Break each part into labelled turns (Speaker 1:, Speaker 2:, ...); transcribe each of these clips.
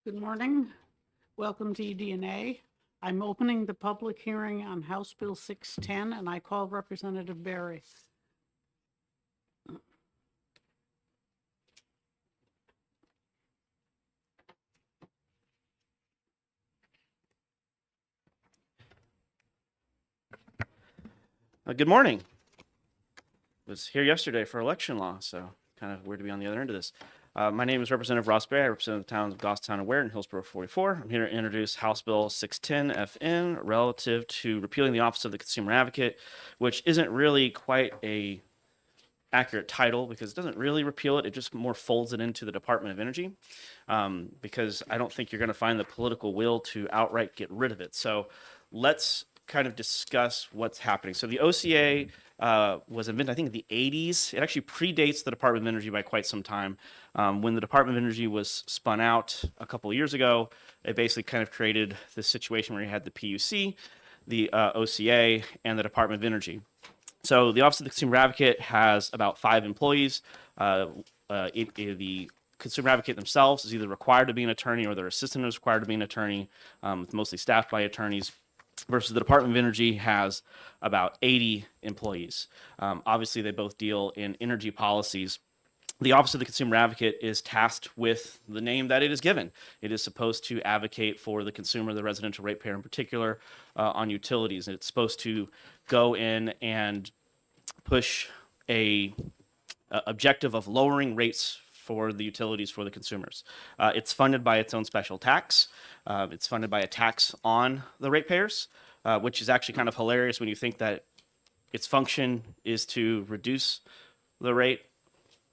Speaker 1: Good morning. Welcome to EDNA. I'm opening the public hearing on House Bill 610, and I call Representative Berry.
Speaker 2: Good morning. Was here yesterday for election law, so kind of weird to be on the other end of this. My name is Representative Ross Berry. I represent the towns of Goffstown and Ware and Hillsborough 44. I'm here to introduce House Bill 610 FN relative to repealing the Office of the Consumer Advocate, which isn't really quite a accurate title because it doesn't really repeal it. It just more folds it into the Department of Energy because I don't think you're going to find the political will to outright get rid of it. So let's kind of discuss what's happening. So the OCA was invented, I think, in the 80s. It actually predates the Department of Energy by quite some time. When the Department of Energy was spun out a couple of years ago, it basically kind of created this situation where you had the PUC, the OCA, and the Department of Energy. So the Office of the Consumer Advocate has about 5 employees. The Consumer Advocate themselves is either required to be an attorney or their assistant is required to be an attorney. It's mostly staffed by attorneys. Versus the Department of Energy has about 80 employees. Obviously, they both deal in energy policies. The Office of the Consumer Advocate is tasked with the name that it is given. It is supposed to advocate for the consumer, the residential ratepayer in particular, on utilities. And it's supposed to go in and push a objective of lowering rates for the utilities for the consumers. It's funded by its own special tax. It's funded by a tax on the ratepayers, which is actually kind of hilarious when you think that its function is to reduce the rate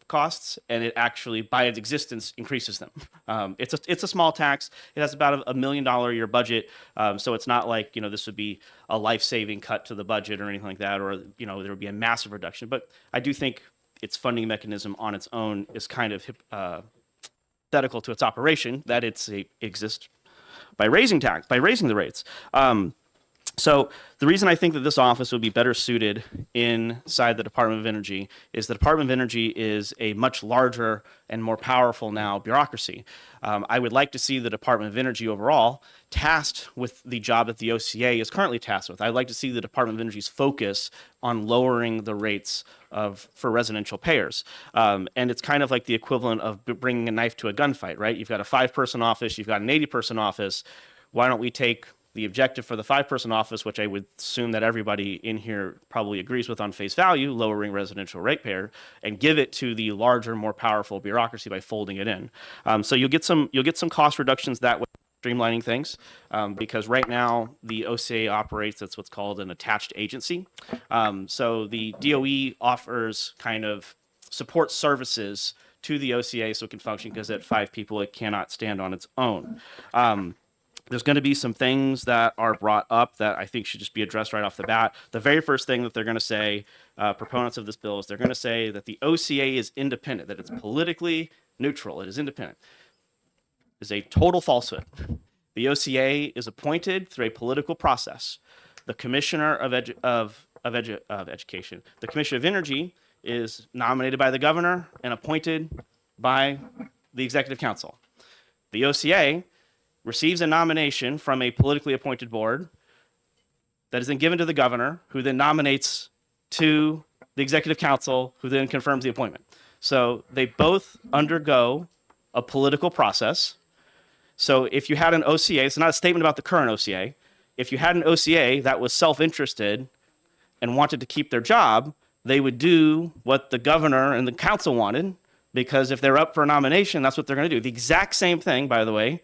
Speaker 2: costs, and it actually, by its existence, increases them. It's a small tax. It has about $1 million a year budget, so it's not like this would be a life-saving cut to the budget or anything like that, or there would be a massive reduction. But I do think its funding mechanism on its own is kind of hypothetical to its operation, that it exists by raising the rates. So the reason I think that this office would be better suited inside the Department of Energy is the Department of Energy is a much larger and more powerful now bureaucracy. I would like to see the Department of Energy overall tasked with the job that the OCA is currently tasked with. I'd like to see the Department of Energy's focus on lowering the rates for residential payers. And it's kind of like the equivalent of bringing a knife to a gunfight, right? You've got a 5-person office, you've got an 80-person office. Why don't we take the objective for the 5-person office, which I would assume that everybody in here probably agrees with on face value, lowering residential ratepayer, and give it to the larger, more powerful bureaucracy by folding it in. So you'll get some cost reductions that way, streamlining things, because right now the OCA operates as what's called an attached agency. So the DOE offers kind of support services to the OCA so it can function, because at 5 people it cannot stand on its own. There's going to be some things that are brought up that I think should just be addressed right off the bat. The very first thing that they're going to say, proponents of this bill, is they're going to say that the OCA is independent, that it's politically neutral, it is independent. Is a total falsehood. The OCA is appointed through a political process. The Commissioner of Education, the Commissioner of Energy, is nominated by the governor and appointed by the Executive Council. The OCA receives a nomination from a politically appointed board that is then given to the governor, who then nominates to the Executive Council, who then confirms the appointment. So they both undergo a political process. So if you had an OCA, it's not a statement about the current OCA. If you had an OCA that was self-interested and wanted to keep their job, they would do what the governor and the council wanted, because if they're up for a nomination, that's what they're going to do. The exact same thing, by the way,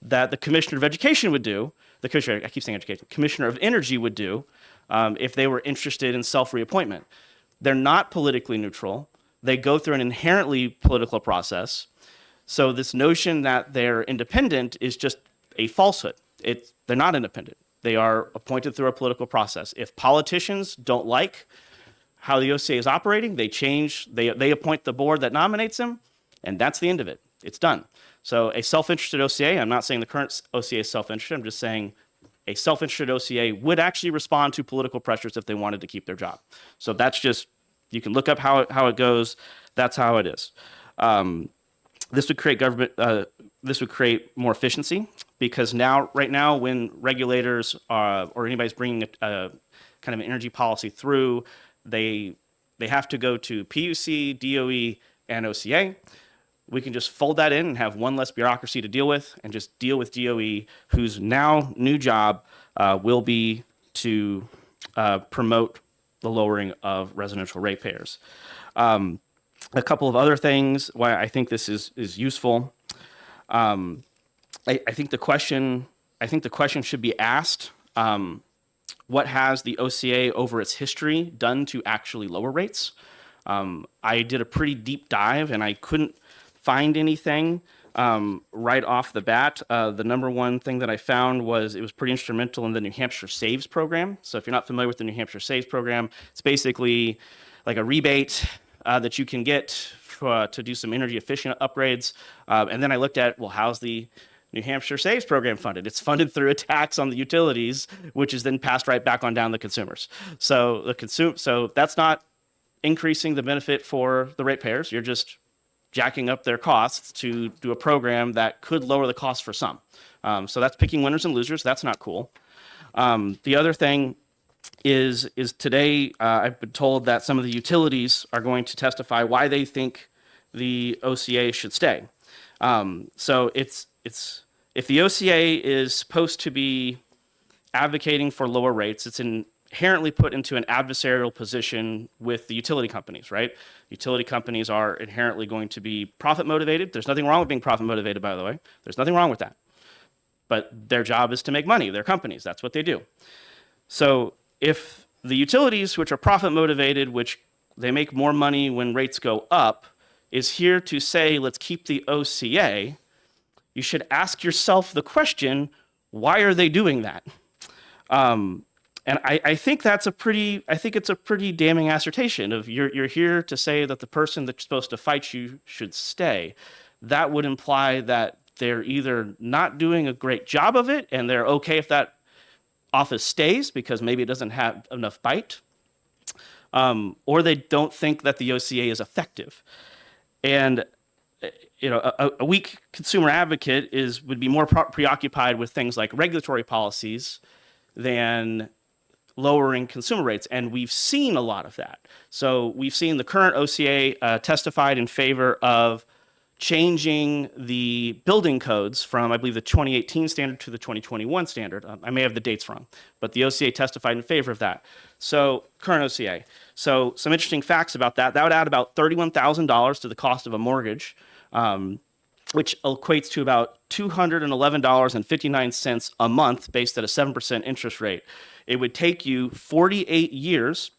Speaker 2: that the Commissioner of Education would do, Commissioner of Energy would do, if they were interested in self-reappointment. They're not politically neutral. They go through an inherently political process. So this notion that they're independent is just a falsehood. They're not independent. They are appointed through a political process. If politicians don't like how the OCA is operating, they appoint the board that nominates them, and that's the end of it. It's done. So a self-interested OCA, I'm not saying the current OCA is self-interested, I'm just saying a self-interested OCA would actually respond to political pressures if they wanted to keep their job. So that's just, you can look up how it goes. That's how it is. This would create this would create more efficiency, because right now, when regulators or anybody's bringing a kind of an energy policy through, they have to go to PUC, DOE, and OCA. We can just fold that in and have one less bureaucracy to deal with, and just deal with DOE, whose now new job will be to promote the lowering of residential ratepayers. A couple of other things why I think this is useful. I think the question should be asked: what has the OCA over its history done to actually lower rates? I did a pretty deep dive, and I couldn't find anything right off the bat. The number one thing that I found was it was pretty instrumental in the New Hampshire Saves program. So if you're not familiar with the New Hampshire Saves program, it's basically like a rebate that you can get to do some energy efficient upgrades. And then I looked at, well, how's the New Hampshire Saves program funded? It's funded through a tax on the utilities, which is then passed right back on down the consumers. So so that's not increasing the benefit for the ratepayers. You're just jacking up their costs to do a program that could lower the cost for some. So that's picking winners and losers. That's not cool. The other thing is today I've been told that some of the utilities are going to testify why they think the OCA should stay. So it's if the OCA is supposed to be advocating for lower rates, it's inherently put into an adversarial position with the utility companies, right? Utility companies are inherently going to be profit motivated. There's nothing wrong with being profit motivated, by the way. There's nothing wrong with that. But their job is to make money. They're companies. That's what they do. So if the utilities, which are profit motivated, which they make more money when rates go up, is here to say, let's keep the OCA, you should ask yourself the question, why are they doing that? And I think it's a pretty damning assertion of you're here to say that the person that's supposed to fight you should stay. That would imply that they're either not doing a great job of it and they're okay if that office stays because maybe it doesn't have enough bite, or they don't think that the OCA is effective. And a weak consumer advocate would be more preoccupied with things like regulatory policies than lowering consumer rates, and we've seen a lot of that. So we've seen the current OCA testified in favor of changing the building codes from, I believe, the 2018 standard to the 2021 standard. I may have the dates wrong, but the OCA testified in favor of that. So current OCA. So some interesting facts about that. That would add about $31,000 to the cost of a mortgage, which equates to about $211.59 a month based at a 7% interest rate. It would take you 48 years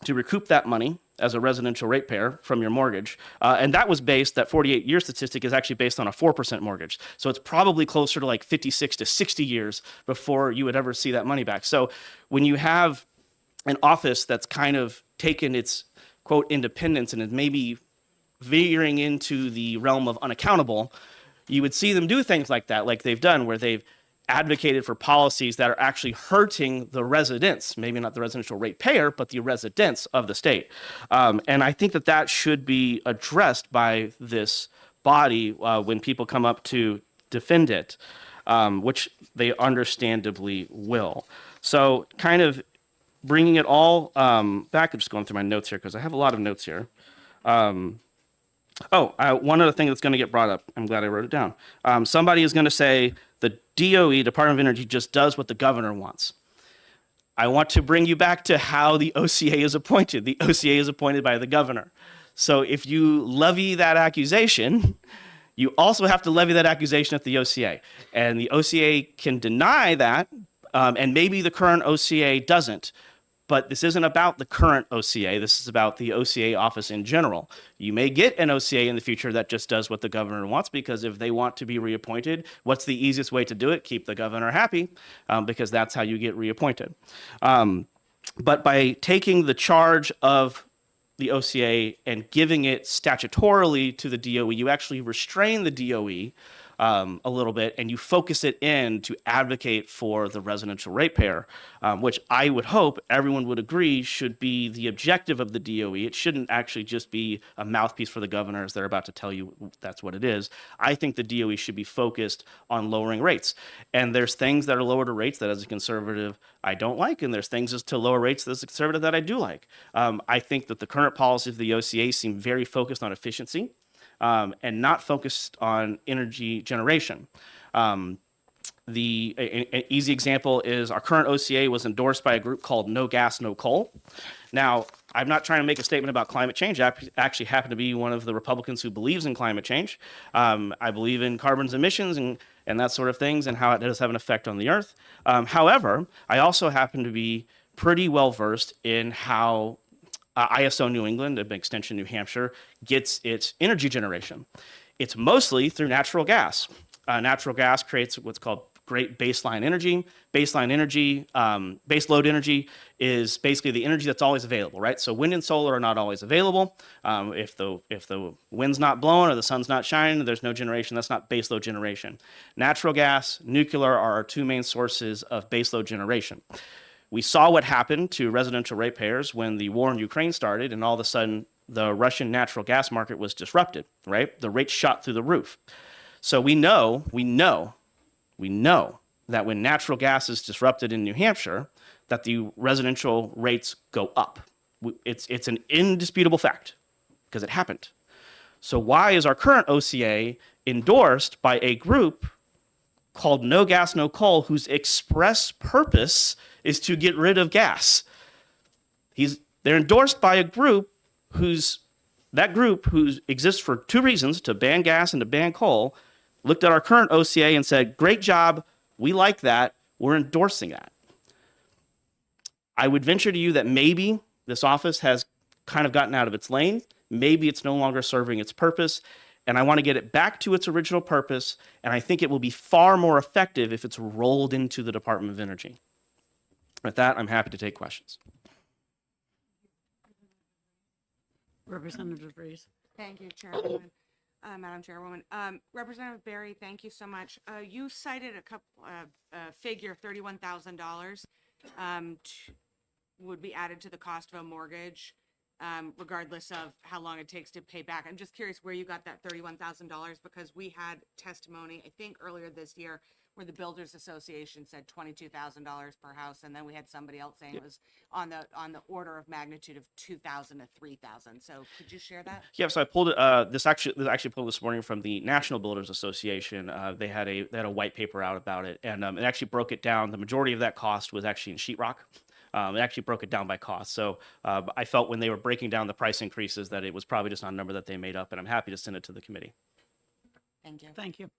Speaker 2: to recoup that money as a residential ratepayer from your mortgage. And that 48-year statistic is actually based on a 4% mortgage. So it's probably closer to like 56 to 60 years before you would ever see that money back. So when you have an office that's kind of taken its, quote, independence and is maybe veering into the realm of unaccountable, you would see them do things like that, like they've done, where they've advocated for policies that are actually hurting the residents, maybe not the residential ratepayer, but the residents of the state. And I think that should be addressed by this body when people come up to defend it, which they understandably will. So kind of bringing it all back, I'm just going through my notes here because I have a lot of notes here. One other thing that's going to get brought up, I'm glad I wrote it down. Somebody is going to say the DOE, Department of Energy, just does what the governor wants. I want to bring you back to how the OCA is appointed. The OCA is appointed by the governor. So if you levy that accusation, you also have to levy that accusation at the OCA. And the OCA can deny that, and maybe the current OCA doesn't. But this isn't about the current OCA. This is about the OCA office in general. You may get an OCA in the future that just does what the governor wants, because if they want to be reappointed, what's the easiest way to do it? Keep the governor happy, because that's how you get reappointed. But by taking the charge of the OCA and giving it statutorily to the DOE, you actually restrain the DOE a little bit, and you focus it in to advocate for the residential ratepayer, which I would hope everyone would agree should be the objective of the DOE. It shouldn't actually just be a mouthpiece for the governor as they're about to tell you that's what it is. I think the DOE should be focused on lowering rates. And there's things that are lower to rates that as a conservative I don't like, and there's things as to lower rates as a conservative that I do like. I think that the current policies of the OCA seem very focused on efficiency. And not focused on energy generation. An easy example is our current OCA was endorsed by a group called No Gas, No Coal. Now, I'm not trying to make a statement about climate change. I actually happen to be one of the Republicans who believes in climate change. I believe in carbon emissions and that sort of things and how it does have an effect on the earth. However, I also happen to be pretty well versed in how ISO New England, an extension New Hampshire, gets its energy generation. It's mostly through natural gas. Natural gas creates what's called great baseline energy. Baseline energy, base load energy is basically the energy that's always available, right? So wind and solar are not always available. If the wind's not blowing or the sun's not shining, there's no generation. That's not base load generation. Natural gas, nuclear are our two main sources of base load generation. We saw what happened to residential ratepayers when the war in Ukraine started, and all of a sudden the Russian natural gas market was disrupted, right? The rates shot through the roof. So we know that when natural gas is disrupted in New Hampshire, that the residential rates go up. It's an indisputable fact because it happened. So why is our current OCA endorsed by a group called No Gas, No Coal, whose express purpose is to get rid of gas? They're endorsed by a group who exists for two reasons, to ban gas and to ban coal, looked at our current OCA and said, great job, we like that, we're endorsing that. I would venture to you that maybe this office has kind of gotten out of its lane, maybe it's no longer serving its purpose, and I want to get it back to its original purpose, and I think it will be far more effective if it's rolled into the Department of Energy. With that, I'm happy to take questions.
Speaker 1: Representative Reese.
Speaker 3: Thank you, Chairwoman, Madam Chairwoman. Representative Berry, thank you so much. You cited a couple figure, $31,000 would be added to the cost of a mortgage, regardless of how long it takes to pay back. I'm just curious where you got that $31,000 because we had testimony, I think earlier this year, where the Builders Association said $22,000 per house, and then we had somebody else saying it was on the order of magnitude of 2,000 to 3,000. So could you share that?
Speaker 2: Yeah, so I pulled it. This actually pulled this morning from the National Builders Association. They had a white paper out about it, and it actually broke it down. The majority of that cost was actually in sheetrock. It actually broke it down by cost. So I felt when they were breaking down the price increases that it was probably just not a number that they made up, and I'm happy to send it to the committee.
Speaker 3: Thank you.
Speaker 1: Thank you.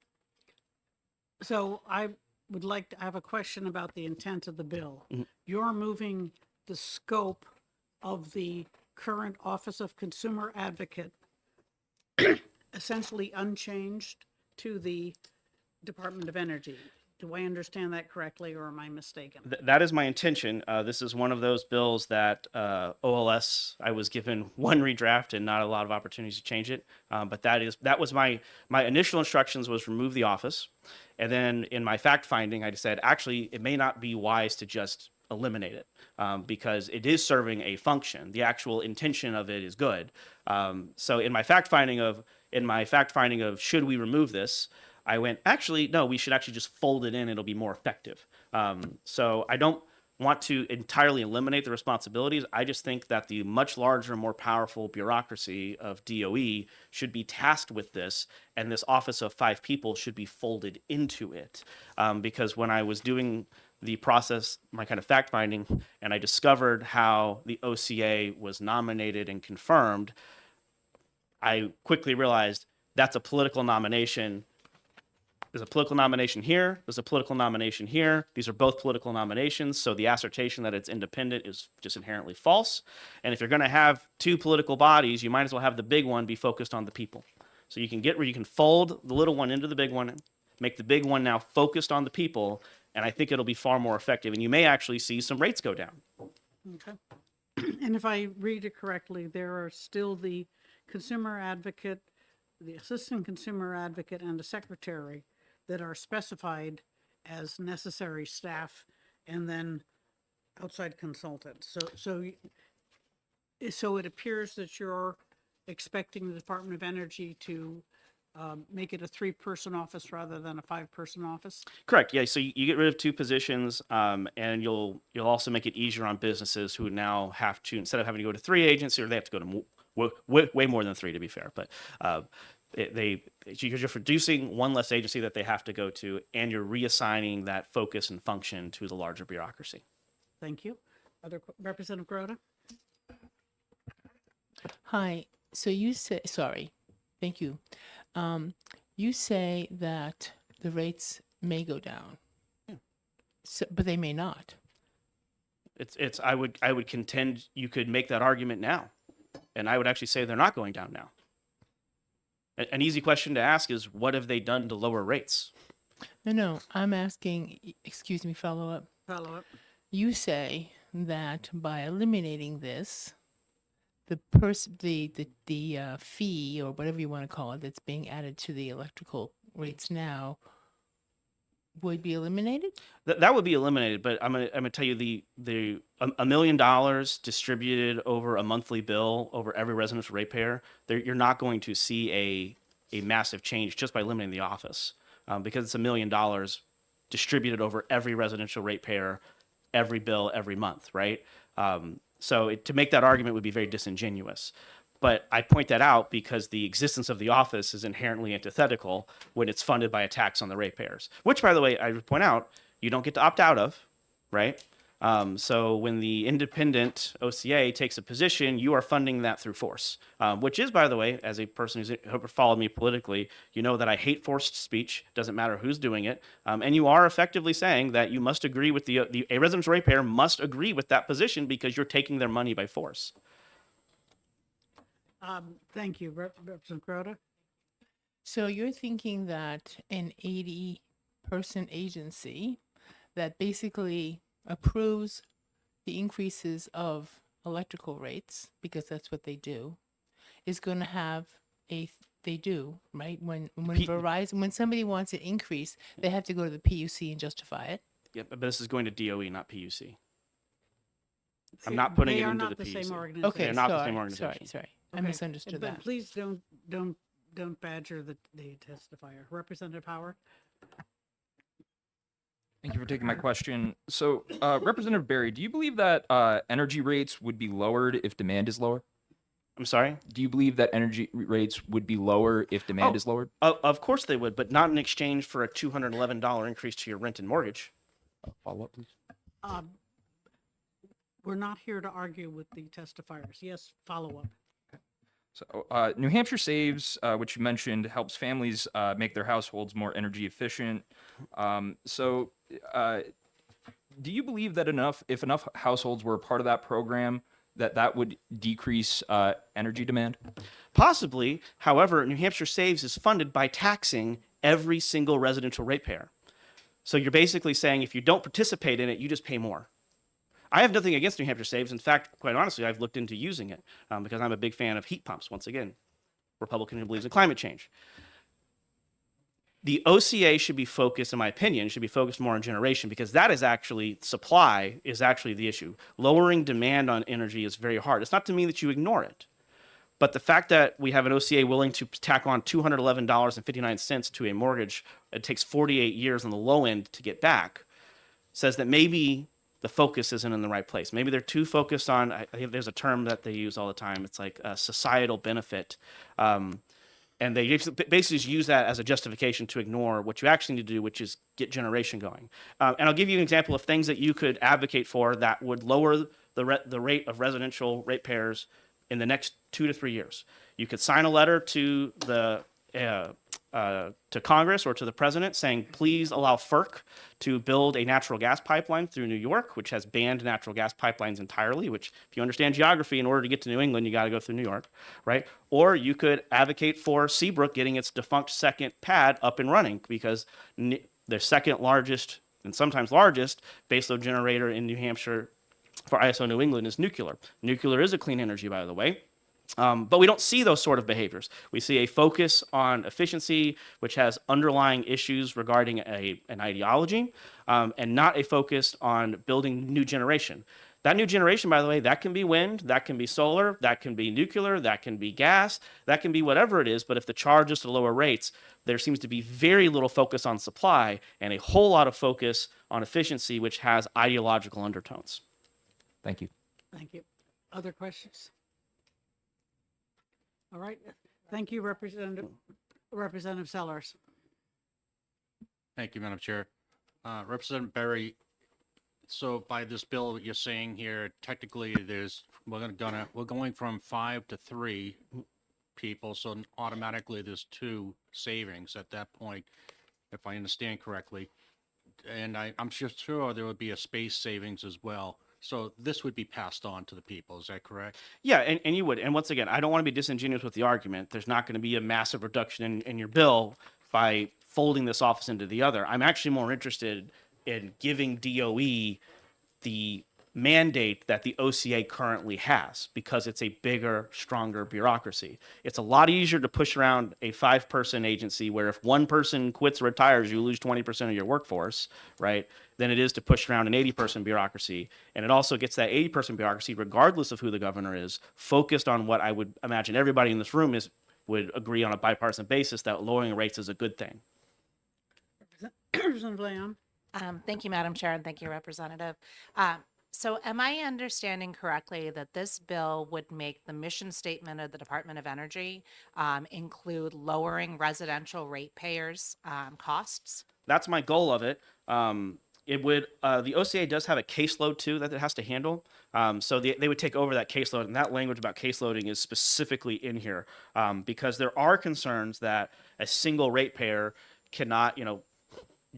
Speaker 1: So I would like to have a question about the intent of the bill.
Speaker 2: Mm-hmm.
Speaker 1: You're moving the scope of the current Office of Consumer Advocate essentially unchanged to the Department of Energy. Do I understand that correctly, or am I mistaken?
Speaker 2: That is my intention. This is one of those bills that OLS, I was given one redraft and not a lot of opportunities to change it. But that was my initial instructions was remove the office. And then in my fact finding, I said, actually, it may not be wise to just eliminate it because it is serving a function. The actual intention of it is good. So in my fact finding of should we remove this, I went, actually, no, we should actually just fold it in. It'll be more effective. So I don't want to entirely eliminate the responsibilities. I just think that the much larger, more powerful bureaucracy of DOE should be tasked with this, and this office of 5 people should be folded into it. Because when I was doing the process, my kind of fact finding, and I discovered how the OCA was nominated and confirmed, I quickly realized that's a political nomination. There's a political nomination here. There's a political nomination here. These are both political nominations. So the assertion that it's independent is just inherently false. And if you're going to have 2 political bodies, you might as well have the big one be focused on the people. So you can fold the little one into the big one, make the big one now focused on the people. And I think it'll be far more effective. And you may actually see some rates go down.
Speaker 1: Okay. And if I read it correctly, there are still the consumer advocate the assistant consumer advocate and a secretary that are specified as necessary staff, and then outside consultants. So it appears that you're expecting the Department of Energy to make it a 3-person office rather than a 5-person office?
Speaker 2: Correct. Yeah. So you get rid of 2 positions, and you'll also make it easier on businesses who now have to, instead of having to go to 3 agencies, or they have to go to way more than 3, to be fair. But you're just reducing one less agency that they have to go to, and you're reassigning that focus and function to the larger bureaucracy.
Speaker 1: Thank you. Representative Grota?
Speaker 4: Hi. So you say, sorry, thank you. You say that the rates may go down, so, but they may not.
Speaker 2: I would contend you could make that argument now, and I would actually say they're not going down now. An easy question to ask is, what have they done to lower rates?
Speaker 4: No, I'm asking, excuse me, follow up.
Speaker 1: Follow up.
Speaker 4: You say that by eliminating this, the fee or whatever you want to call it that's being added to the electrical rates now would be eliminated?
Speaker 2: That would be eliminated, but I'm gonna tell you the $1 million distributed over a monthly bill over every residential ratepayer, you're not going to see a massive change just by eliminating the office, because it's $1 million distributed over every residential ratepayer, every bill, every month, right? So to make that argument would be very disingenuous. But I point that out because the existence of the office is inherently antithetical when it's funded by a tax on the ratepayers, which, by the way, I would point out, you don't get to opt out of, right? So when the independent OCA takes a position, you are funding that through force, which is, by the way, as a person who's followed me politically, you know that I hate forced speech. Doesn't matter who's doing it. And you are effectively saying that you must agree with a residential ratepayer must agree with that position because you're taking their money by force.
Speaker 1: Thank you. Representative Grota?
Speaker 4: So you're thinking that an 80-person agency that basically approves the increases of electrical rates, because that's what they do, is going to have they do, right? When Verizon, when somebody wants an increase, they have to go to the PUC and justify it.
Speaker 2: Yeah, but this is going to DOE, not PUC. I'm not putting
Speaker 1: They
Speaker 2: it
Speaker 1: are
Speaker 2: into
Speaker 1: not
Speaker 2: the
Speaker 1: the same
Speaker 2: PUC.
Speaker 1: organization.
Speaker 4: Okay,
Speaker 2: They're not the
Speaker 4: sorry,
Speaker 2: same organization.
Speaker 4: Sorry. I
Speaker 1: Okay.
Speaker 4: misunderstood
Speaker 1: But
Speaker 4: that.
Speaker 1: please don't badger the testifier. Representative Howard?
Speaker 5: Thank you for taking my question. So, Representative Barry, do you believe that energy rates would be lowered if demand is lower?
Speaker 2: I'm sorry?
Speaker 5: Do you believe that energy rates would be lower if demand
Speaker 2: Oh.
Speaker 5: is lowered?
Speaker 2: Of course they would, but not in exchange for a $211 increase to your rent and mortgage.
Speaker 5: Follow up, please.
Speaker 1: We're not here to argue with the testifiers. Yes, follow up.
Speaker 5: So, New Hampshire Saves, which you mentioned, helps families make their households more energy efficient. Do you believe that if enough households were a part of that program, that would decrease energy demand?
Speaker 2: Possibly. However, New Hampshire Saves is funded by taxing every single residential ratepayer. So you're basically saying if you don't participate in it, you just pay more. I have nothing against New Hampshire Saves. In fact, quite honestly, I've looked into using it because I'm a big fan of heat pumps. Once again, Republican who believes in climate change. The OCA should be focused, in my opinion, should be focused more on generation because that is actually, supply is actually the issue. Lowering demand on energy is very hard. It's not to mean that you ignore it. But the fact that we have an OCA willing to tack on $211.59 to a mortgage, it takes 48 years on the low end to get back, says that maybe the focus isn't in the right place. Maybe they're too focused on, I think there's a term that they use all the time. It's like a societal benefit. And they basically just use that as a justification to ignore what you actually need to do, which is get generation going. And I'll give you an example of things that you could advocate for that would lower the rate of residential ratepayers in the next 2 to 3 years. You could sign a letter to to Congress or to the president saying, please allow FERC to build a natural gas pipeline through New York, which has banned natural gas pipelines entirely, which if you understand geography, in order to get to New England, you got to go through New York, right? Or you could advocate for Seabrook getting its defunct second pad up and running because their second largest and sometimes largest baseload generator in New Hampshire for ISO New England is nuclear. Nuclear is a clean energy, by the way. But we don't see those sort of behaviors. We see a focus on efficiency, which has underlying issues regarding an ideology, and not a focus on building new generation. That new generation, by the way, that can be wind, that can be solar, that can be nuclear, that can be gas, that can be whatever it is. But if the charge is to lower rates, there seems to be very little focus on supply and a whole lot of focus on efficiency, which has ideological undertones.
Speaker 5: Thank you.
Speaker 1: Thank you. Other questions? All right. Thank you, Representative Sellers.
Speaker 6: Thank you, Madam Chair. Representative Berry, so by this bill, you're saying here, technically, we're going from 5 to 3 people, so automatically there's 2 savings at that point, if I understand correctly. And I'm sure there would be a space savings as well. So this would be passed on to the people, is that correct?
Speaker 2: Yeah, and you would. And once again, I don't want to be disingenuous with the argument. There's not going to be a massive reduction in your bill by folding this office into the other. I'm actually more interested in giving DOE the mandate that the OCA currently has, because it's a bigger, stronger bureaucracy. It's a lot easier to push around a 5-person agency where if one person quits or retires, you lose 20% of your workforce, right? Than it is to push around an 80-person bureaucracy. And it also gets that 80-person bureaucracy, regardless of who the governor is, focused on what I would imagine everybody in this room would agree on a bipartisan basis, that lowering rates is a good thing.
Speaker 1: Representative Leon.
Speaker 7: Thank you, Madam Chair, and thank you, Representative. So am I understanding correctly that this bill would make the mission statement of the Department of Energy include lowering residential ratepayers' costs?
Speaker 2: That's my goal of it. It would, the OCA does have a caseload too that it has to handle. So they would take over that caseload, and that language about caseloading is specifically in here, because there are concerns that a single ratepayer cannot,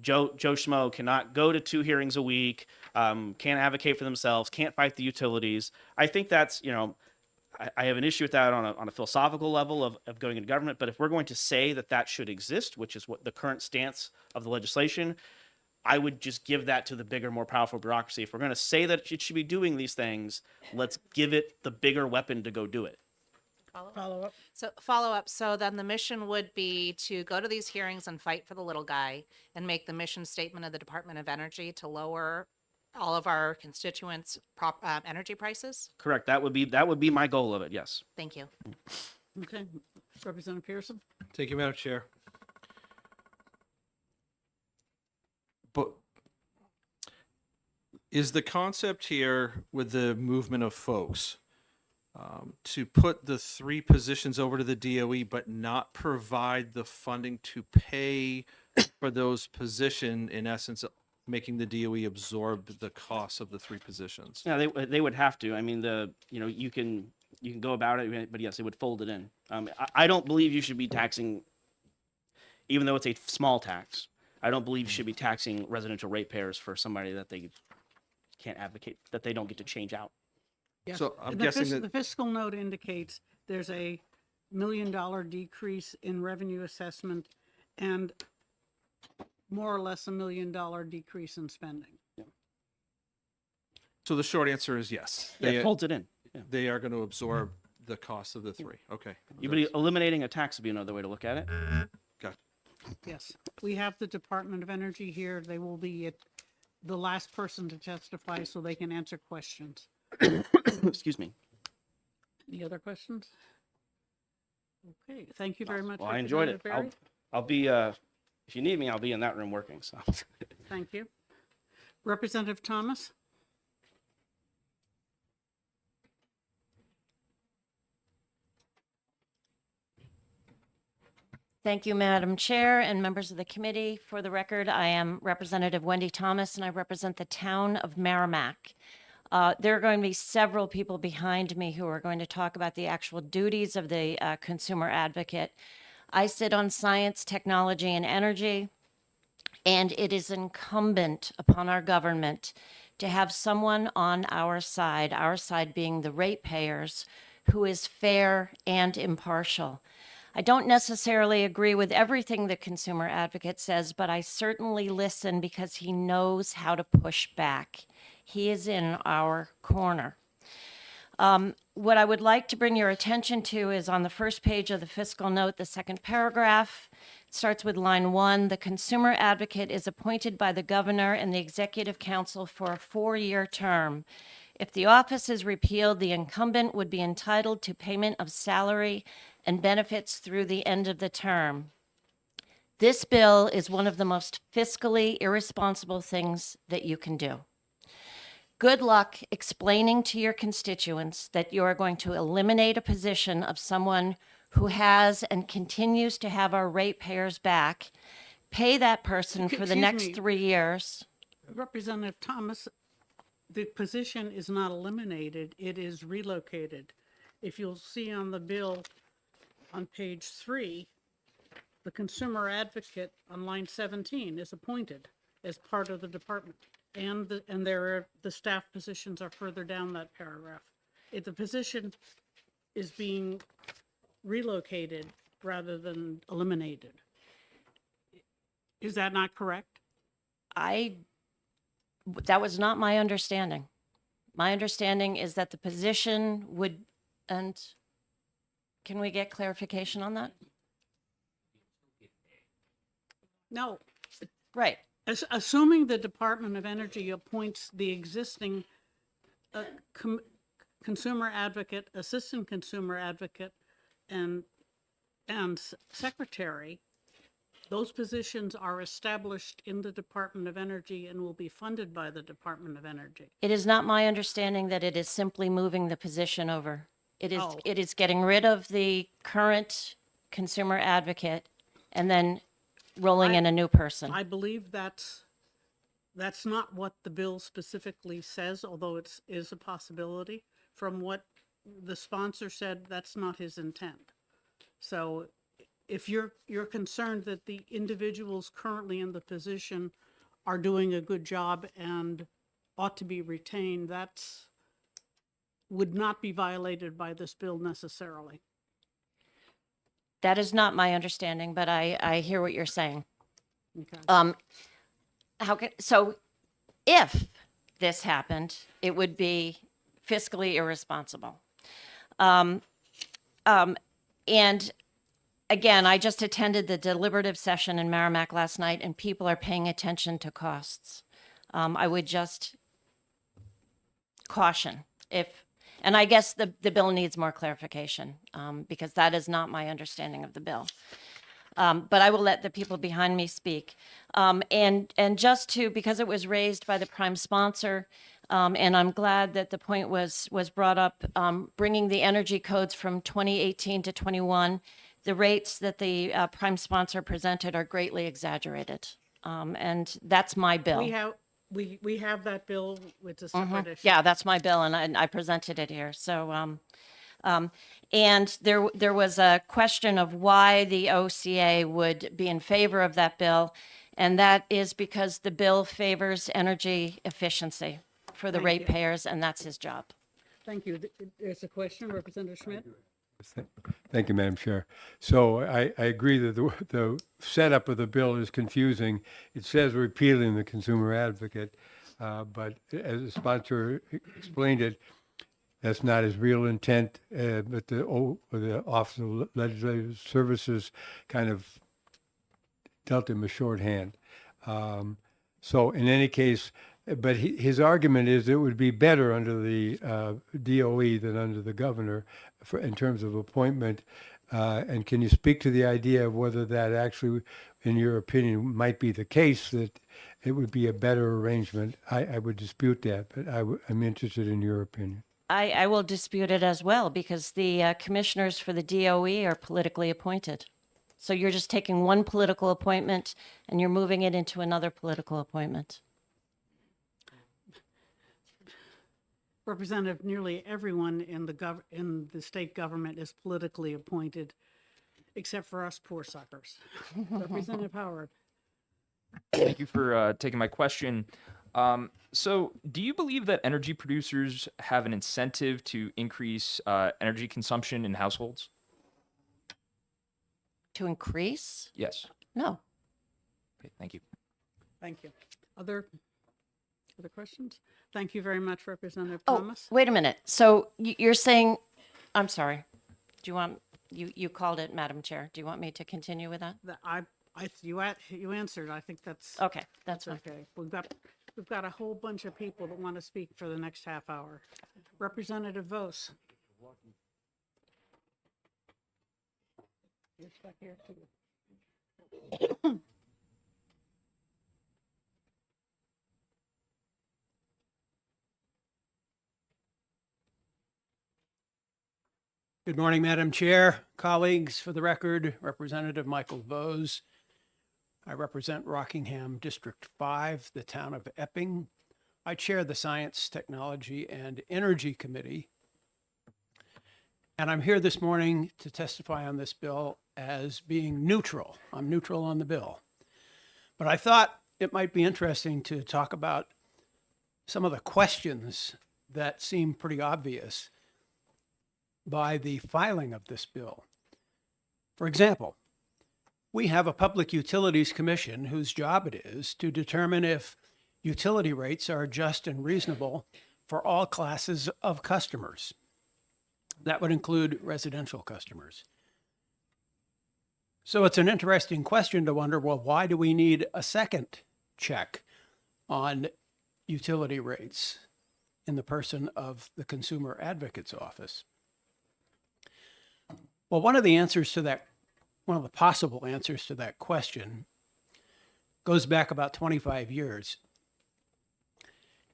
Speaker 2: Joe Schmo cannot go to 2 hearings a week, can't advocate for themselves, can't fight the utilities. I think that's, I have an issue with that on a philosophical level of going into government. But if we're going to say that should exist, which is what the current stance of the legislation, I would just give that to the bigger, more powerful bureaucracy. If we're going to say that it should be doing these things, let's give it the bigger weapon to go do it.
Speaker 1: Follow up.
Speaker 7: So follow up. So then the mission would be to go to these hearings and fight for the little guy and make the mission statement of the Department of Energy to lower all of our constituents' energy prices?
Speaker 2: Correct. That would be my goal of it. Yes.
Speaker 7: Thank you.
Speaker 1: Okay. Representative Pearson.
Speaker 8: Thank you, Madam Chair. But is the concept here with the movement of folks to put the 3 positions over to the DOE, but not provide the funding to pay for those positions, in essence, making the DOE absorb the cost of the 3 positions?
Speaker 2: Yeah, they would have to. I mean, you can go about it, but yes, it would fold it in. I don't believe you should be taxing, even though it's a small tax. I don't believe you should be taxing residential ratepayers for somebody that they can't advocate, that they don't get to change out.
Speaker 1: Yes.
Speaker 8: So I'm
Speaker 1: The
Speaker 8: guessing that-
Speaker 1: the fiscal note indicates there's a $1 million decrease in revenue assessment and more or less $1 million decrease in spending.
Speaker 8: So the short answer is yes.
Speaker 2: Yeah, it folds it in. Yeah.
Speaker 8: They are going to absorb the cost of the 3. Okay.
Speaker 2: You'd be eliminating a tax would be another way to look at it.
Speaker 8: Got
Speaker 1: Yes. We have the Department of Energy here. They will be the last person to testify so they can answer questions.
Speaker 2: Excuse me.
Speaker 1: Any other questions? Okay, thank you very much.
Speaker 2: Well, I enjoyed it.
Speaker 1: Representative Berry.
Speaker 2: I'll be, if you need me, I'll be in that room working. So.
Speaker 1: Thank you. Representative Thomas?
Speaker 9: Thank you, Madam Chair and members of the committee. For the record, I am Representative Wendy Thomas, and I represent the town of Merrimack. There are going to be several people behind me who are going to talk about the actual duties of the consumer advocate. I sit on science, technology, and energy, and it is incumbent upon our government to have someone on our side being the ratepayers, who is fair and impartial. I don't necessarily agree with everything the consumer advocate says, but I certainly listen because he knows how to push back. He is in our corner. What I would like to bring your attention to is on the first page of the fiscal note, the second paragraph. It starts with line 1. The consumer advocate is appointed by the governor and the executive council for a 4-year term. If the office is repealed, the incumbent would be entitled to payment of salary and benefits through the end of the term. This bill is one of the most fiscally irresponsible things that you can do. Good luck explaining to your constituents that you are going to eliminate a position of someone who has and continues to have our ratepayers back, pay that person for the
Speaker 1: Excuse
Speaker 9: next
Speaker 1: me.
Speaker 9: 3 years.
Speaker 1: Representative Thomas, the position is not eliminated, it is relocated. If you'll see on the bill on page 3, the consumer advocate on line 17 is appointed as part of the department. And the staff positions are further down that paragraph. If the position is being relocated rather than eliminated. Is that not correct?
Speaker 9: That was not my understanding. My understanding is that the position would, and can we get clarification on that?
Speaker 1: No.
Speaker 9: Right.
Speaker 1: Assuming the Department of Energy appoints the existing consumer advocate, assistant consumer advocate, and secretary, those positions are established in the Department of Energy and will be funded by the Department of Energy.
Speaker 9: It is not my understanding that it is simply moving the position over.
Speaker 1: Oh.
Speaker 9: It is getting rid of the current consumer advocate and then rolling in a new person.
Speaker 1: I believe that's not what the bill specifically says, although it is a possibility. From what the sponsor said, that's not his intent. So if you're concerned that the individuals currently in the position are doing a good job and ought to be retained, would not be violated by this bill necessarily.
Speaker 9: That is not my understanding, but I hear what you're saying.
Speaker 1: Okay.
Speaker 9: So if this happened, it would be fiscally irresponsible. And again, I just attended the deliberative session in Merrimack last night, and people are paying attention to costs. I would just caution and I guess the bill needs more clarification because that is not my understanding of the bill. But I will let the people behind me speak. And just because it was raised by the prime sponsor, and I'm glad that the point was brought up, bringing the energy codes from 2018 to 21, the rates that the prime sponsor presented are greatly exaggerated. And that's my bill.
Speaker 1: We have that bill with a separate issue.
Speaker 9: Yeah, that's my bill, and I presented it here. So, and there was a question of why the OCA would be in favor of that bill, and that is because the bill favors energy efficiency for the
Speaker 1: Thank you.
Speaker 9: ratepayers, and that's his job.
Speaker 1: Thank you. There's a question, Representative Schmidt?
Speaker 10: Thank you, Madam Chair. So I agree that the setup of the bill is confusing. It says repealing the consumer advocate, but as the sponsor explained it, that's not his real intent, but the Office of Legislative Services kind of dealt him a shorthand. So in any case, but his argument is it would be better under the DOE than under the governor in terms of appointment. And can you speak to the idea of whether that actually, in your opinion, might be the case, that it would be a better arrangement? I would dispute that, but I'm interested in your opinion.
Speaker 9: I will dispute it as well because the commissioners for the DOE are politically appointed. So you're just taking one political appointment and you're moving it into another political appointment.
Speaker 1: Representative, nearly everyone in the state government is politically appointed, except for us poor suckers. Representative Howard.
Speaker 5: Thank you for taking my question. So, do you believe that energy producers have an incentive to increase energy consumption in households?
Speaker 9: To increase?
Speaker 5: Yes.
Speaker 9: No.
Speaker 5: Okay, thank you.
Speaker 1: Thank you. Other further questions? Thank you very much, Representative
Speaker 9: Oh,
Speaker 1: Thomas.
Speaker 9: wait a minute. So you're saying, I'm sorry. Do you want, you called it, Madam Chair. Do you want me to continue with that?
Speaker 1: You answered. I think that's.
Speaker 9: Okay, that's fine.
Speaker 1: Okay. We've got a whole bunch of people that want to speak for the next half hour. Representative Vos. You're stuck here too.
Speaker 11: Good morning, Madam Chair, colleagues. For the record, Representative Michael Vose. I represent Rockingham District 5, the town of Epping. I chair the Science, Technology, and Energy Committee. And I'm here this morning to testify on this bill as being neutral. I'm neutral on the bill. But I thought it might be interesting to talk about some of the questions that seem pretty obvious by the filing of this bill. For example, we have a Public Utilities Commission whose job it is to determine if utility rates are just and reasonable for all classes of customers. That would include residential customers. So it's an interesting question to wonder, well, why do we need a second check on utility rates in the person of the Consumer Advocate's Office? Well, one of the possible answers to that question goes back about 25 years.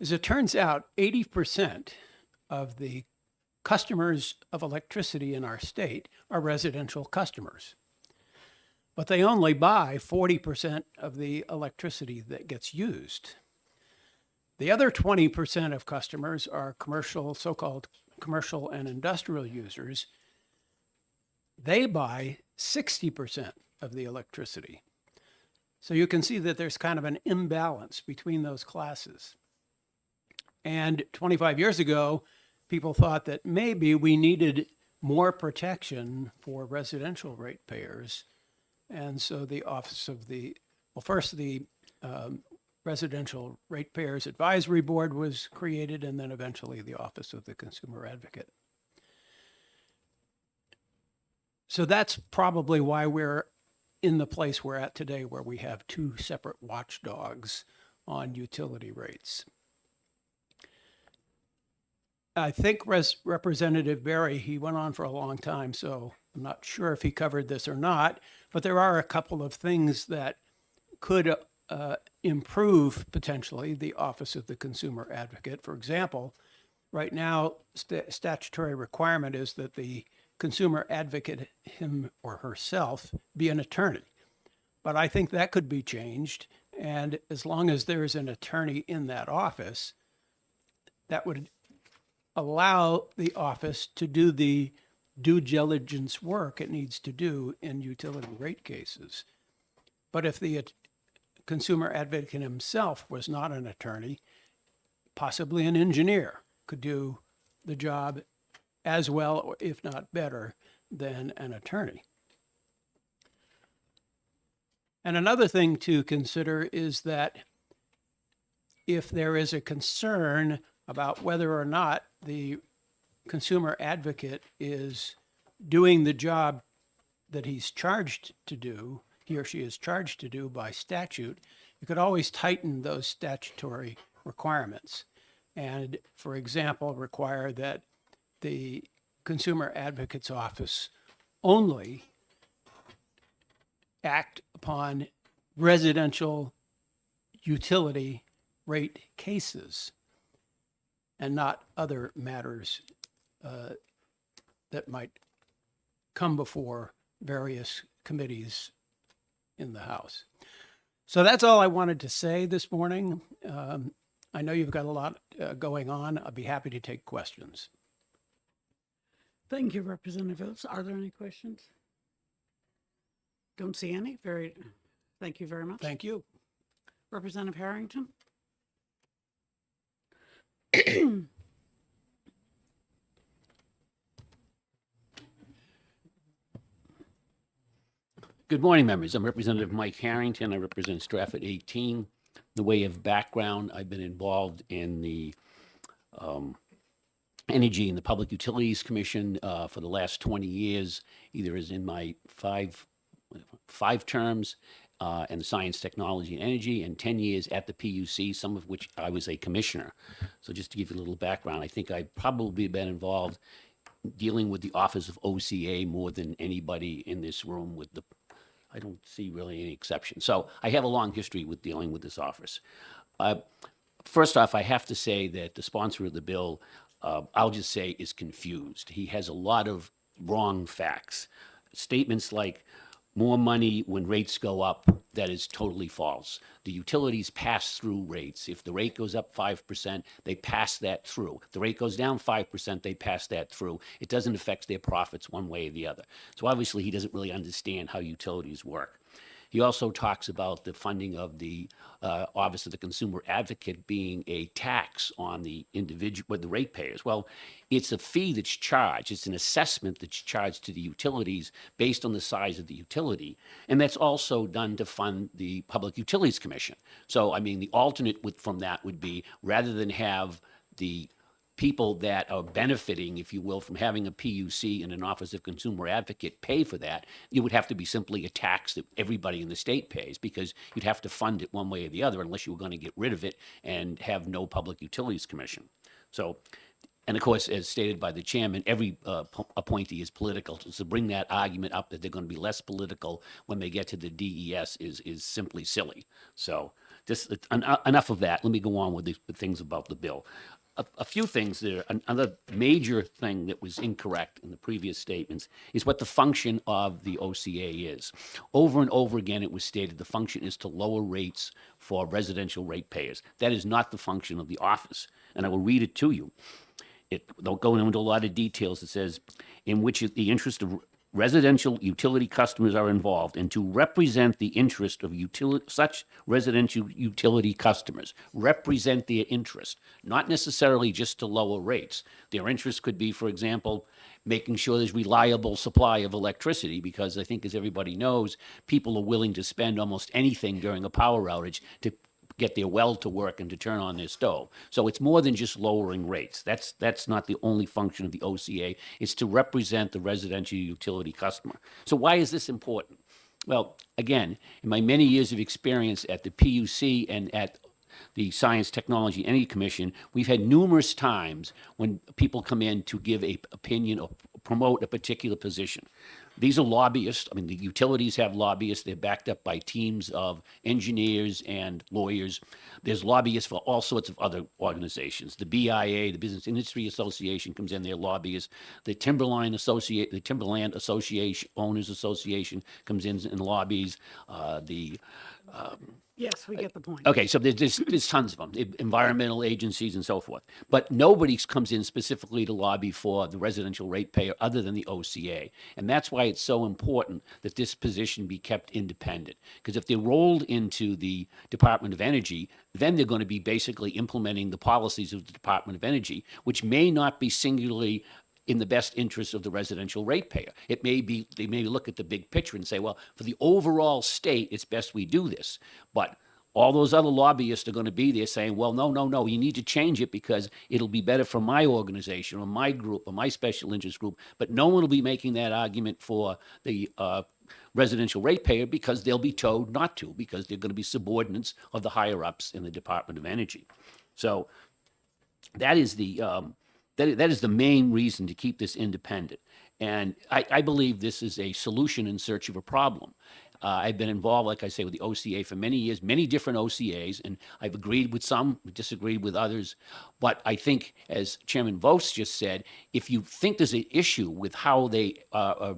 Speaker 11: As it turns out, 80% of the customers of electricity in our state are residential customers. But they only buy 40% of the electricity that gets used. The other 20% of customers are commercial, so-called commercial and industrial users. They buy 60% of the electricity. So you can see that there's kind of an imbalance between those classes. And 25 years ago, people thought that maybe we needed more protection for residential ratepayers. And so the Office of the Residential Ratepayers Advisory Board was created, and then eventually the Office of the Consumer Advocate. So that's probably why we're in the place we're at today, where we have two separate watchdogs on utility rates. I think Representative Berry, he went on for a long time, so I'm not sure if he covered this or not, but there are a couple of things that could improve potentially the Office of the Consumer Advocate. For example, right now, statutory requirement is that the consumer advocate, him or herself, be an attorney. But I think that could be changed. And as long as there is an attorney in that office, that would allow the office to do the due diligence work it needs to do in utility rate cases. But if the consumer advocate himself was not an attorney, possibly an engineer could do the job as well, or if not better, than an attorney. And another thing to consider is that if there is a concern about whether or not the consumer advocate is doing the job that he's charged to do, he or she is charged to do by statute, you could always tighten those statutory requirements. And, for example, require that the Consumer Advocate's Office only act upon residential utility rate cases and not other matters that might come before various committees in the House. So that's all I wanted to say this morning. I know you've got a lot going on. I'll be happy to take questions.
Speaker 1: Thank you, Representative Phillips. Are there any questions? Don't see any. Thank you very much.
Speaker 11: Thank you.
Speaker 1: Representative Harrington?
Speaker 12: Good morning, members. I'm Representative Mike Harrington. I represent Stratford 18. the way of background, I've been involved in the Energy and the Public Utilities Commission for the last 20 years, either as in my five terms, and the Science, Technology, and Energy, and 10 years at the PUC, some of which I was a commissioner. So just to give you a little background, I think I've probably been involved dealing with the Office of OCA more than anybody in this room with the, I don't see really any exception. So I have a long history with dealing with this office. First off, I have to say that the sponsor of the bill, I'll just say, is confused. He has a lot of wrong facts. Statements like more money when rates go up, that is totally false. The utilities pass through rates. If the rate goes up 5%, they pass that through. If the rate goes down 5%, they pass that through. It doesn't affect their profits one way or the other. So obviously, he doesn't really understand how utilities work. He also talks about the funding of the Office of the Consumer Advocate being a tax on the individual, with the ratepayers. Well, it's a fee that's charged. It's an assessment that's charged to the utilities based on the size of the utility. And that's also done to fund the Public Utilities Commission. So, I mean, the alternate from that would be, rather than have the people that are benefiting, if you will, from having a PUC and an Office of Consumer Advocate pay for that, it would have to be simply a tax that everybody in the state pays, because you'd have to fund it one way or the other unless you were going to get rid of it and have no Public Utilities Commission. So, and of course, as stated by the chairman, every appointee is political. So to bring that argument up that they're going to be less political when they get to the DES is simply silly. So just enough of that. Let me go on with the things about the bill. A few things there. Another major thing that was incorrect in the previous statements is what the function of the OCA is. Over and over again, it was stated the function is to lower rates for residential ratepayers. That is not the function of the office, and I will read it to you. They'll go into a lot of details. It says, in which the interest of residential utility customers are involved, and to represent the interest of such residential utility customers, represent their interest, not necessarily just to lower rates. Their interest could be, for example, making sure there's reliable supply of electricity, because I think, as everybody knows, people are willing to spend almost anything during a power outage to get their well to work and to turn on their stove. So it's more than just lowering rates. That's not the only function of the OCA. It's to represent the residential utility customer. So why is this important? Well, again, in my many years of experience at the PUC and at the Science, Technology, and Energy Commission, we've had numerous times when people come in to give an opinion or promote a particular position. These are lobbyists. I mean, the utilities have lobbyists. They're backed up by teams of engineers and lawyers. There's lobbyists for all sorts of other organizations. The BIA, the Business Industry Association, comes in. They're lobbyists. The Timberland Association, Owners Association, comes in and lobbies.
Speaker 1: Yes, we get the point.
Speaker 12: Okay, so there's tons of them, environmental agencies and so forth. But nobody comes in specifically to lobby for the residential ratepayer other than the OCA. And that's why it's so important that this position be kept independent. Because if they're rolled into the Department of Energy, then they're going to be basically implementing the policies of the Department of Energy, which may not be singularly in the best interest of the residential ratepayer. It may be, they may look at the big picture and say, well, for the overall state, it's best we do this. But all those other lobbyists are going to be there saying, well, no, you need to change it because it'll be better for my organization or my group or my special interest group. But no one will be making that argument for the residential ratepayer, because they'll be told not to, because they're going to be subordinates of the higher-ups in the Department of Energy. So that is the that is the main reason to keep this independent. And I believe this is a solution in search of a problem. I've been involved, like I say, with the OCA for many years, many different OCAs, and I've agreed with some, disagreed with others. But I think, as Chairman Vos just said, if you think there's an issue with how they are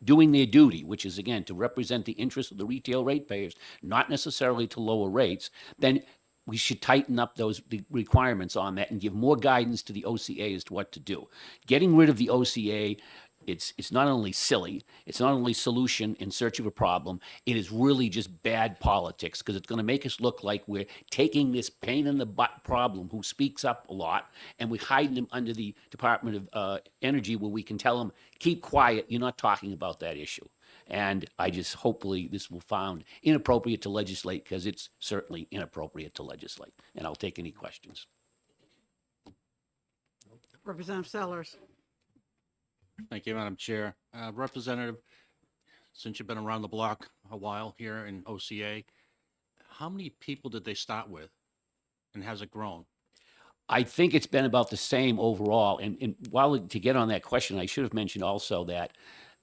Speaker 12: doing their duty, which is, again, to represent the interests of the retail ratepayers, not necessarily to lower rates, then we should tighten up the requirements on that and give more guidance to the OCA as to what to do. Getting rid of the OCA, it's not only silly, it's not only solution in search of a problem, it is really just bad politics, because it's going to make us look like we're taking this pain in the butt problem who speaks up a lot, and we're hiding him under the Department of Energy, where we can tell them, keep quiet, you're not talking about that issue. And I just hopefully this will found inappropriate to legislate because it's certainly inappropriate to legislate. And I'll take any questions.
Speaker 1: Representative Sellers.
Speaker 6: Thank you, Madam Chair. Representative, since you've been around the block a while here in OCA, how many people did they start with? And has it grown?
Speaker 12: I think it's been about the same overall. And while to get on that question, I should have mentioned also that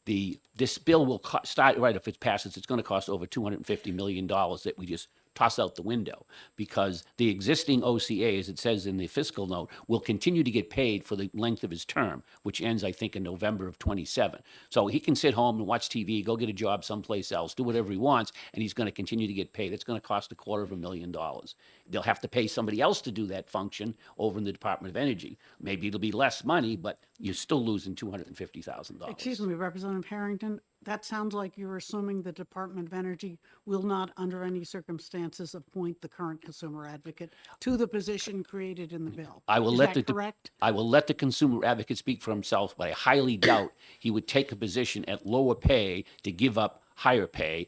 Speaker 12: this bill will start, right, if it passes, it's going to cost over $250 million that we just toss out the window, because the existing OCA, as it says in the fiscal note, will continue to get paid for the length of his term, which ends, I think, in November of 27. So he can sit home and watch TV, go get a job someplace else, do whatever he wants, and he's going to continue to get paid. It's going to cost $250,000. They'll have to pay somebody else to do that function over in the Department of Energy. Maybe it'll be less money, but you're still losing $250,000.
Speaker 1: Excuse me, Representative Harrington, that sounds like you're assuming the Department of Energy will not, under any circumstances, appoint the current consumer advocate to the position created in the bill.
Speaker 12: I will
Speaker 1: Is
Speaker 12: let
Speaker 1: that
Speaker 12: the
Speaker 1: correct?
Speaker 12: I will let the consumer advocate speak for himself, but I highly doubt he would take a position at lower pay to give up higher pay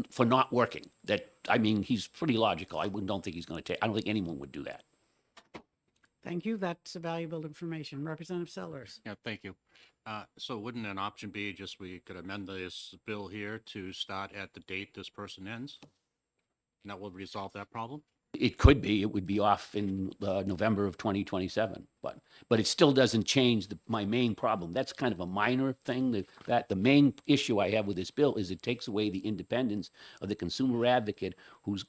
Speaker 12: for not working. I mean, he's pretty logical. I don't think he's going to take. I don't think anyone would do that.
Speaker 1: Thank you. That's valuable information. Representative Sellers.
Speaker 6: Yeah, thank you. So wouldn't an option be just we could amend this bill here to start at the date this person ends? And that will resolve that problem?
Speaker 12: It could be. It would be off in November of 2027, but it still doesn't change my main problem. That's kind of a minor thing. That the main issue I have with this bill is it takes away the independence of the consumer advocate who's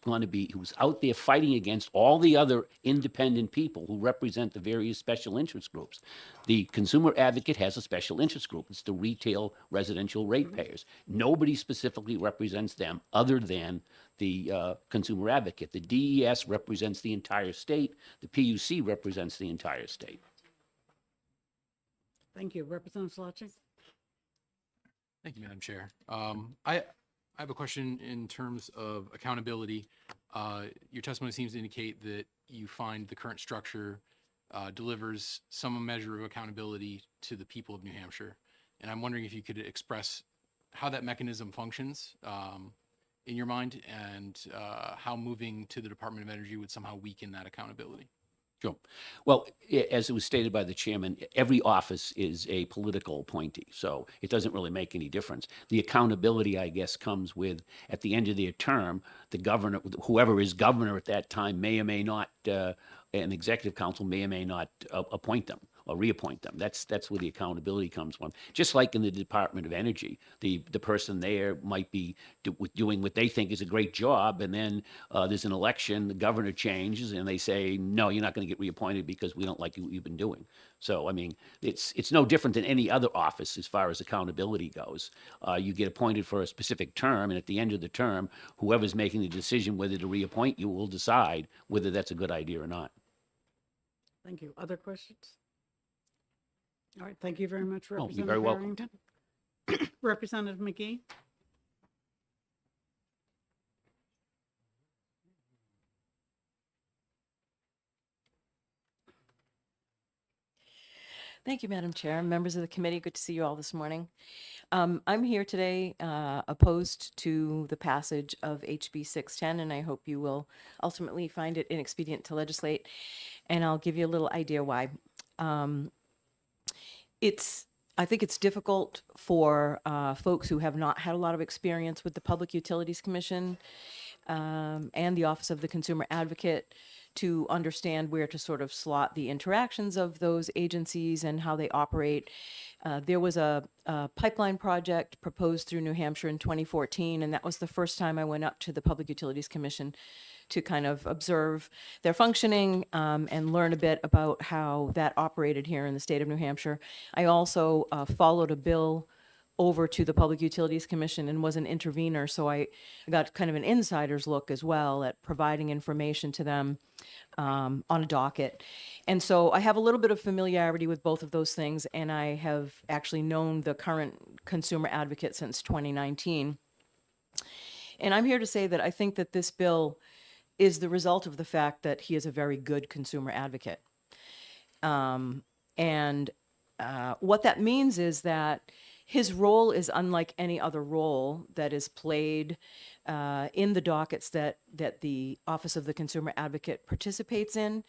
Speaker 12: out there fighting against all the other independent people who represent the various special interest groups. The consumer advocate has a special interest group. It's the retail residential ratepayers. Nobody specifically represents them other than the consumer advocate. The DES represents the entire state. The PUC represents the entire state.
Speaker 1: Thank you. Representative Slotching.
Speaker 13: Thank you, Madam Chair. I have a question in terms of accountability. Your testimony seems to indicate that you find the current structure delivers some measure of accountability to the people of New Hampshire. And I'm wondering if you could express how that mechanism functions in your mind, and how moving to the Department of Energy would somehow weaken that accountability.
Speaker 12: Sure. Well, as it was stated by the chairman, every office is a political appointee, so it doesn't really make any difference. The accountability, I guess, comes with, at the end of their term, the governor, whoever is governor at that time, may or may not, an executive council may or may not appoint them or reappoint them. That's where the accountability comes from. Just like in the Department of Energy, the person there might be doing what they think is a great job, and then there's an election, the governor changes, and they say, no, you're not going to get reappointed because we don't like what you've been doing. So, I mean, it's no different than any other office as far as accountability goes. You get appointed for a specific term, and at the end of the term, whoever's making the decision whether to reappoint you will decide whether that's a good idea or not.
Speaker 1: Thank you. Other questions? All right. Thank you very much,
Speaker 12: Oh, you're
Speaker 1: Representative
Speaker 12: very welcome.
Speaker 1: Harrington. Representative McGee.
Speaker 14: Thank you, Madam Chair. Members of the committee, good to see you all this morning. I'm here today opposed to the passage of HB 610, and I hope you will ultimately find it inexpedient to legislate. And I'll give you a little idea why. I think it's difficult for folks who have not had a lot of experience with the Public Utilities Commission and the Office of the Consumer Advocate to understand where to sort of slot the interactions of those agencies and how they operate. There was a pipeline project proposed through New Hampshire in 2014, and that was the first time I went up to the Public Utilities Commission to kind of observe their functioning and learn a bit about how that operated here in the state of New Hampshire. I also followed a bill over to the Public Utilities Commission and was an intervener, so I got kind of an insider's look as well at providing information to them on a docket. And so I have a little bit of familiarity with both of those things, and I have actually known the current consumer advocate since 2019. And I'm here to say that I think that this bill is the result of the fact that he is a very good consumer advocate. And what that means is that his role is unlike any other role that is played in the dockets that the Office of the Consumer Advocate participates in.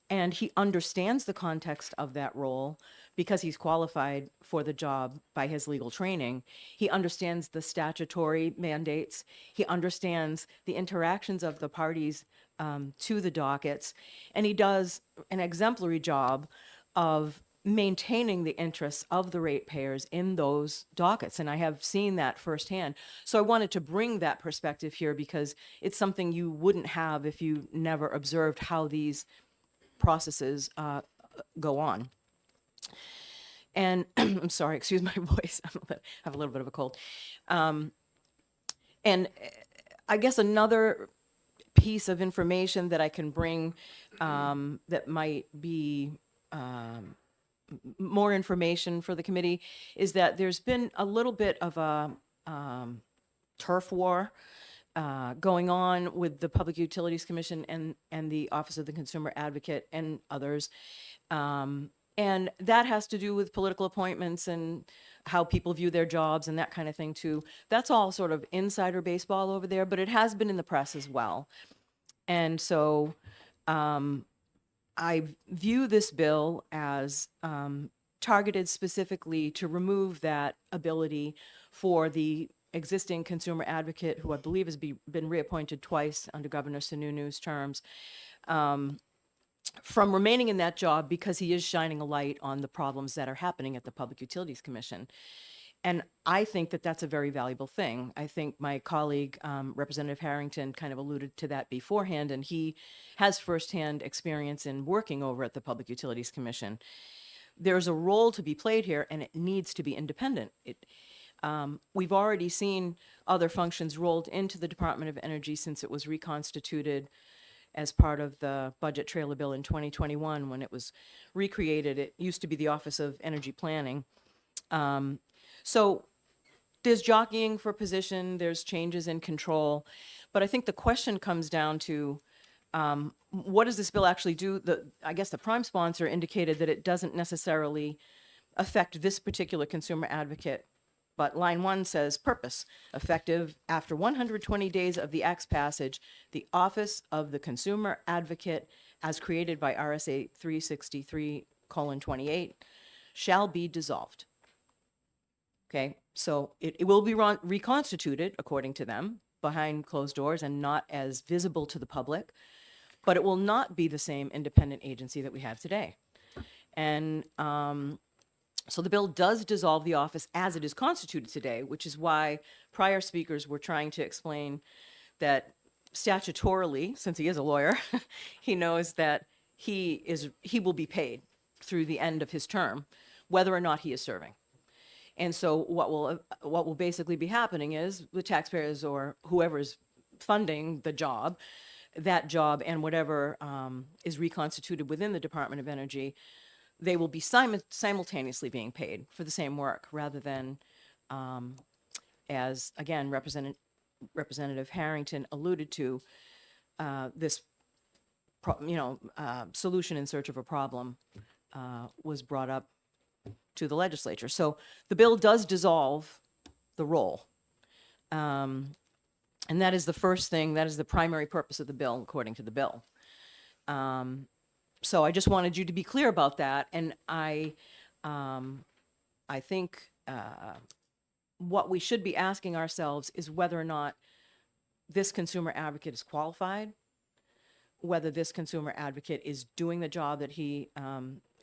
Speaker 14: And he understands the context of that role because he's qualified for the job by his legal training. He understands the statutory mandates. He understands the interactions of the parties to the dockets. And he does an exemplary job of maintaining the interests of the ratepayers in those dockets. And I have seen that firsthand. So I wanted to bring that perspective here because it's something you wouldn't have if you never observed how these processes go on. And I'm sorry, excuse my voice. I have a little bit of a cold. And I guess another piece of information that I can bring that might be more information for the committee is that there's been a little bit of a turf war going on with the Public Utilities Commission and the Office of the Consumer Advocate and others. And that has to do with political appointments and how people view their jobs and that kind of thing too. That's all sort of insider baseball over there, but it has been in the press as well. And so I view this bill as targeted specifically to remove that ability for the existing consumer advocate, who I believe has been reappointed twice under Governor Sununu's terms, from remaining in that job because he is shining a light on the problems that are happening at the Public Utilities Commission. And I think that that's a very valuable thing. I think my colleague, Representative Harrington, kind of alluded to that beforehand, and he has firsthand experience in working over at the Public Utilities Commission. There's a role to be played here, and it needs to be independent. We've already seen other functions rolled into the Department of Energy since it was reconstituted as part of the budget trailer bill in 2021 when it was recreated. It used to be the Office of Energy Planning. So there's jockeying for position, there's changes in control, but I think the question comes down to what does this bill actually do? I guess the prime sponsor indicated that it doesn't necessarily affect this particular consumer advocate. But line 1 says, purpose, effective after 120 days of the Act's passage, the Office of the Consumer Advocate, as created by RSA 363:28, shall be dissolved. Okay, so it will be reconstituted, according to them, behind closed doors and not as visible to the public, but it will not be the same independent agency that we have today. And so the bill does dissolve the office as it is constituted today, which is why prior speakers were trying to explain that statutorily, since he is a lawyer, he knows that he will be paid through the end of his term, whether or not he is serving. And so what will basically be happening is the taxpayers or whoever's funding the job, that job and whatever is reconstituted within the Department of Energy, they will be simultaneously being paid for the same work rather than, as again, Representative Harrington alluded to, this solution in search of a problem was brought up to the legislature. So the bill does dissolve the role. And that is the first thing, that is the primary purpose of the bill, according to the bill. So I just wanted you to be clear about that. And I think what we should be asking ourselves is whether or not this consumer advocate is qualified, whether this consumer advocate is doing the job that he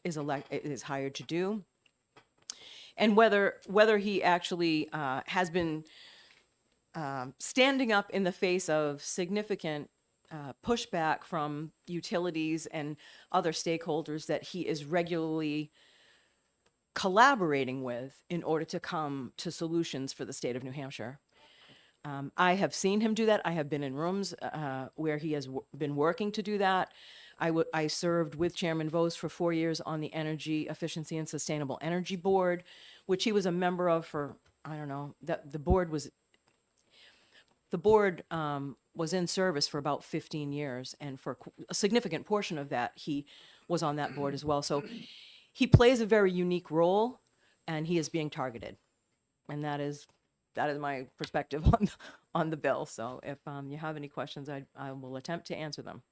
Speaker 14: is hired to do, and whether he actually has been standing up in the face of significant pushback from utilities and other stakeholders that he is regularly collaborating with in order to come to solutions for the state of New Hampshire. I have seen him do that. I have been in rooms where he has been working to do that. I served with Chairman Vose for 4 years on the Energy Efficiency and Sustainable Energy Board, which he was a member of for, I don't know, the board was in service for about 15 years, and for a significant portion of that, he was on that board as well. So he plays a very unique role, and he is being targeted. And that is my perspective on the bill. So if you have any questions, I will attempt to answer them.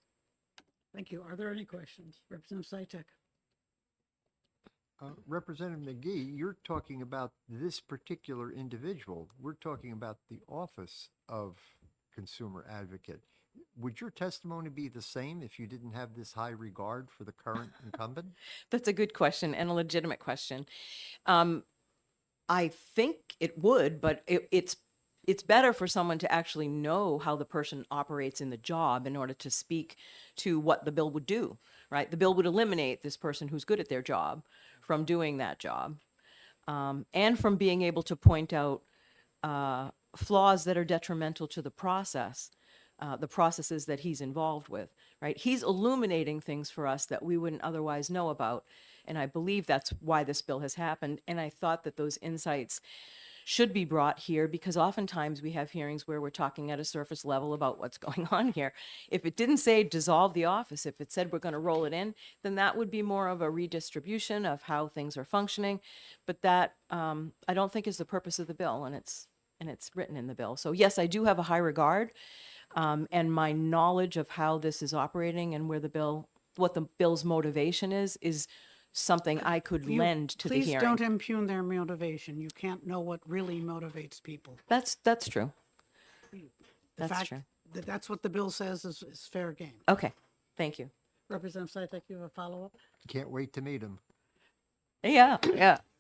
Speaker 1: Thank you. Are there any questions? Representative Sytek?
Speaker 15: Representative McGee, you're talking about this particular individual. We're talking about the office of consumer advocate. Would your testimony be the same if you didn't have this high regard for the current incumbent?
Speaker 14: That's a good question and a legitimate question. I think it would, but it's better for someone to actually know how the person operates in the job in order to speak to what the bill would do, right? The bill would eliminate this person who's good at their job from doing that job, and from being able to point out flaws that are detrimental to the process, the processes that he's involved with, right? He's illuminating things for us that we wouldn't otherwise know about. And I believe that's why this bill has happened. And I thought that those insights should be brought here, because oftentimes we have hearings where we're talking at a surface level about what's going on here. If it didn't say dissolve the office, if it said we're going to roll it in, then that would be more of a redistribution of how things are functioning. But that I don't think is the purpose of the bill, and it's written in the bill. So yes, I do have a high regard, and my knowledge of how this is operating and what the bill's motivation is something I could lend to the
Speaker 1: Please
Speaker 14: hearing.
Speaker 1: don't impugn their motivation. You can't know what really motivates people.
Speaker 14: That's true.
Speaker 1: The
Speaker 14: That's
Speaker 1: fact
Speaker 14: true.
Speaker 1: that that's what the bill says is fair game.
Speaker 14: Okay, thank you.
Speaker 1: Representative Sytek, you have a follow-up?
Speaker 15: Can't wait to meet him.
Speaker 14: Yeah.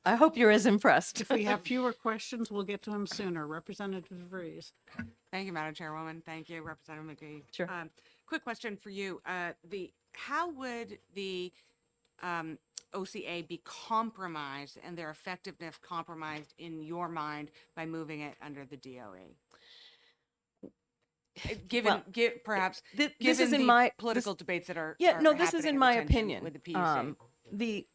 Speaker 14: I hope you're as impressed.
Speaker 1: If we have fewer questions, we'll get to him sooner. Representative Vries.
Speaker 3: Thank you, Madam Chairwoman. Thank you, Representative McGee.
Speaker 14: Sure.
Speaker 3: Quick question for you. How would the OCA be compromised and their effectiveness compromised in your mind by moving it under the DOE? Given,
Speaker 14: Well,
Speaker 3: perhaps,
Speaker 14: this
Speaker 3: given
Speaker 14: is in
Speaker 3: the
Speaker 14: my
Speaker 3: political debates that are
Speaker 14: this is
Speaker 3: happening
Speaker 14: in
Speaker 3: at
Speaker 14: my
Speaker 3: retention
Speaker 14: opinion.
Speaker 3: with the PUC.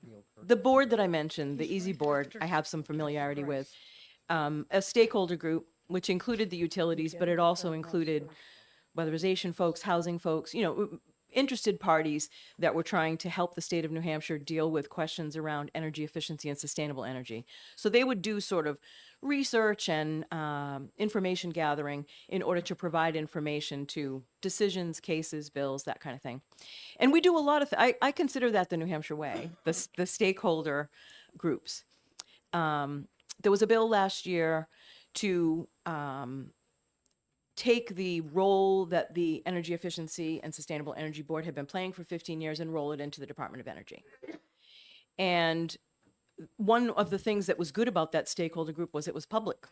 Speaker 14: The board that I mentioned, the Easy Board, I have some familiarity with, a stakeholder group which included the utilities, but it also included weatherization folks, housing folks, interested parties that were trying to help the state of New Hampshire deal with questions around energy efficiency and sustainable energy. So they would do sort of research and information gathering in order to provide information to decisions, cases, bills, that kind of thing. And we do a lot of, I consider that the New Hampshire way, the stakeholder groups. There was a bill last year to take the role that the Energy Efficiency and Sustainable Energy Board had been playing for 15 years and roll it into the Department of Energy. And one of the things that was good about that stakeholder group was it was public.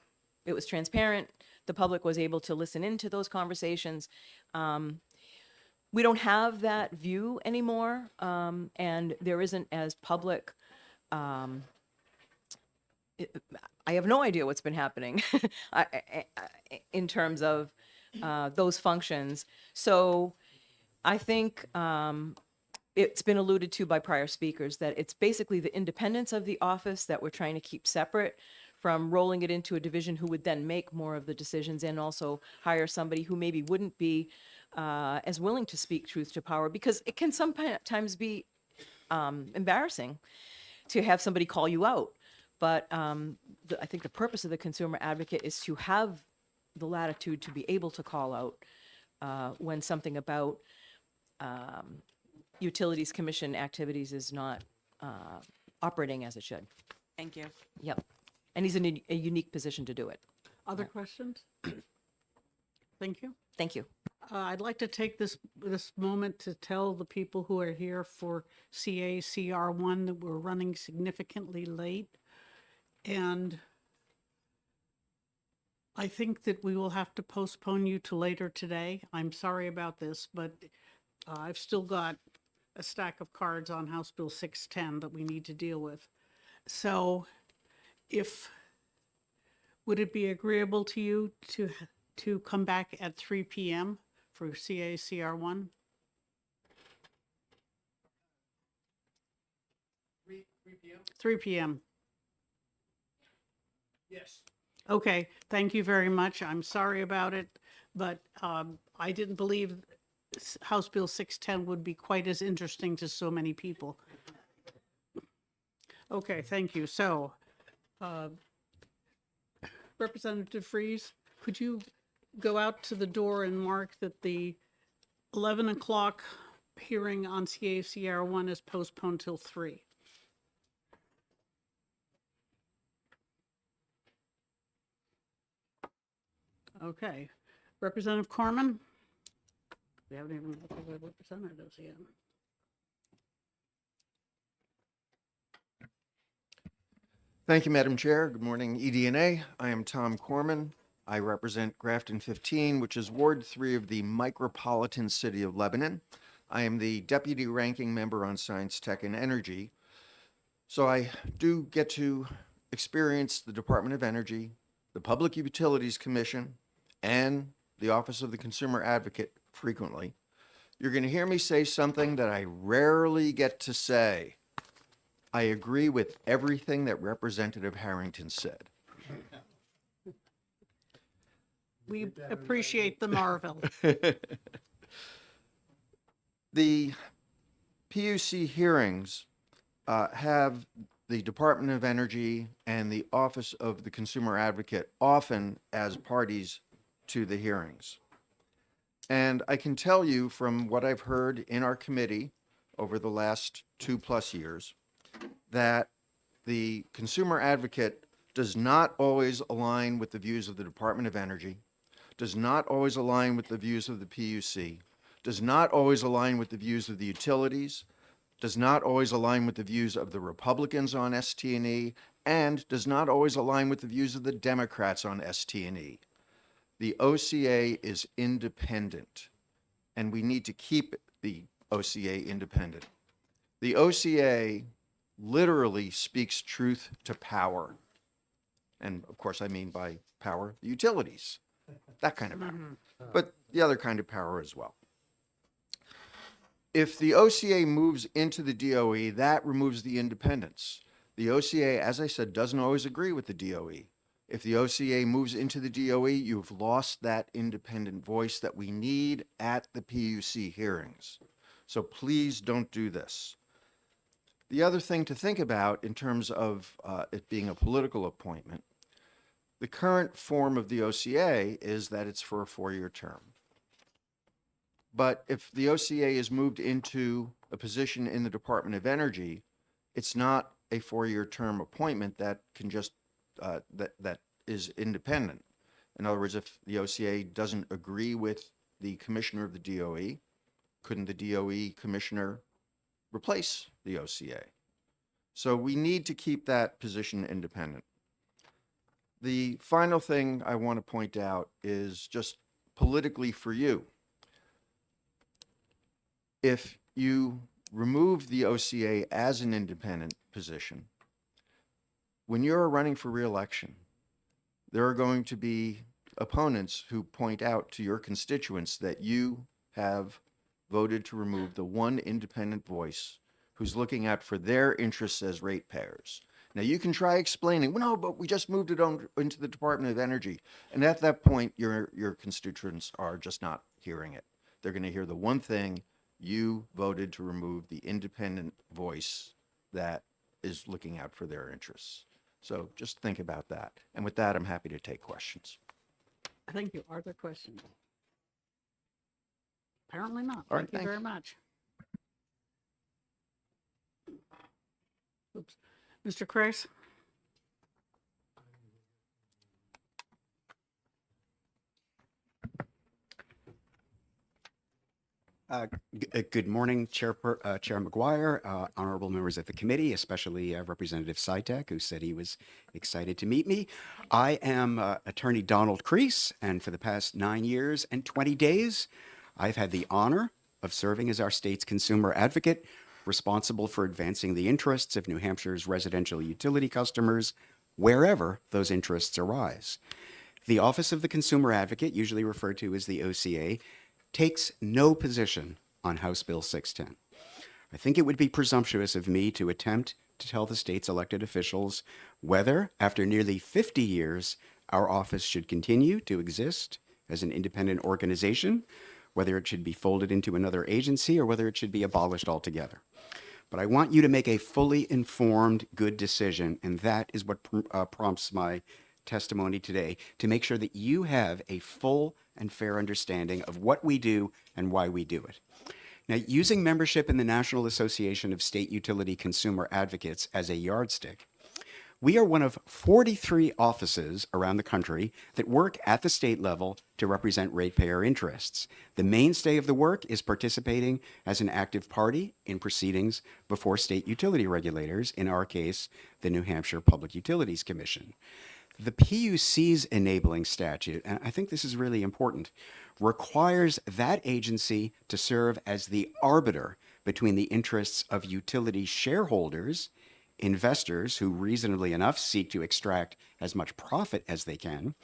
Speaker 14: It was transparent. The public was able to listen into those conversations. We don't have that view anymore, and there isn't as public. I have no idea what's been happening in terms of those functions. So I think it's been alluded to by prior speakers that it's basically the independence of the office that we're trying to keep separate from rolling it into a division who would then make more of the decisions and also hire somebody who maybe wouldn't be as willing to speak truth to power, because it can sometimes be embarrassing to have somebody call you out. But I think the purpose of the consumer advocate is to have the latitude to be able to call out when something about utilities commission activities is not operating as it should.
Speaker 3: Thank you.
Speaker 14: Yep. And he's in a unique position to do it.
Speaker 1: Other questions? Thank you.
Speaker 14: Thank you.
Speaker 1: I'd like to take this moment to tell the people who are here for CACR1 that we're running significantly late. And I think that we will have to postpone you to later today. I'm sorry about this, but I've still got a stack of cards on House Bill 610 that we need to deal with. So would it be agreeable to you to come back at 3 p.m. for CACR1?
Speaker 11: 3 p.m.?
Speaker 1: 3 p.m.
Speaker 11: Yes.
Speaker 1: Okay, thank you very much. I'm sorry about it, but I didn't believe House Bill 610 would be quite as interesting to so many people. Okay, thank you. So Representative Freeze, could you go out to the door and mark that the 11 o'clock hearing on CACR 1 is postponed till 3? Okay. Representative Corman? We haven't even looked at the representatives yet.
Speaker 16: Thank you, Madam Chair. Good morning, EDNA. I am Tom Corman. I represent Grafton 15, which is Ward 3 of the Micropolitan City of Lebanon. I am the Deputy Ranking Member on Science, Tech, and Energy. So I do get to experience the Department of Energy, the Public Utilities Commission, and the Office of the Consumer Advocate frequently. You're going to hear me say something that I rarely get to say. I agree with everything that Representative Harrington said.
Speaker 1: We appreciate the Marvel.
Speaker 16: The PUC hearings have the Department of Energy and the Office of the Consumer Advocate often as parties to the hearings. And I can tell you from what I've heard in our committee over the last 2+ years that the Consumer Advocate does not always align with the views of the Department of Energy, does not always align with the views of the PUC, does not always align with the views of the utilities, does not always align with the views of the Republicans on ST&E, and does not always align with the views of the Democrats on ST&E. The OCA is independent, and we need to keep the OCA independent. The OCA literally speaks truth to power. And of course, I mean by power, the utilities, that kind of power, but the other kind of power as well. If the OCA moves into the DOE, that removes the independence. The OCA, as I said, doesn't always agree with the DOE. If the OCA moves into the DOE, you've lost that independent voice that we need at the PUC hearings. So please don't do this. The other thing to think about in terms of it being a political appointment, the current form of the OCA is that it's for a 4-year term. But if the OCA is moved into a position in the Department of Energy, it's not a 4-year term appointment that can just, that is independent. In other words, if the OCA doesn't agree with the commissioner of the DOE, couldn't the DOE commissioner replace the OCA? So we need to keep that position independent. The final thing I want to point out is just politically for you. If you remove the OCA as an independent position, when you're running for re-election, there are going to be opponents who point out to your constituents that you have voted to remove the one independent voice who's looking out for their interests as ratepayers. Now, you can try explaining, well, no, but we just moved it on into the Department of Energy. And at that point, your constituents are just not hearing it. They're going to hear the one thing: you voted to remove the independent voice that is looking out for their interests. So just think about that. And with that, I'm happy to take questions.
Speaker 1: Thank you. Are there questions? Apparently not.
Speaker 16: All right,
Speaker 1: Thank you very
Speaker 16: thanks.
Speaker 1: much. Oops. Mr. Kreis?
Speaker 17: Good morning, Chair McGuire, honorable members of the committee, especially Representative Sytek, who said he was excited to meet me. I am Attorney Donald Kreis, and for the past 9 years and 20 days, I've had the honor of serving as our state's consumer advocate, responsible for advancing the interests of New Hampshire's residential utility customers wherever those interests arise. The Office of the Consumer Advocate, usually referred to as the OCA, takes no position on House Bill 610. I think it would be presumptuous of me to attempt to tell the state's elected officials whether, after nearly 50 years, our office should continue to exist as an independent organization, whether it should be folded into another agency, or whether it should be abolished altogether. But I want you to make a fully informed, good decision, and that is what prompts my testimony today to make sure that you have a full and fair understanding of what we do and why we do it. Now, using membership in the National Association of State Utility Consumer Advocates as a yardstick, we are one of 43 offices around the country that work at the state level to represent ratepayer interests. The mainstay of the work is participating as an active party in proceedings before state utility regulators, in our case, the New Hampshire Public Utilities Commission. The PUC's enabling statute, and I think this is really important, requires that agency to serve as the arbiter between the interests of utility shareholders, investors who reasonably enough seek to extract as much profit as they can,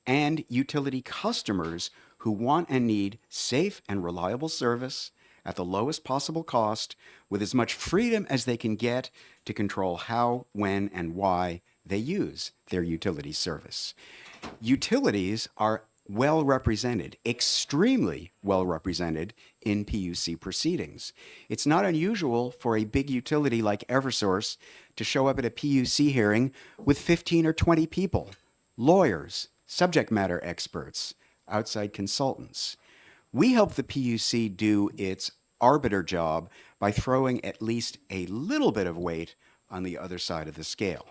Speaker 17: and utility customers who want and need safe and reliable service at the lowest possible cost with as much freedom as they can get to control how, when, and why they use their utility service. Utilities are well represented, extremely well represented in PUC proceedings. It's not unusual for a big utility like Eversource to show up at a PUC hearing with 15 or 20 people, lawyers, subject matter experts, outside consultants. We help the PUC do its arbiter job by throwing at least a little bit of weight on the other side of the scale.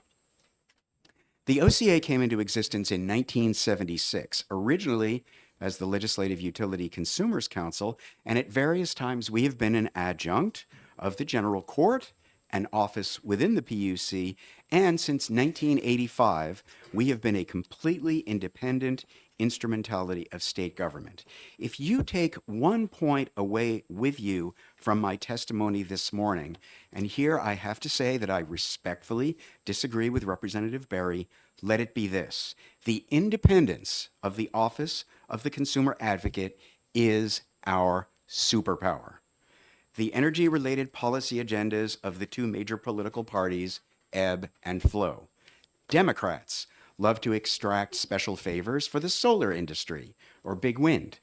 Speaker 17: The OCA came into existence in 1976, originally as the Legislative Utility Consumers Council, and at various times we have been an adjunct of the General Court, an office within the PUC, and since 1985, we have been a completely independent instrumentality of state government. If you take one point away with you from my testimony this morning, and here I have to say that I respectfully disagree with Representative Berry, let it be this: the independence of the Office of the Consumer Advocate is our superpower. The energy-related policy agendas of the two major political parties ebb and flow. Democrats love to extract special favors for the solar industry or big wind.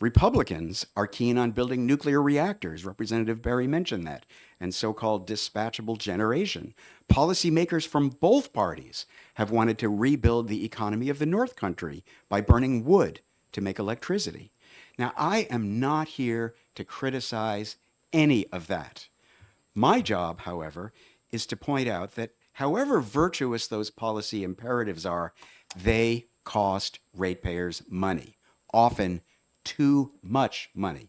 Speaker 17: Republicans are keen on building nuclear reactors, Representative Berry mentioned that, and so-called dispatchable generation. Policymakers from both parties have wanted to rebuild the economy of the North Country by burning wood to make electricity. Now, I am not here to criticize any of that. My job, however, is to point out that however virtuous those policy imperatives are, they cost ratepayers money, often too much money.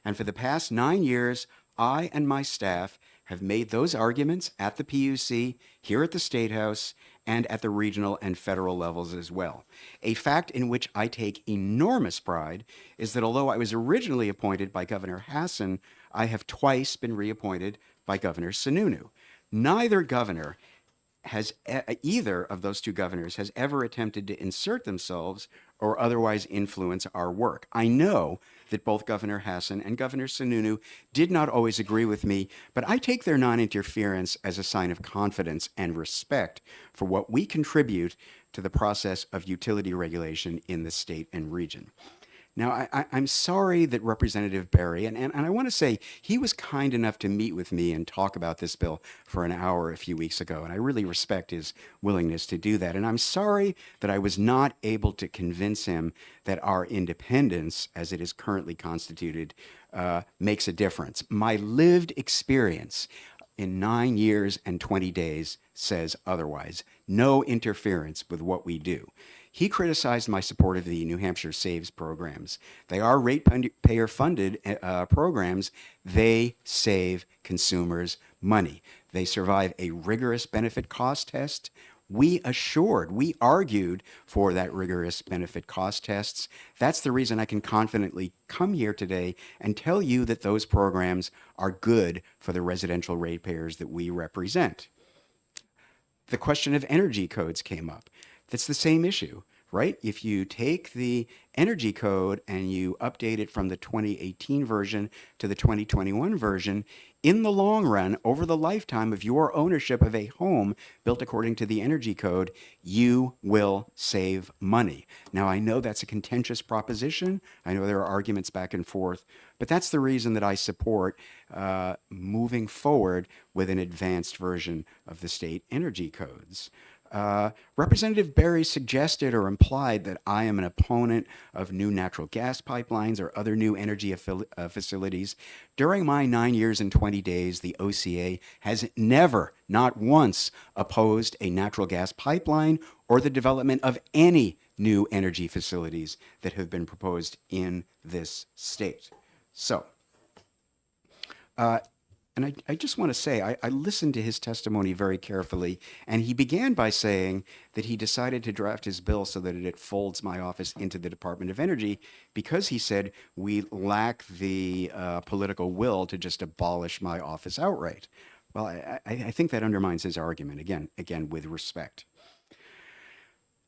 Speaker 17: And for the past 9 years, I and my staff have made those arguments at the PUC, here at the State House, and at the regional and federal levels as well. A fact in which I take enormous pride is that although I was originally appointed by Governor Hassan, I have twice been reappointed by Governor Sununu. Neither governor has, either of those two governors has ever attempted to insert themselves or otherwise influence our work. I know that both Governor Hassan and Governor Sununu did not always agree with me, but I take their non-interference as a sign of confidence and respect for what we contribute to the process of utility regulation in the state and region. Now, I'm sorry that Representative Berry, and I want to say he was kind enough to meet with me and talk about this bill for an hour a few weeks ago, and I really respect his willingness to do that. And I'm sorry that I was not able to convince him that our independence, as it is currently constituted, makes a difference. My lived experience in 9 years and 20 days says otherwise. No interference with what we do. He criticized my support of the New Hampshire Saves programs. They are ratepayer funded programs. They save consumers money. They survive a rigorous benefit cost test. We argued for that rigorous benefit cost tests. That's the reason I can confidently come here today and tell you that those programs are good for the residential ratepayers that we represent. The question of energy codes came up. That's the same issue, right? If you take the energy code and you update it from the 2018 version to the 2021 version, in the long run, over the lifetime of your ownership of a home built according to the energy code, you will save money. Now, I know that's a contentious proposition. I know there are arguments back and forth, but that's the reason that I support moving forward with an advanced version of the state energy codes. Representative Berry suggested or implied that I am an opponent of new natural gas pipelines or other new energy facilities. During my 9 years and 20 days, the OCA has never, not once, opposed a natural gas pipeline or the development of any new energy facilities that have been proposed in this state. So, and I just want to say, I listened to his testimony very carefully, and he began by saying that he decided to draft his bill so that it folds my office into the Department of Energy because he said we lack the political will to just abolish my office outright. Well, I think that undermines his argument, again, with respect.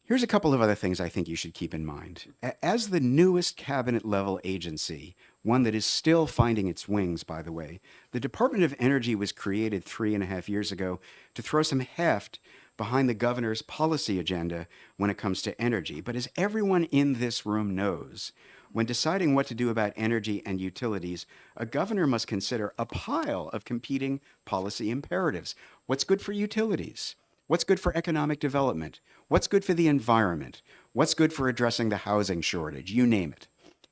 Speaker 17: Here's a couple of other things I think you should keep in mind. As the newest cabinet level agency, one that is still finding its wings, by the way, the Department of Energy was created 3.5 years ago to throw some heft behind the governor's policy agenda when it comes to energy. But as everyone in this room knows, when deciding what to do about energy and utilities, a governor must consider a pile of competing policy imperatives. What's good for utilities? What's good for economic development? What's good for the environment? What's good for addressing the housing shortage? You name it.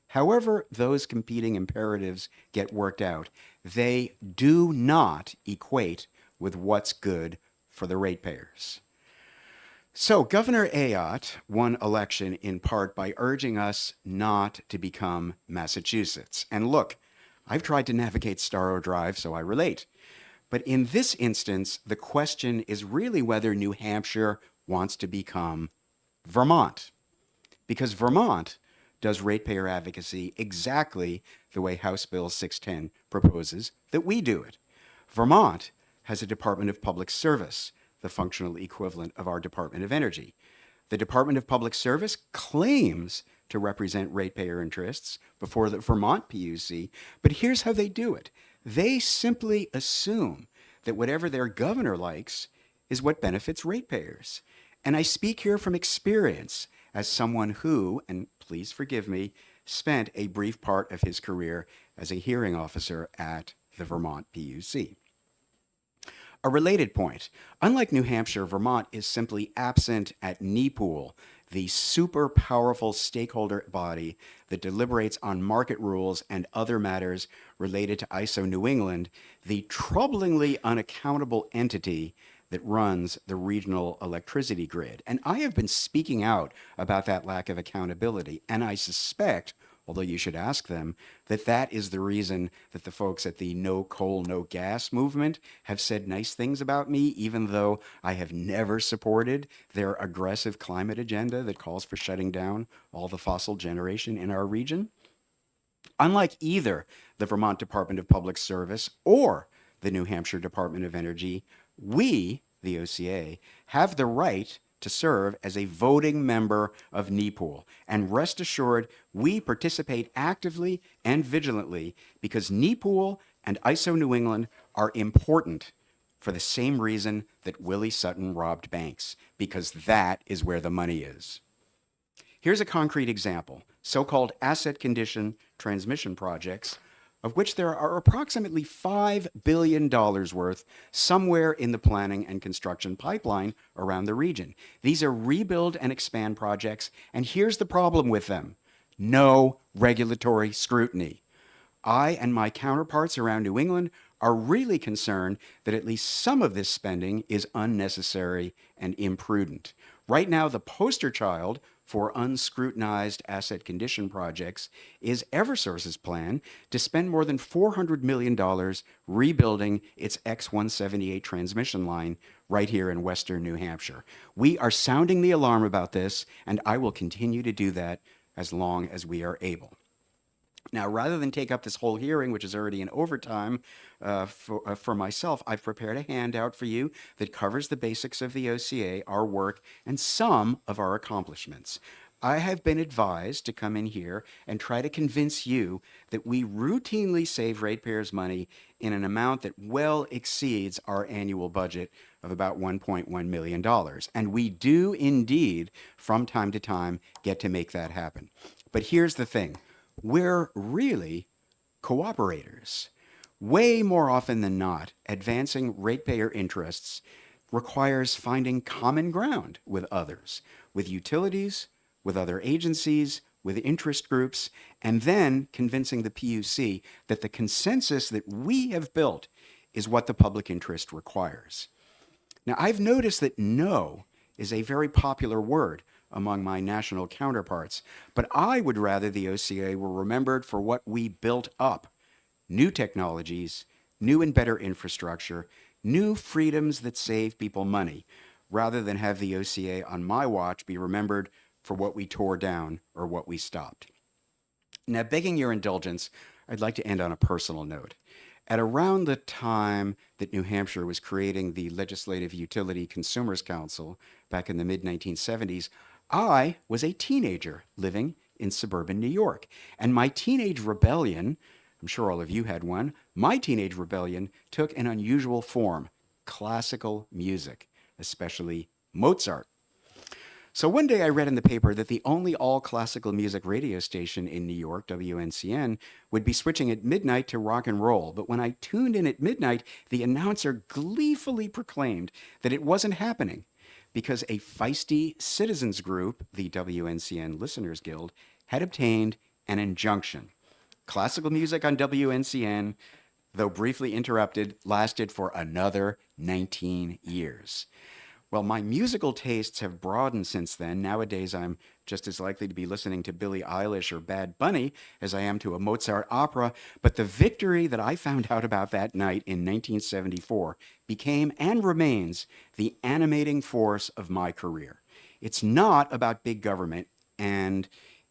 Speaker 17: However those competing imperatives get worked out, they do not equate with what's good for the ratepayers. So Governor Ayotte won election in part by urging us not to become Massachusetts. And look, I've tried to navigate Starro Drive, so I relate. But in this instance, the question is really whether New Hampshire wants to become Vermont. Because Vermont does ratepayer advocacy exactly the way House Bill 610 proposes that we do it. Vermont has a Department of Public Service, the functional equivalent of our Department of Energy. The Department of Public Service claims to represent ratepayer interests before the Vermont PUC, but here's how they do it. They simply assume that whatever their governor likes is what benefits ratepayers. And I speak here from experience as someone who, and please forgive me, spent a brief part of his career as a hearing officer at the Vermont PUC. A related point, unlike New Hampshire, Vermont is simply absent at NEPOOL, the super powerful stakeholder body that deliberates on market rules and other matters related to ISO New England, the troublingly unaccountable entity that runs the regional electricity grid. And I have been speaking out about that lack of accountability, and I suspect, although you should ask them, that that is the reason that the folks at the No Coal, No Gas movement have said nice things about me, even though I have never supported their aggressive climate agenda that calls for shutting down all the fossil generation in our region. Unlike either the Vermont Department of Public Service or the New Hampshire Department of Energy, we, the OCA, have the right to serve as a voting member of NEPOOL. And rest assured, we participate actively and vigilantly because NEPOOL and ISO New England are important for the same reason that Willie Sutton robbed banks, because that is where the money is. Here's a concrete example, so-called asset condition transmission projects, of which there are approximately $5 billion worth somewhere in the planning and construction pipeline around the region. These are rebuild and expand projects, and here's the problem with them: no regulatory scrutiny. I and my counterparts around New England are really concerned that at least some of this spending is unnecessary and imprudent. Right now, the poster child for unscrutinized asset condition projects is Eversource's plan to spend more than $400 million rebuilding its X178 transmission line right here in western New Hampshire. We are sounding the alarm about this, and I will continue to do that as long as we are able. Now, rather than take up this whole hearing, which is already in overtime for myself, I've prepared a handout for you that covers the basics of the OCA, our work, and some of our accomplishments. I have been advised to come in here and try to convince you that we routinely save ratepayers money in an amount that well exceeds our annual budget of about $1.1 million. And we do indeed, from time to time, get to make that happen. But here's the thing. We're really cooperators. Way more often than not, advancing ratepayer interests requires finding common ground with others, with utilities, with other agencies, with interest groups, and then convincing the PUC that the consensus that we have built is what the public interest requires. Now, I've noticed that no is a very popular word among my national counterparts, but I would rather the OCA were remembered for what we built up: new technologies, new and better infrastructure, new freedoms that save people money, rather than have the OCA on my watch be remembered for what we tore down or what we stopped. Now, begging your indulgence, I'd like to end on a personal note. At around the time that New Hampshire was creating the Legislative Utility Consumers Council back in the mid-1970s, I was a teenager living in suburban New York. And my teenage rebellion, I'm sure all of you had one, my teenage rebellion took an unusual form: classical music, especially Mozart. So one day I read in the paper that the only all-classical music radio station in New York, WNCN, would be switching at midnight to rock and roll. But when I tuned in at midnight, the announcer gleefully proclaimed that it wasn't happening because a feisty citizens group, the WNCN Listeners Guild, had obtained an injunction. Classical music on WNCN, though briefly interrupted, lasted for another 19 years. Well, my musical tastes have broadened since then. Nowadays, I'm just as likely to be listening to Billie Eilish or Bad Bunny as I am to a Mozart opera. But the victory that I found out about that night in 1974 became and remains the animating force of my career. It's not about big government, and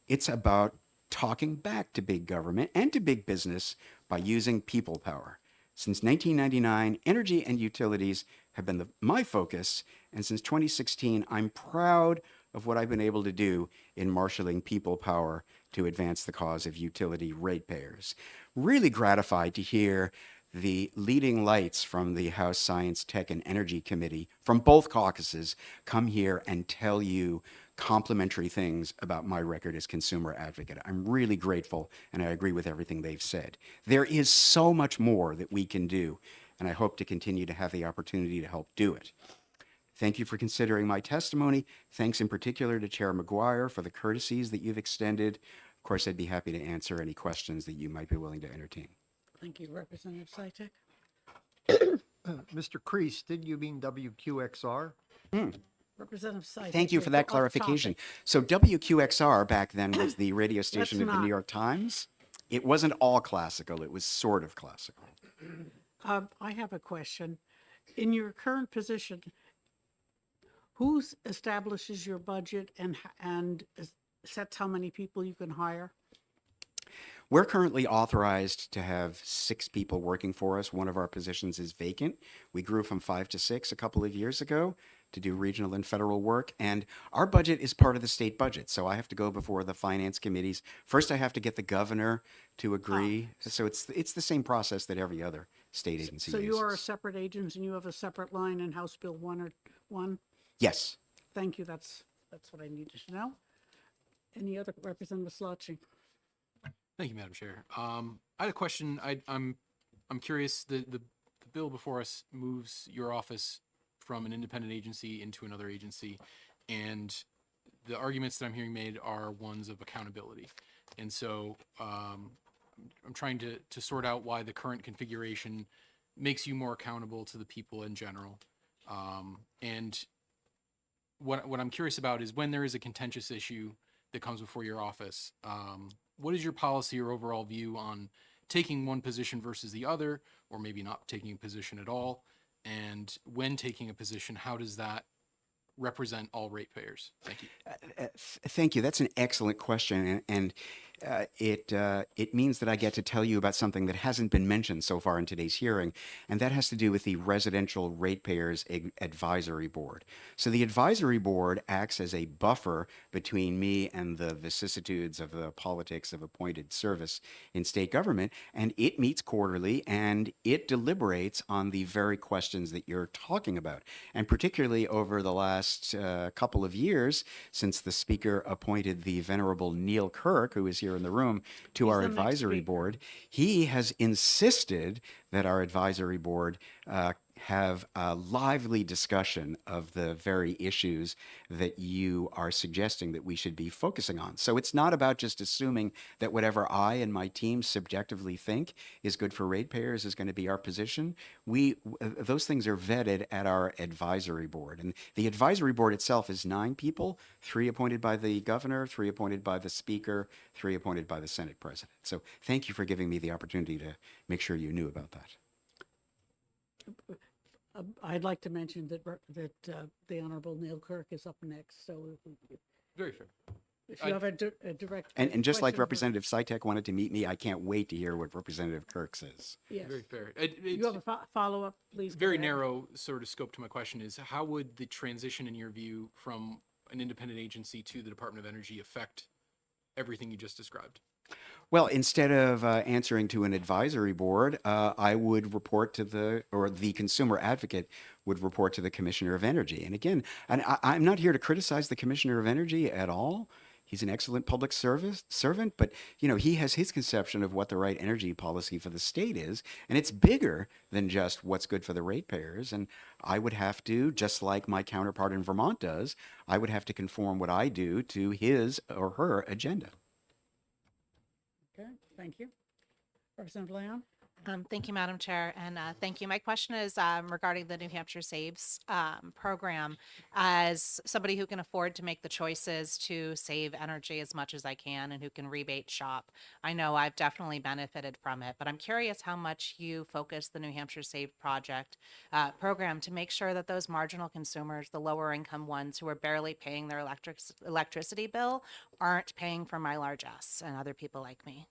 Speaker 17: it's about talking back to big government and to big business by using people power. Since 1999, energy and utilities have been my focus, and since 2016, I'm proud of what I've been able to do in marshaling people power to advance the cause of utility ratepayers. Really gratified to hear the leading lights from the House Science, Tech, and Energy Committee from both caucuses come here and tell you complimentary things about my record as consumer advocate. I'm really grateful, and I agree with everything they've said. There is so much more that we can do, and I hope to continue to have the opportunity to help do it. Thank you for considering my testimony. Thanks in particular to Chair McGuire for the courtesies that you've extended. Of course, I'd be happy to answer any questions that you might be willing to entertain.
Speaker 1: Thank you, Representative Sitek.
Speaker 15: Mr. Crease, did you mean WQXR?
Speaker 1: Representative Sitek.
Speaker 17: Thank you
Speaker 1: you're
Speaker 17: for that
Speaker 1: off
Speaker 17: clarification.
Speaker 1: topic.
Speaker 17: So WQXR back then was the radio station of the
Speaker 1: not.
Speaker 17: New York Times. It wasn't all classical. It was sort of classical.
Speaker 1: I have a question. In your current position, who establishes your budget and sets how many people you can hire?
Speaker 17: We're currently authorized to have 6 people working for us. One of our positions is vacant. We grew from 5 to 6 a couple of years ago to do regional and federal work. And our budget is part of the state budget. So I have to go before the finance committees. First, I have to get the governor to agree. So it's the same process that every other state agency
Speaker 1: So
Speaker 17: uses.
Speaker 1: you are a separate agency and you have a separate line in House Bill 101?
Speaker 17: Yes.
Speaker 1: Thank you. That's what I needed to know. Any other Representative Slotching?
Speaker 13: Thank you, Madam Chair. I had a question. I'm curious. The bill before us moves your office from an independent agency into another agency, and the arguments that I'm hearing made are ones of accountability. And so I'm trying to sort out why the current configuration makes you more accountable to the people in general. And what I'm curious about is when there is a contentious issue that comes before your office, what is your policy or overall view on taking one position versus the other, or maybe not taking a position at all? And when taking a position, how does that represent all ratepayers? Thank you.
Speaker 17: Thank you. That's an excellent question, and it means that I get to tell you about something that hasn't been mentioned so far in today's hearing, and that has to do with the Residential Ratepayers Advisory Board. So the advisory board acts as a buffer between me and the vicissitudes of the politics of appointed service in state government, and it meets quarterly, and it deliberates on the very questions that you're talking about. And particularly over the last couple of years, since the speaker appointed the venerable Neil Kirk, who is here in the room, to
Speaker 1: He's
Speaker 17: our
Speaker 1: the next
Speaker 17: advisory
Speaker 1: speaker.
Speaker 17: board, he has insisted that our advisory board have a lively discussion of the very issues that you are suggesting that we should be focusing on. So it's not about just assuming that whatever I and my team subjectively think is good for ratepayers is going to be our position. Those things are vetted at our advisory board. And the advisory board itself is 9 people, 3 appointed by the governor, 3 appointed by the speaker, 3 appointed by the Senate president. So thank you for giving me the opportunity to make sure you knew about that.
Speaker 1: I'd like to mention that the Honorable Neil Kirk is up next, so
Speaker 13: Very fair.
Speaker 1: if you have a direct.
Speaker 17: And just like
Speaker 1: question for-
Speaker 17: Representative Sitek wanted to meet me, I can't wait to hear what Representative Kirk says.
Speaker 1: Yes.
Speaker 13: Very fair.
Speaker 1: You have a follow-up, please? go
Speaker 13: Very
Speaker 1: ahead.
Speaker 13: narrow sort of scope to my question is, how would the transition, in your view, from an independent agency to the Department of Energy affect everything you just described?
Speaker 17: Well, instead of answering to an advisory board, I would report to the consumer advocate would report to the Commissioner of Energy. And again, I'm not here to criticize the Commissioner of Energy at all. He's an excellent public servant, but he has his conception of what the right energy policy for the state is, and it's bigger than just what's good for the ratepayers. And I would have to, just like my counterpart in Vermont does, I would have to conform what I do to his or her agenda.
Speaker 1: Okay, thank you. Representative Leon?
Speaker 7: Thank you, Madam Chair, and thank you. My question is regarding the New Hampshire Saves program. As somebody who can afford to make the choices to save energy as much as I can and who can rebate shop, I know I've definitely benefited from it, but I'm curious how much you focus the New Hampshire Save program to make sure that those marginal consumers, the lower income ones who are barely paying their electricity bill, aren't paying for my largesse and other people like me.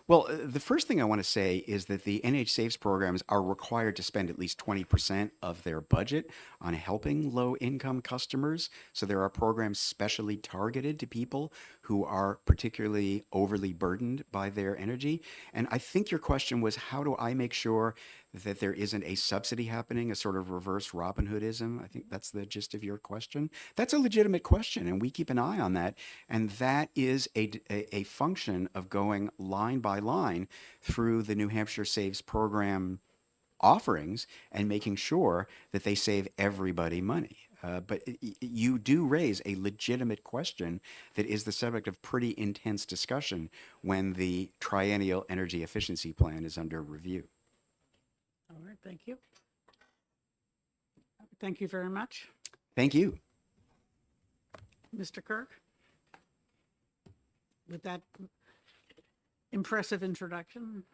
Speaker 17: Well, the first thing I want to say is that the NH Saves programs are required to spend at least 20% of their budget on helping low-income customers. So there are programs specially targeted to people who are particularly overly burdened by their energy. And I think your question was, how do I make sure that there isn't a subsidy happening, a sort of reverse Robin Hoodism? I think that's the gist of your question. That's a legitimate question, and we keep an eye on that. And that is a function of going line by line through the New Hampshire Saves program offerings and making sure that they save everybody money. But you do raise a legitimate question that is the subject of pretty intense discussion when the Triennial Energy Efficiency Plan is under review.
Speaker 1: All right, thank you. Thank you very much.
Speaker 17: Thank you.
Speaker 1: Mr. Kirk? With that impressive introduction.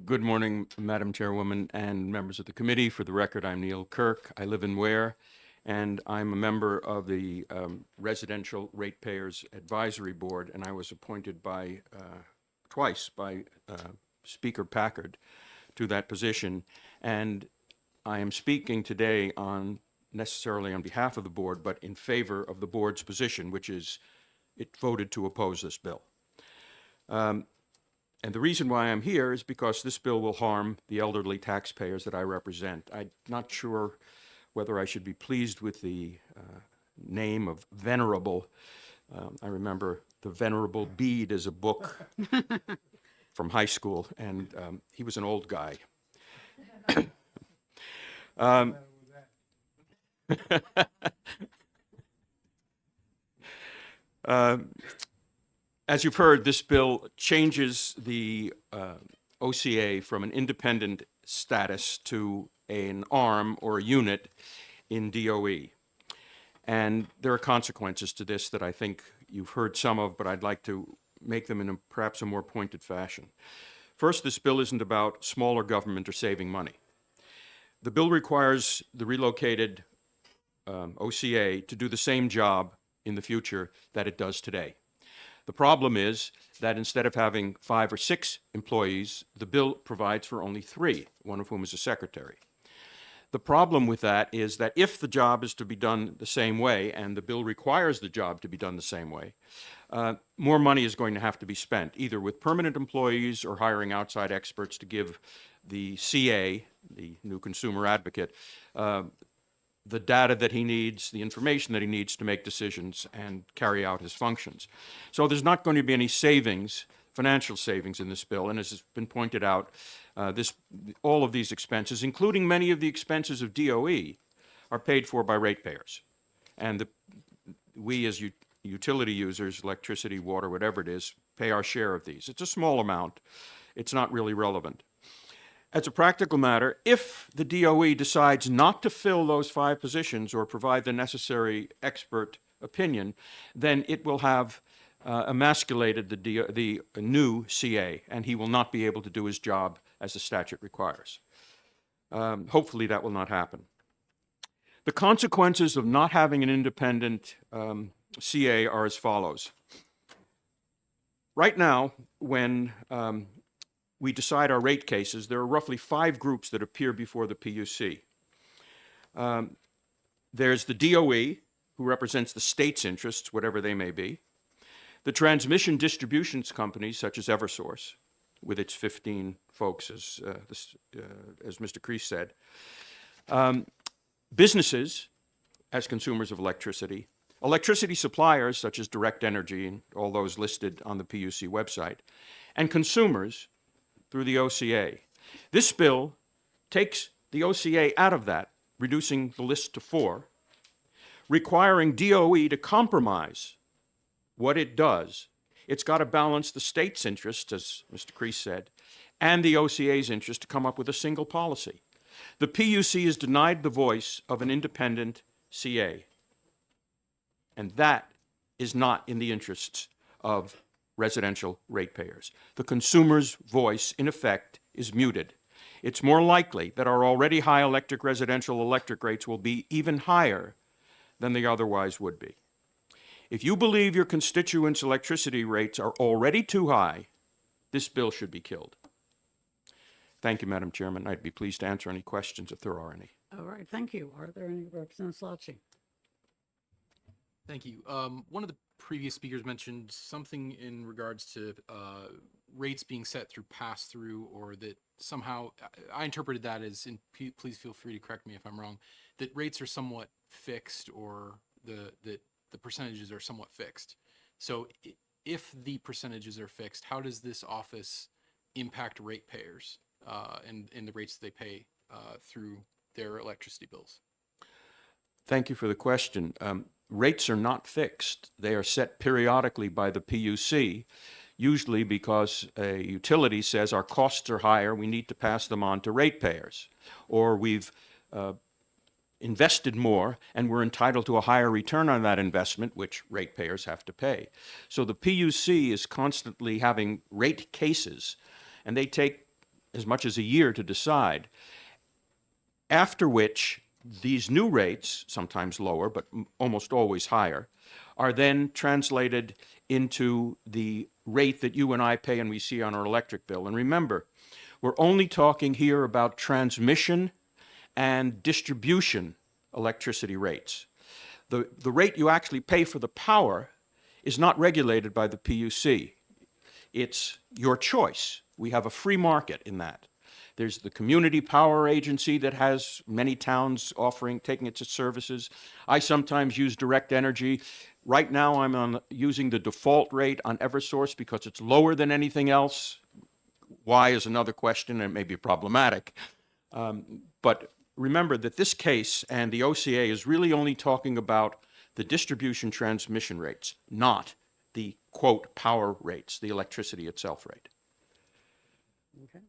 Speaker 18: Good morning, Madam Chairwoman and members of the committee. For the record, I'm Neil Kirk. I live in Ware, and I'm a member of the Residential Ratepayers Advisory Board, and I was appointed twice by Speaker Packard to that position. And I am speaking today necessarily on behalf of the board, but in favor of the board's position, which is it voted to oppose this bill. And the reason why I'm here is because this bill will harm the elderly taxpayers that I represent. I'm not sure whether I should be pleased with the name of Venerable. I remember The Venerable Bede as a book from high school, and he was an old guy. As you've heard, this bill changes the OCA from an independent status to an arm or a unit in DOE. And there are consequences to this that I think you've heard some of, but I'd like to make them in perhaps a more pointed fashion. First, this bill isn't about smaller government or saving money. The bill requires the relocated OCA to do the same job in the future that it does today. The problem is that instead of having 5 or 6 employees, the bill provides for only 3, one of whom is a secretary. The problem with that is that if the job is to be done the same way, and the bill requires the job to be done the same way, more money is going to have to be spent, either with permanent employees or hiring outside experts to give the CA, the new consumer advocate, the data that he needs, the information that he needs to make decisions and carry out his functions. So there's not going to be any savings financial savings in this bill, and as has been pointed out, all of these expenses, including many of the expenses of DOE, are paid for by ratepayers. And we as utility users, electricity, water, whatever it is, pay our share of these. It's a small amount. It's not really relevant. As a practical matter, if the DOE decides not to fill those 5 positions or provide the necessary expert opinion, then it will have emasculated the new CA, and he will not be able to do his job as the statute requires. Hopefully that will not happen. The consequences of not having an independent CA are as follows. Right now, when we decide our rate cases, there are roughly 5 groups that appear before the PUC. There's the DOE, who represents the state's interests, whatever they may be. The transmission distributions companies, such as Eversource, with its 15 folks, as Mr. Kreese said. Businesses, as consumers of electricity. Electricity suppliers, such as Direct Energy and all those listed on the PUC website. And consumers, through the OCA. This bill takes the OCA out of that, reducing the list to 4, requiring DOE to compromise what it does. It's got to balance the state's interest, as Mr. Kreese said, and the OCA's interest to come up with a single policy. The PUC is denied the voice of an independent CA, and that is not in the interests of residential ratepayers. The consumer's voice, in effect, is muted. It's more likely that our already high residential electric rates will be even higher than they otherwise would be. If you believe your constituents' electricity rates are already too high, this bill should be killed. Thank you, Madam Chairman. I'd be pleased to answer any questions if there are any.
Speaker 1: All right, thank you. Are there any, Representative Slotching?
Speaker 13: Thank you. One of the previous speakers mentioned something in regards to rates being set through pass-through, or that somehow, I interpreted that as, and please feel free to correct me if I'm wrong, that rates are somewhat fixed, or that the percentages are somewhat fixed. So if the percentages are fixed, how does this office impact ratepayers and the rates they pay through their electricity bills?
Speaker 18: Thank you for the question. Rates are not fixed. They are set periodically by the PUC, usually because a utility says our costs are higher, we need to pass them on to ratepayers, or we've invested more and we're entitled to a higher return on that investment, which ratepayers have to pay. So the PUC is constantly having rate cases, and they take as much as a year to decide, after which these new rates, sometimes lower, but almost always higher, are then translated into the rate that you and I pay and we see on our electric bill. And remember, we're only talking here about transmission and distribution electricity rates. The rate you actually pay for the power is not regulated by the PUC. It's your choice. We have a free market in that. There's the Community Power Agency that has many towns taking its services. I sometimes use Direct Energy. Right now I'm using the default rate on Eversource because it's lower than anything else. Why is another question, and it may be problematic. But remember that this case and the OCA is really only talking about the distribution transmission rates, not the, quote, power rates, the electricity itself rate.
Speaker 1: Okay.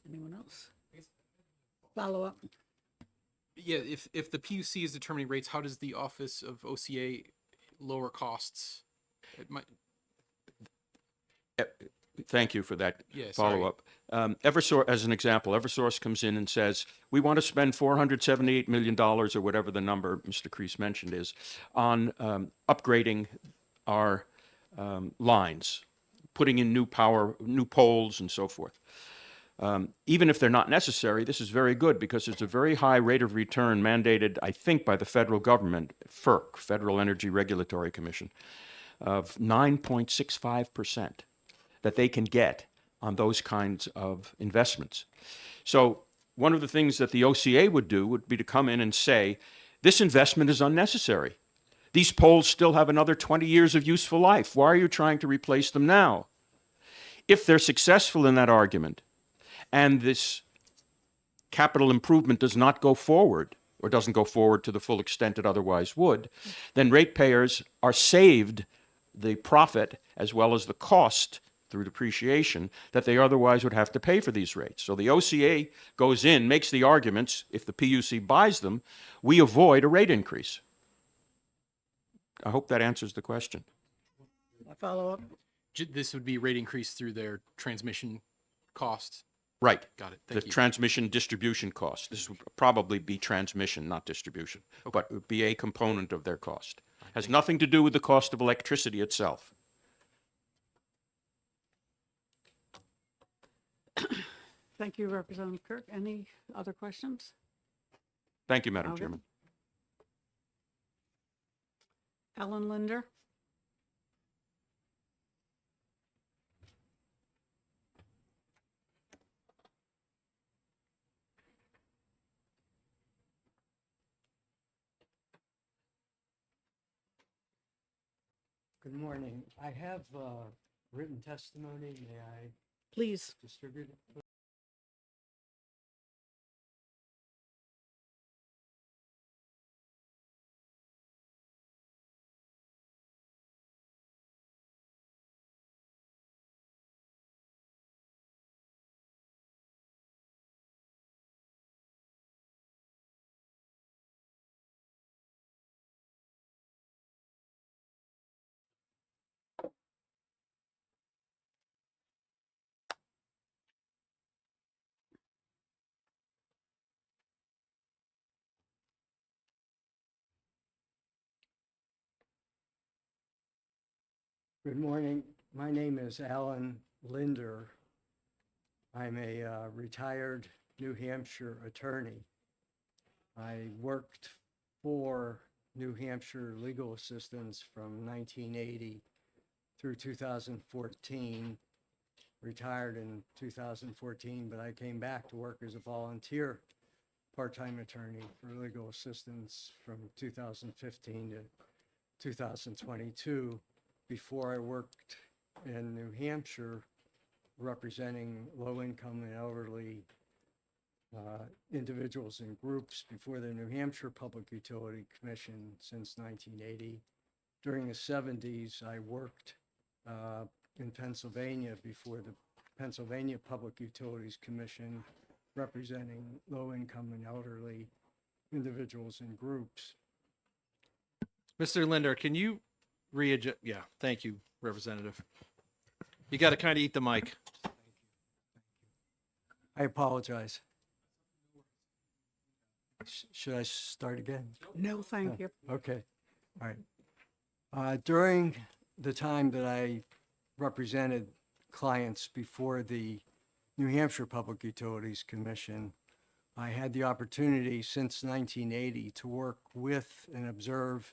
Speaker 1: Anyone else? Follow up?
Speaker 13: Yeah, if the PUC is determining rates, how does the Office of OCA lower costs? It might...
Speaker 18: Thank you for that
Speaker 13: Yeah, sorry.
Speaker 18: follow-up. Eversource, as an example, Eversource comes in and says, we want to spend $478 million, or whatever the number Mr. Kreese mentioned is, on upgrading our lines, putting in new poles and so forth. Even if they're not necessary, this is very good because it's a very high rate of return mandated, I think, by the federal government, FERC, Federal Energy Regulatory Commission, of 9.65% that they can get on those kinds of investments. So one of the things that the OCA would do would be to come in and say, this investment is unnecessary. These poles still have another 20 years of useful life. Why are you trying to replace them now? If they're successful in that argument, and this capital improvement does not go forward, or doesn't go forward to the full extent it otherwise would, then ratepayers are saved the profit as well as the cost through depreciation that they otherwise would have to pay for these rates. So the OCA goes in, makes the arguments, if the PUC buys them, we avoid a rate increase. I hope that answers the question.
Speaker 1: Follow up?
Speaker 13: This would be rate increase through their transmission costs.
Speaker 18: Right.
Speaker 13: Got it.
Speaker 18: The
Speaker 13: Thank you.
Speaker 18: transmission distribution cost. This would probably be transmission, not distribution, but it would be a component of their cost. Has nothing to do with the cost of electricity itself.
Speaker 1: Thank you, Representative Kirk. Any other questions?
Speaker 18: Thank you, Madam
Speaker 1: Okay.
Speaker 18: Chairman.
Speaker 1: Ellen Linder?
Speaker 19: Good morning. I have written testimony. May I
Speaker 1: Please.
Speaker 19: distribute it? Good morning. My name is Alan Linder. I'm a retired New Hampshire attorney. I worked for New Hampshire legal assistance from 1980 through 2014. Retired in 2014, but I came back to work as a volunteer part-time attorney for legal assistance from 2015 to 2022. Before I worked in New Hampshire representing low-income and elderly individuals and groups before the New Hampshire Public Utility Commission since 1980. During the 70s, I worked in Pennsylvania before the Pennsylvania Public Utilities Commission representing low-income and elderly individuals and groups.
Speaker 8: Mr. Linder, can you readjust? Yeah, thank you, Representative. You got to kind of eat the mic.
Speaker 19: I apologize. Should I start again?
Speaker 1: No, thank you.
Speaker 19: Okay, all right. During the time that I represented clients before the New Hampshire Public Utilities Commission, I had the opportunity since 1980 to work with and observe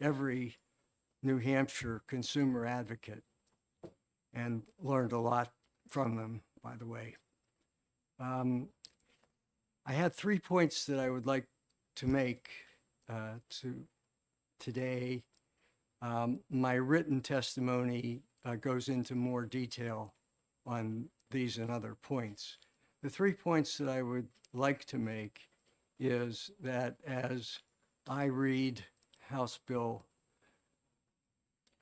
Speaker 19: every New Hampshire consumer advocate and learned a lot from them, by the way. I had 3 points that I would like to make today. My written testimony goes into more detail on these and other points. The 3 points that I would like to make is that as I read House Bill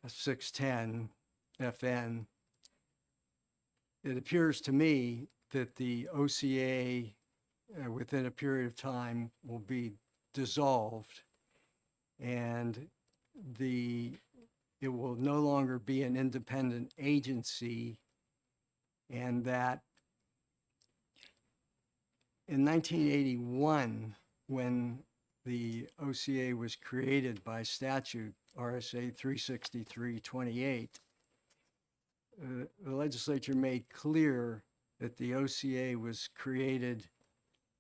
Speaker 19: 610 FN, it appears to me that the OCA within a period of time will be dissolved and it will no longer be an independent agency, and that in 1981, when the OCA was created by statute, RSA 363-28, the legislature made clear that the OCA was created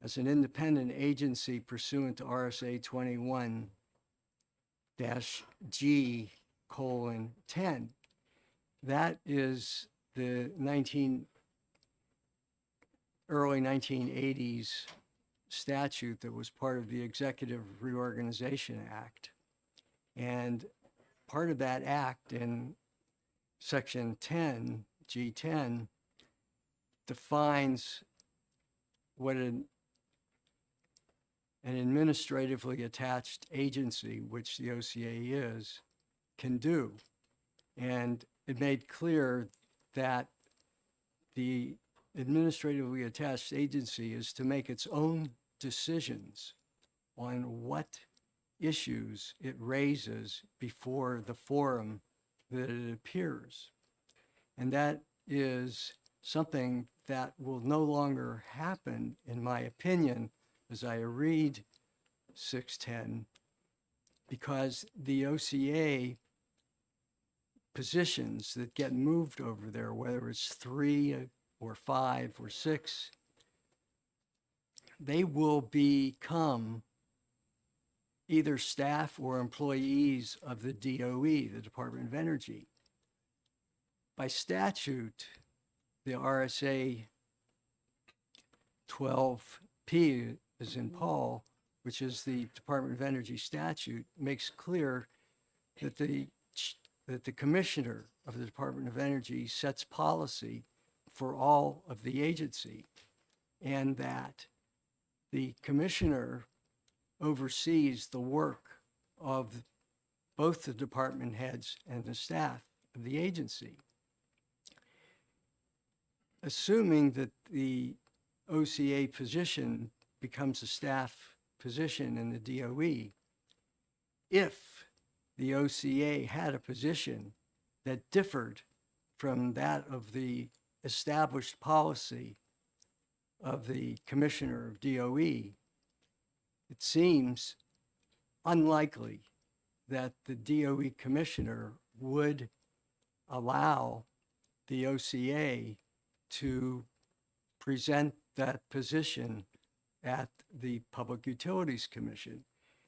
Speaker 19: as an independent agency pursuant to RSA 21-G:10. That is the early 1980s statute that was part of the Executive Reorganization Act. And part of that act in section 10, G10, defines what an administratively attached agency, which the OCA is, can do. And it made clear that the administratively attached agency is to make its own decisions on what issues it raises before the forum that it appears. And that is something that will no longer happen, in my opinion, as I read 610, because the OCA positions that get moved over there, whether it's 3 or 5 or 6, they will become either staff or employees of the DOE, the Department of Energy. By statute, the RSA 12P, as in Paul, which is the Department of Energy statute, makes clear that the commissioner of the Department of Energy sets policy for all of the agency, and that the commissioner oversees the work of both the department heads and the staff of the agency. Assuming that the OCA position becomes a staff position in the DOE, if the OCA had a position that differed from that of the established policy of the commissioner of DOE, it seems unlikely that the DOE commissioner would allow the OCA to present that position at the Public Utilities Commission.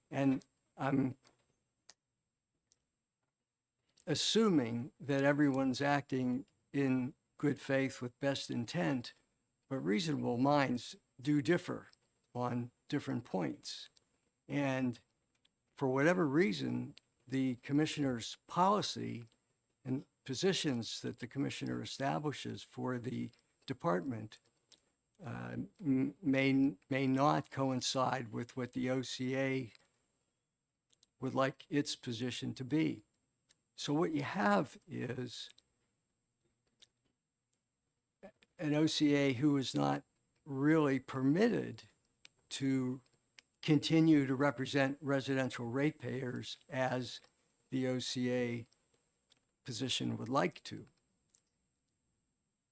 Speaker 19: And I'm assuming that everyone's acting in good faith with best intent, but reasonable minds do differ on different points. And for whatever reason, the commissioner's policy and positions that the commissioner establishes for the department may not coincide with what the OCA would like its position to be. So what you have is an OCA who is not really permitted to continue to represent residential ratepayers as the OCA position would like to.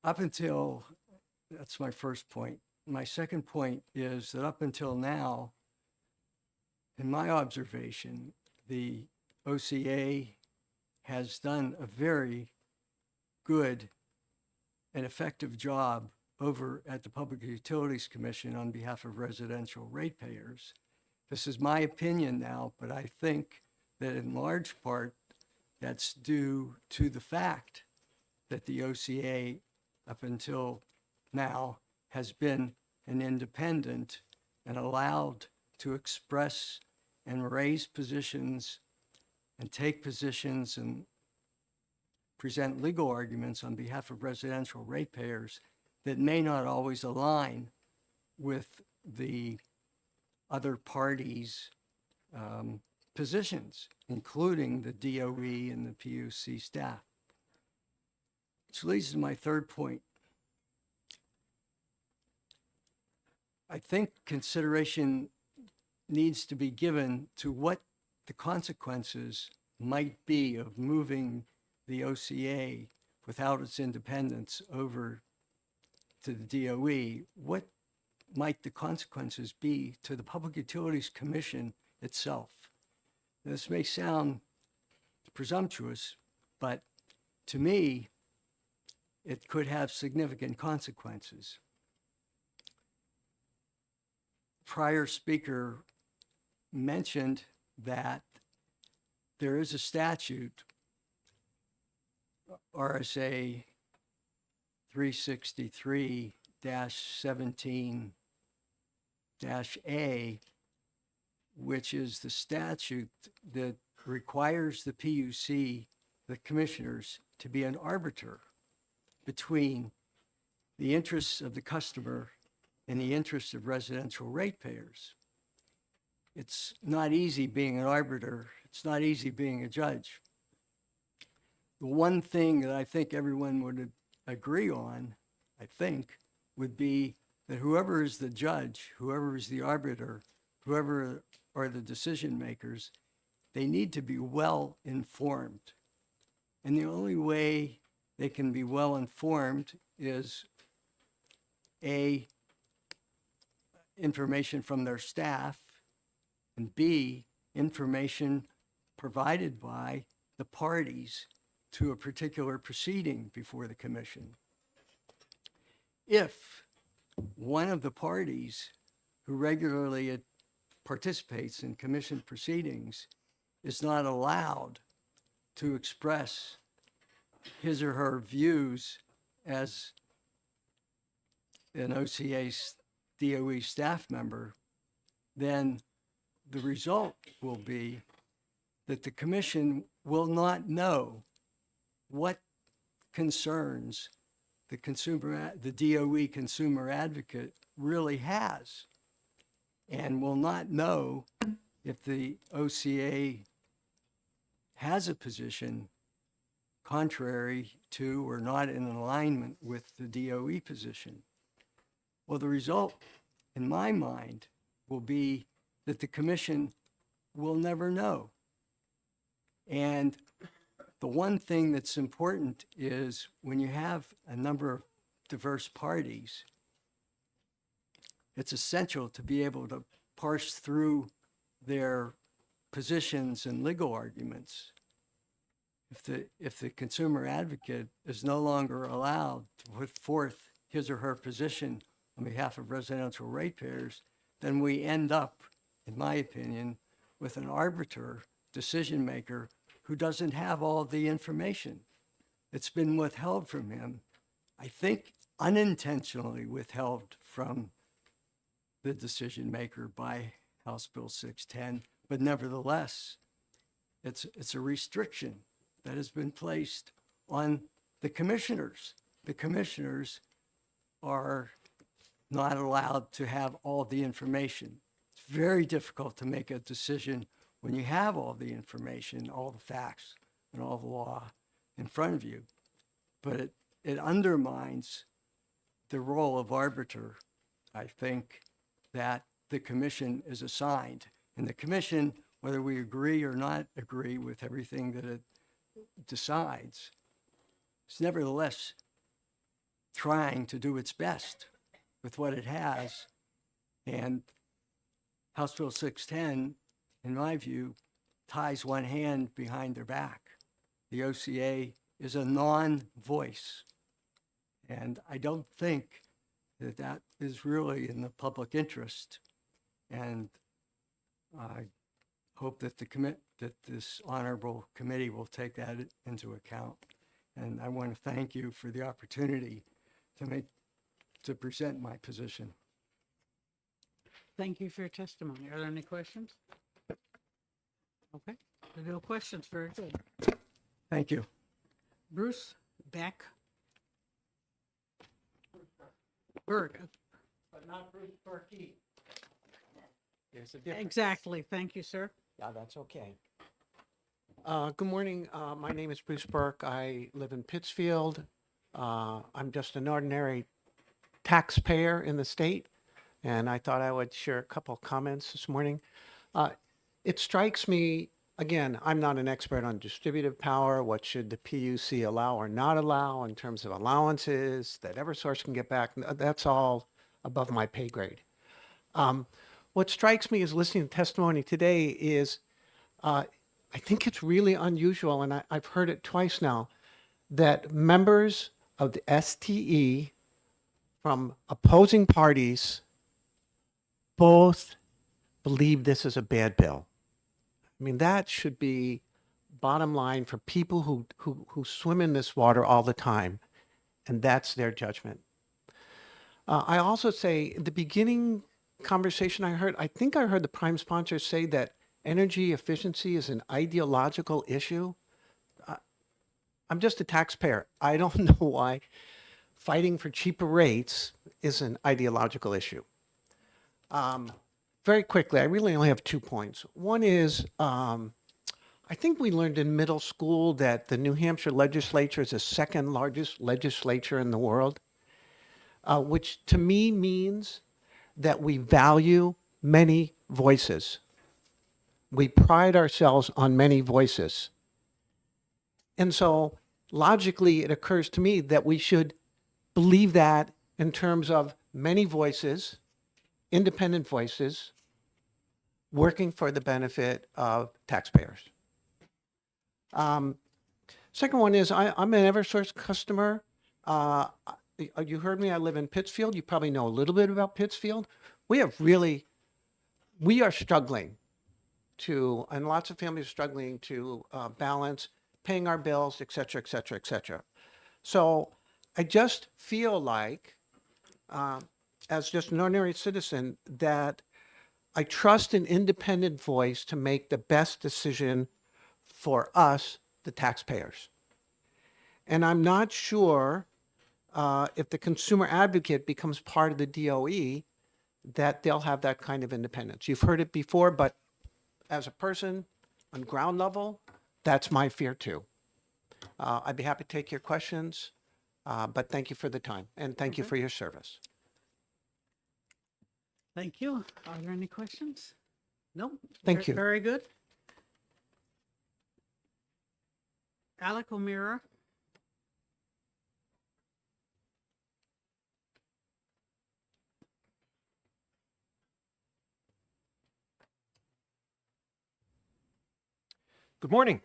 Speaker 19: Up until, that's my first point. My second point is that up until now, in my observation, the OCA has done a very good and effective job over at the Public Utilities Commission on behalf of residential ratepayers. This is my opinion now, but I think that in large part that's due to the fact that the OCA up until now has been an independent and allowed to express and raise positions and take positions and present legal arguments on behalf of residential ratepayers that may not always align with the other parties' positions, including the DOE and the PUC staff. Which leads to my third point. I think consideration needs to be given to what the consequences might be of moving the OCA without its independence over to the DOE. What might the consequences be to the Public Utilities Commission itself? This may sound presumptuous, but to me, it could have significant consequences. Prior speaker mentioned that there is a statute, RSA 363-17-A, which is the statute that requires the PUC, the commissioners, to be an arbiter between the interests of the customer and the interests of residential ratepayers. It's not easy being an arbiter. It's not easy being a judge. The one thing that I think everyone would agree on, I think, would be that whoever is the judge, whoever is the arbiter, whoever are the decision makers, they need to be well informed. And the only way they can be well informed is A, information from their staff, and B, information provided by the parties to a particular proceeding before the commission. If one of the parties who regularly participates in commission proceedings is not allowed to express his or her views as an OCA DOE staff member, then the result will be that the commission will not know what concerns the DOE consumer advocate really has, and will not know if the OCA has a position contrary to or not in alignment with the DOE position. Well, the result, in my mind, will be that the commission will never know. And the one thing that's important is when you have a number of diverse parties, it's essential to be able to parse through their positions and legal arguments. If the consumer advocate is no longer allowed to put forth his or her position on behalf of residential ratepayers, then we end up, in my opinion, with an arbiter, decision maker, who doesn't have all of the information. It's been withheld from him, I think unintentionally withheld from the decision maker by House Bill 610, but nevertheless, it's a restriction that has been placed on the commissioners. The commissioners are not allowed to have all the information. It's very difficult to make a decision when you have all the information, all the facts, and all the law in front of you. But it undermines the role of arbiter, I think, that the commission is assigned. And the commission, whether we agree or not agree with everything that it decides, is nevertheless trying to do its best with what it has. And House Bill 610, in my view, ties one hand behind their back. The OCA is a non-voice. And I don't think that that is really in the public interest. And I hope that that this honorable committee will take that into account. And I want to thank you for the opportunity to present my position.
Speaker 1: Thank you for your testimony. Are there any questions? Okay, there are no questions. Very good.
Speaker 19: Thank you.
Speaker 1: Bruce Beck. Berg.
Speaker 11: But not Bruce Berkey. There's a difference.
Speaker 1: Exactly. Thank you, sir.
Speaker 11: Yeah, that's okay. Good morning. My name is Bruce Burke. I live in Pittsfield. I'm just an ordinary taxpayer in the state, and I thought I would share a couple comments this morning. It strikes me, again, I'm not an expert on distributive power. What should the PUC allow or not allow in terms of allowances that Eversource can get back? That's all above my pay grade. What strikes me is listening to testimony today is I think it's really unusual, and I've heard it twice now, that members of the STE from opposing parties both believe this is a bad bill. I mean, that should be bottom line for people who swim in this water all the time, and that's their judgment. I also say, the beginning conversation I think I heard the prime sponsor say that energy efficiency is an ideological issue. I'm just a taxpayer. I don't know why fighting for cheaper rates is an ideological issue. Very quickly, I really only have 2 points. One is, I think we learned in middle school that the New Hampshire legislature is the second largest legislature in the world, which to me means that we value many voices. We pride ourselves on many voices. And so logically, it occurs to me that we should believe that in terms of many voices, independent voices, working for the benefit of taxpayers. Second one is I'm an Eversource customer. You heard me, I live in Pittsfield. You probably know a little bit about Pittsfield. We are struggling to, and lots of families are struggling to balance paying our bills, et cetera, et cetera, et cetera. So I just feel like, as just an ordinary citizen, that I trust an independent voice to make the best decision for us, the taxpayers. And I'm not sure if the consumer advocate becomes part of the DOE, that they'll have that kind of independence. You've heard it before, but as a person on ground level, that's my fear too. I'd be happy to take your questions, but thank you for the time and thank you for your service.
Speaker 1: Thank you. Are there any questions? No?
Speaker 11: Thank you.
Speaker 1: Very good. Alec O'Meara.
Speaker 20: Good morning.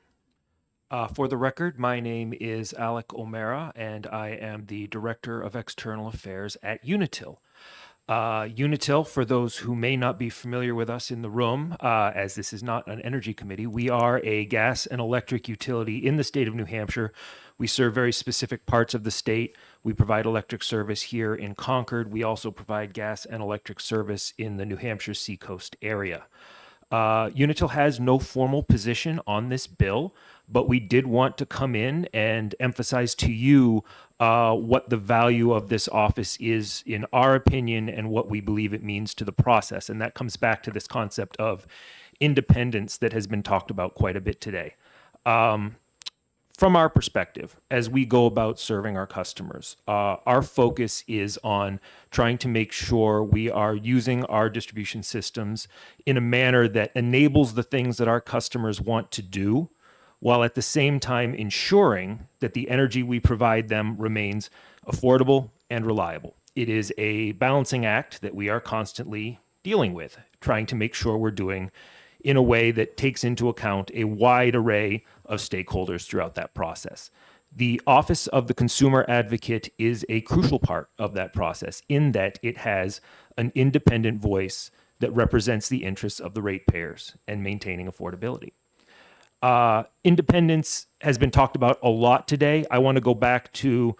Speaker 20: For the record, my name is Alec O'Meara, and I am the Director of External Affairs at Unitil. Unitil, for those who may not be familiar with us in the room, as this is not an energy committee, we are a gas and electric utility in the state of New Hampshire. We serve very specific parts of the state. We provide electric service here in Concord. We also provide gas and electric service in the New Hampshire Seacoast area. Unitil has no formal position on this bill, but we did want to come in and emphasize to you what the value of this office is in our opinion and what we believe it means to the process. And that comes back to this concept of independence that has been talked about quite a bit today. From our perspective, as we go about serving our customers, our focus is on trying to make sure we are using our distribution systems in a manner that enables the things that our customers want to do, while at the same time ensuring that the energy we provide them remains affordable and reliable. It is a balancing act that we are constantly dealing with, trying to make sure we're doing in a way that takes into account a wide array of stakeholders throughout that process. The Office of the Consumer Advocate is a crucial part of that process in that it has an independent voice that represents the interests of the ratepayers and maintaining affordability. Independence has been talked about a lot today. I want to go back to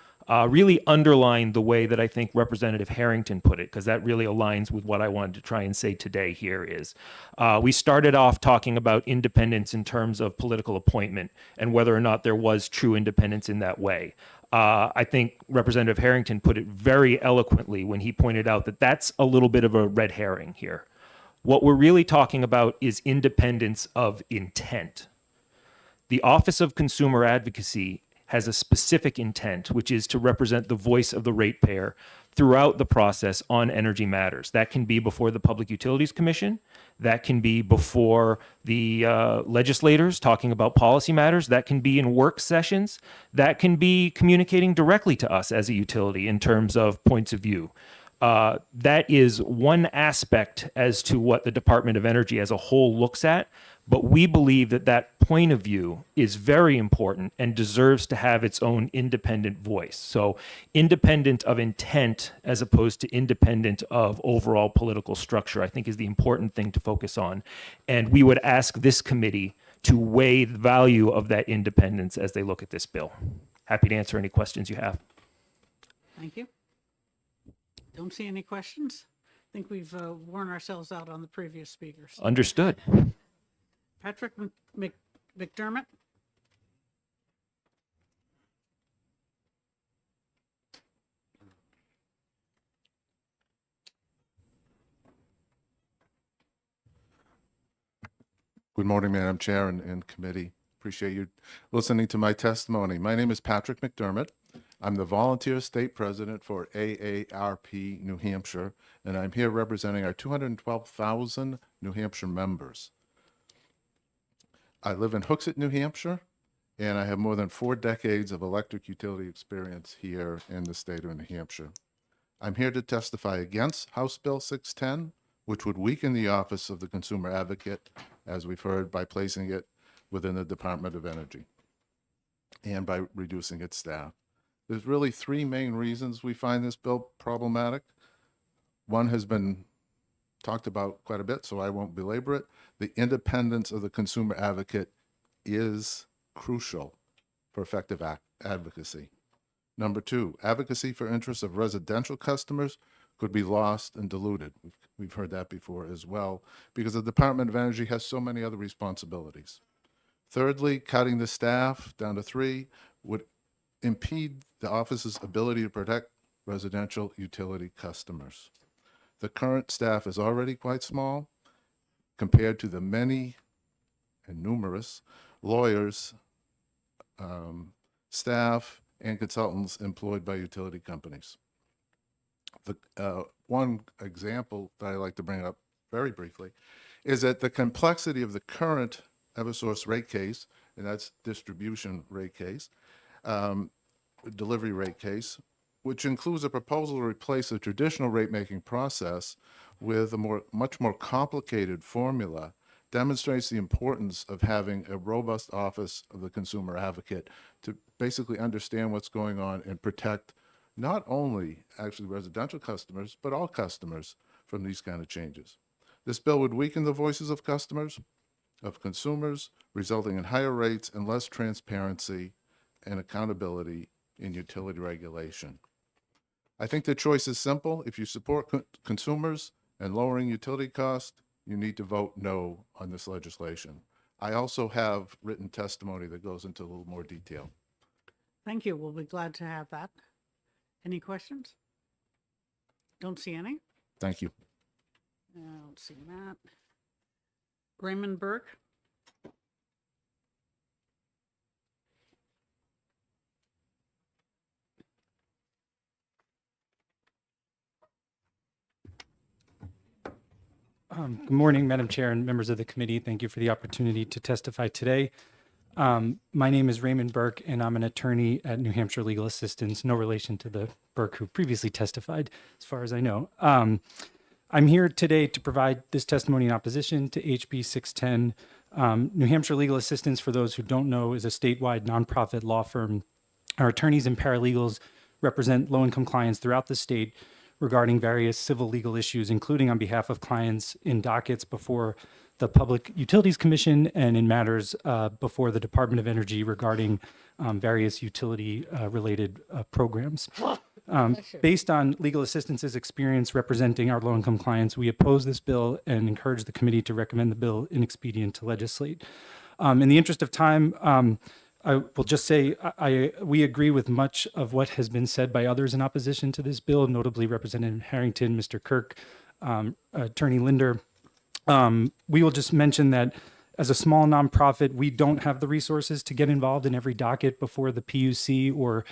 Speaker 20: really underline the way that I think Representative Harrington put it, because that really aligns with what I wanted to try and say today here is, we started off talking about independence in terms of political appointment and whether or not there was true independence in that way. I think Representative Harrington put it very eloquently when he pointed out that that's a little bit of a red herring here. What we're really talking about is independence of intent. The Office of Consumer Advocacy has a specific intent, which is to represent the voice of the ratepayer throughout the process on energy matters. That can be before the Public Utilities Commission. That can be before the legislators talking about policy matters. That can be in work sessions. That can be communicating directly to us as a utility in terms of points of view. That is one aspect as to what the Department of Energy as a whole looks at, but we believe that that point of view is very important and deserves to have its own independent voice. So independent of intent as opposed to independent of overall political structure, I think is the important thing to focus on. And we would ask this committee to weigh the value of that independence as they look at this bill. Happy to answer any questions you have.
Speaker 1: Thank you. Don't see any questions. I think we've worn ourselves out on the previous speakers.
Speaker 20: Understood.
Speaker 1: Patrick McDermott?
Speaker 21: Good morning, Madam Chair and committee. Appreciate you listening to my testimony. My name is Patrick McDermott. I'm the volunteer state president for AARP New Hampshire, and I'm here representing our 212,000 New Hampshire members. I live in Hooksett, New Hampshire, and I have more than 4 decades of electric utility experience here in the state of New Hampshire. I'm here to testify against House Bill 610, which would weaken the Office of the Consumer Advocate, as we've heard, by placing it within the Department of Energy and by reducing its staff. There's really 3 main reasons we find this bill problematic. One has been talked about quite a bit, so I won't belabor it. The independence of the consumer advocate is crucial for effective advocacy. Number 2, advocacy for interests of residential customers could be lost and diluted. We've heard that before as well, because the Department of Energy has so many other responsibilities. Thirdly, cutting the staff down to 3 would impede the office's ability to protect residential utility customers. The current staff is already quite small compared to the many and numerous lawyers, staff, and consultants employed by utility companies. The one example that I like to bring up very briefly is that the complexity of the current Eversource rate case, and that's distribution rate case, delivery rate case, which includes a proposal to replace a traditional rate-making process with a much more complicated formula, demonstrates the importance of having a robust office of the consumer advocate to basically understand what's going on and protect not only actually residential customers, but all customers from these kind of changes. This bill would weaken the voices of customers, of consumers, resulting in higher rates and less transparency and accountability in utility regulation. I think the choice is simple. If you support consumers and lowering utility costs, you need to vote no on this legislation. I also have written testimony that goes into a little more detail.
Speaker 1: Thank you. We'll be glad to have that. Any questions? Don't see any.
Speaker 21: Thank you.
Speaker 1: I don't see that. Raymond Burke?
Speaker 22: Good morning, Madam Chair and members of the committee. Thank you for the opportunity to testify today. My name is Raymond Burke, and I'm an attorney at New Hampshire Legal Assistance, no relation to the Burke who previously testified, as far as I know. I'm here today to provide this testimony in opposition to HB 610. New Hampshire Legal Assistance, for those who don't know, is a statewide nonprofit law firm. Our attorneys and paralegals represent low-income clients throughout the state regarding various civil legal issues, including on behalf of clients in dockets before the Public Utilities Commission and in matters before the Department of Energy regarding various utility-related programs. Based on Legal Assistance's experience representing our low-income clients, we oppose this bill and encourage the committee to recommend the bill inexpedient to legislate. In the interest of time, I will just say we agree with much of what has been said by others in opposition to this bill, notably Representative Harrington, Mr. Kirk, Attorney Linder. We will just mention that as a small nonprofit, we don't have the resources to get involved in every docket before the PUC or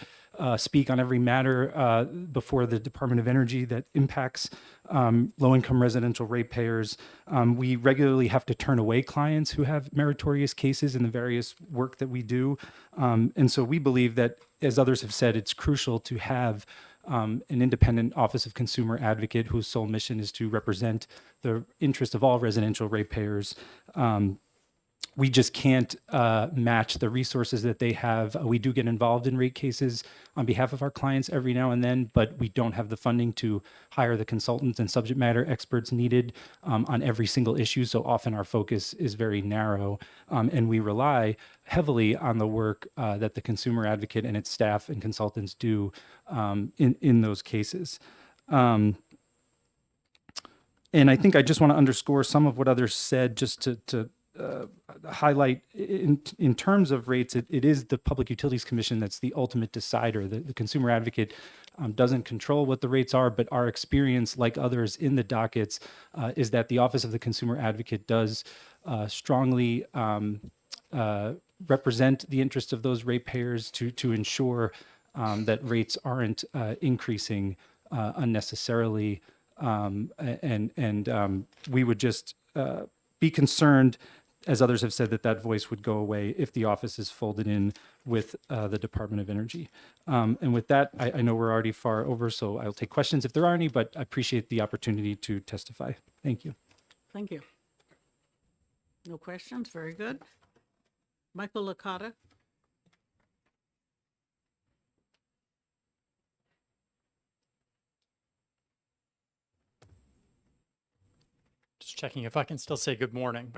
Speaker 22: speak on every matter before the Department of Energy that impacts low-income residential ratepayers. We regularly have to turn away clients who have meritorious cases in the various work that we do. And so we believe that, as others have said, it's crucial to have an independent Office of Consumer Advocate whose sole mission is to represent the interest of all residential ratepayers. We just can't match the resources that they have. We do get involved in rate cases on behalf of our clients every now and then, but we don't have the funding to hire the consultants and subject matter experts needed on every single issue. So often our focus is very narrow, and we rely heavily on the work that the consumer advocate and its staff and consultants do in those cases. And I think I just want to underscore some of what others said just to highlight in terms of rates, it is the Public Utilities Commission that's the ultimate decider. The consumer advocate doesn't control what the rates are, but our experience, like others in the dockets, is that the Office of the Consumer Advocate does strongly represent the interests of those ratepayers to ensure that rates aren't increasing unnecessarily. We would just be concerned, as others have said, that voice would go away if the office is folded in with the Department of Energy. And with that, I know we're already far over, so I'll take questions if there are any, but I appreciate the opportunity to testify. Thank you.
Speaker 1: Thank you. No questions? Very good. Michael Licata.
Speaker 2: Just checking if I can still say good morning.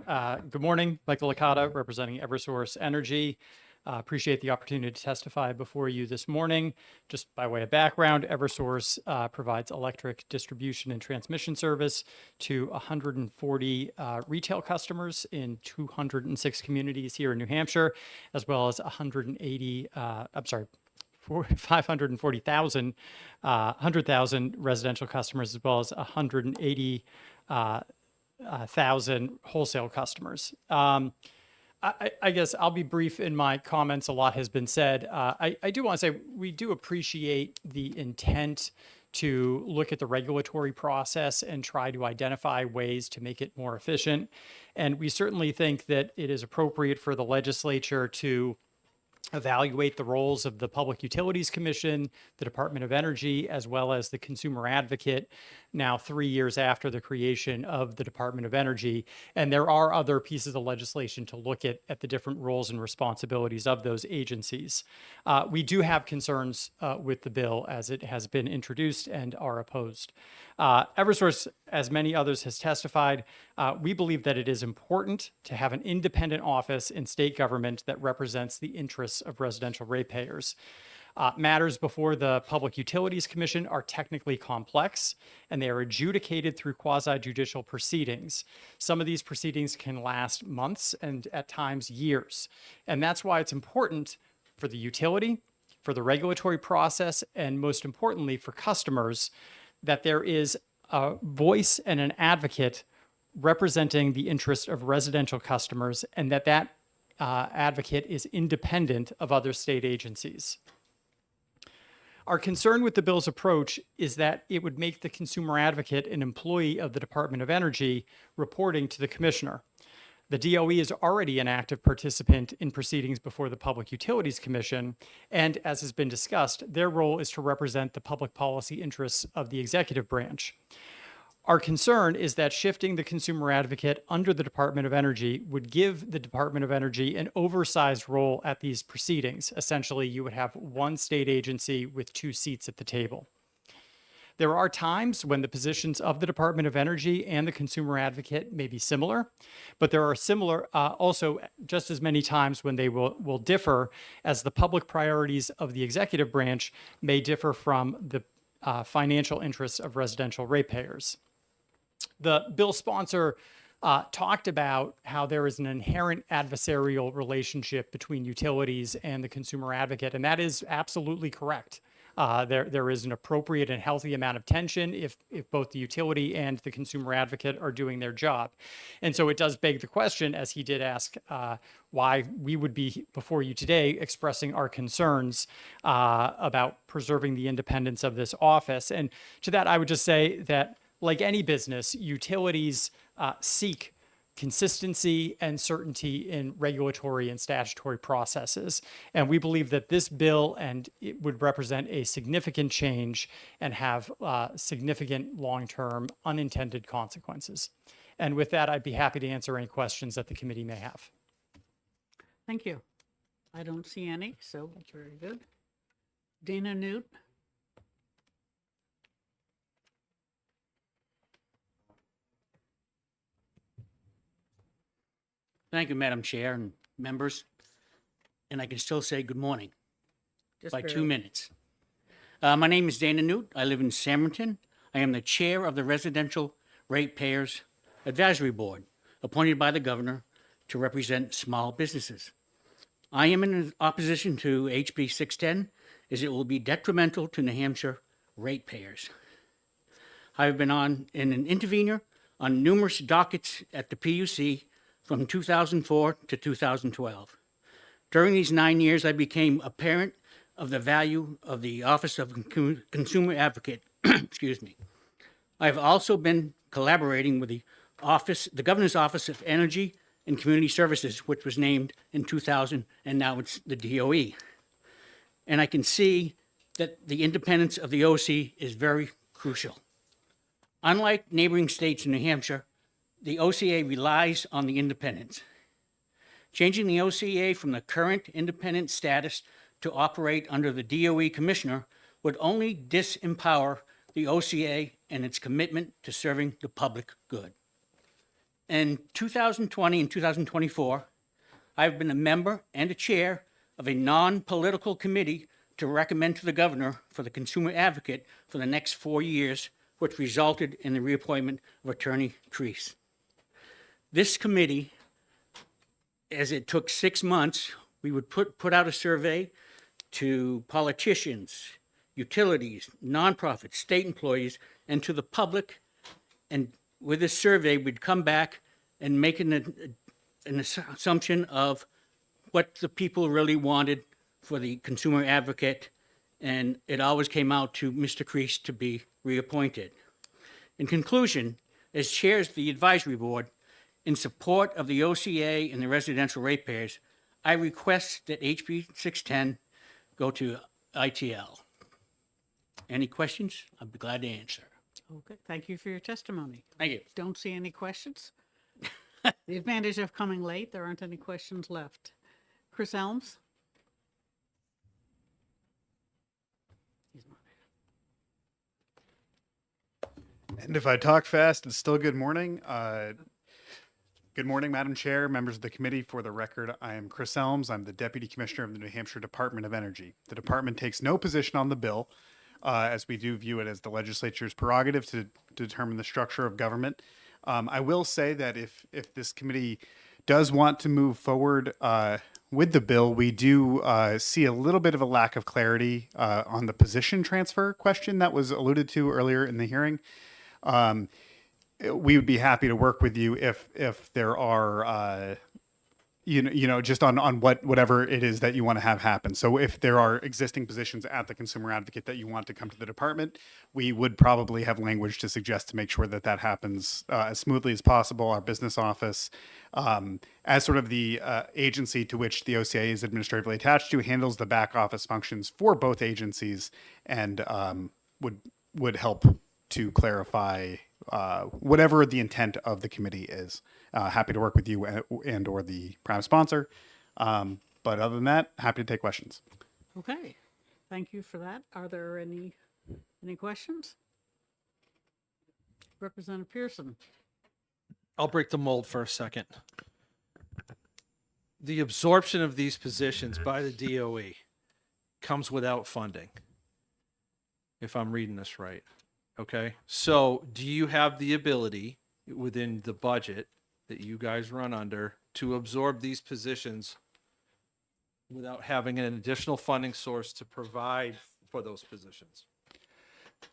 Speaker 2: Good morning, Michael Licata, representing Eversource Energy. Appreciate the opportunity to testify before you this morning. Just by way of background, Eversource provides electric distribution and transmission service to 140 retail customers in 206 communities here in New Hampshire, as well as 540,000, 100,000 residential customers, as well as 180,000 wholesale customers. I guess I'll be brief in my comments. A lot has been said. I do want to say we do appreciate the intent to look at the regulatory process and try to identify ways to make it more efficient. And we certainly think that it is appropriate for the legislature to evaluate the roles of the Public Utilities Commission, the Department of Energy, as well as the Consumer Advocate, now 3 years after the creation of the Department of Energy. And there are other pieces of legislation to look at the different roles and responsibilities of those agencies. We do have concerns with the bill as it has been introduced and are opposed. Eversource, as many others has testified, we believe that it is important to have an independent office in state government that represents the interests of residential ratepayers. Matters before the Public Utilities Commission are technically complex, and they are adjudicated through quasi-judicial proceedings. Some of these proceedings can last months and at times years. And that's why it's important for the utility, for the regulatory process, and most importantly for customers, that there is a voice and an advocate representing the interest of residential customers, and that advocate is independent of other state agencies. Our concern with the bill's approach is that it would make the consumer advocate an employee of the Department of Energy reporting to the commissioner. The DOE is already an active participant in proceedings before the Public Utilities Commission, and as has been discussed, their role is to represent the public policy interests of the executive branch. Our concern is that shifting the consumer advocate under the Department of Energy would give the Department of Energy an oversized role at these proceedings. Essentially, you would have one state agency with two seats at the table. There are times when the positions of the Department of Energy and the consumer advocate may be similar, but there are also just as many times when they will differ, as the public priorities of the executive branch may differ from the financial interests of residential ratepayers. The bill sponsor talked about how there is an inherent adversarial relationship between utilities and the consumer advocate, and that is absolutely correct. There is an appropriate and healthy amount of tension if both the utility and the consumer advocate are doing their job. And so it does beg the question, as he did ask, why we would be before you today expressing our concerns about preserving the independence of this office. And to that, I would just say that, like any business, utilities seek consistency and certainty in regulatory and statutory processes. And we believe that this bill and it would represent a significant change and have significant long-term unintended consequences. And with that, I'd be happy to answer any questions that the committee may have.
Speaker 1: Thank you. I don't see any, so that's very good. Dana Newt.
Speaker 4: Thank you, Madam Chair and members. And I can still say good morning by 2 minutes. My name is Dana Newt. I live in Samington. I am the chair of the Residential Ratepayers Advisory Board, appointed by the governor to represent small businesses. I am in opposition to HB 610 as it will be detrimental to New Hampshire ratepayers. I've been an intervener on numerous dockets at the PUC from 2004 to 2012. During these 9 years, I became a parent of the value of the Office of Consumer Advocate. Excuse me. I've also been collaborating with the Governor's Office of Energy and Community Services, which was named in 2000, and now it's the DOE. And I can see that the independence of the OC is very crucial. Unlike neighboring states in New Hampshire, the OCA relies on the independence. Changing the OCA from the current independent status to operate under the DOE commissioner would only disempower the OCA and its commitment to serving the public good. In 2020 and 2024, I've been a member and a chair of a non-political committee to recommend to the governor for the consumer advocate for the next 4 years, which resulted in the reappointment of Attorney Crease. This committee, as it took 6 months, we would put out a survey to politicians, utilities, nonprofits, state employees, and to the public. And with this survey, we'd come back and make an assumption of what the people really wanted for the consumer advocate. And it always came out to Mr. Crease to be reappointed. In conclusion, as chairs of the advisory board, in support of the OCA and the residential ratepayers, I request that HB 610 go to ITL. Any questions? I'd be glad to answer.
Speaker 1: Okay, thank you for your testimony.
Speaker 4: Thank you.
Speaker 1: Don't see any questions. The advantage of coming late, there aren't any questions left. Chris Elms?
Speaker 5: And if I talk fast, it's still good morning. Good morning, Madam Chair, members of the committee. For the record, I am Chris Elms. I'm the Deputy Commissioner of the New Hampshire Department of Energy. The department takes no position on the bill, as we do view it as the legislature's prerogative to determine the structure of government. I will say that if this committee does want to move forward with the bill, we do see a little bit of a lack of clarity on the position transfer question that was alluded to earlier in the hearing. We would be happy to work with you if there are, just on whatever it is that you want to have happen. So if there are existing positions at the consumer advocate that you want to come to the department, we would probably have language to suggest to make sure that that happens as smoothly as possible. Our business office, as sort of the agency to which the OCA is administratively attached to, handles the back office functions for both agencies and would help to clarify whatever the intent of the committee is. Happy to work with you and or the prime sponsor. But other than that, happy to take questions.
Speaker 1: Okay, thank you for that. Are there any questions? Representative Pearson?
Speaker 8: I'll break the mold for a second. The absorption of these positions by the DOE comes without funding, if I'm reading this right. Okay, so do you have the ability within the budget that you guys run under to absorb these positions without having an additional funding source to provide for those positions?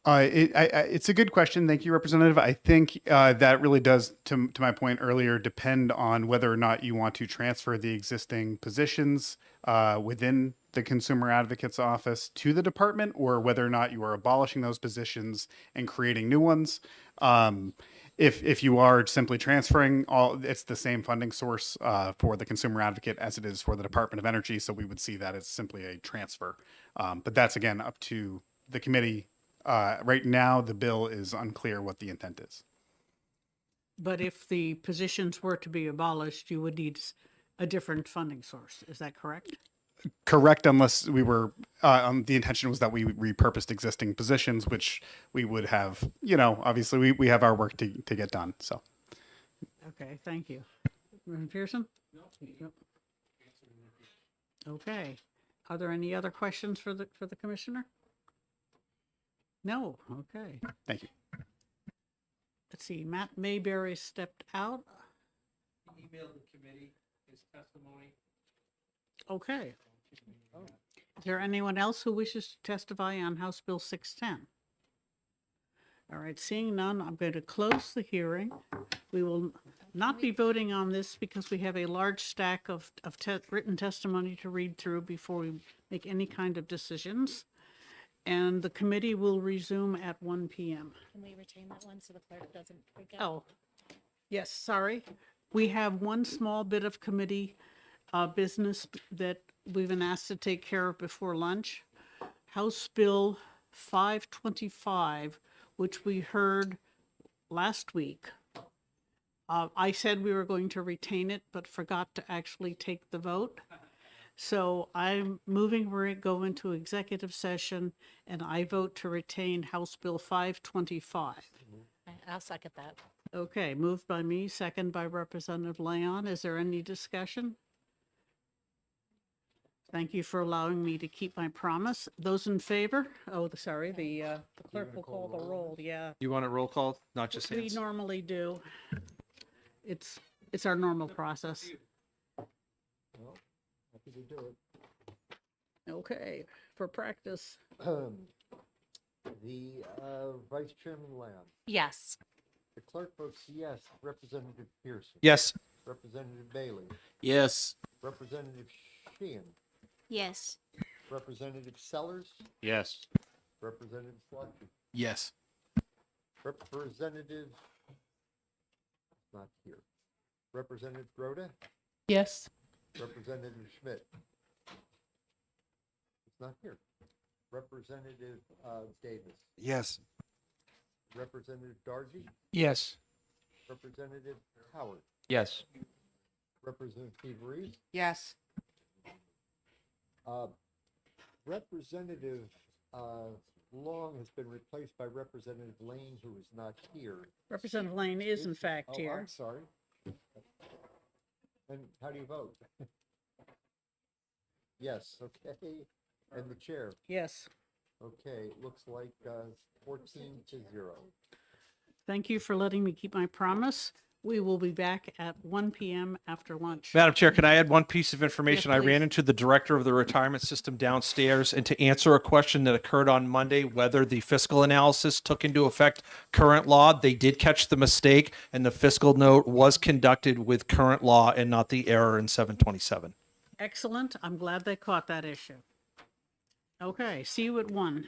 Speaker 5: It's a good question. Thank you, Representative. I think that really does, to my point earlier, depend on whether or not you want to transfer the existing positions within the Consumer Advocate's office to the department, or whether or not you are abolishing those positions and creating new ones. If you are simply transferring it's the same funding source for the Consumer Advocate as it is for the Department of Energy. So we would see that as simply a transfer. But that's, again, up to the committee. Right now, the bill is unclear what the intent is.
Speaker 1: But if the positions were to be abolished, you would need a different funding source. Is that correct?
Speaker 5: Correct, unless we were, the intention was that we repurposed existing positions, which we would have, obviously we have our work to get done, so.
Speaker 1: Okay, thank you. Reverend Pearson? No. Okay. Are there any other questions for the commissioner? No, okay.
Speaker 5: Thank you.
Speaker 1: Let's see, Matt Mayberry stepped out.
Speaker 8: Emailed the committee.
Speaker 4: his testimony.
Speaker 1: Okay. Is there anyone else who wishes to testify on House Bill 610? All right, seeing none, I'm going to close the hearing. We will not be voting on this because we have a large stack of written testimony to read through before we make any kind of decisions. And the committee will resume at 1 p.m.
Speaker 7: Can we retain that one so the clerk doesn't freak out?
Speaker 1: Oh, yes, sorry. We have one small bit of committee business that we've been asked to take care of before lunch. House Bill 525, which we heard last week. I said we were going to retain it, but forgot to actually take the vote. So I'm moving, we go into executive session, and I vote to retain House Bill 525.
Speaker 7: I'll second that.
Speaker 1: Okay, moved by me, second by Representative Leon. Is there any discussion? Thank you for allowing me to keep my promise. Those in favor? Oh, sorry, the clerk will call the roll, yeah.
Speaker 8: You want a roll call, not just
Speaker 1: We
Speaker 8: hands?
Speaker 1: normally do. It's our normal process.
Speaker 15: Well, happy to do it.
Speaker 1: Okay, for practice.
Speaker 15: The Vice Chairman Lamb.
Speaker 7: Yes.
Speaker 15: The clerk votes yes. Representative Pearson.
Speaker 8: Yes.
Speaker 15: Representative Bailey.
Speaker 8: Yes.
Speaker 15: Representative Sheehan.
Speaker 7: Yes.
Speaker 15: Representative Sellers.
Speaker 6: Yes.
Speaker 15: Representative Slotkin.
Speaker 8: Yes.
Speaker 15: Representative, not here. Representative Groda.
Speaker 1: Yes.
Speaker 15: Representative Schmidt. It's not here. Representative Davis.
Speaker 8: Yes.
Speaker 15: Representative Dargy.
Speaker 8: Yes.
Speaker 15: Representative Howard.
Speaker 18: Yes.
Speaker 15: Representative Reeves.
Speaker 3: Yes.
Speaker 15: Representative Long has been replaced by Representative Lane, who is not here.
Speaker 1: Representative Lane is in fact
Speaker 15: Oh,
Speaker 1: here.
Speaker 15: I'm sorry. And how do you vote? Yes, okay. And the chair?
Speaker 1: Yes.
Speaker 15: Okay, looks like 14-0.
Speaker 1: Thank you for letting me keep my promise. We will be back at 1 p.m. after lunch.
Speaker 8: Madam Chair, can I add one piece of information?
Speaker 1: Yes,
Speaker 8: I ran
Speaker 1: please.
Speaker 8: into the director of the retirement system downstairs, and to answer a question that occurred on Monday, whether the fiscal analysis took into effect current law, they did catch the mistake, and the fiscal note was conducted with current law and not the error in 727.
Speaker 1: Excellent. I'm glad they caught that issue. Okay, see you at 1.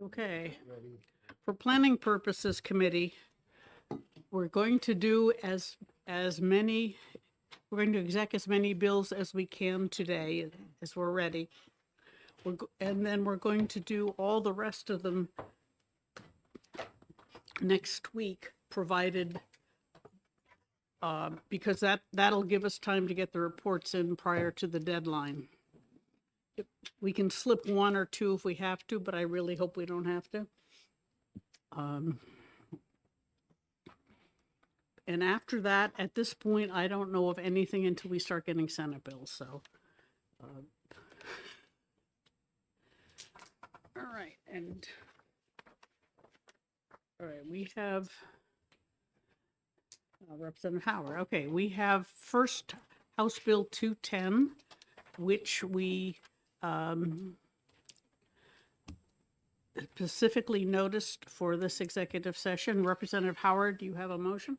Speaker 1: Okay. For planning purposes committee, we're going to do as many, we're going to exec as many bills as we can today, as we're ready. And then we're going to do all the rest of them next week, provided, because that'll give us time to get the reports in prior to the deadline. We can slip one or two if we have to, but I really hope we don't have to. And after that, at this point, I don't know of anything until we start getting Senate bills, so. All right, we have Representative Howard. Okay, we have first House Bill 210, which we specifically noticed for this executive session. Representative Howard, do you have a motion?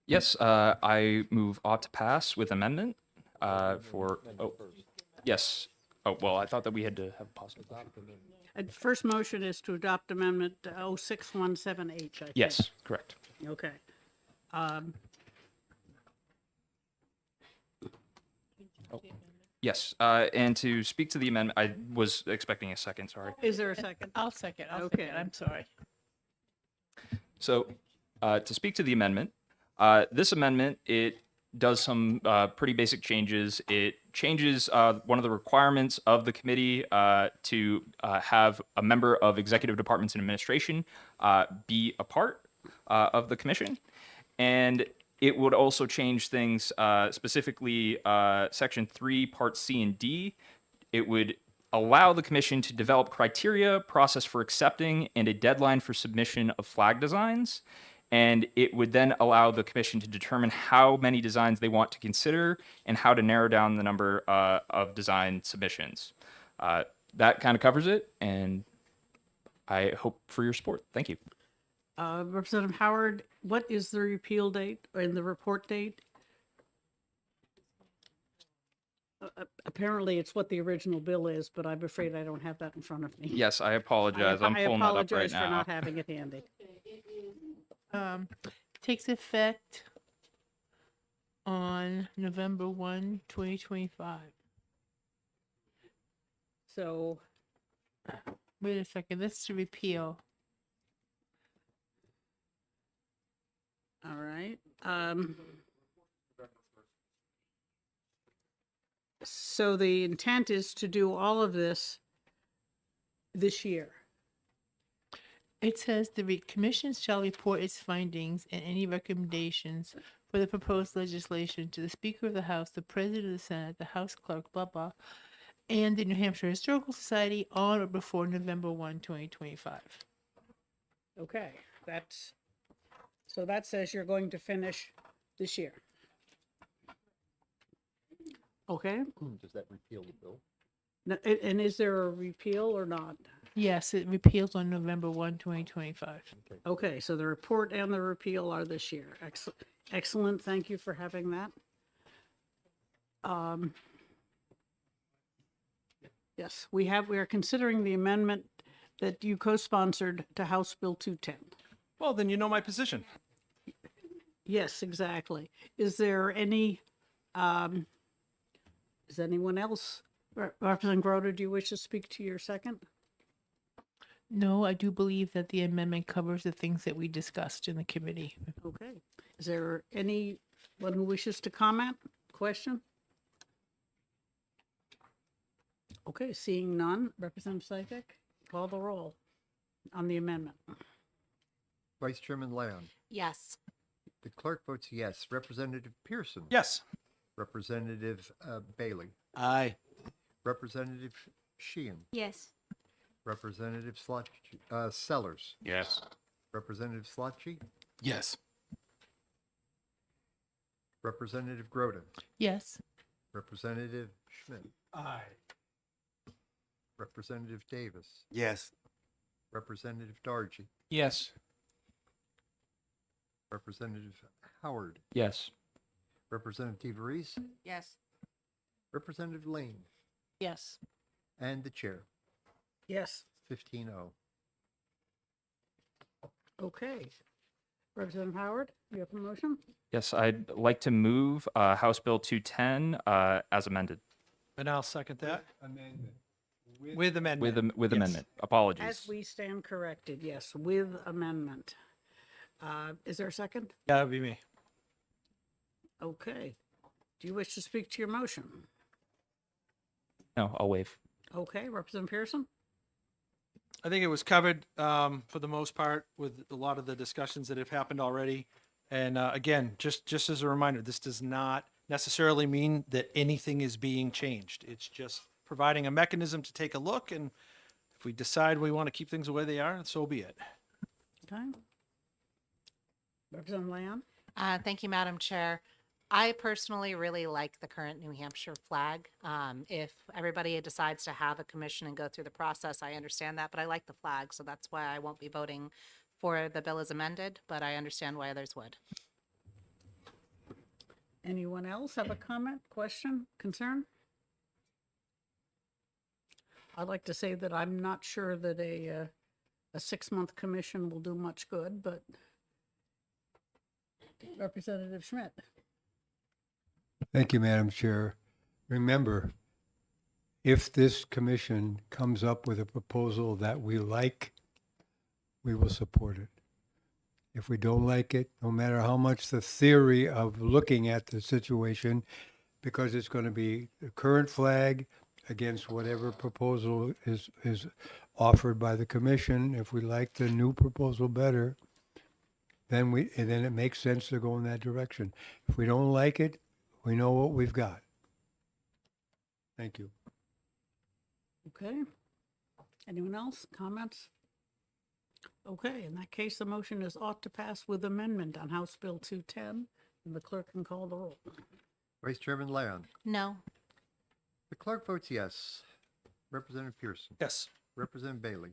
Speaker 9: Yes, I move ought to pass with amendment yes. Oh, well, I thought that we had to have a positive.
Speaker 1: First motion is to adopt amendment 0617H, I think.
Speaker 9: Yes, correct.
Speaker 1: Okay.
Speaker 9: Yes, and to speak to the amendment, I was expecting a second, sorry.
Speaker 1: Is there a second?
Speaker 10: I'll second.
Speaker 1: Okay.
Speaker 10: I'm sorry.
Speaker 9: So, to speak to the amendment, this amendment, it does some pretty basic changes. It changes one of the requirements of the committee to have a member of executive departments and administration be a part of the commission. And it would also change things, specifically Section 3, Part C and D. It would allow the commission to develop criteria, process for accepting, and a deadline for submission of flag designs. And it would then allow the commission to determine how many designs they want to consider and how to narrow down the number of design submissions. That kind of covers it, and I hope for your support. Thank you.
Speaker 1: Representative Howard, what is the repeal date and the report date? Apparently, it's what the original bill is, but I'm afraid I don't have that in front of me.
Speaker 9: Yes, I apologize. I'm pulling that up right
Speaker 1: I apologize for
Speaker 9: now.
Speaker 1: not having it handy.
Speaker 10: Takes effect on November 1, 2025.
Speaker 1: So,
Speaker 10: wait a second, this is to repeal.
Speaker 1: All right. So the intent is to do all of this year.
Speaker 10: It says the commission shall report its findings and any recommendations for the proposed legislation to the Speaker of the House, the President of the Senate, the House Clerk, blah, blah, and the New Hampshire Historical Society on or before November 1, 2025.
Speaker 1: Okay, so that says you're going to finish this year. Okay,
Speaker 15: Does that repeal the bill?
Speaker 1: and is there a repeal or not?
Speaker 10: Yes, it repeals on November 1, 2025.
Speaker 1: Okay, so the report and the repeal are this year. Excellent, thank you for having that. Yes, we are considering the amendment that you co-sponsored to House Bill 210.
Speaker 8: Well, then you know my position.
Speaker 1: Yes, exactly. Is there any, is anyone else? Representative Groder, do you wish to speak to your second?
Speaker 10: No, I do believe that the amendment covers the things that we discussed in the committee.
Speaker 1: Okay. Is there anyone who wishes to comment, question? Okay, seeing none, Representative Sytek, call the roll on the amendment.
Speaker 15: Vice Chairman Leon.
Speaker 7: Yes.
Speaker 15: The clerk votes yes. Representative Pearson.
Speaker 8: Yes.
Speaker 15: Representative Bailey.
Speaker 4: Aye.
Speaker 15: Representative Sheehan.
Speaker 7: Yes.
Speaker 15: Representative Sellers.
Speaker 6: Yes.
Speaker 15: Representative Slotchie.
Speaker 13: Yes.
Speaker 15: Representative Groden.
Speaker 10: Yes.
Speaker 15: Representative Schmidt.
Speaker 11: Aye.
Speaker 15: Representative Davis.
Speaker 17: Yes.
Speaker 15: Representative Dargy.
Speaker 2: Yes.
Speaker 15: Representative Howard.
Speaker 9: Yes.
Speaker 15: Representative Reese.
Speaker 3: Yes.
Speaker 15: Representative Lane.
Speaker 10: Yes.
Speaker 15: And the chair.
Speaker 1: Yes.
Speaker 15: 15-0.
Speaker 1: Okay. Representative Howard, you have a motion?
Speaker 9: Yes, I'd like to move House Bill 210 as amended.
Speaker 8: And I'll second that. With amendment.
Speaker 9: With
Speaker 8: Yes.
Speaker 9: amendment. Apologies.
Speaker 1: As we stand corrected, yes, with amendment. Is there a second?
Speaker 8: That would be me.
Speaker 1: Okay. Do you wish to speak to your motion?
Speaker 9: No, I'll waive.
Speaker 1: Okay, Representative Pearson?
Speaker 8: I think it was covered for the most part with a lot of the discussions that have happened already. And again, just as a reminder, this does not necessarily mean that anything is being changed. It's just providing a mechanism to take a look, and if we decide we want to keep things the way they are, so be it.
Speaker 1: Okay. Representative Leon?
Speaker 7: Thank you, Madam Chair. I personally really like the current New Hampshire flag. If everybody decides to have a commission and go through the process, I understand that, but I like the flag, so that's why I won't be voting for the bill as amended, but I understand why others would.
Speaker 1: Anyone else have a comment, question, concern? I'd like to say that I'm not sure that a 6-month commission will do much good, but Representative Schmidt.
Speaker 12: Thank you, Madam Chair. Remember, if this commission comes up with a proposal that we like, we will support it. If we don't like it, no matter how much the theory of looking at the situation, because it's going to be the current flag against whatever proposal is offered by the commission. If we like the new proposal better, then it makes sense to go in that direction. If we don't like it, we know what we've got. Thank you.
Speaker 1: Okay. Anyone else? Comments? Okay, in that case, the motion is ought to pass with amendment on House Bill 210, and the clerk can call the roll.
Speaker 15: Vice Chairman Leon.
Speaker 7: No.
Speaker 15: The clerk votes yes. Representative Pearson.
Speaker 8: Yes.
Speaker 15: Representative Bailey.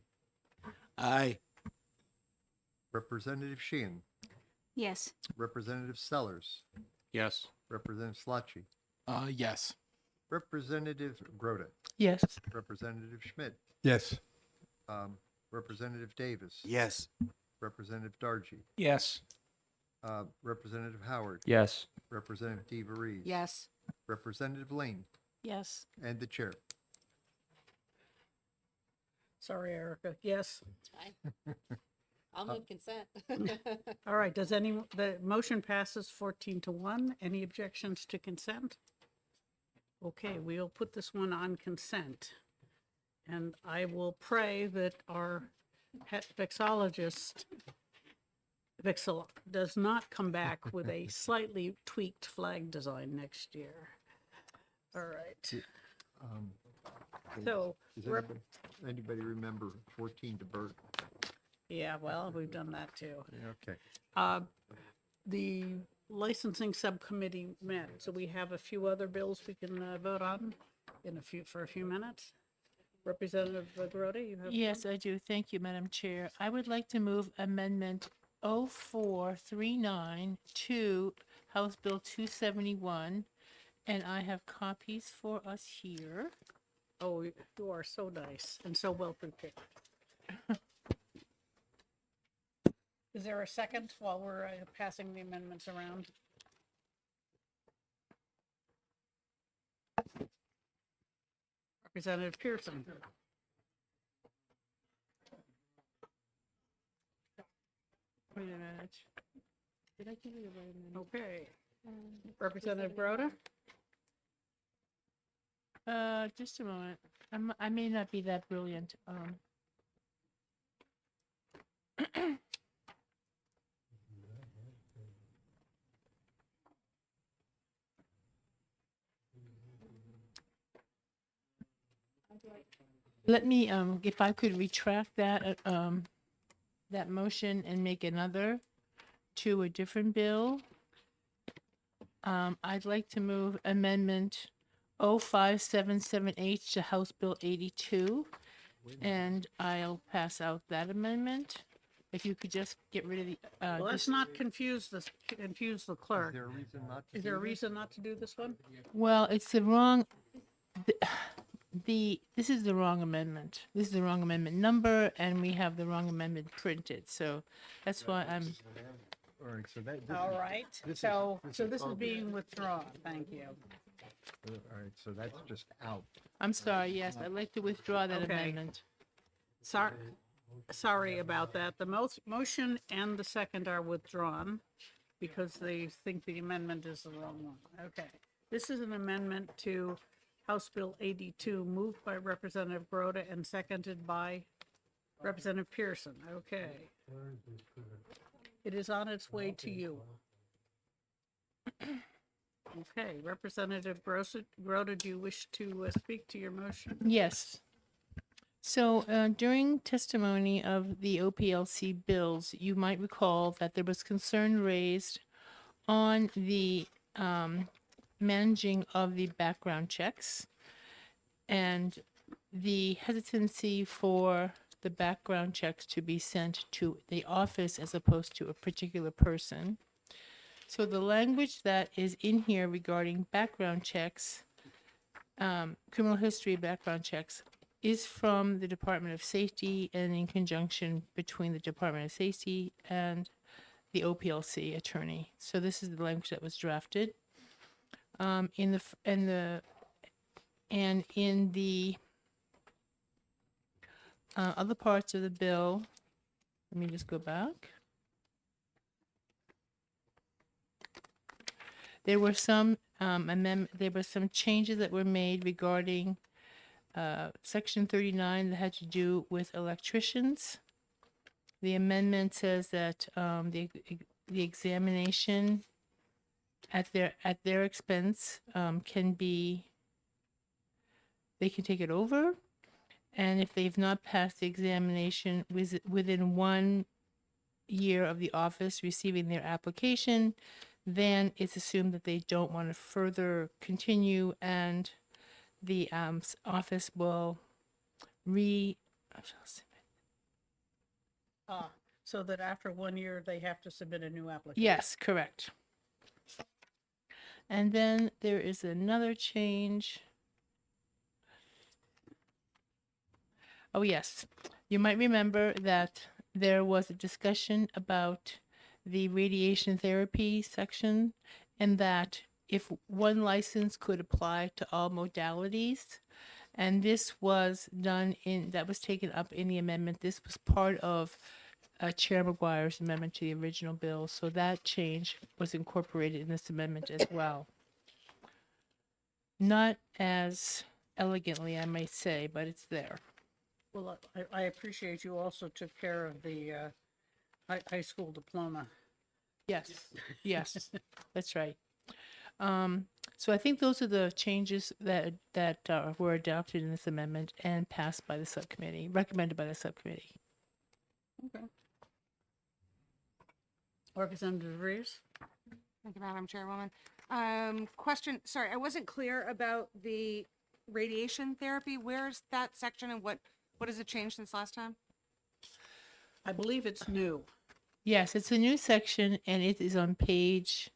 Speaker 8: Aye.
Speaker 15: Representative Sheehan.
Speaker 10: Yes.
Speaker 15: Representative Sellers.
Speaker 6: Yes.
Speaker 15: Representative Slotchie.
Speaker 13: Yes.
Speaker 15: Representative Groda.
Speaker 10: Yes.
Speaker 15: Representative Schmidt.
Speaker 12: Yes.
Speaker 15: Representative Davis.
Speaker 17: Yes.
Speaker 15: Representative Dargy.
Speaker 8: Yes.
Speaker 15: Representative Howard.
Speaker 9: Yes.
Speaker 15: Representative DeVries.
Speaker 7: Yes.
Speaker 15: Representative Lane.
Speaker 10: Yes.
Speaker 15: And the chair.
Speaker 1: Sorry, Erica. Yes.
Speaker 7: It's fine. I'll move consent.
Speaker 1: All right, the motion passes 14-1. Any objections to consent? Okay, we'll put this one on consent. And I will pray that our pet vexologist does not come back with a slightly tweaked flag design next year. All right. So,
Speaker 15: Does anybody remember 14 to Bert?
Speaker 1: yeah, well, we've done that too.
Speaker 15: Okay.
Speaker 1: The licensing subcommittee met, so we have a few other bills we can vote on for a few minutes. Representative Grote, you have?
Speaker 10: Yes, I do. Thank you, Madam Chair. I would like to move Amendment 0439 to House Bill 271, and I have copies for us here.
Speaker 1: Oh, you are so nice and so well prepared. Is there a second while we're passing the amendments around? Representative Pearson.
Speaker 10: Wait a minute. Did I give you the right amendment?
Speaker 1: Okay. Representative Broda?
Speaker 10: Just a moment. I may not be that brilliant. Let me, if I could retract that, that motion and make another to a different bill. I'd like to move Amendment 0577H to House Bill 82, and I'll pass out that amendment. If you could just get rid of the.
Speaker 1: Well, let's not confuse the clerk.
Speaker 15: Is there a reason not to?
Speaker 1: Is there a reason not to do this one?
Speaker 10: Well, it's the wrong. this is the wrong amendment. This is the wrong amendment number, and we have the wrong amendment printed. So that's why I'm.
Speaker 15: All right, so that. this
Speaker 1: All
Speaker 15: is-
Speaker 1: right,
Speaker 15: this is-
Speaker 1: so this is
Speaker 15: totally
Speaker 1: being
Speaker 15: different.
Speaker 1: withdrawn, thank you.
Speaker 15: All right, so that's just out.
Speaker 10: I'm sorry. Yes, I'd like to withdraw that
Speaker 1: Okay.
Speaker 10: amendment.
Speaker 1: Sorry about that. The motion and the second are withdrawn because they think the amendment is the wrong one. Okay. This is an amendment to House Bill 82, moved by Representative Grota and seconded by Representative Pearson. Okay. It is on its way to you. Okay, Representative Grota, do you wish to speak to your motion?
Speaker 10: Yes. So during testimony of the OPLC bills, you might recall that there was concern raised on the managing of the background checks and the hesitancy for the background checks to be sent to the office as opposed to a particular person. So the language that is in here regarding background checks, criminal history background checks, is from the Department of Safety and in conjunction between the Department of Safety and the OPLC attorney. So this is the language that was drafted. In the other parts of the bill, let me just go back. There were some there were some changes that were made regarding Section 39 that had to do with electricians. The amendment says that the examination at their expense can be, they can take it over, and if they've not passed the examination within 1 year of the office receiving their application, then it's assumed that they don't want to further continue, and the office will
Speaker 1: So that after 1 year, they have to submit a new application?
Speaker 10: Yes, correct. And then there is another change. Oh, yes. You might remember that there was a discussion about the radiation therapy section, and that if one license could apply to all modalities, and this was done that was taken up in the amendment. This was part of Chair McGuire's amendment to the original bill, so that change was incorporated in this amendment as well. Not as elegantly, I might say, but it's there.
Speaker 1: Well, I appreciate you also took care of the high school diploma.
Speaker 10: Yes, yes, that's right. So I think those are the changes that were adopted in this amendment and passed by the subcommittee, recommended by the subcommittee.
Speaker 1: Okay. Representative Reeves?
Speaker 3: Thank you, Madam Chairwoman. Question, sorry, I wasn't clear about the radiation therapy. Where's that section and what has it changed since last time?
Speaker 1: I believe it's new.
Speaker 10: Yes, it's a new section, and it is on page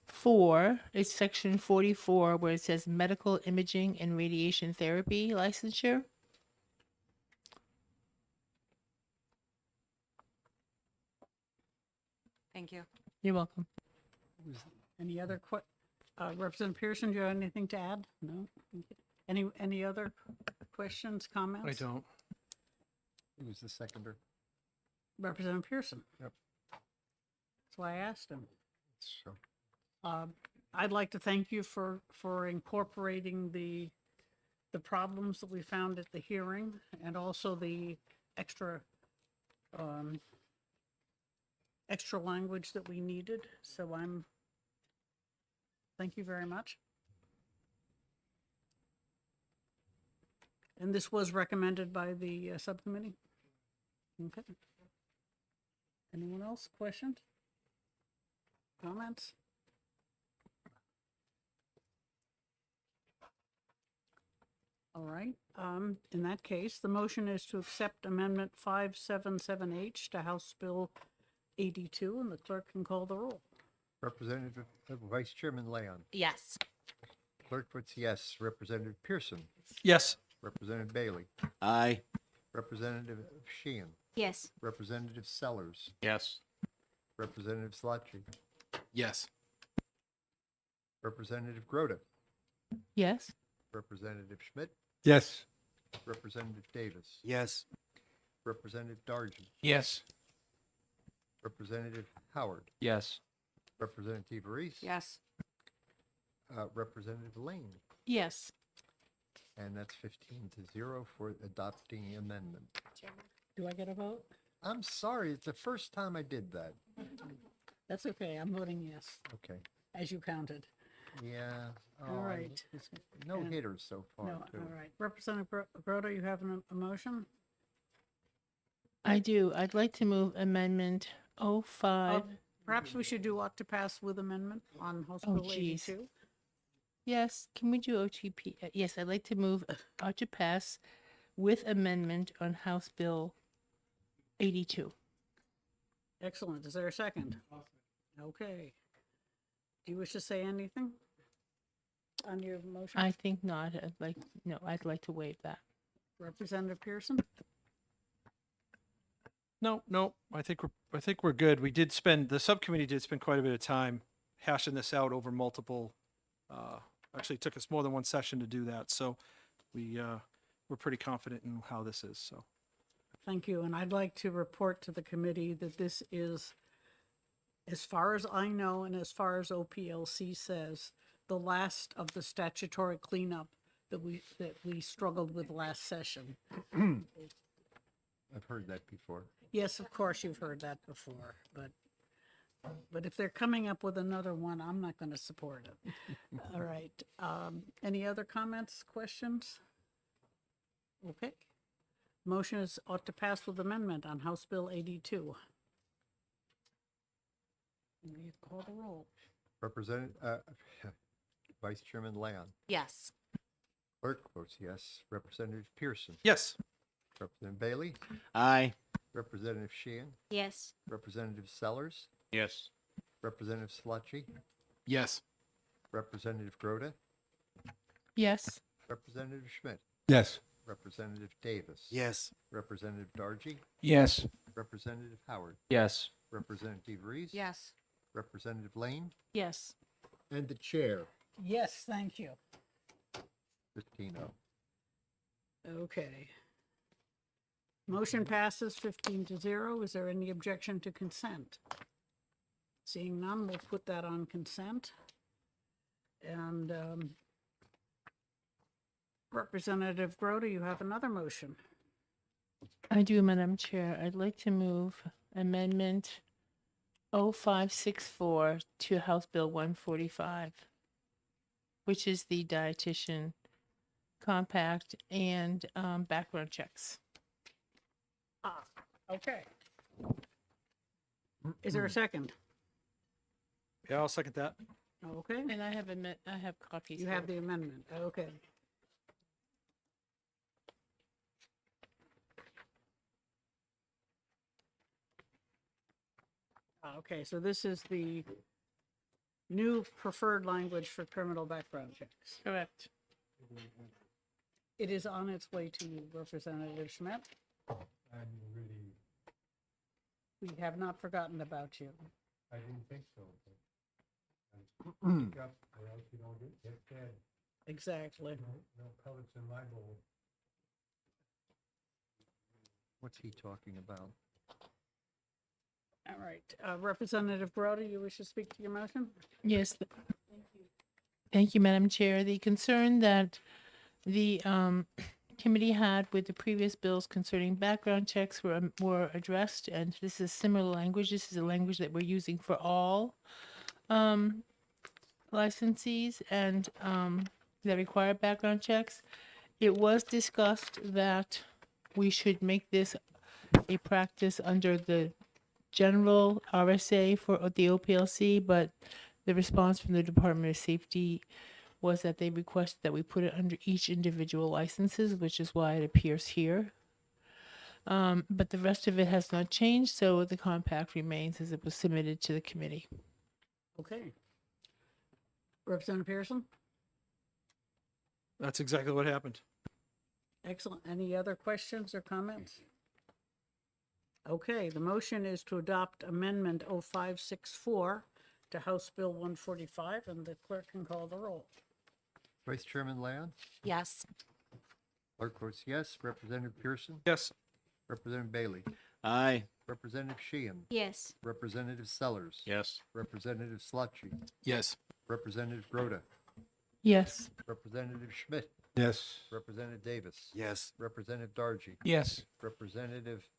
Speaker 10: 4. It's section 44, where it says medical imaging and radiation therapy licensure.
Speaker 3: Thank you.
Speaker 10: You're welcome.
Speaker 1: Any other Representative Pearson, do you have anything to add? No? Okay. Any other questions, comments?
Speaker 13: I don't.
Speaker 15: Who was the seconder?
Speaker 1: Representative Pearson.
Speaker 15: Yep.
Speaker 1: That's why I asked him.
Speaker 15: So,
Speaker 1: I'd like to thank you for incorporating the problems that we found at the hearing and also the extra language that we needed. So thank you very much. And this was recommended by the subcommittee? Okay. Anyone else? Questions? Comments? All right. In that case, the motion is to accept Amendment 577H to House Bill 82, and the clerk can call the roll.
Speaker 15: Representative, Vice Chairman Leon,
Speaker 7: Yes.
Speaker 15: Clerk votes yes. Representative Pearson.
Speaker 8: Yes.
Speaker 15: Representative Bailey.
Speaker 17: Aye.
Speaker 15: Representative Sheehan.
Speaker 14: Yes.
Speaker 15: Representative Sellers.
Speaker 6: Yes.
Speaker 15: Representative Slatchy.
Speaker 13: Yes.
Speaker 15: Representative Groda.
Speaker 10: Yes.
Speaker 15: Representative Schmidt.
Speaker 12: Yes.
Speaker 15: Representative Davis.
Speaker 17: Yes.
Speaker 15: Representative Dargy.
Speaker 8: Yes.
Speaker 15: Representative Howard.
Speaker 9: Yes.
Speaker 15: Representative Reese.
Speaker 3: Yes.
Speaker 15: Representative Lane.
Speaker 10: Yes.
Speaker 15: And that's 15-0 for adopting the amendment.
Speaker 1: Do I get a vote?
Speaker 15: I'm sorry, it's the first time I did that.
Speaker 1: That's okay. I'm voting yes,
Speaker 15: Okay.
Speaker 1: as you counted.
Speaker 15: Yeah.
Speaker 1: All right.
Speaker 15: No
Speaker 1: And-
Speaker 15: hitters so far,
Speaker 1: No,
Speaker 15: too.
Speaker 1: all right. Representative Groda, you have a motion?
Speaker 10: I do. I'd like to move amendment 05.
Speaker 1: Perhaps we should do ought to pass with amendment on House
Speaker 10: Oh,
Speaker 1: Bill
Speaker 10: geez.
Speaker 1: 82.
Speaker 10: Yes, can we do OTP? Yes, I'd like to move ought to pass with amendment on House Bill 82.
Speaker 1: Excellent. Is there a second? Okay. Do you wish to say anything on your motion?
Speaker 10: I think not. I'd like to waive that.
Speaker 1: Representative Pearson?
Speaker 8: No. I think we're good. The subcommittee did spend quite a bit of time hashing this out over multiple. Actually, it took us more than one session to do that. So we're pretty confident in how this is. So
Speaker 1: Thank you. And I'd like to report to the committee that this is, as far as I know and as far as OPLC says, the last of the statutory cleanup that we struggled with last session.
Speaker 15: I've heard that before.
Speaker 1: Yes, of course, you've heard that before, but if they're coming up with another one, I'm not going to support it. All right. Any other comments, questions? Okay. Motion is ought to pass with amendment on House Bill 82. You call the roll.
Speaker 15: Vice Chairman Leon.
Speaker 7: Yes.
Speaker 15: Clerk votes yes. Representative Pearson.
Speaker 8: yes.
Speaker 15: Representative Bailey.
Speaker 17: Aye.
Speaker 15: Representative Sheehan.
Speaker 14: Yes.
Speaker 15: Representative Sellers.
Speaker 6: Yes.
Speaker 15: Representative Slatchy.
Speaker 13: Yes.
Speaker 15: Representative Groda.
Speaker 10: Yes.
Speaker 15: Representative Schmidt.
Speaker 12: Yes.
Speaker 15: Representative Davis.
Speaker 17: Yes.
Speaker 15: Representative Dargy.
Speaker 11: Yes.
Speaker 15: Representative Howard.
Speaker 9: Yes.
Speaker 15: Representative Reese.
Speaker 3: Yes.
Speaker 15: Representative Lane.
Speaker 10: Yes.
Speaker 15: And the chair.
Speaker 1: Yes, thank you.
Speaker 15: 15-0.
Speaker 1: Okay. Motion passes 15-0. Is there any objection to consent? Seeing none, we'll put that on consent. And Representative Groda, you have another motion.
Speaker 10: I do, Madam Chair. I'd like to move amendment 0564 to House Bill 145, which is the dietitian compact and background checks.
Speaker 1: Okay. Is there a second?
Speaker 8: Yeah, I'll second that.
Speaker 1: Okay,
Speaker 10: And I have copies.
Speaker 1: you
Speaker 10: here.
Speaker 1: have the amendment. Okay. Okay, so this is the new preferred language for criminal background checks.
Speaker 10: Correct.
Speaker 1: It is on its way to you, Representative Schmidt. We have not forgotten about you.
Speaker 12: I didn't think so.
Speaker 1: Exactly.
Speaker 12: No pellets in my bowl.
Speaker 15: What's he talking about?
Speaker 1: All right. Representative Groda, you wish to speak to your motion?
Speaker 10: Yes. Thank you, Madam Chair. The concern that the committee had with the previous bills concerning background checks were addressed, and this is similar language. This is a language that we're using for all licensees and that require background checks. It was discussed that we should make this a practice under the general RSA for the OPLC, but the response from the Department of Safety was that they requested that we put it under each individual licenses, which is why it appears here. But the rest of it has not changed, so the compact remains as it was submitted to the committee.
Speaker 1: Okay. Representative Pearson?
Speaker 8: That's exactly what happened.
Speaker 1: Excellent. Any other questions or comments? Okay, the motion is to adopt Amendment 0564 to House Bill 145, and the clerk can call the roll.
Speaker 15: Vice Chairman Leon,
Speaker 7: Yes.
Speaker 15: clerk votes yes. Representative Pearson,
Speaker 8: Yes.
Speaker 15: Representative Bailey,
Speaker 6: Aye.
Speaker 15: Representative Sheehan,
Speaker 10: Yes.
Speaker 15: Representative Sellers,
Speaker 6: Yes.
Speaker 15: Representative Slotchie,
Speaker 13: Yes.
Speaker 15: Representative Groda,
Speaker 10: Yes.
Speaker 15: Representative Schmidt,
Speaker 12: Yes.
Speaker 15: Representative Davis,
Speaker 6: Yes.
Speaker 15: Representative Dargy,
Speaker 11: Yes.
Speaker 15: Representative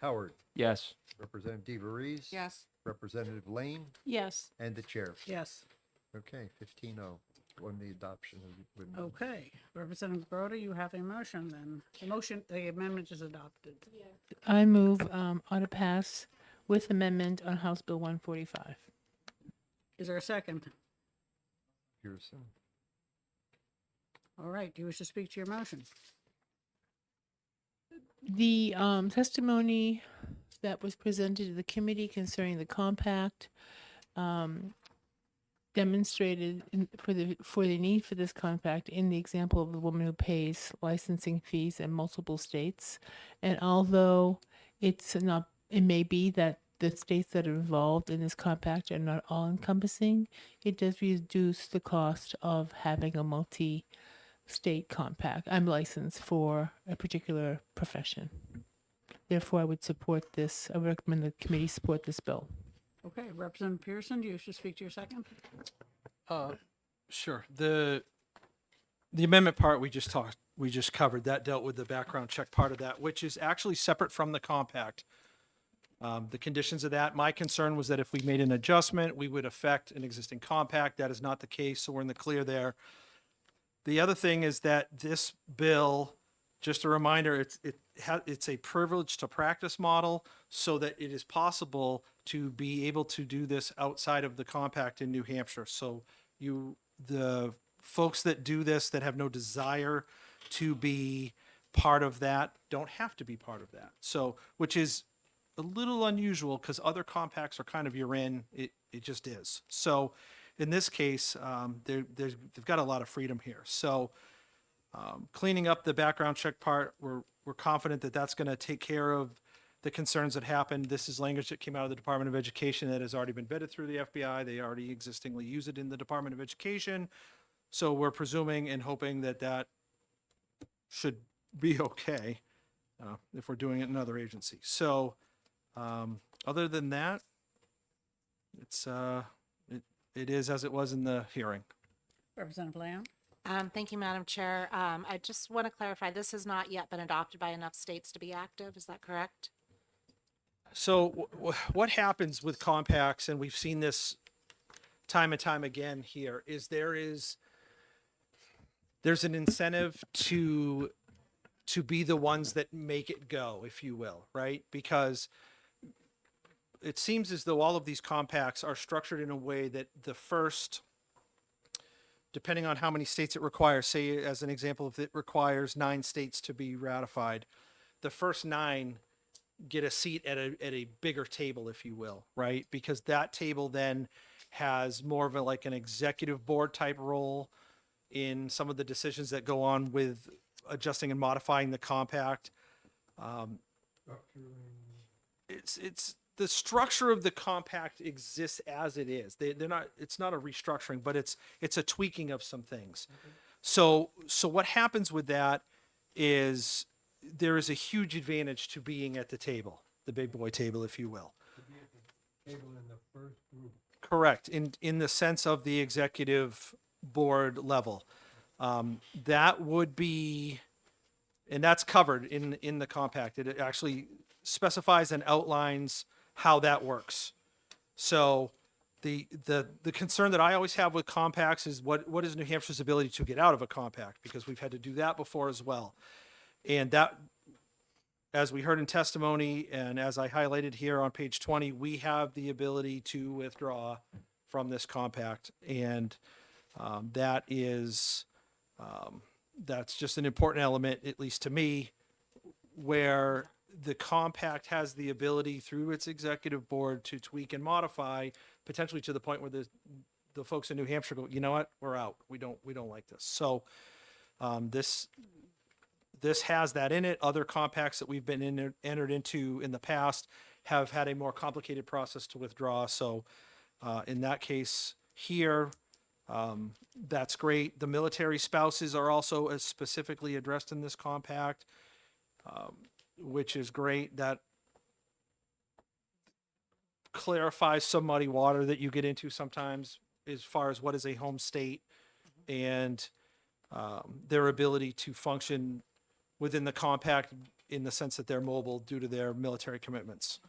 Speaker 15: Howard,
Speaker 9: Yes.
Speaker 15: Representative DeVries.
Speaker 3: Yes.
Speaker 15: Representative Lane,
Speaker 10: Yes.
Speaker 15: and the chair.
Speaker 1: Yes.
Speaker 15: Okay, 15-0 on the adoption of the amendment.
Speaker 1: Okay, Representative Broder, you have a motion then. The amendment is adopted.
Speaker 10: I move on to pass with amendment on House Bill 145.
Speaker 1: Is there a second?
Speaker 15: Pearson.
Speaker 1: All right, do you wish to speak to your motion?
Speaker 10: The testimony that was presented to the committee concerning the compact demonstrated for the need for this compact in the example of the woman who pays licensing fees in multiple states. And although it may be that the states that are involved in this compact are not all encompassing, it does reduce the cost of having a multi-state compact. I'm licensed for a particular profession. Therefore, I would support this. I recommend the committee support this bill.
Speaker 1: Okay, Representative Pearson, do you wish to speak to your second?
Speaker 8: Sure. The amendment part we just covered, that dealt with the background check part of that, which is actually separate from the compact. The conditions of that, my concern was that if we made an adjustment, we would affect an existing compact. That is not the case, so we're in the clear there. The other thing is that this bill, just a reminder, it's a privilege to practice model so that it is possible to be able to do this outside of the compact in New Hampshire. So the folks that do this that have no desire to be part of that don't have to be part of that. So, which is a little unusual because other compacts are kind of you're in, it just is. So in this case, they've got a lot of freedom here. So cleaning up the background check part, we're confident that that's going to take care of the concerns that happened. This is language that came out of the Department of Education that has already been vetted through the FBI. They already existingly use it in the Department of Education. So we're presuming and hoping that that should be okay if we're doing it in another agency. So other than that, it is as it was in the hearing.
Speaker 1: Representative Leon?
Speaker 7: Thank you, Madam Chair. I just want to clarify, this has not yet been adopted by enough states to be active. Is that correct?
Speaker 8: So what happens with compacts, and we've seen this time and time again here, is there's an incentive to be the ones that make it go, if you will, right? Because it seems as though all of these compacts are structured in a way that the first, depending on how many states it requires, say as an example, if it requires 9 states to be ratified, the first 9 get a seat at a bigger table, if you will, right? Because that table then has more of like an executive board type role in some of the decisions that go on with adjusting and modifying the compact. It's the structure of the compact exists as it is. They're not. It's not a restructuring, but it's a tweaking of some things. So what happens with that is there is a huge advantage to being at the table, the big boy table, if you will.
Speaker 12: Table in the first group.
Speaker 8: Correct. In the sense of the executive board level, that would be, and that's covered in the compact. It actually specifies and outlines how that works. So the concern that I always have with compacts is what is New Hampshire's ability to get out of a compact, because we've had to do that before as well. And that, as we heard in testimony, and as I highlighted here on page 20, we have the ability to withdraw from this compact. And that is, that's just an important element, at least to me, where the compact has the ability through its executive board to tweak and modify, potentially to the point where the folks in New Hampshire go, you know what, we're out. We don't like this. So This has that in it. Other compacts that we've been entered into in the past have had a more complicated process to withdraw. So in that case here, that's great. The military spouses are also as specifically addressed in this compact, which is great. That clarifies some muddy water that you get into sometimes as far as what is a home state and their ability to function within the compact in the sense that they're mobile due to their military commitments.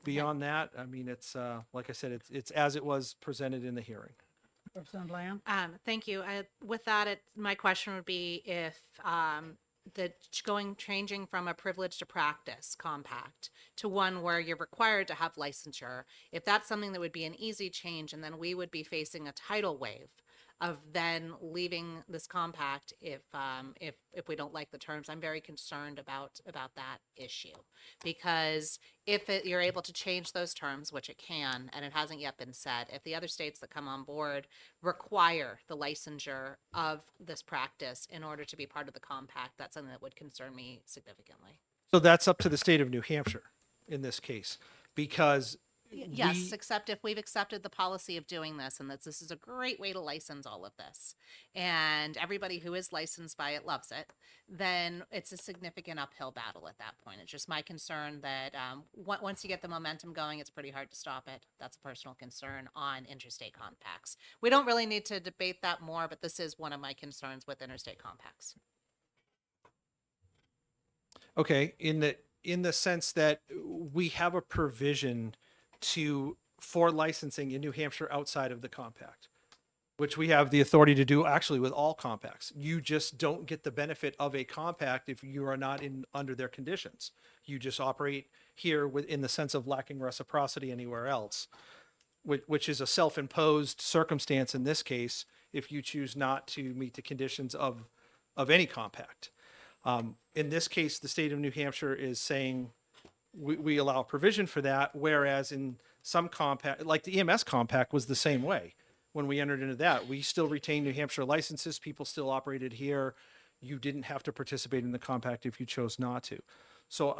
Speaker 8: Beyond that, I mean, it's like I said, it's as it was presented in the hearing.
Speaker 1: Representative Lamb?
Speaker 7: Thank you. With that, my question would be if changing from a privilege to practice compact to one where you're required to have licensure, if that's something that would be an easy change, and then we would be facing a tidal wave of then leaving this compact if we don't like the terms. I'm very concerned about that issue, because if you're able to change those terms, which it can, and it hasn't yet been said, if the other states that come on board require the licensure of this practice in order to be part of the compact, that's something that would concern me significantly.
Speaker 8: So that's up to the state of New Hampshire in this case, because
Speaker 7: Yes, except if we've accepted the policy of doing this and that this is a great way to license all of this, and everybody who is licensed by it loves it, then it's a significant uphill battle at that point. It's just my concern that once you get the momentum going, it's pretty hard to stop it. That's a personal concern on interstate compacts. We don't really need to debate that more, but this is one of my concerns with interstate compacts.
Speaker 8: Okay, in the sense that we have a provision for licensing in New Hampshire outside of the compact, which we have the authority to do actually with all compacts. You just don't get the benefit of a compact if you are not under their conditions. You just operate here in the sense of lacking reciprocity anywhere else, which is a self-imposed circumstance in this case if you choose not to meet the conditions of any compact. In this case, the state of New Hampshire is saying we allow provision for that, whereas in some compact, like the EMS compact was the same way. When we entered into that, we still retained New Hampshire licenses. People still operated here. You didn't have to participate in the compact if you chose not to. So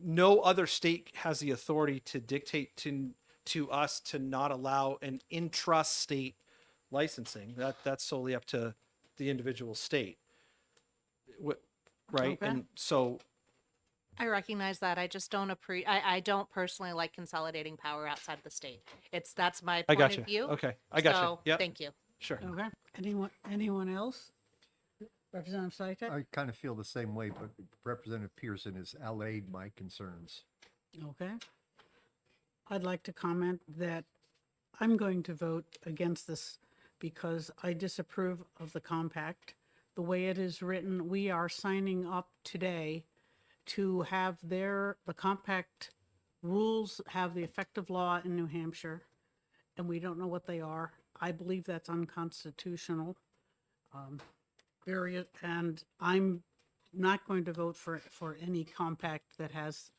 Speaker 8: no other state has the authority to dictate to us to not allow an intrastate licensing. That's solely up to the individual state. Right?
Speaker 7: Okay.
Speaker 8: And so
Speaker 7: I recognize that. I just don't I don't personally like consolidating power outside of the state. That's my
Speaker 8: I
Speaker 7: point
Speaker 8: got you.
Speaker 7: of view.
Speaker 8: Okay, I got
Speaker 7: So,
Speaker 8: you. Yep.
Speaker 7: thank you.
Speaker 8: Sure.
Speaker 1: Okay. Anyone else? Representative Saitek?
Speaker 15: I kind of feel the same way, but Representative Pearson has allayed my concerns.
Speaker 1: Okay. I'd like to comment that I'm going to vote against this because I disapprove of the compact. The way it is written, we are signing up today to have the compact rules have the effective law in New Hampshire, and we don't know what they are. I believe that's unconstitutional. And I'm not going to vote for any compact that has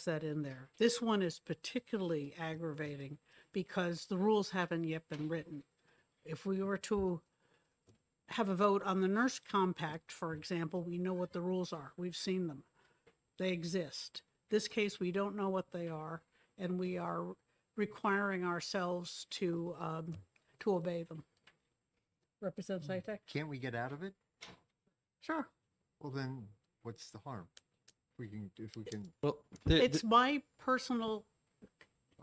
Speaker 1: that in there. This one is particularly aggravating because the rules haven't yet been written. If we were to have a vote on the nurse compact, for example, we know what the rules are. We've seen them. They exist. This case, we don't know what they are, and we are requiring ourselves to obey them. Representative Saitek?
Speaker 15: Can't we get out of it?
Speaker 1: Sure.
Speaker 15: Well, then what's the harm? If we can.
Speaker 8: Well,
Speaker 1: It's my personal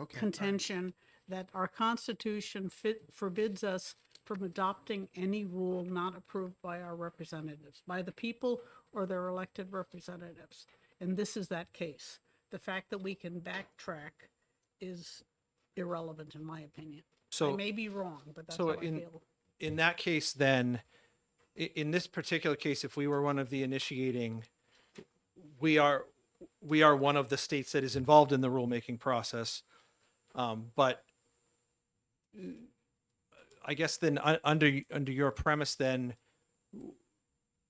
Speaker 1: contention that our Constitution forbids us from adopting any rule not approved by our representatives, by the people or their elected representatives. And this is that case. The fact that we can backtrack is irrelevant, in my opinion.
Speaker 8: So
Speaker 1: I may be wrong, but that's how I feel.
Speaker 8: In that case, then, in this particular case, if we were one of the initiating, we are one of the states that is involved in the rulemaking process. But I guess then under your premise, then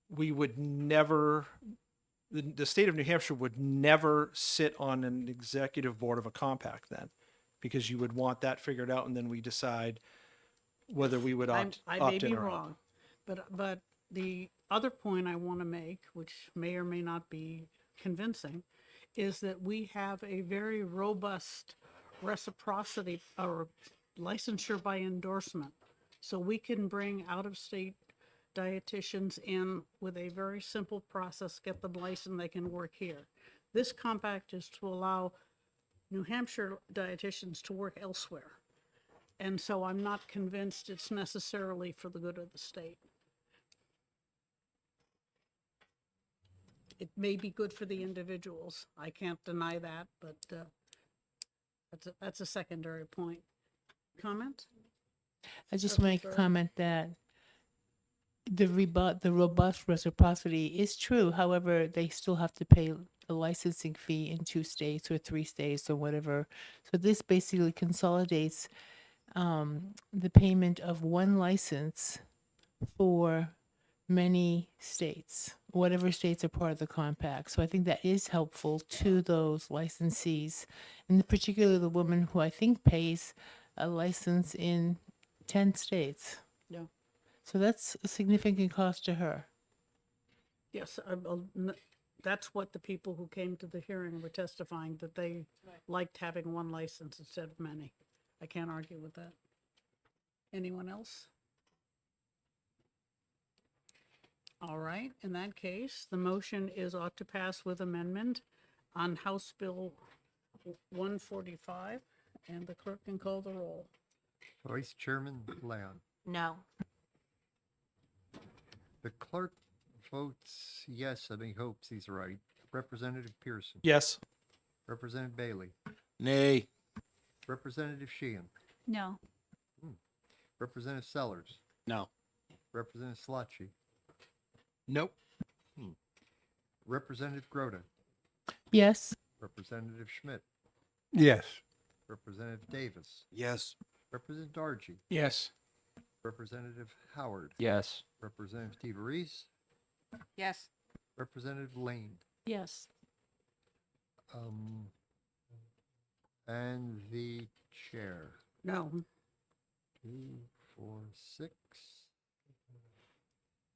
Speaker 8: we would never, the state of New Hampshire would never sit on an executive board of a compact then, because you would want that figured out, and then we decide whether we would opt
Speaker 1: I may
Speaker 8: in
Speaker 1: be
Speaker 8: or not.
Speaker 1: wrong. But the other point I want to make, which may or may not be convincing, is that we have a very robust reciprocity or licensure by endorsement. So we can bring out-of-state dietitians in with a very simple process, get them licensed, they can work here. This compact is to allow New Hampshire dietitians to work elsewhere. And so I'm not convinced it's necessarily for the good of the state. It may be good for the individuals. I can't deny that, but that's a secondary point. Comment?
Speaker 10: I just
Speaker 1: Trustee
Speaker 10: make a
Speaker 1: Burke?
Speaker 10: comment that the robust reciprocity is true. However, they still have to pay a licensing fee in 2 states or 3 states or whatever. So this basically consolidates the payment of one license for many states, whatever states are part of the compact. So I think that is helpful to those licensees, and particularly the woman who I think pays a license in 10 states.
Speaker 1: Yeah.
Speaker 10: So that's a significant cost to her.
Speaker 1: Yes, that's what the people who came to the hearing were testifying, that they liked having one license instead of many. I can't argue with that. Anyone else? All right, in that case, the motion is ought to pass with amendment on House Bill 145, and the clerk can call the roll.
Speaker 15: Vice Chairman Leon.
Speaker 7: No.
Speaker 15: The clerk votes yes, I mean, hopes he's right. Representative Pearson.
Speaker 8: Yes.
Speaker 15: Representative Bailey.
Speaker 8: Nay.
Speaker 15: Representative Sheehan.
Speaker 14: No.
Speaker 15: Representative Sellers.
Speaker 6: No.
Speaker 15: Representative Slotchie.
Speaker 13: Nope.
Speaker 15: Representative Groda.
Speaker 10: Yes.
Speaker 15: Representative Schmidt.
Speaker 12: Yes.
Speaker 15: Representative Davis.
Speaker 18: Yes.
Speaker 15: Representative Dargy.
Speaker 11: Yes.
Speaker 15: Representative Howard.
Speaker 9: Yes.
Speaker 15: Representative Teveries.
Speaker 3: Yes.
Speaker 15: Representative Lane.
Speaker 10: Yes.
Speaker 15: And the chair.
Speaker 1: No.
Speaker 15: 2, 4, 6.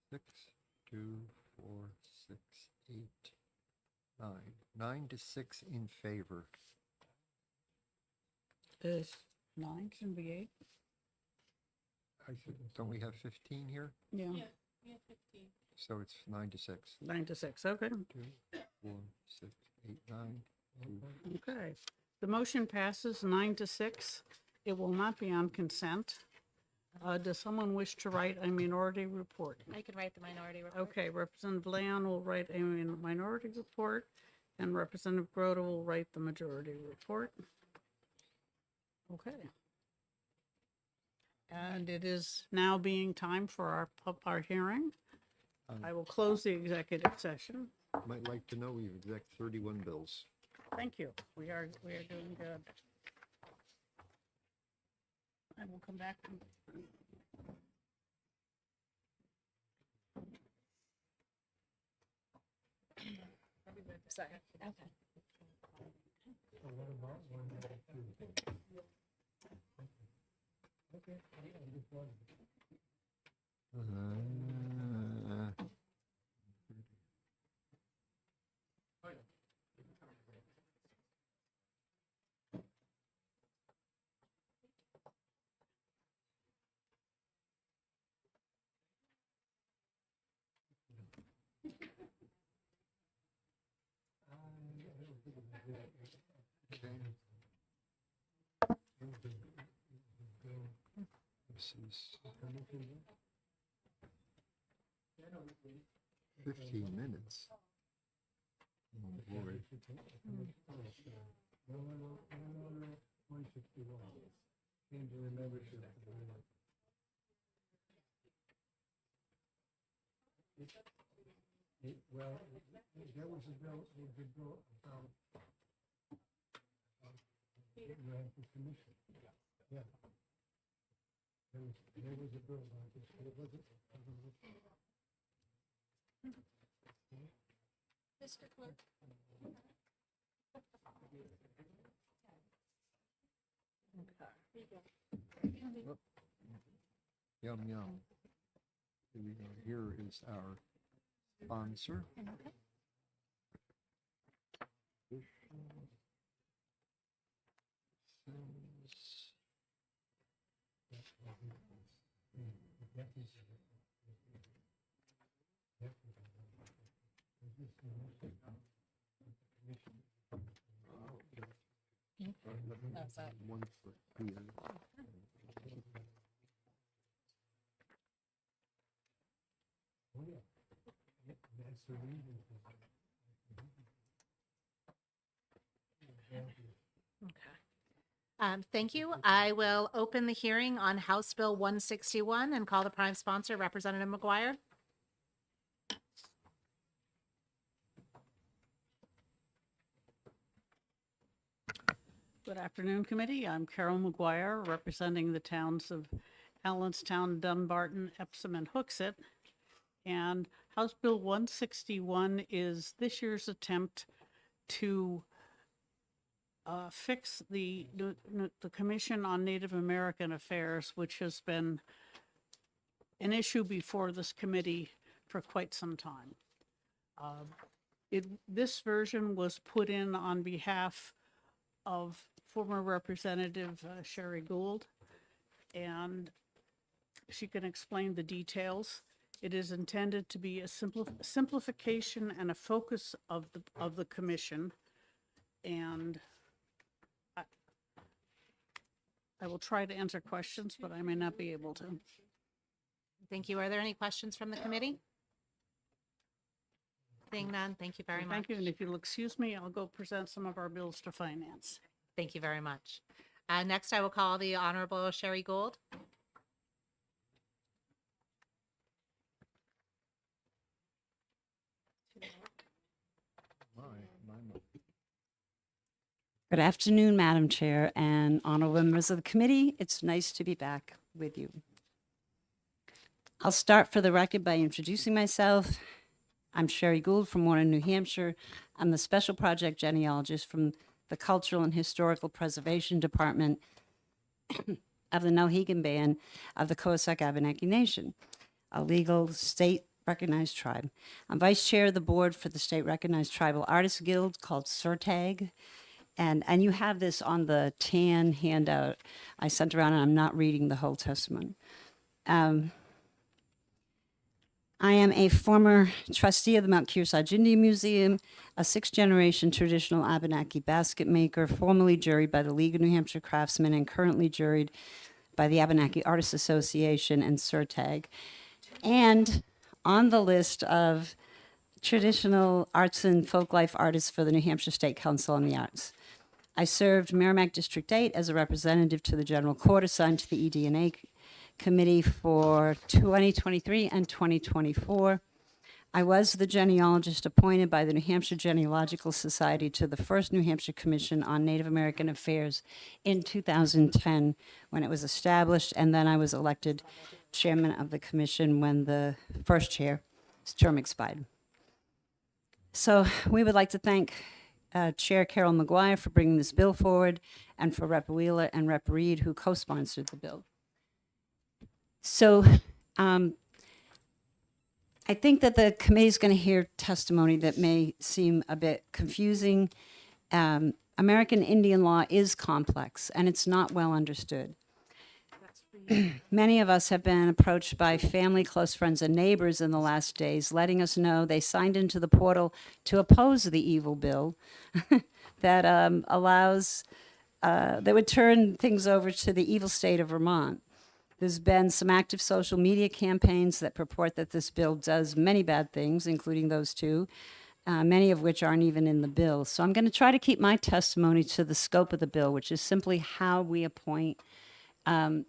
Speaker 15: 6, 2, 4, 6, 8, 9. 9 to 6 in favor.
Speaker 1: Is 9, shouldn't be 8?
Speaker 15: Don't we have 15 here?
Speaker 1: Yeah.
Speaker 15: So it's 9 to 6.
Speaker 1: 9 to 6, okay.
Speaker 15: 2, 4, 6, 8, 9. 2.
Speaker 1: Okay. The motion passes 9 to 6. It will not be on consent. Does someone wish to write a minority report?
Speaker 7: I can write the minority report.
Speaker 1: Okay, Representative Leon will write a minority report, and Representative Groda will write the majority report. Okay. And it is now being time for our hearing. I will close the executive session.
Speaker 15: Might like to know we've exec 31 bills.
Speaker 1: Thank you. We are doing good. I will come back.
Speaker 7: I'll be back a second. Okay.
Speaker 15: Uh, This is 15 minutes. Oh, boy.
Speaker 12: Well, there was a bill about the commission. Yeah. There was a bill about this, but it wasn't.
Speaker 7: Mr. Clerk.
Speaker 15: Yum, yum. Here we go. Here is our sponsor. One for here.
Speaker 7: Thank you. I will open the hearing on House Bill 161 and call the prime sponsor, Representative McGuire.
Speaker 1: Good afternoon, committee. I'm Carol McGuire, representing the towns of Allenstown, Dunbarton, Epsom, and Hooksett. And House Bill 161 is this year's attempt to fix the Commission on Native American Affairs, which has been an issue before this committee for quite some time. This version was put in on behalf of former Representative Sherry Gould, and she can explain the details. It is intended to be a simplification and a focus of the commission, and I will try to answer questions, but I may not be able to.
Speaker 7: Thank you. Are there any questions from the committee? Seeing none, thank you very much.
Speaker 1: Thank you, and if you'll excuse me, I'll go present some of our bills to finance.
Speaker 7: Thank you very much. Next, I will call the Honorable Sherry Gould.
Speaker 14: Good afternoon, Madam Chair and honorable members of the committee. It's nice to be back with you. I'll start for the record by introducing myself. I'm Sherry Gould from Warren, New Hampshire. I'm the Special Project Genealogist from the Cultural and Historical Preservation Department of the Nulhegan Band of the Cossack Abenaki Nation, a legal state-recognized tribe. I'm Vice Chair of the Board for the State-Recognized Tribal Artists Guild called SURTAG. And you have this on the tan handout I sent around, and I'm not reading the whole testimony. I am a former trustee of the Mount Kearsarge Indian Museum, a sixth-generation traditional Abenaki basket maker, formerly juried by the League of New Hampshire Craftsmen and currently juried by the Abenaki Artists Association and SURTAG, and on the list of traditional arts and folklife artists for the New Hampshire State Council on the Arts. I served Merrimack District 8 as a representative to the General Court assigned to the ED&A Committee for 2023 and 2024. I was the genealogist appointed by the New Hampshire Genealogical Society to the first New Hampshire Commission on Native American Affairs in 2010 when it was established, and then I was elected chairman of the commission when the first chair's term expired. So we would like to thank Chair Carol McGuire for bringing this bill forward, and for Rep. Wheeler and Rep. Reed, who co-sponsored the bill. So I think that the committee is going to hear testimony that may seem a bit confusing. American Indian law is complex, and it's not well understood. Many of us have been approached by family, close friends, and neighbors in the last days, letting us know they signed into the portal to oppose the evil bill that allows, that would turn things over to the evil state of Vermont. There's been some active social media campaigns that purport that this bill does many bad things, including those two, many of which aren't even in the bill. So I'm going to try to keep my testimony to the scope of the bill, which is simply how we appoint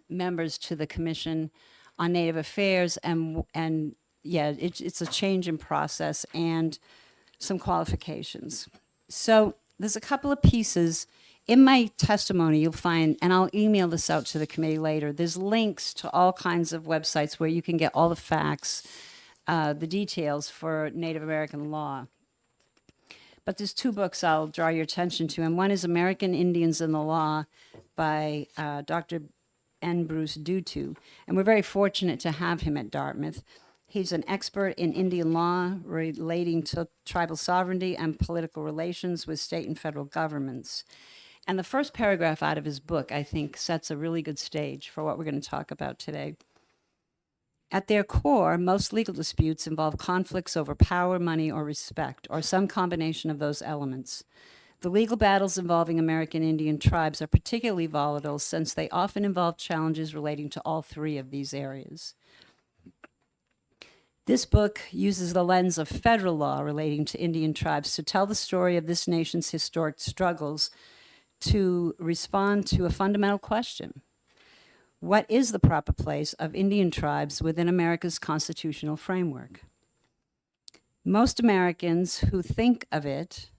Speaker 14: members to the Commission on Native Affairs, and yeah, it's a change in process and some qualifications. So there's a couple of pieces in my testimony you'll find, and I'll email this out to the committee later, there's links to all kinds of websites where you can get all the facts, the details for Native American law. But there's two books I'll draw your attention to, and one is American Indians in the Law by Dr. N. Bruce Dutu, and we're very fortunate to have him at Dartmouth. He's an expert in Indian law relating to tribal sovereignty and political relations with state and federal governments. And the first paragraph out of his book, I think, sets a really good stage for what we're going to talk about today. At their core, most legal disputes involve conflicts over power, money, or respect, or some combination of those elements. The legal battles involving American Indian tribes are particularly volatile since they often involve challenges relating to all three of these areas. This book uses the lens of federal law relating to Indian tribes to tell the story of this nation's historic struggles to respond to a fundamental question. What is the proper place of Indian tribes within America's constitutional framework? Most Americans who think of it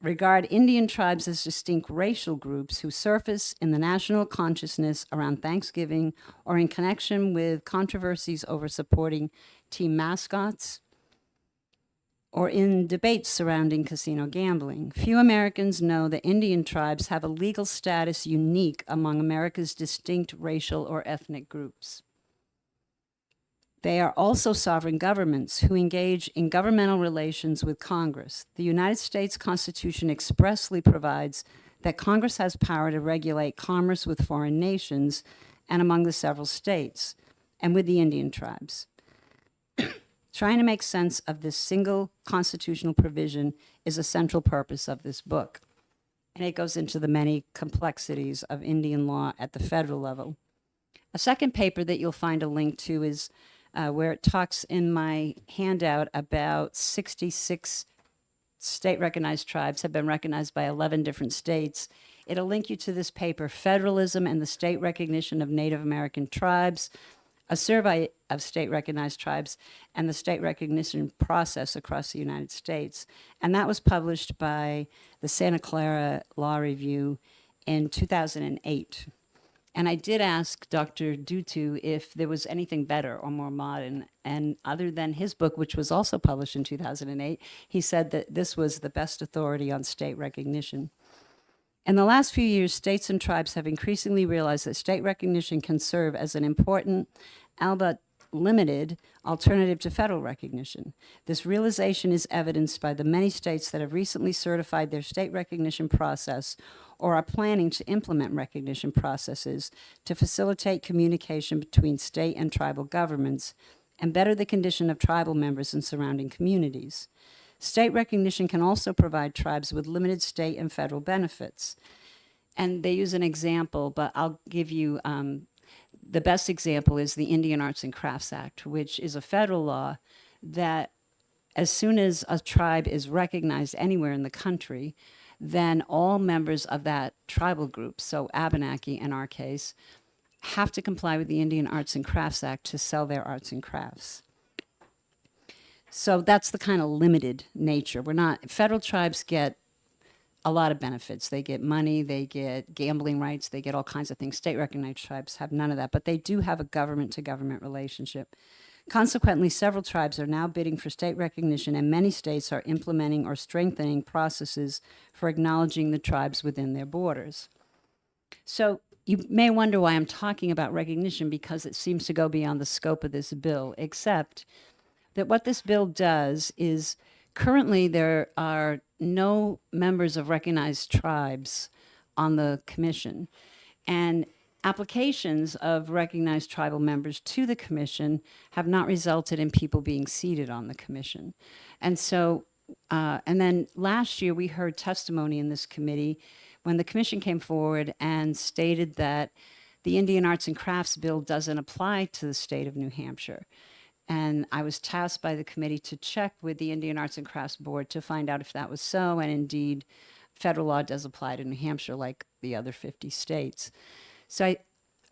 Speaker 14: regard Indian tribes as distinct racial groups who surface in the national consciousness around Thanksgiving or in connection with controversies over supporting team mascots or in debates surrounding casino gambling. Few Americans know that Indian tribes have a legal status unique among America's distinct racial or ethnic groups. They are also sovereign governments who engage in governmental relations with Congress. The United States Constitution expressly provides that Congress has power to regulate commerce with foreign nations and among the several states and with the Indian tribes. Trying to make sense of this single constitutional provision is a central purpose of this book. And it goes into the many complexities of Indian law at the federal level. A second paper that you'll find a link to is where it talks in my handout about 66 state-recognized tribes have been recognized by 11 different states. It'll link you to this paper, Federalism and the State Recognition of Native American Tribes, a survey of state-recognized tribes and the state recognition process across the United States. And that was published by the Santa Clara Law Review in 2008. And I did ask Dr. Dutu if there was anything better or more modern. And other than his book, which was also published in 2008, he said that this was the best authority on state recognition. In the last few years, states and tribes have increasingly realized that state recognition can serve as an important, albeit limited, alternative to federal recognition. This realization is evidenced by the many states that have recently certified their state recognition process or are planning to implement recognition processes to facilitate communication between state and tribal governments and better the condition of tribal members in surrounding communities. State recognition can also provide tribes with limited state and federal benefits. And they use an example, but I'll give you the best example is the Indian Arts and Crafts Act, which is a federal law that as soon as a tribe is recognized anywhere in the country, then all members of that tribal group, so Abenaki in our case, have to comply with the Indian Arts and Crafts Act to sell their arts and crafts. So that's the kind of limited nature. Federal tribes get a lot of benefits. They get money, they get gambling rights, they get all kinds of things. State recognized tribes have none of that, but they do have a government to government relationship. Consequently, several tribes are now bidding for state recognition, and many states are implementing or strengthening processes for acknowledging the tribes within their borders. So you may wonder why I'm talking about recognition, because it seems to go beyond the scope of this bill, except that what this bill does is currently there are no members of recognized tribes on the commission, and applications of recognized tribal members to the commission have not resulted in people being seated on the commission. And so, and then last year we heard testimony in this committee when the commission came forward and stated that the Indian Arts and Crafts Bill doesn't apply to the state of New Hampshire. And I was tasked by the committee to check with the Indian Arts and Crafts Board to find out if that was so, and indeed, federal law does apply to New Hampshire like the other 50 states. So I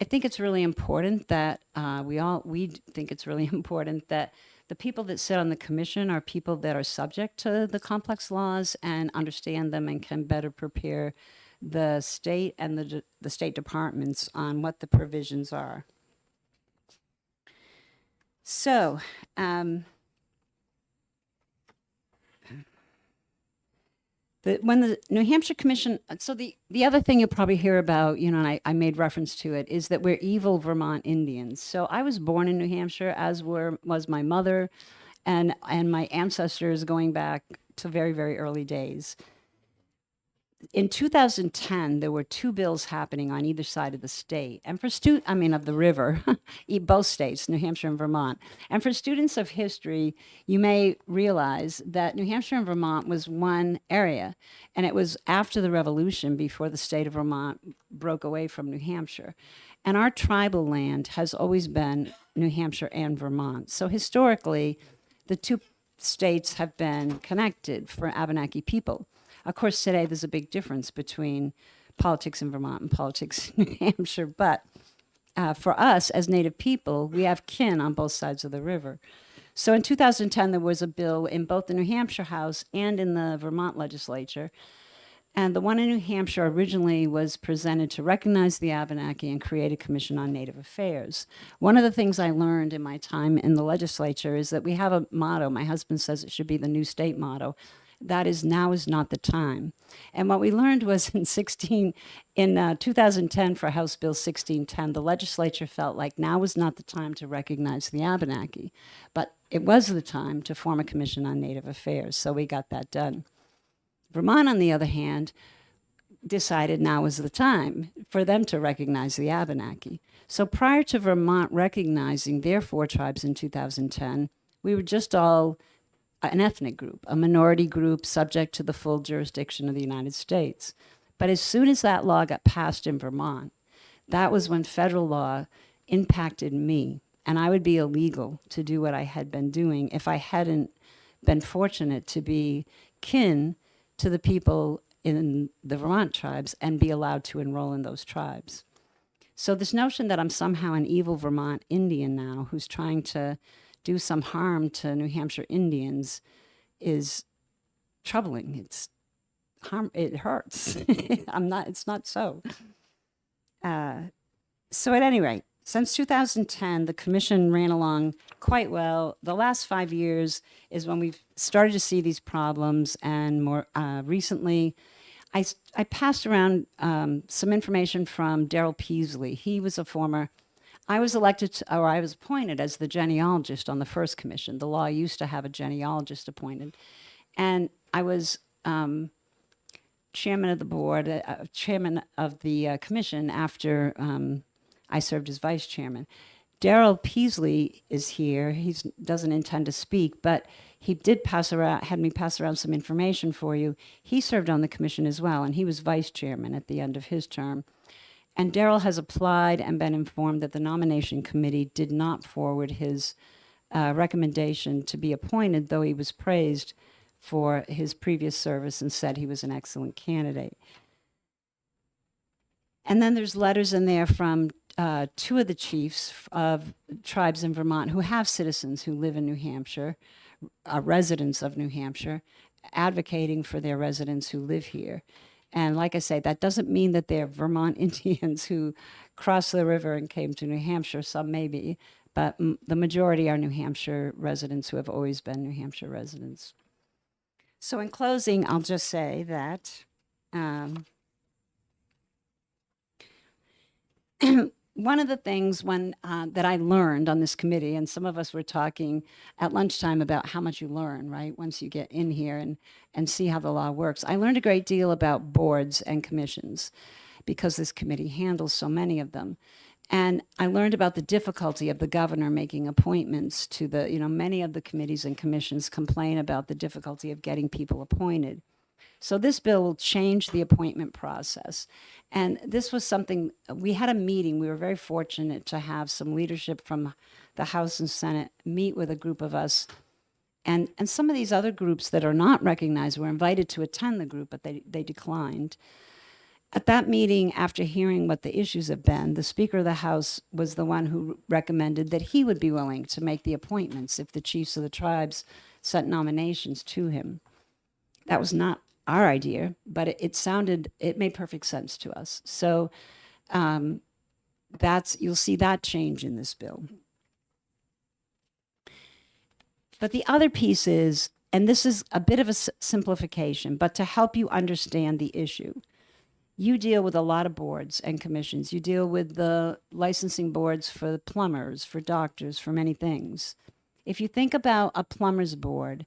Speaker 14: think it's really important that we think it's really important that the people that sit on the commission are people that are subject to the complex laws and understand them and can better prepare the state and the state departments on what the provisions are. So, When the New Hampshire Commission, so the other thing you'll probably hear about, and I made reference to it, is that we're evil Vermont Indians. So I was born in New Hampshire, as was my mother and my ancestors going back to very, very early days. In 2010, there were two bills happening on either side of the state, and for of the river, both states, New Hampshire and Vermont. And for students of history, you may realize that New Hampshire and Vermont was one area, and it was after the Revolution, before the state of Vermont broke away from New Hampshire. And our tribal land has always been New Hampshire and Vermont. So historically, the two states have been connected for Abenaki people. Of course, today there's a big difference between politics in Vermont and politics in New Hampshire, but for us as Native people, we have kin on both sides of the river. So in 2010, there was a bill in both the New Hampshire House and in the Vermont legislature, and the one in New Hampshire originally was presented to recognize the Abenaki and create a commission on Native affairs. One of the things I learned in my time in the legislature is that we have a motto. My husband says it should be the new state motto. That is, now is not the time. And what we learned was in 2010 for House Bill 1610, the legislature felt like now was not the time to recognize the Abenaki, but it was the time to form a commission on Native affairs. So we got that done. Vermont, on the other hand, decided now was the time for them to recognize the Abenaki. So prior to Vermont recognizing their 4 tribes in 2010, we were just all an ethnic group, a minority group subject to the full jurisdiction of the United States. But as soon as that law got passed in Vermont, that was when federal law impacted me, and I would be illegal to do what I had been doing if I hadn't been fortunate to be kin to the people in the Vermont tribes and be allowed to enroll in those tribes. So this notion that I'm somehow an evil Vermont Indian now who's trying to do some harm to New Hampshire Indians is troubling. It hurts. It's not so. So at any rate, since 2010, the commission ran along quite well. The last 5 years is when we've started to see these problems, and more recently, I passed around some information from Daryl Peasley. He was a former I was appointed as the genealogist on the first commission. The law used to have a genealogist appointed. And I was chairman of the board, chairman of the commission after I served as vice chairman. Daryl Peasley is here. He doesn't intend to speak, but he did had me pass around some information for you. He served on the commission as well, and he was vice chairman at the end of his term. And Daryl has applied and been informed that the nomination committee did not forward his recommendation to be appointed, though he was praised for his previous service and said he was an excellent candidate. And then there's letters in there from 2 of the chiefs of tribes in Vermont who have citizens who live in New Hampshire, residents of New Hampshire, advocating for their residents who live here. And like I say, that doesn't mean that they're Vermont Indians who crossed the river and came to New Hampshire. Some may be, but the majority are New Hampshire residents who have always been New Hampshire residents. So in closing, I'll just say that one of the things that I learned on this committee, and some of us were talking at lunchtime about how much you learn, right, once you get in here and see how the law works. I learned a great deal about boards and commissions because this committee handles so many of them. And I learned about the difficulty of the governor making appointments to many of the committees and commissions complain about the difficulty of getting people appointed. So this bill will change the appointment process. And this was something, we had a meeting, we were very fortunate to have some leadership from the House and Senate meet with a group of us. And some of these other groups that are not recognized were invited to attend the group, but they declined. At that meeting, after hearing what the issues have been, the Speaker of the House was the one who recommended that he would be willing to make the appointments if the chiefs of the tribes sent nominations to him. That was not our idea, but it made perfect sense to us. So you'll see that change in this bill. But the other piece is, and this is a bit of a simplification, but to help you understand the issue. You deal with a lot of boards and commissions. You deal with the licensing boards for plumbers, for doctors, for many things. If you think about a plumber's board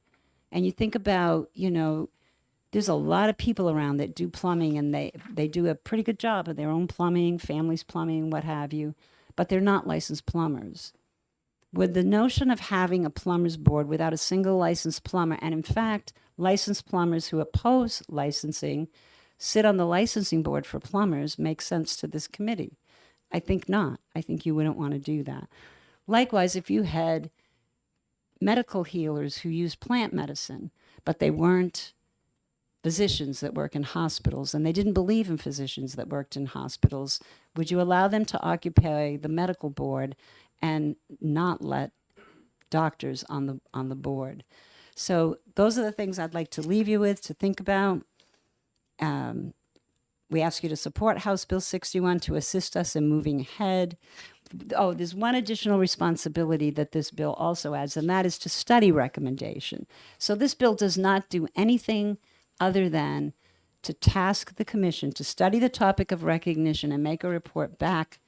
Speaker 14: and you think about, you know, there's a lot of people around that do plumbing and they do a pretty good job of their own plumbing, family's plumbing, what have you, but they're not licensed plumbers. With the notion of having a plumber's board without a single licensed plumber, and in fact, licensed plumbers who oppose licensing sit on the licensing board for plumbers makes sense to this committee. I think not. I think you wouldn't want to do that. Likewise, if you had medical healers who use plant medicine, but they weren't physicians that work in hospitals, and they didn't believe in physicians that worked in hospitals, would you allow them to occupy the medical board and not let doctors on the board? So those are the things I'd like to leave you with to think about. We ask you to support House Bill 61 to assist us in moving ahead. Oh, there's one additional responsibility that this bill also adds, and that is to study recommendation. So this bill does not do anything other than to task the commission to study the topic of recognition and make a report back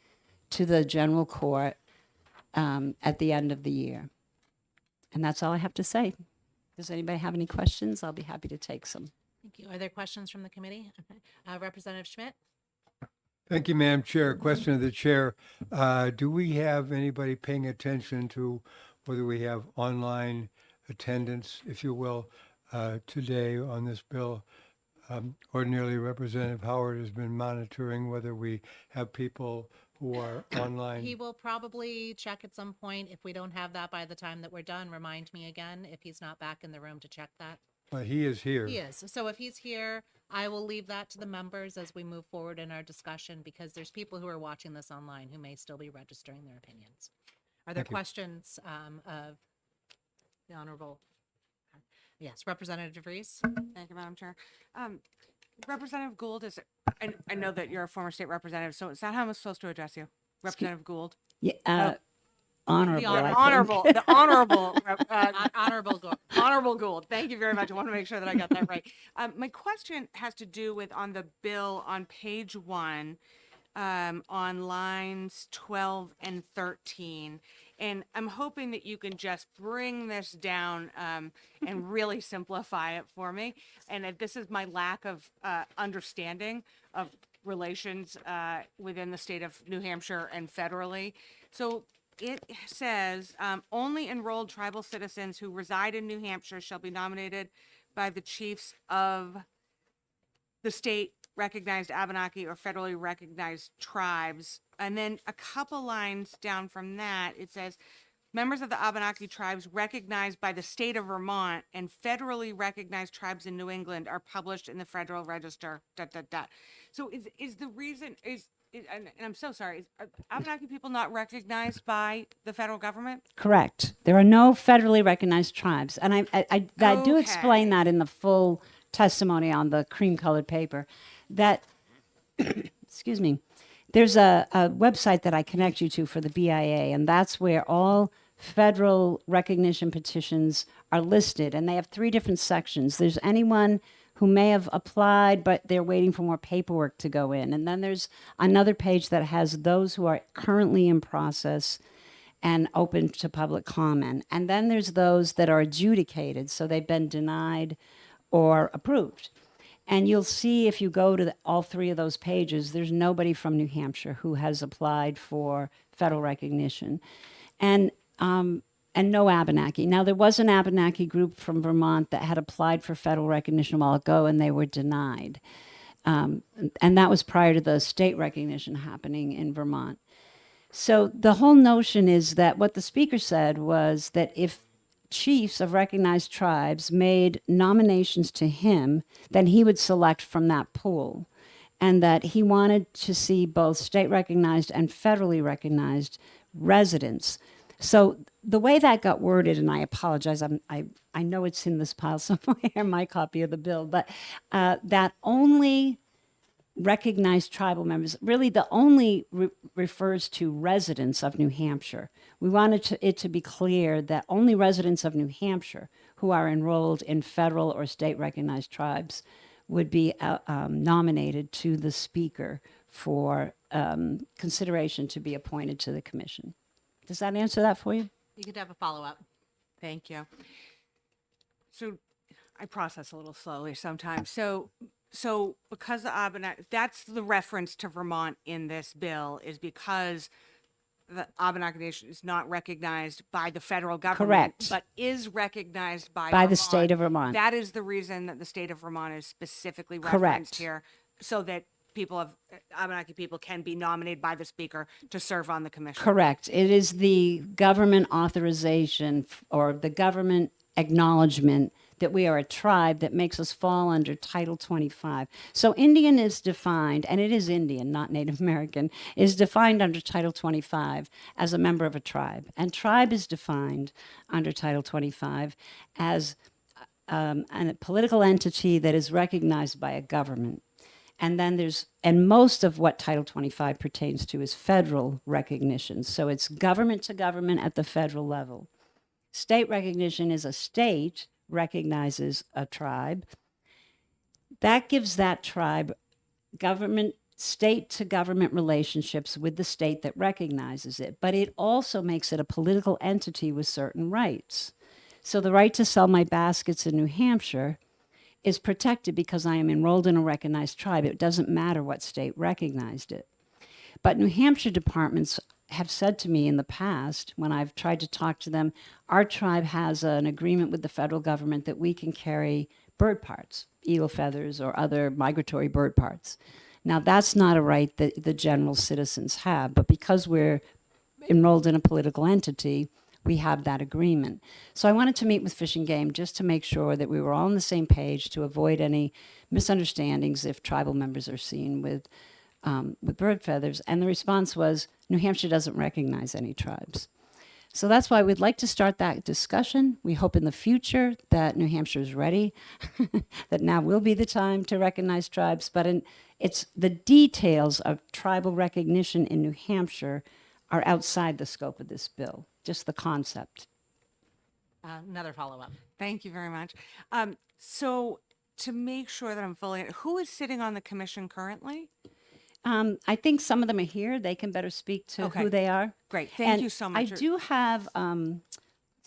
Speaker 14: to the general court at the end of the year. And that's all I have to say. Does anybody have any questions? I'll be happy to take some.
Speaker 7: Thank you. Are there questions from the committee? Okay. Representative Schmidt?
Speaker 12: Thank you, Madam Chair. Question of the chair. Do we have anybody paying attention to whether we have online attendance, if you will, today on this bill? Ordinarily, Representative Howard has been monitoring whether we have people who are online.
Speaker 7: He will probably check at some point. If we don't have that by the time that we're done, remind me again if he's not back in the room to check that.
Speaker 12: But he is here.
Speaker 7: He is. So if he's here, I will leave that to the members as we move forward in our discussion, because there's people who are watching this online who may still be registering their opinions. Are there
Speaker 12: Thank you.
Speaker 7: questions of the Honorable? Yes, Representative Reese.
Speaker 3: Thank you, Madam Chair. Representative Gould, I know that you're a former state representative, so is that how I'm supposed to address you? Representative Gould?
Speaker 14: Yeah, honorable. I think.
Speaker 3: Honorable Gould. Thank you very much. I want to make sure that I got that right. My question has to do with on the bill on page 1, on lines 12 and 13. And I'm hoping that you can just bring this down and really simplify it for me. And if this is my lack of understanding of relations within the state of New Hampshire and federally. So it says, only enrolled tribal citizens who reside in New Hampshire shall be nominated by the chiefs of the state recognized Abenaki or federally recognized tribes. And then a couple lines down from that, it says, members of the Abenaki tribes recognized by the state of Vermont and federally recognized tribes in New England are published in the Federal Register, ... So is the reason, and I'm so sorry, are Abenaki people not recognized by the federal government?
Speaker 14: Correct. There are no federally recognized tribes. And I do explain
Speaker 3: Okay.
Speaker 14: that in the full testimony on the cream-colored paper, that, excuse me, there's a website that I connect you to for the BIA, and that's where all federal recognition petitions are listed. And they have 3 different sections. There's anyone who may have applied, but they're waiting for more paperwork to go in. And then there's another page that has those who are currently in process and open to public comment. And then there's those that are adjudicated, so they've been denied or approved. And you'll see if you go to all 3 of those pages, there's nobody from New Hampshire who has applied for federal recognition. And no Abenaki. Now, there was an Abenaki group from Vermont that had applied for federal recognition a while ago, and they were denied. And that was prior to the state recognition happening in Vermont. So the whole notion is that what the speaker said was that if chiefs of recognized tribes made nominations to him, then he would select from that pool. And that he wanted to see both state recognized and federally recognized residents. So the way that got worded, and I apologize, I know it's in this pile somewhere, my copy of the bill, but that only recognized tribal members, really the only refers to residents of New Hampshire. We wanted it to be clear that only residents of New Hampshire who are enrolled in federal or state recognized tribes would be nominated to the speaker for consideration to be appointed to the commission. Does that answer that for you?
Speaker 3: You could have a follow-up. Thank you. So I process a little slowly sometimes. So because the Abenaki, that's the reference to Vermont in this bill, is because the Abenaki Nation is not recognized by the federal government.
Speaker 14: Correct.
Speaker 3: But is recognized by
Speaker 14: By the
Speaker 3: Vermont.
Speaker 14: state of Vermont.
Speaker 3: That is the reason that the state of Vermont is specifically
Speaker 14: Correct.
Speaker 3: referenced here, so that people of Abenaki people can be nominated by the speaker to serve on the commission.
Speaker 14: Correct. It is the government authorization or the government acknowledgement that we are a tribe that makes us fall under Title 25. So Indian is defined, and it is Indian, not Native American, is defined under Title 25 as a member of a tribe. And tribe is defined under Title 25 as a political entity that is recognized by a government. And then and most of what Title 25 pertains to is federal recognition. So it's government to government at the federal level. State recognition is a state recognizes a tribe. That gives that tribe state to government relationships with the state that recognizes it. But it also makes it a political entity with certain rights. So the right to sell my baskets in New Hampshire is protected because I am enrolled in a recognized tribe. It doesn't matter what state recognized it. But New Hampshire departments have said to me in the past, when I've tried to talk to them, our tribe has an agreement with the federal government that we can carry bird parts, eagle feathers or other migratory bird parts. Now, that's not a right that the general citizens have, but because we're enrolled in a political entity, we have that agreement. So I wanted to meet with Fish and Game just to make sure that we were all on the same page to avoid any misunderstandings if tribal members are seen with bird feathers. And the response was, New Hampshire doesn't recognize any tribes. So that's why we'd like to start that discussion. We hope in the future that New Hampshire is ready, that now will be the time to recognize tribes. But it's the details of tribal recognition in New Hampshire are outside the scope of this bill, just the concept.
Speaker 3: Another follow-up. Thank you very much. So to make sure that I'm fully, who is sitting on the commission currently?
Speaker 14: I think some of them are here. They can better speak to
Speaker 3: Okay.
Speaker 14: who they are.
Speaker 3: Great. Thank
Speaker 14: And
Speaker 3: you so much.
Speaker 14: I do have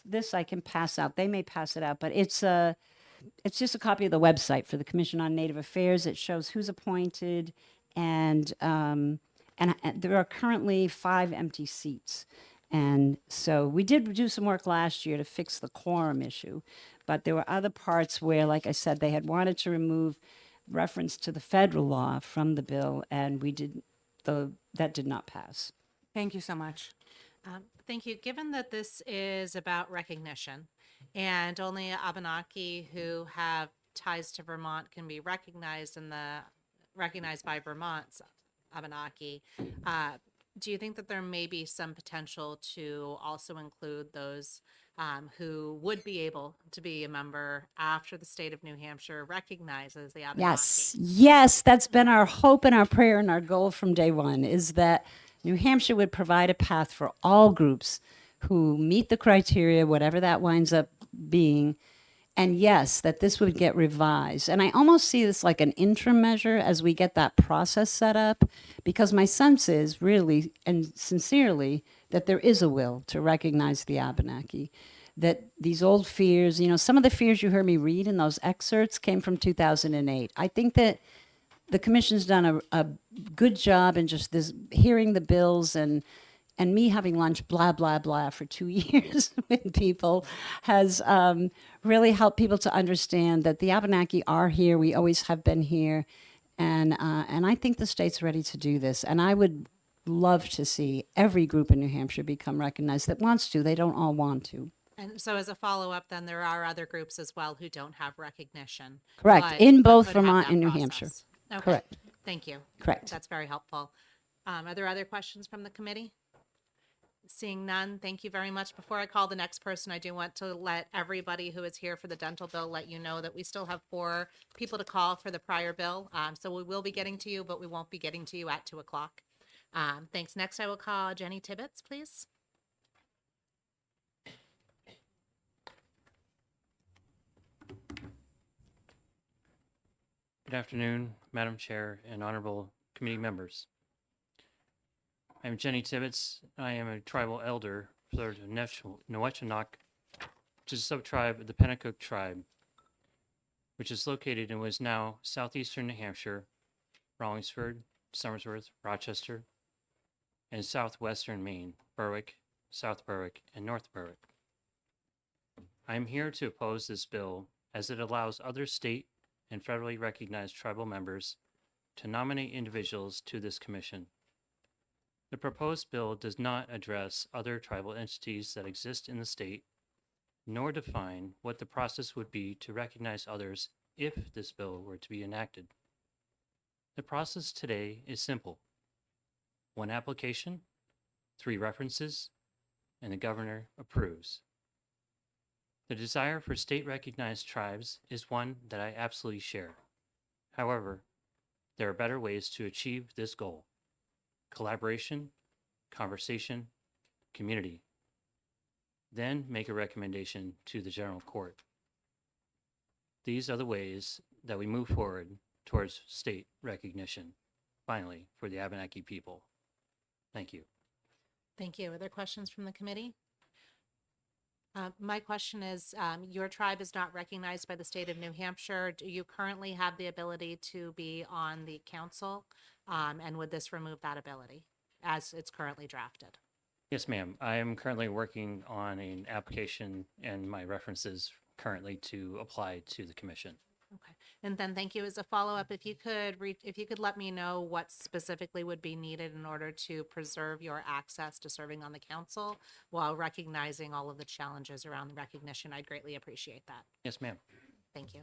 Speaker 14: this I can pass out. They may pass it out, but it's just a copy of the website for the Commission on Native Affairs. It shows who's appointed, and there are currently 5 empty seats. And so we did do some work last year to fix the quorum issue, but there were other parts where, like I said, they had wanted to remove reference to the federal law from the bill, and that did not pass.
Speaker 3: Thank you so much.
Speaker 7: Thank you. Given that this is about recognition and only Abenaki who have ties to Vermont can be recognized by Vermont's Abenaki, do you think that there may be some potential to also include those who would be able to be a member after the state of New Hampshire recognizes the Abenaki?
Speaker 14: Yes, that's been our hope and our prayer and our goal from day one, is that New Hampshire would provide a path for all groups who meet the criteria, whatever that winds up being. And yes, that this would get revised. And I almost see this like an interim measure as we get that process set up, because my sense is really and sincerely that there is a will to recognize the Abenaki, that these old fears, some of the fears you heard me read in those excerpts came from 2008. I think that the commission's done a good job in just this, hearing the bills and me having lunch, blah, blah, blah, for 2 years with people has really helped people to understand that the Abenaki are here. We always have been here. And I think the state's ready to do this. And I would love to see every group in New Hampshire become recognized that wants to. They don't all want to.
Speaker 7: And so as a follow-up, then there are other groups as well who don't have recognition.
Speaker 14: Correct.
Speaker 7: but
Speaker 14: In both
Speaker 7: could have
Speaker 14: Vermont
Speaker 7: that
Speaker 14: and New
Speaker 7: process.
Speaker 14: Hampshire.
Speaker 7: Okay.
Speaker 14: Correct.
Speaker 7: Thank you.
Speaker 14: Correct.
Speaker 7: That's very helpful. Are there other questions from the committee? Seeing none, thank you very much. Before I call the next person, I do want to let everybody who is here for the dental bill let you know that we still have 4 people to call for the prior bill. So we will be getting to you, but we won't be getting to you at 2 o'clock. Thanks. Next, I will call Jenny Tibbetts, please.
Speaker 16: Good afternoon, Madam Chair and honorable committee members. I'm Jenny Tibbetts. I am a tribal elder for the Newetchinok, which is a sub-tribe of the Pennacook tribe, which is located in what is now southeastern New Hampshire, Rollinsford, Somersworth, Rochester, and southwestern Maine, Berwick, South Berwick, and North Berwick. I am here to oppose this bill as it allows other state and federally recognized tribal members to nominate individuals to this commission. The proposed bill does not address other tribal entities that exist in the state, nor define what the process would be to recognize others if this bill were to be enacted. The process today is simple. 1 application, 3 references, and the governor approves. The desire for state-recognized tribes is one that I absolutely share. However, there are better ways to achieve this goal. Collaboration, conversation, community. Then make a recommendation to the General Court. These are the ways that we move forward towards state recognition, finally, for the Abenaki people. Thank you.
Speaker 7: Thank you. Are there questions from the committee? My question is, your tribe is not recognized by the state of New Hampshire. Do you currently have the ability to be on the council? And would this remove that ability as it's currently drafted?
Speaker 16: Yes, ma'am. I am currently working on an application and my references currently to apply to the commission.
Speaker 7: Okay. And then thank you. As a follow-up, if you could let me know what specifically would be needed in order to preserve your access to serving on the council while recognizing all of the challenges around the recognition, I'd greatly appreciate that.
Speaker 16: Yes, ma'am.
Speaker 7: Thank you.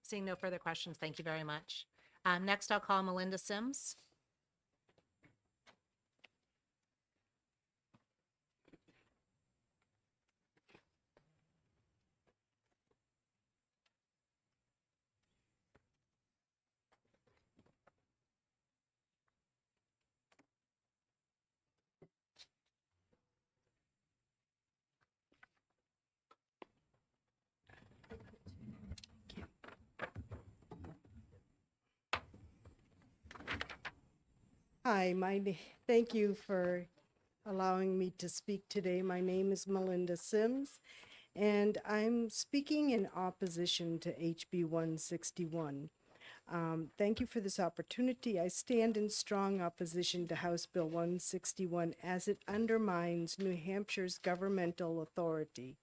Speaker 7: Seeing no further questions, thank you very much. Next, I'll call Melinda Sims.
Speaker 19: Hi, thank you for allowing me to speak today. My name is Melinda Sims, and I'm speaking in opposition to HB 161. Thank you for this opportunity. I stand in strong opposition to House Bill 161 as it undermines New Hampshire's governmental authority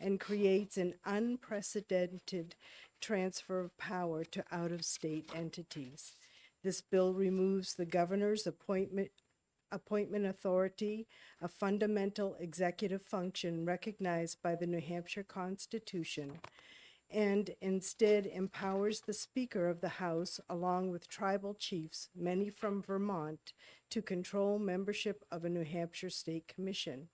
Speaker 19: and creates an unprecedented transfer of power to out-of-state entities. This bill removes the governor's appointment authority, a fundamental executive function recognized by the New Hampshire Constitution, and instead empowers the Speaker of the House, along with tribal chiefs, many from Vermont, to control membership of a New Hampshire State Commission.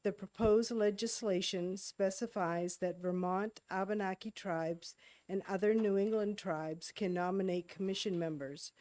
Speaker 19: The proposed legislation specifies that Vermont Abenaki tribes and other New England tribes can nominate commission members.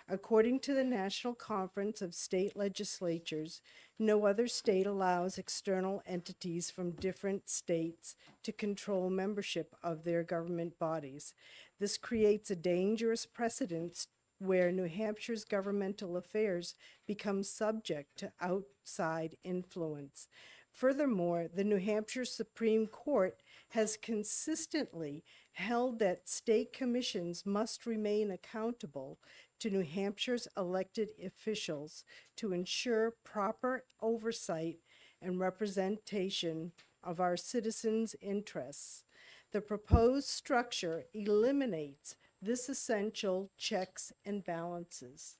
Speaker 19: According to the National Conference of State Legislatures, no other state allows external entities from different states to control membership of their government bodies. This creates a dangerous precedent where New Hampshire's governmental affairs become subject to outside influence. Furthermore, the New Hampshire Supreme Court has consistently held that state commissions must remain accountable to New Hampshire's elected officials to ensure proper oversight and representation of our citizens' interests. The proposed structure eliminates this essential checks and balances.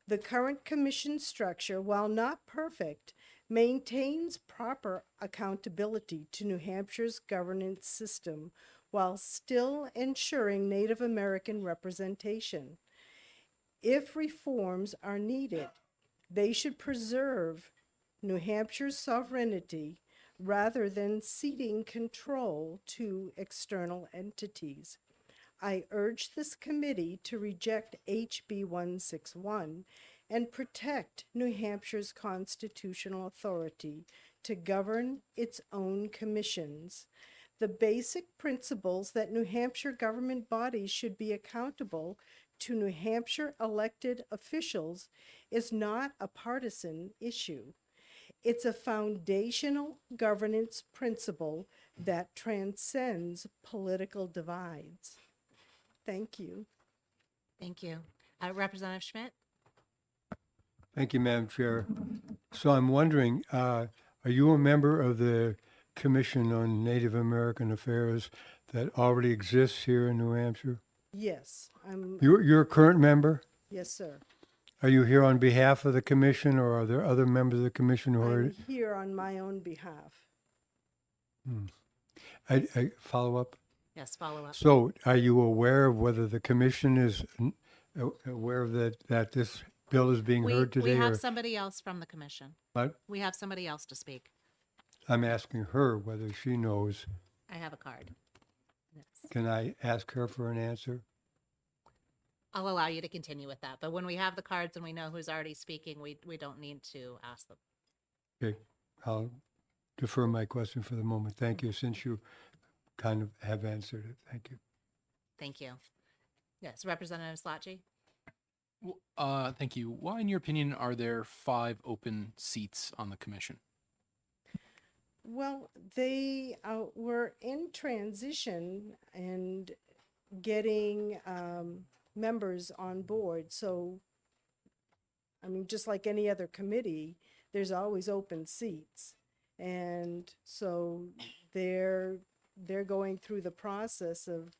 Speaker 19: The current commission structure, while not perfect, maintains proper accountability to New Hampshire's governance system while still ensuring Native American representation. If reforms are needed, They should preserve New Hampshire's sovereignty rather than ceding control to external entities. I urge this committee to reject HB 161 and protect New Hampshire's constitutional authority to govern its own commissions. The basic principles that New Hampshire government bodies should be accountable to New Hampshire elected officials is not a partisan issue. It's a foundational governance principle that transcends political divides. Thank you.
Speaker 7: Thank you. Representative Schmidt?
Speaker 12: Thank you, Madam Chair. So I'm wondering, are you a member of the Commission on Native American Affairs that already exists here in New Hampshire?
Speaker 19: Yes,
Speaker 12: You're a current member?
Speaker 19: yes, sir.
Speaker 12: Are you here on behalf of the commission, or are there other members of the commission who are?
Speaker 19: I'm here on my own behalf.
Speaker 12: I follow up.
Speaker 7: Yes, follow up.
Speaker 12: So, are you aware of whether the commission is aware of that this bill is being heard today?
Speaker 7: We have
Speaker 12: or
Speaker 7: somebody else from the commission.
Speaker 12: what?
Speaker 7: We have somebody else to speak.
Speaker 12: I'm asking her whether she knows.
Speaker 7: I have a card. Yes.
Speaker 12: Can I ask her for an answer?
Speaker 7: I'll allow you to continue with that, but when we have the cards and we know who's already speaking, we don't need to ask them.
Speaker 12: Okay, I'll defer my question for the moment. Thank you, since you kind of have answered it. Thank you.
Speaker 7: Thank you. Yes, Representative Slotchi?
Speaker 13: Thank you. Why, in your opinion, are there 5 open seats on the commission?
Speaker 19: Well, they were in transition and getting members on board. So, I mean, just like any other committee, there's always open seats. And so they're going through the process of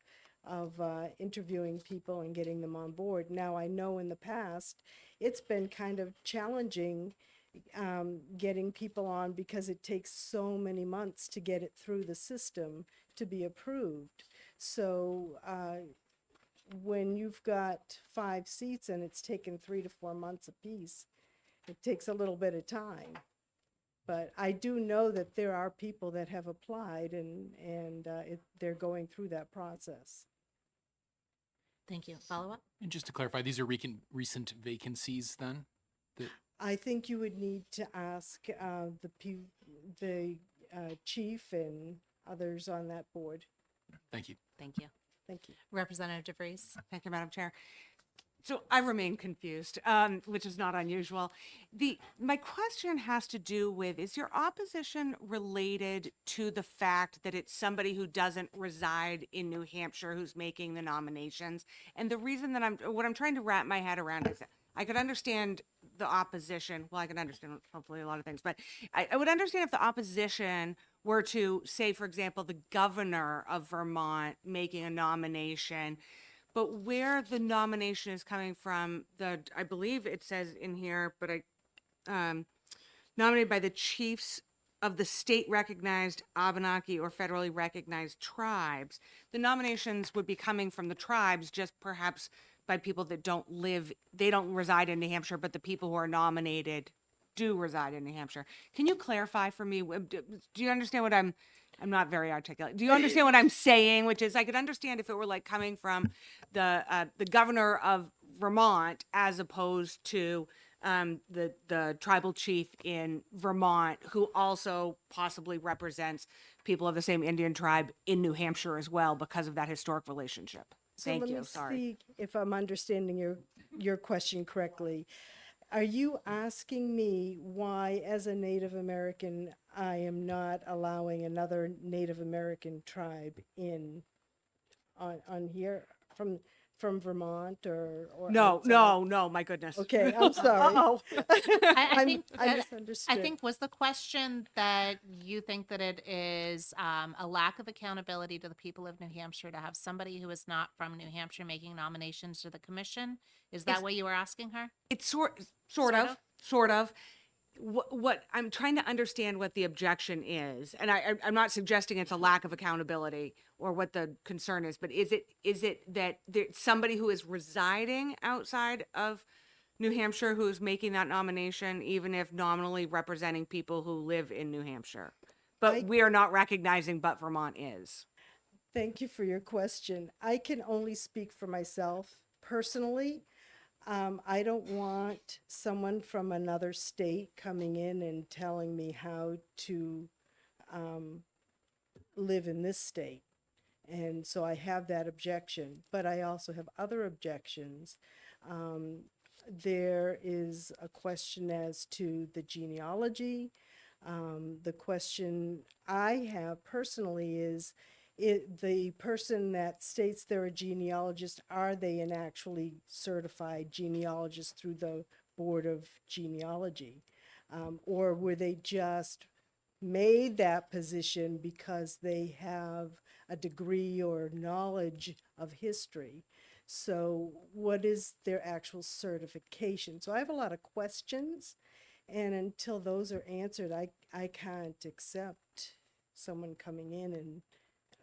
Speaker 19: interviewing people and getting them on board. Now, I know in the past, it's been kind of challenging getting people on because it takes so many months to get it through the system to be approved. So when you've got 5 seats and it's taken 3 to 4 months apiece, it takes a little bit of time. But I do know that there are people that have applied and they're going through that process.
Speaker 7: Thank you. Follow up?
Speaker 13: And just to clarify, these are recent vacancies then? That
Speaker 19: I think you would need to ask the chief and others on that board.
Speaker 13: Thank you.
Speaker 7: Thank you.
Speaker 19: Thank you.
Speaker 7: Representative DeVries?
Speaker 3: Thank you, Madam Chair. So I remain confused, which is not unusual. My question has to do with, is your opposition related to the fact that it's somebody who doesn't reside in New Hampshire who's making the nominations? And the reason that what I'm trying to wrap my head around is that I could understand the opposition. Well, I can understand hopefully a lot of things, but I would understand if the opposition were to say, for example, the governor of Vermont making a nomination. But where the nomination is coming from, I believe it says in here, but nominated by the chiefs of the state recognized Abenaki or federally recognized tribes, the nominations would be coming from the tribes, just perhaps by people that they don't reside in New Hampshire, but the people who are nominated do reside in New Hampshire. Can you clarify for me? Do you understand what I'm not very articulate. Do you understand what I'm saying? Which is, I could understand if it were like coming from the governor of Vermont as opposed to the tribal chief in Vermont, who also possibly represents people of the same Indian tribe in New Hampshire as well because of that historic relationship.
Speaker 19: So
Speaker 3: Thank
Speaker 19: let
Speaker 3: you.
Speaker 19: me
Speaker 3: Sorry.
Speaker 19: see if I'm understanding your question correctly. Are you asking me why, as a Native American, I am not allowing another Native American tribe on here from Vermont or
Speaker 3: No,
Speaker 19: outside?
Speaker 3: my goodness.
Speaker 19: Okay, I'm sorry.
Speaker 3: Uh-oh.
Speaker 7: I think
Speaker 19: I
Speaker 7: that-
Speaker 19: misunderstood.
Speaker 7: I think was the question that you think that it is a lack of accountability to the people of New Hampshire to have somebody who is not from New Hampshire making nominations to the commission? Is that what you were asking her?
Speaker 3: It's sort of. What I'm trying to understand what the objection is, and I'm not suggesting it's a lack of accountability or what the concern is, but is it that there's somebody who is residing outside of New Hampshire who's making that nomination, even if nominally representing people who live in New Hampshire. But we are not recognizing, but Vermont is.
Speaker 19: Thank you for your question. I can only speak for myself personally. I don't want someone from another state coming in and telling me how to live in this state. And so I have that objection, but I also have other objections. There is a question as to the genealogy. The question I have personally is, the person that states they're a genealogist, are they an actually certified genealogist through the Board of Genealogy? Or were they just made that position because they have a degree or knowledge of history? So what is their actual certification? So I have a lot of questions, and until those are answered, I can't accept someone coming in and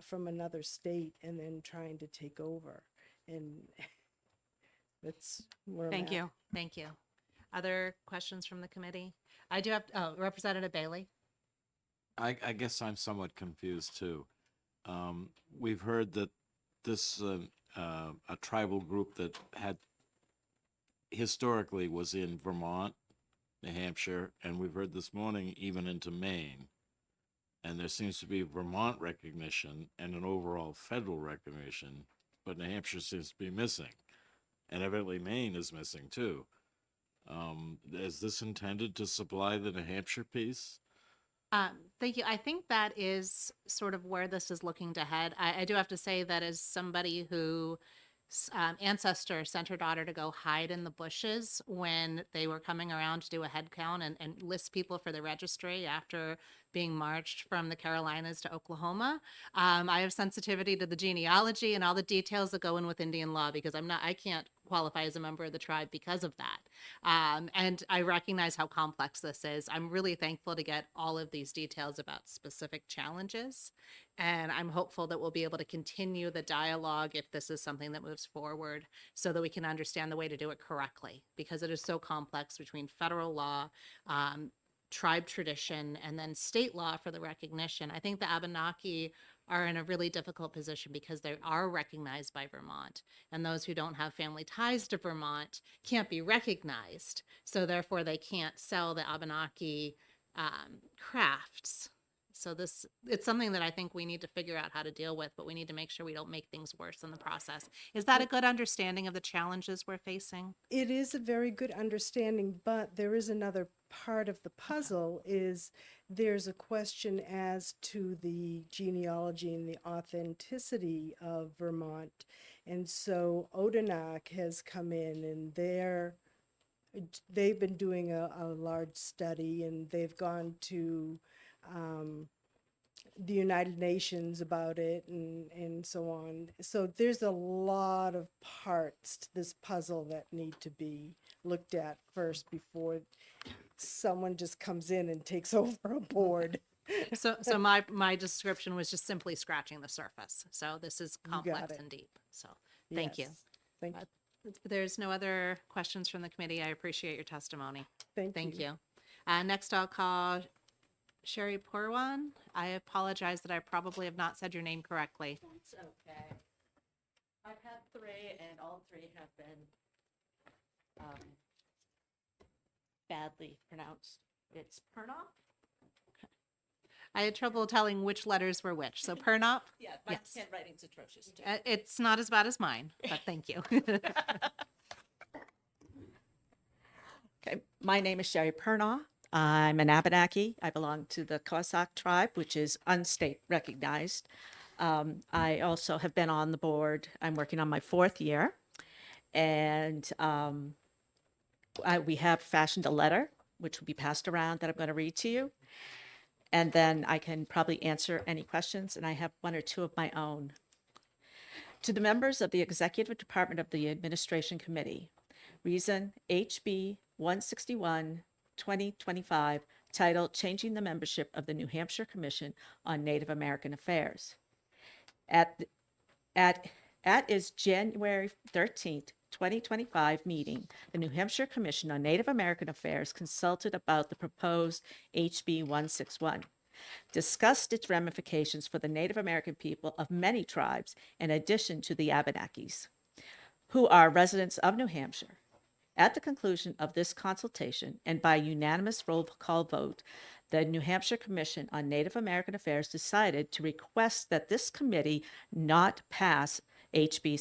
Speaker 19: from another state and then trying to take over. And that's where I'm
Speaker 3: Thank
Speaker 19: at.
Speaker 3: you.
Speaker 7: Thank you. Other questions from the committee? I do have, Representative Bailey.
Speaker 20: I guess I'm somewhat confused too. We've heard that this a tribal group that had historically was in Vermont, New Hampshire, and we've heard this morning even into Maine. And there seems to be Vermont recognition and an overall federal recognition, but New Hampshire seems to be missing. And evidently Maine is missing too. Is this intended to supply the New Hampshire piece?
Speaker 7: Thank you. I think that is sort of where this is looking to head. I do have to say that as somebody who ancestor sent her daughter to go hide in the bushes when they were coming around to do a head count and list people for the registry after being marched from the Carolinas to Oklahoma. I have sensitivity to the genealogy and all the details that go in with Indian law because I can't qualify as a member of the tribe because of that. And I recognize how complex this is. I'm really thankful to get all of these details about specific challenges. And I'm hopeful that we'll be able to continue the dialogue if this is something that moves forward so that we can understand the way to do it correctly because it is so complex between federal law, tribe tradition, and then state law for the recognition. I think the Abenaki are in a really difficult position because they are recognized by Vermont, and those who don't have family ties to Vermont can't be recognized. So therefore they can't sell the Abenaki crafts. So it's something that I think we need to figure out how to deal with, but we need to make sure we don't make things worse in the process. Is that a good understanding of the challenges we're facing?
Speaker 19: It is a very good understanding, but there is another part of the puzzle is there's a question as to the genealogy and the authenticity of Vermont. And so Odanak has come in and they've been doing a large study and they've gone to the United Nations about it and so on. So there's a lot of parts to this puzzle that need to be looked at first before someone just comes in and takes over a board.
Speaker 7: So my description was just simply scratching the surface. So this is
Speaker 19: You got
Speaker 7: complex
Speaker 19: it.
Speaker 7: and deep. So thank you.
Speaker 19: Yes. Thank you.
Speaker 7: If there's no other questions from the committee, I appreciate your testimony.
Speaker 19: Thank
Speaker 7: you. Next, I'll call Sherry Porwan. I apologize that I probably have not said your name correctly.
Speaker 21: It's okay. I've had three, and all three have been badly pronounced. It's Pernoff?
Speaker 7: I had trouble telling which letters were which. So Pernop?
Speaker 21: Yeah, my
Speaker 7: Yes.
Speaker 21: handwriting's atrocious too.
Speaker 7: It's not as bad as mine, but thank you.
Speaker 21: Okay, my name is Sherry Pernaw. I'm an Abenaki. I belong to the Cossack tribe, which is unstate recognized. I also have been on the board. I'm working on my 4th year. And we have fashioned a letter, which will be passed around that I'm going to read to you. And then I can probably answer any questions. And I have 1 or 2 of my own. To the members of the Executive Department of the Administration Committee, reason HB 161 2025, titled Changing the Membership of the New Hampshire Commission on Native American Affairs. At is January 13th, 2025 meeting, the New Hampshire Commission on Native American Affairs consulted about the proposed HB 161, discussed its ramifications for the Native American people of many tribes, in addition to the Abenakis, who are residents of New Hampshire. At the conclusion of this consultation, and by unanimous roll call vote, the New Hampshire Commission on Native American Affairs decided to request that this committee not pass HB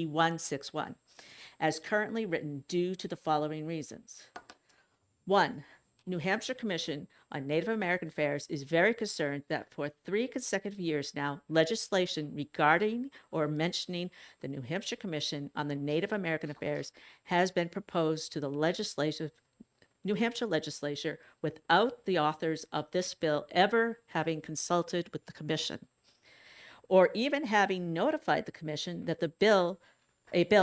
Speaker 21: 161 as currently written due to the following reasons. 1. New Hampshire Commission on Native American Affairs is very concerned that for 3 consecutive years now, legislation regarding or mentioning the New Hampshire Commission on the Native American Affairs has been proposed to the New Hampshire legislature without the authors of this bill ever having consulted with the commission, or even having notified the commission that a bill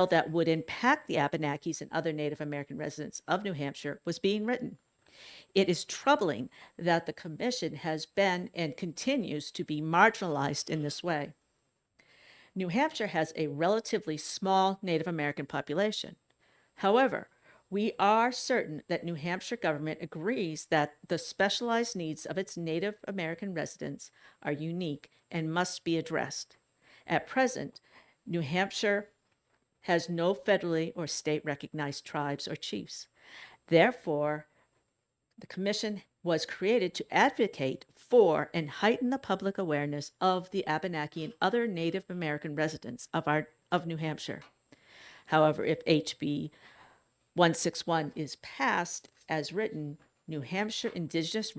Speaker 21: that would impact the Abenakis and other Native American residents of New Hampshire was being written. It is troubling that the commission has been and continues to be marginalized in this way. New Hampshire has a relatively small Native American population. However, we are certain that New Hampshire government agrees that the specialized needs of its Native American residents are unique and must be addressed. At present, New Hampshire has no federally or state recognized tribes or chiefs. Therefore, the commission was created to advocate for and heighten the public awareness of the Abenaki and other Native American residents of New Hampshire. However, if HB 161 is passed as written, New Hampshire Indigenous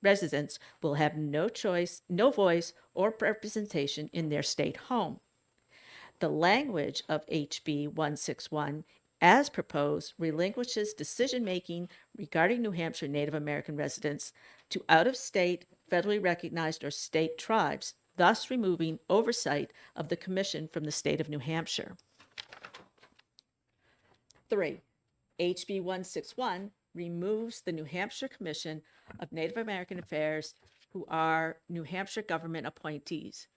Speaker 21: residents will have no choice, no voice, or representation in their state home. The language of HB 161, as proposed, relinquishes decision-making regarding New Hampshire Native American residents to out-of-state, federally recognized, or state tribes, thus removing oversight of the commission from the state of New Hampshire. 3. HB 161 removes the New Hampshire Commission of Native American Affairs, who are New Hampshire government appointees,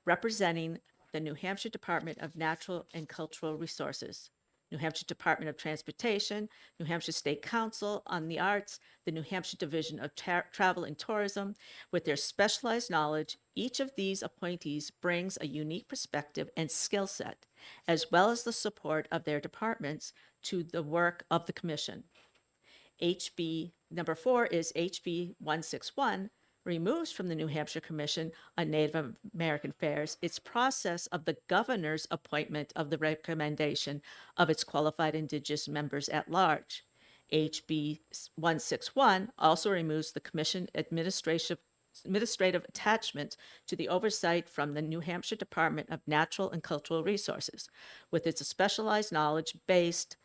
Speaker 21: representing the New Hampshire Department of Natural and Cultural Resources, New Hampshire Department of Transportation, New Hampshire State Council on the Arts, the New Hampshire Division of Travel and Tourism. With their specialized knowledge, each of these appointees brings a unique perspective and skill set, as well as the support of their departments to the work of the commission. HB number 4 is HB 161, removes from the New Hampshire Commission on Native American Affairs its process of the governor's appointment of the recommendation of its qualified Indigenous members at large. HB 161 also removes the commission administrative attachment to the oversight from the New Hampshire Department of Natural and Cultural Resources, with its specialized knowledge based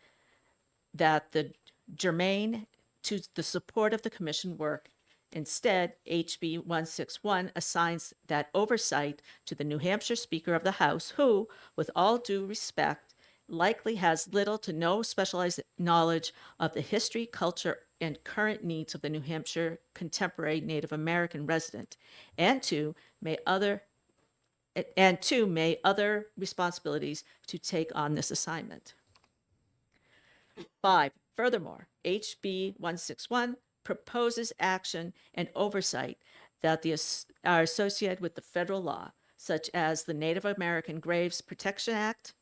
Speaker 21: that the germane to the support of the commission work. Instead, HB 161 assigns that oversight to the New Hampshire Speaker of the House, who, with all due respect, likely has little to no specialized knowledge of the history, culture, and current needs of the New Hampshire contemporary Native American resident, and two, may other responsibilities to take on this assignment. 5. Furthermore, HB 161 proposes action and oversight that are associated with the federal law, such as the Native American Graves Protection Act,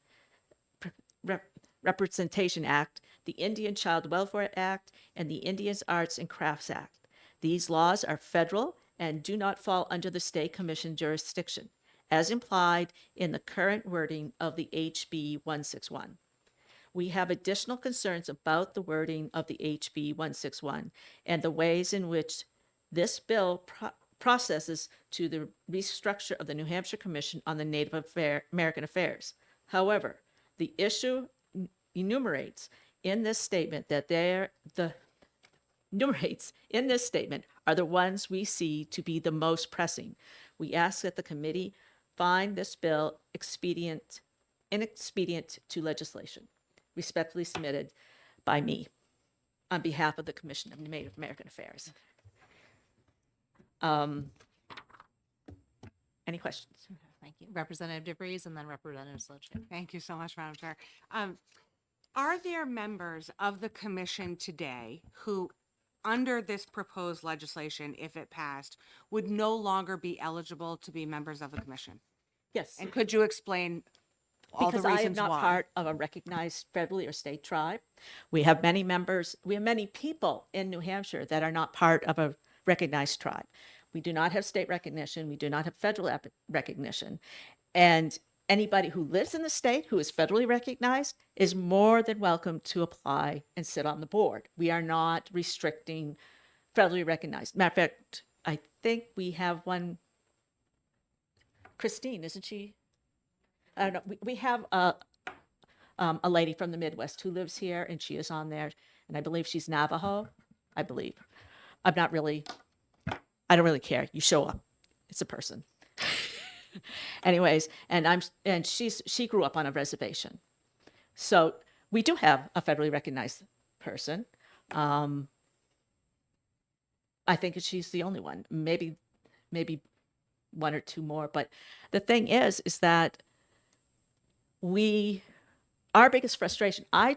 Speaker 21: Representation Act, the Indian Child Welfare Act, and the Indians Arts and Crafts Act. These laws are federal and do not fall under the state commission jurisdiction, as implied in the current wording of the HB 161. We have additional concerns about the wording of the HB 161 and the ways in which this bill processes to the restructure of the New Hampshire Commission on the Native American Affairs. However, the issue enumerates in this statement are the ones we see to be the most pressing. We ask that the committee find this bill inexpedient to legislation. Respectfully submitted by me on behalf of the Commission of Native American Affairs. Any questions?
Speaker 7: Thank you. Representative DeVries and then Representative Slochek.
Speaker 3: Thank you so much, Madam Chair. Are there members of the commission today who, under this proposed legislation, if it passed, would no longer be eligible to be members of the commission?
Speaker 21: Yes.
Speaker 3: And could you explain all the
Speaker 21: Because I am
Speaker 3: reasons
Speaker 21: not
Speaker 3: why?
Speaker 21: part of a recognized federally or state tribe. We have many members, we have many people in New Hampshire that are not part of a recognized tribe. We do not have state recognition. We do not have federal recognition. And anybody who lives in the state who is federally recognized is more than welcome to apply and sit on the board. We are not restricting federally recognized. Matter of fact, I think we have one, Christine, isn't she? I don't know. We have a lady from the Midwest who lives here, and she is on there, and I believe she's Navajo. I believe. I don't really care. You show up. It's a person. Anyways, and she grew up on a reservation. So we do have a federally recognized person. I think she's the only one. Maybe one or two more. But the thing is that our biggest frustration, I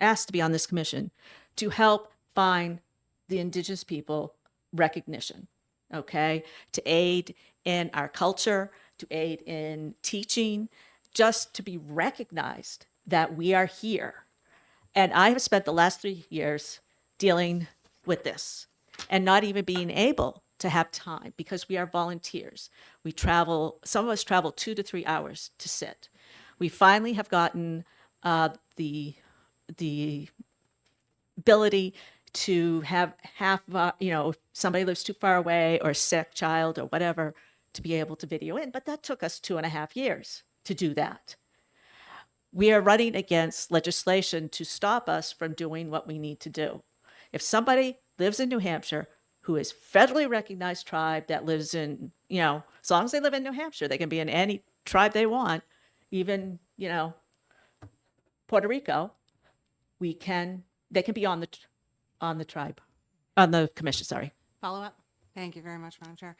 Speaker 21: asked to be on this commission to help find the Indigenous people recognition, okay? To aid in our culture, to aid in teaching, just to be recognized that we are here. And I have spent the last 3 years dealing with this and not even being able to have time because we are volunteers. We travel, some of us travel 2 to 3 hours to sit. We finally have gotten the ability to have half, if somebody lives too far away or a sick child or whatever, to be able to video in. But that took us 2.5 years to do that. We are running against legislation to stop us from doing what we need to do. If somebody lives in New Hampshire who is federally recognized tribe that lives in, as long as they live in New Hampshire, they can be in any tribe they want, even, Puerto Rico, they can be on the commission, sorry.
Speaker 3: Follow up? Thank you very much, Madam Chair.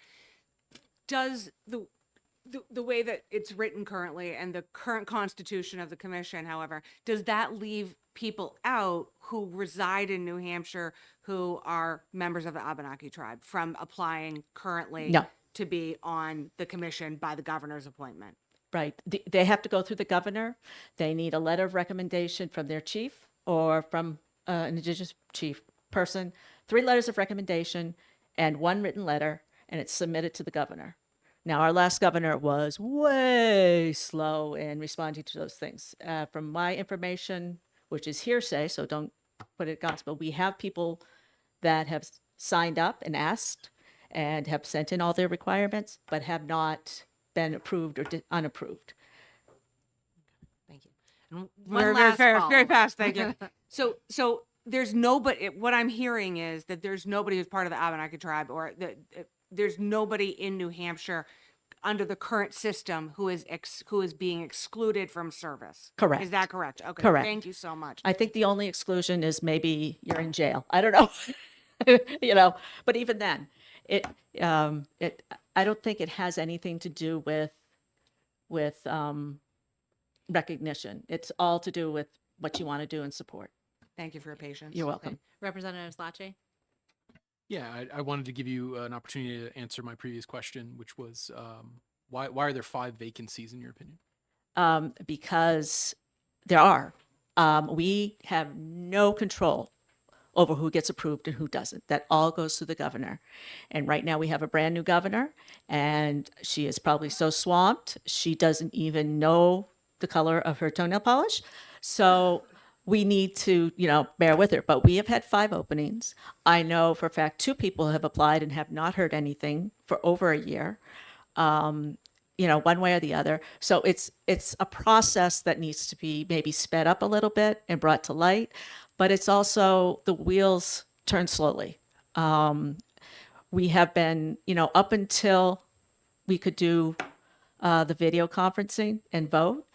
Speaker 3: Does the way that it's written currently and the current constitution of the commission, however, does that leave people out who reside in New Hampshire who are members of the Abenaki tribe from applying currently
Speaker 21: No.
Speaker 3: to be on the commission by the governor's appointment?
Speaker 21: Right. They have to go through the governor. They need a letter of recommendation from their chief or from an Indigenous chief person, 3 letters of recommendation and 1 written letter, and it's submitted to the governor. Now, our last governor was way slow in responding to those things. From my information, which is hearsay, so don't put it gospel, we have people that have signed up and asked and have sent in all their requirements, but have not been approved or unapproved.
Speaker 3: Thank you. And
Speaker 21: Very,
Speaker 3: one last
Speaker 21: very,
Speaker 3: very
Speaker 21: very
Speaker 3: fast, thank you. So there's nobody, what I'm hearing is that there's nobody who's part of the Abenaki tribe or there's nobody in New Hampshire under the current system who is being excluded from service.
Speaker 21: Correct.
Speaker 3: Is that correct? Okay.
Speaker 21: Correct.
Speaker 3: Thank you so much.
Speaker 21: I think the only exclusion is maybe you're in jail. I don't know, but even then, I don't think it has anything to do with recognition. It's all to do with what you want to do and support.
Speaker 3: Thank you for your patience.
Speaker 21: You're welcome.
Speaker 7: Representative Slache?
Speaker 13: Yeah, I wanted to give you an opportunity to answer my previous question, which was why are there 5 vacancies in your opinion?
Speaker 21: Because there are. We have no control over who gets approved and who doesn't. That all goes through the governor. And right now we have a brand new governor, and she is probably so swamped, she doesn't even know the color of her toenail polish. So we need to, bear with her. But we have had 5 openings. I know for a fact 2 people have applied and have not heard anything for over a year, one way or the other. So it's a process that needs to be maybe sped up a little bit and brought to light. But it's also the wheels turn slowly. We have been, up until we could do the video conferencing and vote,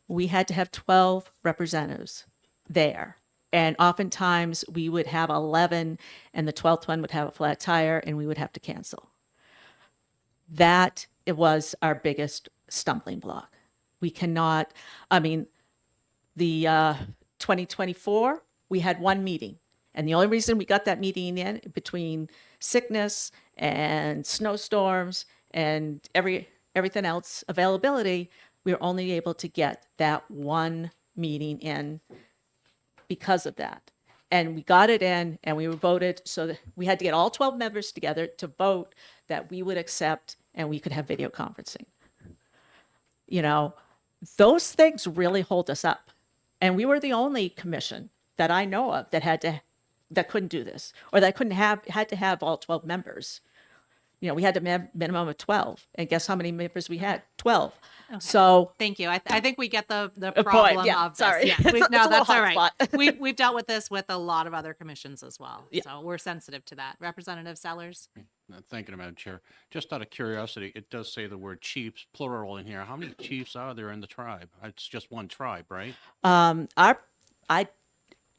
Speaker 21: we had to have 12 representatives there. And oftentimes we would have 11 and the 12th one would have a flat tire and we would have to cancel. It was our biggest stumbling block. We cannot, I mean, the 2024, we had one meeting. And the only reason we got that meeting in between sickness and snowstorms and everything else availability, we were only able to get that one meeting in because of that. And we got it in and we were voted so that we had to get all 12 members together to vote that we would accept and we could have video conferencing. You know, those things really hold us up. And we were the only commission that I know of that couldn't do this, or that had to have all 12 members. You know, we had a minimum of 12. And guess how many members we had? 12.
Speaker 7: Okay.
Speaker 21: So
Speaker 7: Thank you. I think we get the
Speaker 21: point,
Speaker 7: problem
Speaker 21: yeah,
Speaker 7: of this.
Speaker 21: sorry.
Speaker 7: Yeah,
Speaker 21: It's a
Speaker 7: no,
Speaker 21: little
Speaker 7: that's all
Speaker 21: hot
Speaker 7: right.
Speaker 21: spot.
Speaker 7: We've dealt with this with a lot of other commissions as well.
Speaker 21: Yeah.
Speaker 7: So we're sensitive to that. Representative Sellers?
Speaker 6: Thank you, Madam Chair. Just out of curiosity, it does say the word chiefs, plural in here. How many chiefs are there in the tribe? It's just one tribe, right?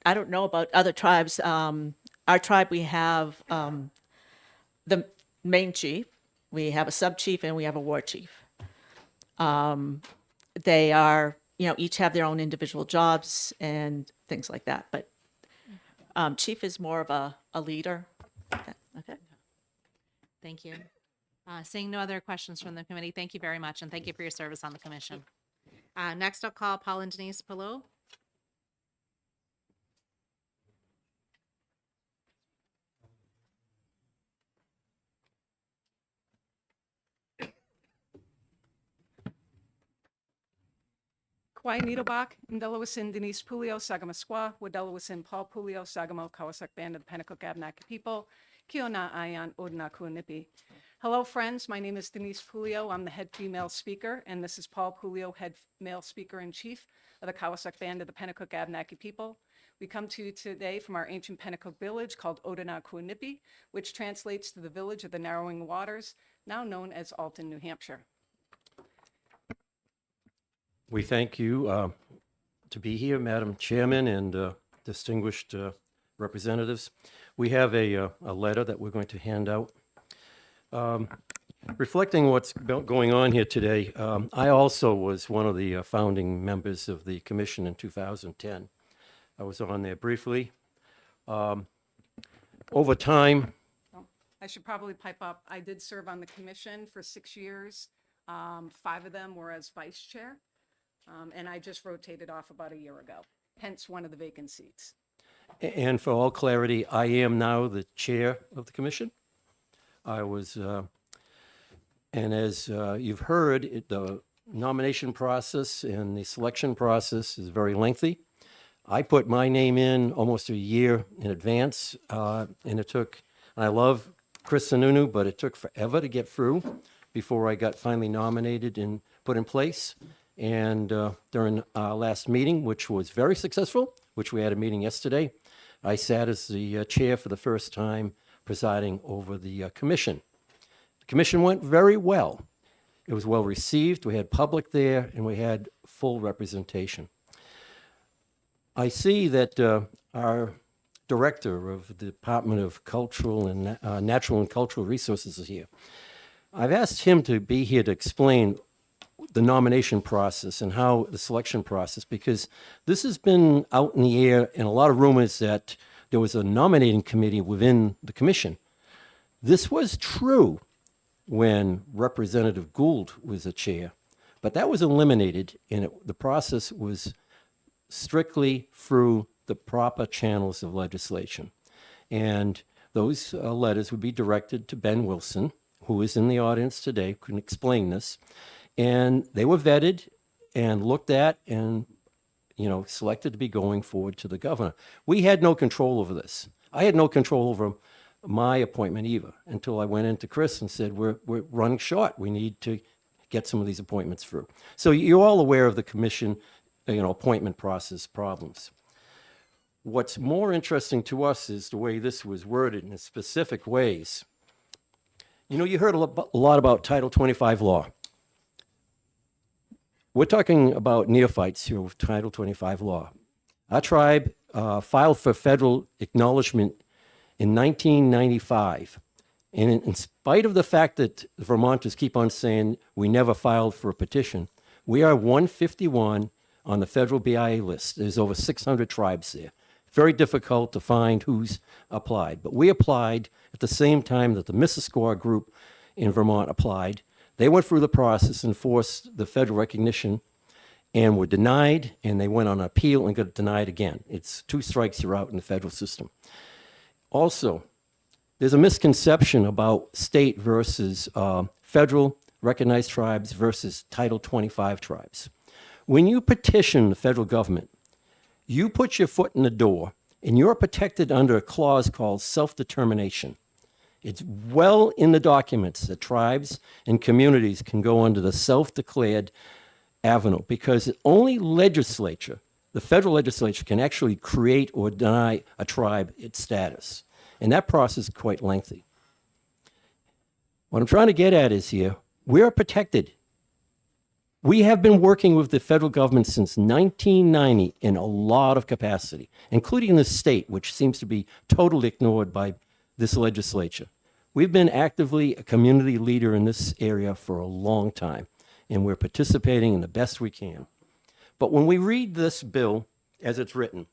Speaker 21: I don't know about other tribes. Our tribe, we have the main chief, we have a sub chief, and we have a war chief. They are, you know, each have their own individual jobs and things like that. But chief is more of a leader. Okay.
Speaker 7: Thank you. Seeing no other questions from the committee, thank you very much, and thank you for your service on the commission. Next, I'll call Paul and Denise Pelot.
Speaker 5: Kwai Needlebach, Ndelawasin Denise Pulio, Sagamasqua, Wadelawasin Paul Pulio, Sagamo, Kawasak Band of the Pennacook Abenaki People, Kiona Ayan, Odina Kuanipi. Hello, friends. My name is Denise Pulio. I'm the head female speaker, and this is Paul Pulio, head male speaker in chief of the Kawasak Band of the Pennacook Abenaki People. We come to you today from our ancient Pennacook village called Odina Kuanipi, which translates to the village of the narrowing waters, now known as Alton, New Hampshire.
Speaker 22: We thank you to be here, Madam Chairman and distinguished representatives. We have a letter that we're going to hand out. Reflecting what's going on here today, I also was one of the founding members of the commission in 2010. I was on there briefly. Over time,
Speaker 5: I should probably pipe up. I did serve on the commission for 6 years. 5 of them were as vice chair. And I just rotated off about a year ago, hence one of the vacant seats.
Speaker 22: and for all clarity, I am now the chair of the commission. I was, and as you've heard, the nomination process and the selection process is very lengthy. I put my name in almost a year in advance, and it took, and I love Chris Sununu, but it took forever to get through before I got finally nominated and put in place. And during our last meeting, which was very successful, which we had a meeting yesterday, I sat as the chair for the first time, presiding over the commission. The commission went very well. It was well received. We had public there, and we had full representation. I see that our director of the Department of Cultural and Natural and Cultural Resources is here. I've asked him to be here to explain the nomination process and how the selection process, because this has been out in the air and a lot of rumors that there was a nominating committee within the commission. This was true when Representative Gould was the chair, but that was eliminated, and the process was strictly through the proper channels of legislation. And those letters would be directed to Ben Wilson, who is in the audience today, can explain this. And they were vetted and looked at and, selected to be going forward to the governor. We had no control over this. I had no control over my appointment either until I went into Chris and said, we're running short. We need to get some of these appointments through. So you're all aware of the commission, appointment process problems. What's more interesting to us is the way this was worded in specific ways. You heard a lot about Title 25 law. We're talking about neophytes here with Title 25 law. Our tribe filed for federal acknowledgement in 1995. And in spite of the fact that Vermonters keep on saying we never filed for a petition, we are 151 on the federal BIA list. There's over 600 tribes there. Very difficult to find who's applied. But we applied at the same time that the Missisquoi group in Vermont applied. They went through the process and forced the federal recognition and were denied, and they went on appeal and got denied again. It's 2 strikes, you're out in the federal system. Also, there's a misconception about state versus federal recognized tribes versus Title 25 tribes. When you petition the federal government, you put your foot in the door and you're protected under a clause called self-determination. It's well in the documents that tribes and communities can go under the self-declared avenue because only legislature, the federal legislature, can actually create or deny a tribe its status. And that process is quite lengthy. What I'm trying to get at is here, we're protected. We have been working with the federal government since 1990 in a lot of capacity, including the state, which seems to be totally ignored by this legislature. We've been actively a community leader in this area for a long time, and we're participating in the best we can. But when we read this bill as it's written,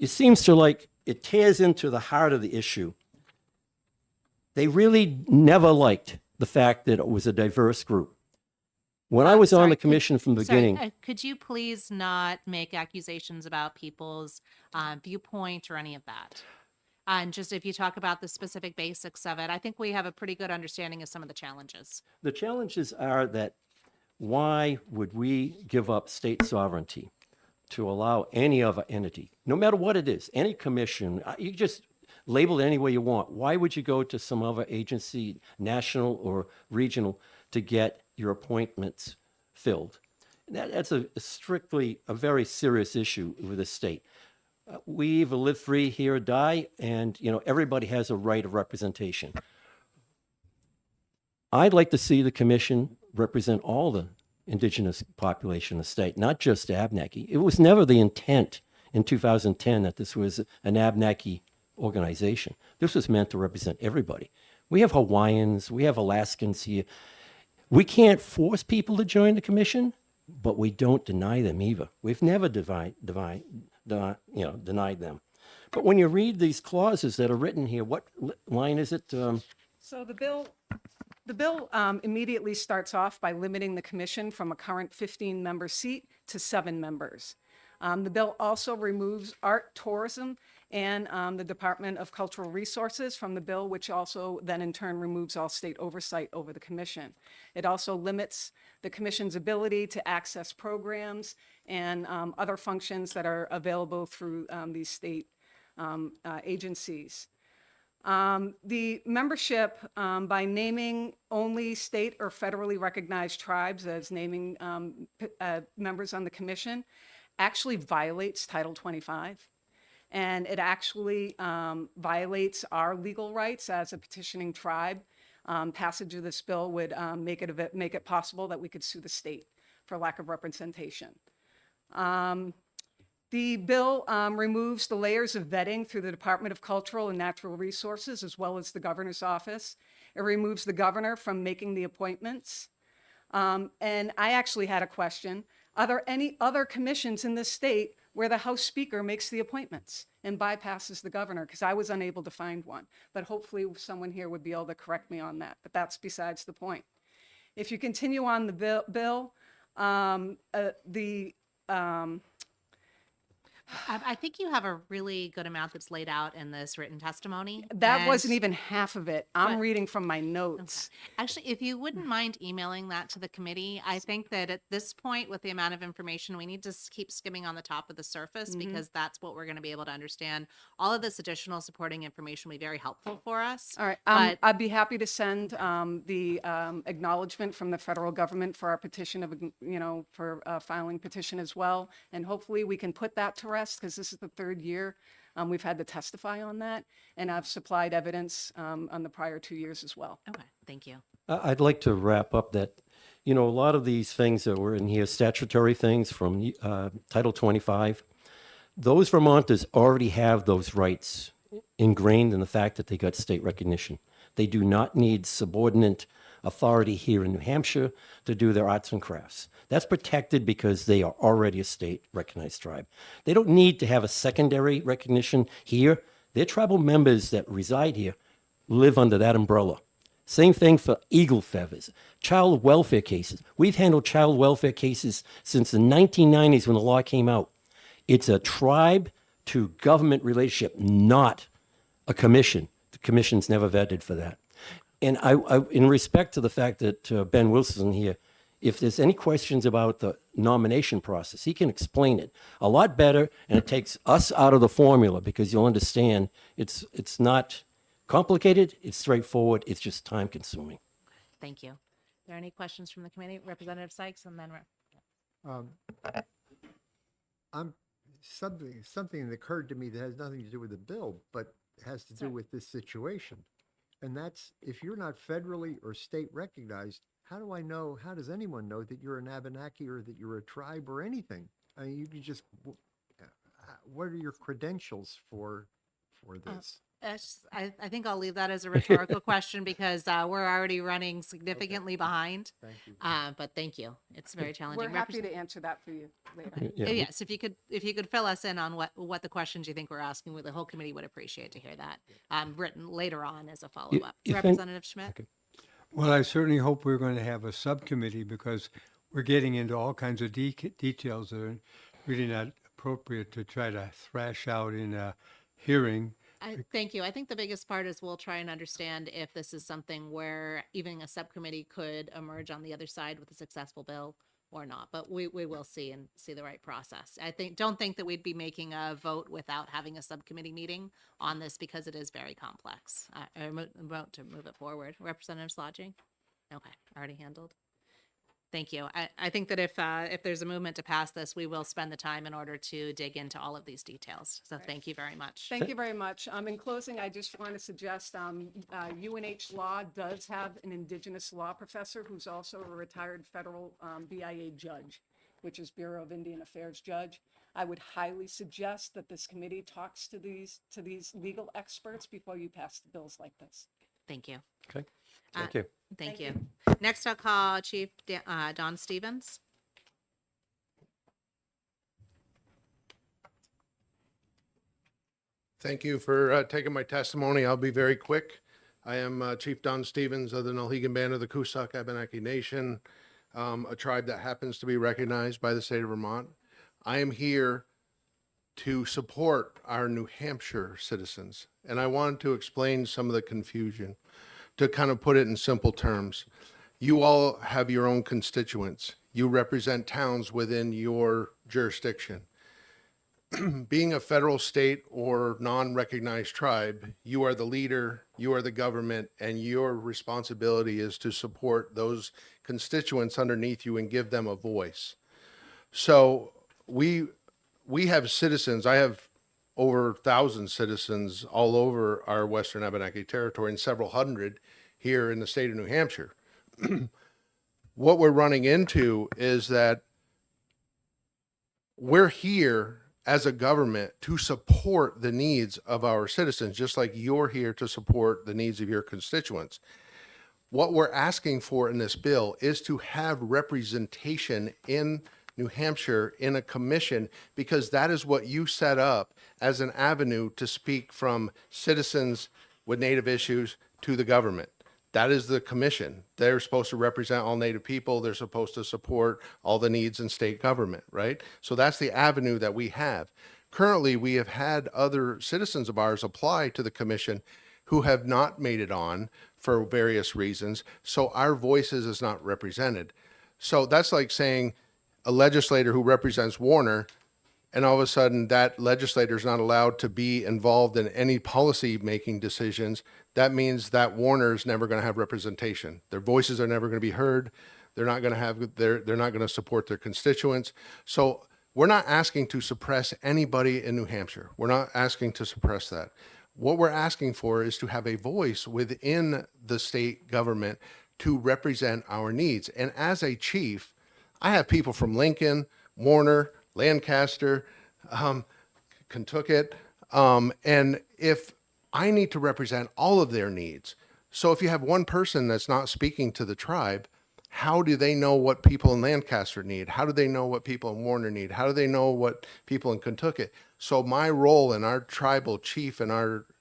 Speaker 22: it seems to like it tears into the heart of the issue. They really never liked the fact that it was a diverse group. When I was on the commission from the beginning,
Speaker 7: Could you please not make accusations about people's viewpoint or any of that? And just if you talk about the specific basics of it, I think we have a pretty good understanding of some of the challenges.
Speaker 22: the challenges are that why would we give up state sovereignty to allow any other entity, no matter what it is, any commission, you just label it any way you want. Why would you go to some other agency, national or regional, to get your appointments filled? That's a strictly a very serious issue with the state. We either live free here or die, and everybody has a right of representation. I'd like to see the commission represent all the indigenous population of the state, not just Abnaki. It was never the intent in 2010 that this was an Abnaki organization. This was meant to represent everybody. We have Hawaiians, we have Alaskans here. We can't force people to join the commission, but we don't deny them either. We've never denied them. But when you read these clauses that are written here, what line is it?
Speaker 5: So the bill immediately starts off by limiting the commission from a current 15-member seat to 7 members. The bill also removes art, tourism, and the Department of Cultural Resources from the bill, which also then in turn removes all state oversight over the commission. It also limits the commission's ability to access programs and other functions that are available through these state agencies. The membership, by naming only state or federally recognized tribes as naming members on the commission, actually violates Title 25. And it actually violates our legal rights as a petitioning tribe. Passage of this bill would make it possible that we could sue the state for lack of representation. The bill removes the layers of vetting through the Department of Cultural and Natural Resources, as well as the governor's office. It removes the governor from making the appointments. And I actually had a question. Are there any other commissions in this state where the House Speaker makes the appointments and bypasses the governor? Because I was unable to find one. But hopefully someone here would be able to correct me on that. But that's besides the point. If you continue on the bill,
Speaker 7: I think you have a really good amount that's laid out in this written testimony.
Speaker 5: that
Speaker 7: and-
Speaker 5: wasn't even half of it. I'm
Speaker 7: But-
Speaker 5: reading from my notes.
Speaker 7: Actually, if you wouldn't mind emailing that to the committee, I think that at this point, with the amount of information, we need to keep skimming on the top of the surface
Speaker 5: Mhm.
Speaker 7: because that's what we're going to be able to understand. All of this additional supporting information will be very helpful for us.
Speaker 5: All right,
Speaker 7: But
Speaker 5: I'd be happy to send the acknowledgement from the federal government for our petition of, for filing petition as well. And hopefully we can put that to rest because this is the 3rd year we've had to testify on that. And I've supplied evidence on the prior 2 years as well.
Speaker 7: Okay, thank you.
Speaker 22: I'd like to wrap up that, a lot of these things that were in here, statutory things from Title 25, those Vermonters already have those rights ingrained in the fact that they got state recognition. They do not need subordinate authority here in New Hampshire to do their arts and crafts. That's protected because they are already a state recognized tribe. They don't need to have a secondary recognition here. Their tribal members that reside here live under that umbrella. Same thing for eagle feathers, child welfare cases. We've handled child welfare cases since the 1990s when the law came out. It's a tribe to government relationship, not a commission. The commission's never vetted for that. And I in respect to the fact that Ben Wilson here, if there's any questions about the nomination process, he can explain it a lot better, and it takes us out of the formula because you'll understand it's not complicated, it's straightforward, it's just time consuming.
Speaker 7: Thank you. Are there any questions from the committee? Representative Sykes and then
Speaker 15: I'm something that occurred to me that has nothing to do with the bill, but has to do with this situation. And that's, if you're not federally or state recognized, how does anyone know that you're an Abenaki or that you're a tribe or anything? I mean, you can just, what are your credentials for this?
Speaker 7: I think I'll leave that as a rhetorical question because we're already running significantly behind.
Speaker 15: Thank you.
Speaker 7: But thank you. It's very challenging.
Speaker 5: We're happy to answer that for you later.
Speaker 7: Yes, if you could fill us in on what the questions you think we're asking, the whole committee would appreciate to hear that written later on as a follow up.
Speaker 12: if any-
Speaker 7: Representative Schmidt.
Speaker 12: Well, I certainly hope we're going to have a subcommittee because we're getting into all kinds of details that are really not appropriate to try to thrash out in a hearing.
Speaker 7: Thank you. I think the biggest part is we'll try and understand if this is something where even a subcommittee could emerge on the other side with a successful bill or not. But we will see and see the right process. Don't think that we'd be making a vote without having a subcommittee meeting on this because it is very complex. I vote to move it forward. Representative Slodging? Okay, already handled. Thank you. I think that if there's a movement to pass this, we will spend the time in order to dig into all of these details. So thank you very much.
Speaker 5: Thank you very much. In closing, I just want to suggest UNH Law does have an Indigenous law professor who's also a retired federal BIA judge, which is Bureau of Indian Affairs judge. I would highly suggest that this committee talks to these legal experts before you pass the bills like this.
Speaker 7: Thank you.
Speaker 22: Okay, thank you.
Speaker 7: Thank you. Next, I'll call Chief Don Stevens.
Speaker 2: Thank you for taking my testimony. I'll be very quick. I am Chief Don Stevens of the Nulhegan Band of the Coosac Abenaki Nation, a tribe that happens to be recognized by the state of Vermont. I am here to support our New Hampshire citizens, and I wanted to explain some of the confusion. To kind of put it in simple terms, you all have your own constituents. You represent towns within your jurisdiction. Being a federal, state, or non-recognized tribe, you are the leader, you are the government, and your responsibility is to support those constituents underneath you and give them a voice. So we have citizens. I have over 1,000 citizens all over our Western Abenaki territory and several hundred here in the state of New Hampshire. What we're running into is that we're here as a government to support the needs of our citizens, just like you're here to support the needs of your constituents. What we're asking for in this bill is to have representation in New Hampshire in a commission, because that is what you set up as an avenue to speak from citizens with Native issues to the government. That is the commission. They're supposed to represent all Native people. They're supposed to support all the needs in state government, right? So that's the avenue that we have. Currently, we have had other citizens of ours apply to the commission who have not made it on for various reasons. So our voices is not represented. So that's like saying a legislator who represents Warner, and all of a sudden that legislator is not allowed to be involved in any policy making decisions. That means that Warner is never going to have representation. Their voices are never going to be heard. They're not going to have, they're not going to support their constituents. So we're not asking to suppress anybody in New Hampshire. We're not asking to suppress that. What we're asking for is to have a voice within the state government to represent our needs. And as a chief, I have people from Lincoln, Warner, Lancaster, Kentucket, and if I need to represent all of their needs. So if you have one person that's not speaking to the tribe, how do they know what people in Lancaster need? How do they know what people in Warner need? How do they know what people in Kentucky? So my role in our tribal chief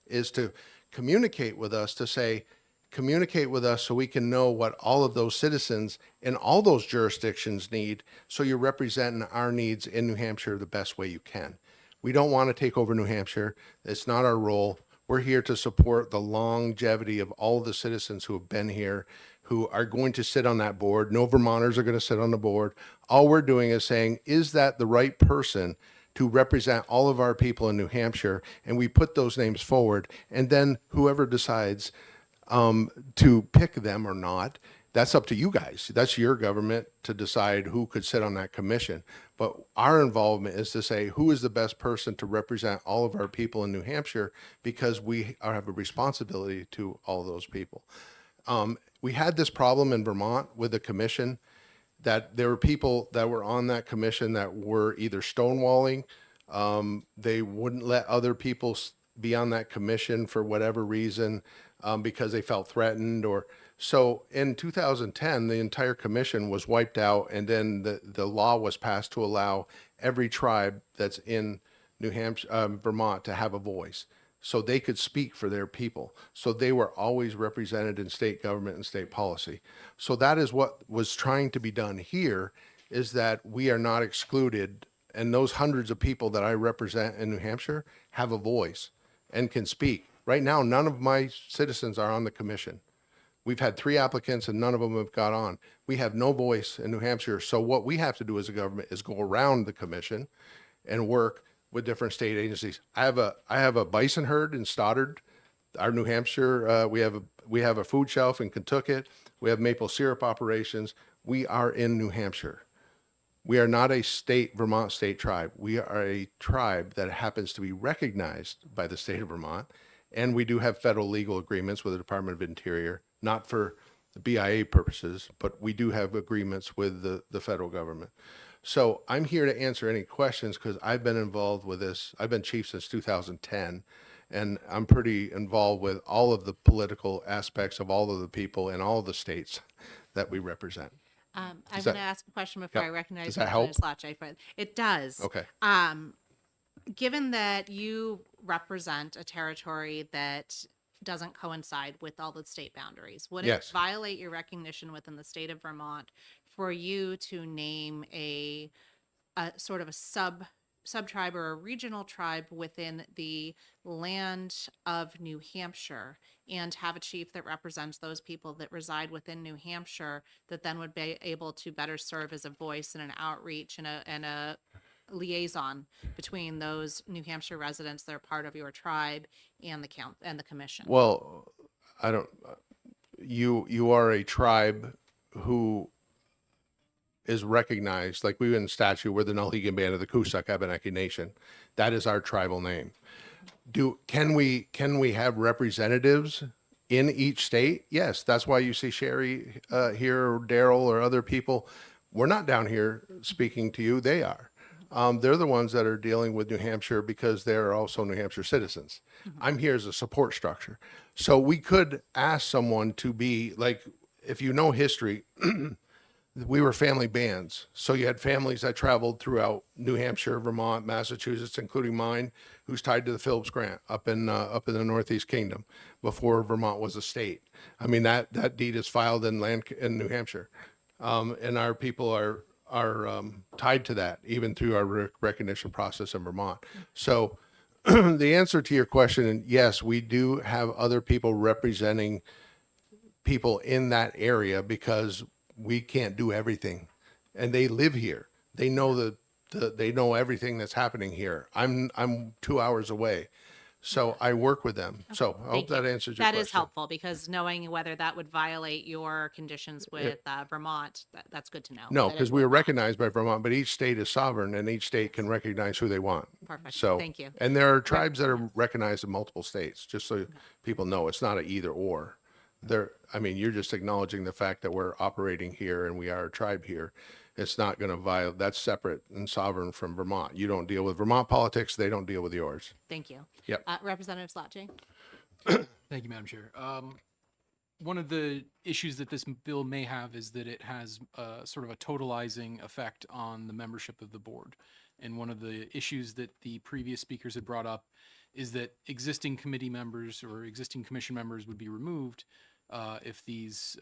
Speaker 2: is to communicate with us, to say, communicate with us so we can know what all of those citizens in all those jurisdictions need, so you're representing our needs in New Hampshire the best way you can. We don't want to take over New Hampshire. It's not our role. We're here to support the longevity of all the citizens who have been here, who are going to sit on that board. No Vermonters are going to sit on the board. All we're doing is saying, is that the right person to represent all of our people in New Hampshire? And we put those names forward, and then whoever decides to pick them or not, that's up to you guys. That's your government to decide who could sit on that commission. But our involvement is to say, who is the best person to represent all of our people in New Hampshire, because we have a responsibility to all those people. We had this problem in Vermont with the commission, that there were people that were on that commission that were either stonewalling, they wouldn't let other people be on that commission for whatever reason, because they felt threatened. Or so in 2010, the entire commission was wiped out, and then the law was passed to allow every tribe that's in New Hampshire, Vermont, to have a voice, so they could speak for their people. So they were always represented in state government and state policy. So that is what was trying to be done here, is that we are not excluded, and those hundreds of people that I represent in New Hampshire have a voice and can speak. Right now, none of my citizens are on the commission. We've had 3 applicants and none of them have got on. We have no voice in New Hampshire. So what we have to do as a government is go around the commission and work with different state agencies. I have a bison herd in Stoddard, our New Hampshire. We have a food shelf in Kentucky. We have maple syrup operations. We are in New Hampshire. We are not a Vermont state tribe. We are a tribe that happens to be recognized by the state of Vermont. And we do have federal legal agreements with the Department of Interior, not for the BIA purposes, but we do have agreements with the federal government. So I'm here to answer any questions, because I've been involved with this. I've been chief since 2010, and I'm pretty involved with all of the political aspects of all of the people in all of the states that we represent.
Speaker 7: I'm
Speaker 2: Does
Speaker 7: going
Speaker 2: that-
Speaker 7: to ask a question before
Speaker 2: Yep.
Speaker 7: I recognize
Speaker 2: Does that help?
Speaker 7: Representative Slache, but it does.
Speaker 2: Okay.
Speaker 7: Given that you represent a territory that doesn't coincide with all the state boundaries, would
Speaker 2: Yes.
Speaker 7: it violate your recognition within the state of Vermont for you to name a sort of a sub-tribe or a regional tribe within the land of New Hampshire, and have a chief that represents those people that reside within New Hampshire, that then would be able to better serve as a voice and an outreach and a liaison between those New Hampshire residents that are part of your tribe and the commission?
Speaker 2: Well, I don't, you are a tribe who is recognized, like we in statute, we're the Nulhegan Band of the Coosac Abenaki Nation. That is our tribal name. Can we have representatives in each state? Yes, that's why you see Sherry here, or Daryl, or other people. We're not down here speaking to you, they are. They're the ones that are dealing with New Hampshire because they're also New Hampshire citizens. I'm here as a support structure. So we could ask someone to be, like, if you know history, we were family bands. So you had families that traveled throughout New Hampshire, Vermont, Massachusetts, including mine, who's tied to the Phillips Grant up in the Northeast Kingdom before Vermont was a state. I mean, that deed is filed in New Hampshire. And our people are tied to that, even through our recognition process in Vermont. So the answer to your question, yes, we do have other people representing people in that area, because we can't do everything, and they live here. They know they know everything that's happening here. I'm 2 hours away, so I work with them. So I hope
Speaker 7: Thank you.
Speaker 2: that answers your
Speaker 7: That
Speaker 2: question.
Speaker 7: is helpful, because knowing whether that would violate your conditions with Vermont, that's good to know.
Speaker 2: No,
Speaker 7: that it
Speaker 2: because we
Speaker 7: would
Speaker 2: are recognized by Vermont, but each state is sovereign, and each state can recognize who they want.
Speaker 7: Perfect.
Speaker 2: So,
Speaker 7: Thank you.
Speaker 2: And there are tribes that are recognized in multiple states, just so people know. It's not a either or. I mean, you're just acknowledging the fact that we're operating here and we are a tribe here. It's not going to violate, that's separate and sovereign from Vermont. You don't deal with Vermont politics, they don't deal with yours.
Speaker 7: Thank you.
Speaker 2: Yep.
Speaker 7: Representative Slache?
Speaker 13: Thank you, Madam Chair. One of the issues that this bill may have is that it has sort of a totalizing effect on the membership of the board. And one of the issues that the previous speakers had brought up is that existing committee members or existing commission members would be removed if these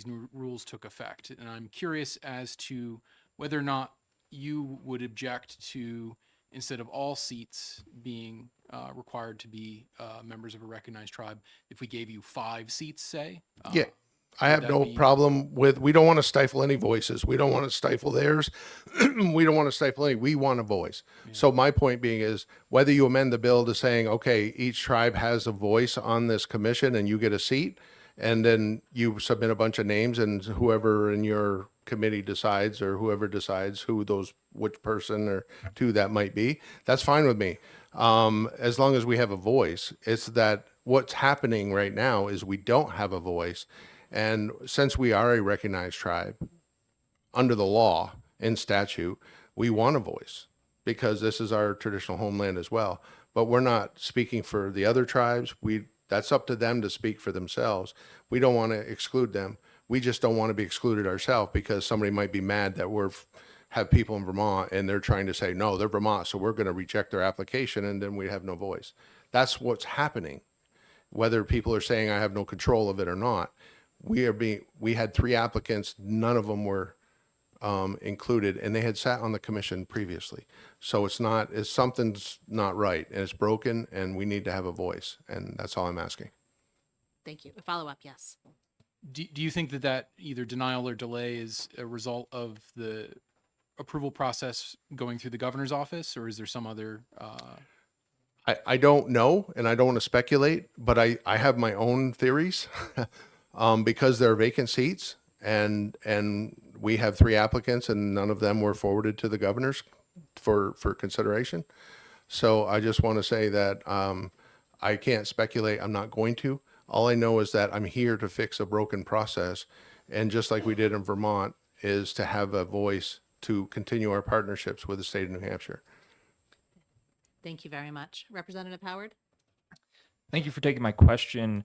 Speaker 13: new rules took effect. And I'm curious as to whether or not you would object to, instead of all seats being required to be members of a recognized tribe, if we gave you 5 seats, say?
Speaker 2: Yeah. I
Speaker 13: would
Speaker 2: have
Speaker 13: that
Speaker 2: no
Speaker 13: be-
Speaker 2: problem with, we don't want to stifle any voices. We don't want to stifle theirs. We don't want to stifle any, we want a voice. So my point being is whether you amend the bill to saying, okay, each tribe has a voice on this commission and you get a seat, and then you submit a bunch of names and whoever in your committee decides, or whoever decides who those, which person or two that might be, that's fine with me. As long as we have a voice. It's that what's happening right now is we don't have a voice. And since we are a recognized tribe, under the law in statute, we want a voice because this is our traditional homeland as well. But we're not speaking for the other tribes. That's up to them to speak for themselves. We don't want to exclude them. We just don't want to be excluded ourselves because somebody might be mad that have people in Vermont and they're trying to say, no, they're Vermont, so we're going to reject their application, and then we have no voice. That's what's happening. Whether people are saying I have no control of it or not, we had 3 applicants, none of them were included, and they had sat on the commission previously. So something's not right, and it's broken, and we need to have a voice, and that's all I'm asking.
Speaker 4: Thank you. A follow-up, yes.
Speaker 13: Do you think that either denial or delay is a result of the approval process going through the governor's office, or is there some other?
Speaker 2: I don't know, and I don't want to speculate, but I have my own theories because there are vacant seats, and we have 3 applicants, and none of them were forwarded to the governors for consideration. So I just want to say that I can't speculate. I'm not going to. All I know is that I'm here to fix a broken process, and just like we did in Vermont, is to have a voice to continue our partnerships with the state of New Hampshire.
Speaker 4: Thank you very much. Representative Howard?
Speaker 9: Thank you for taking my question.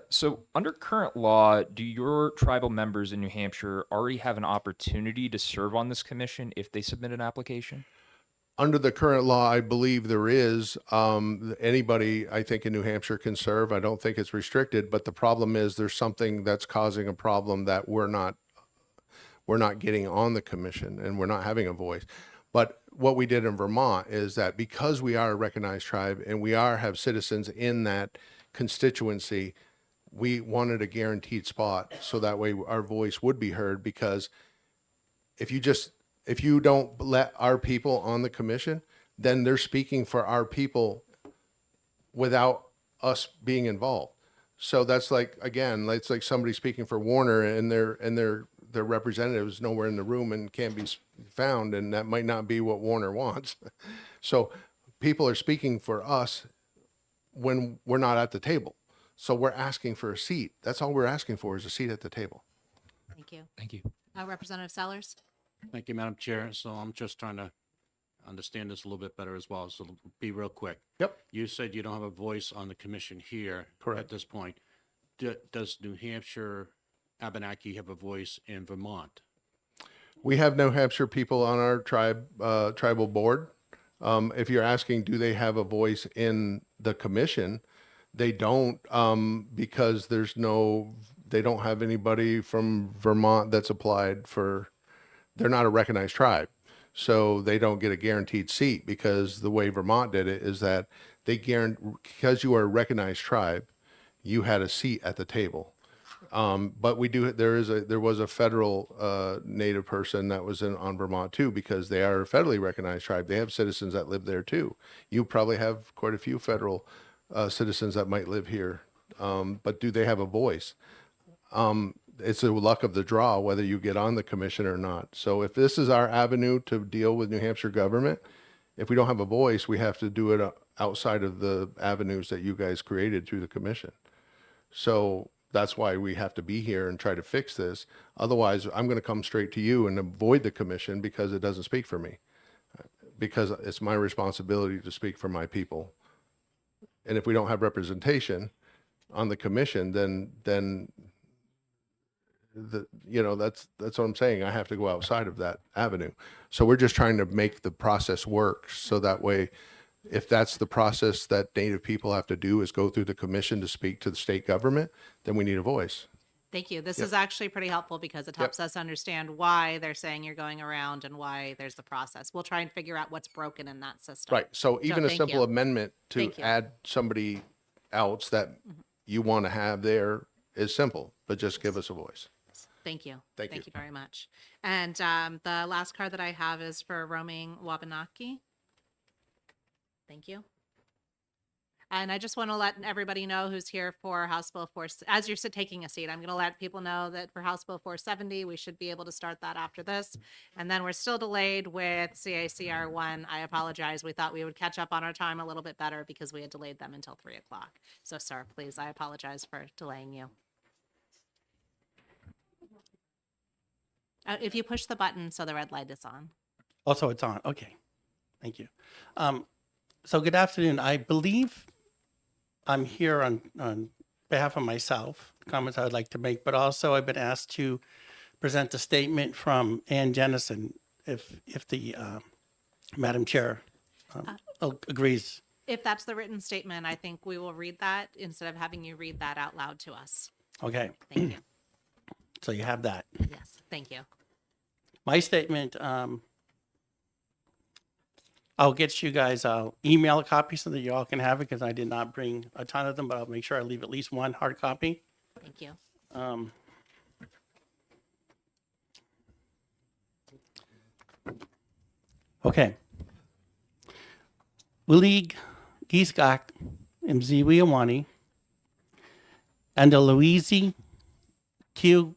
Speaker 9: So under current law, do your tribal members in New Hampshire already have an opportunity to serve on this commission if they submit an application?
Speaker 2: Under the current law, I believe there is. Anybody, I think, in New Hampshire can serve. I don't think it's restricted, but the problem is there's something that's causing a problem that we're not getting on the commission, and we're not having a voice. But what we did in Vermont is that because we are a recognized tribe and we have citizens in that constituency, we wanted a guaranteed spot so that way our voice would be heard, because if you don't let our people on the commission, then they're speaking for our people without us being involved. So that's like, again, it's like somebody speaking for Warner and their representative is nowhere in the room and can't be found, and that might not be what Warner wants. So people are speaking for us when we're not at the table. So we're asking for a seat. That's all we're asking for, is a seat at the table.
Speaker 4: Thank you.
Speaker 8: Thank you.
Speaker 4: Representative Sellers?
Speaker 6: Thank you, Madam Chair. So I'm just trying to understand this a little bit better as well. So be real quick.
Speaker 2: Yep.
Speaker 6: You said you don't have a voice on the commission here.
Speaker 2: Correct.
Speaker 6: At this point. Does New Hampshire Abenaki have a voice in Vermont?
Speaker 2: We have New Hampshire people on our tribal board. If you're asking, do they have a voice in the commission? They don't, because they don't have anybody from Vermont that's applied for, they're not a recognized tribe. So they don't get a guaranteed seat, because the way Vermont did it is that because you are a recognized tribe, you had a seat at the table. But there was a federal Native person that was on Vermont too, because they are a federally recognized tribe. They have citizens that live there too. You probably have quite a few federal citizens that might live here. But do they have a voice? It's the luck of the draw whether you get on the commission or not. So if this is our avenue to deal with New Hampshire government, if we don't have a voice, we have to do it outside of the avenues that you guys created through the commission. So that's why we have to be here and try to fix this. Otherwise, I'm going to come straight to you and avoid the commission because it doesn't speak for me, because it's my responsibility to speak for my people. And if we don't have representation on the commission, then that's what I'm saying. I have to go outside of that avenue. So we're just trying to make the process work so that way, if that's the process that Native people have to do is go through the commission to speak to the state government, then we need a voice.
Speaker 7: Thank you. This
Speaker 2: Yep.
Speaker 7: is actually pretty helpful because it helps us understand why they're saying you're going around and why there's the process. We'll try and figure out what's broken in that system.
Speaker 2: Right. So even a
Speaker 7: thank
Speaker 2: simple
Speaker 7: you.
Speaker 2: amendment to
Speaker 7: Thank you.
Speaker 2: add somebody else that you want to have there is simple, but just give us a voice.
Speaker 7: Thank you.
Speaker 2: Thank you.
Speaker 7: you very much. And the last card that I have is for roaming Wabanaki. Thank you. And I just want to let everybody know who's here for House Bill 4. As you're taking a seat, I'm going to let people know that for House Bill 470, we should be able to start that after this. And then we're still delayed with CACR 1. I apologize. We thought we would catch up on our time a little bit better because we had delayed them until 3 o'clock. So, sir, please, I apologize for delaying you. If you push the button so the red light is on.
Speaker 17: Also, it's on. Okay. Thank you. So good afternoon. I believe I'm here on behalf of myself, comments I would like to make, but also I've been asked to present a statement from Ann Jennison, if the Madam Chair agrees.
Speaker 7: If that's the written statement, I think we will read that instead of having you read that out loud to us.
Speaker 17: Okay.
Speaker 7: Thank you.
Speaker 17: So you have that.
Speaker 7: Yes, thank you.
Speaker 17: My statement, I'll get you guys, I'll email a copy so that you all can have it because I did not bring a ton of them, but I'll make sure I leave at least one hard copy.
Speaker 7: Thank you.
Speaker 17: Okay. Wilig Giskak Mziwiawani and Louise Kiguet.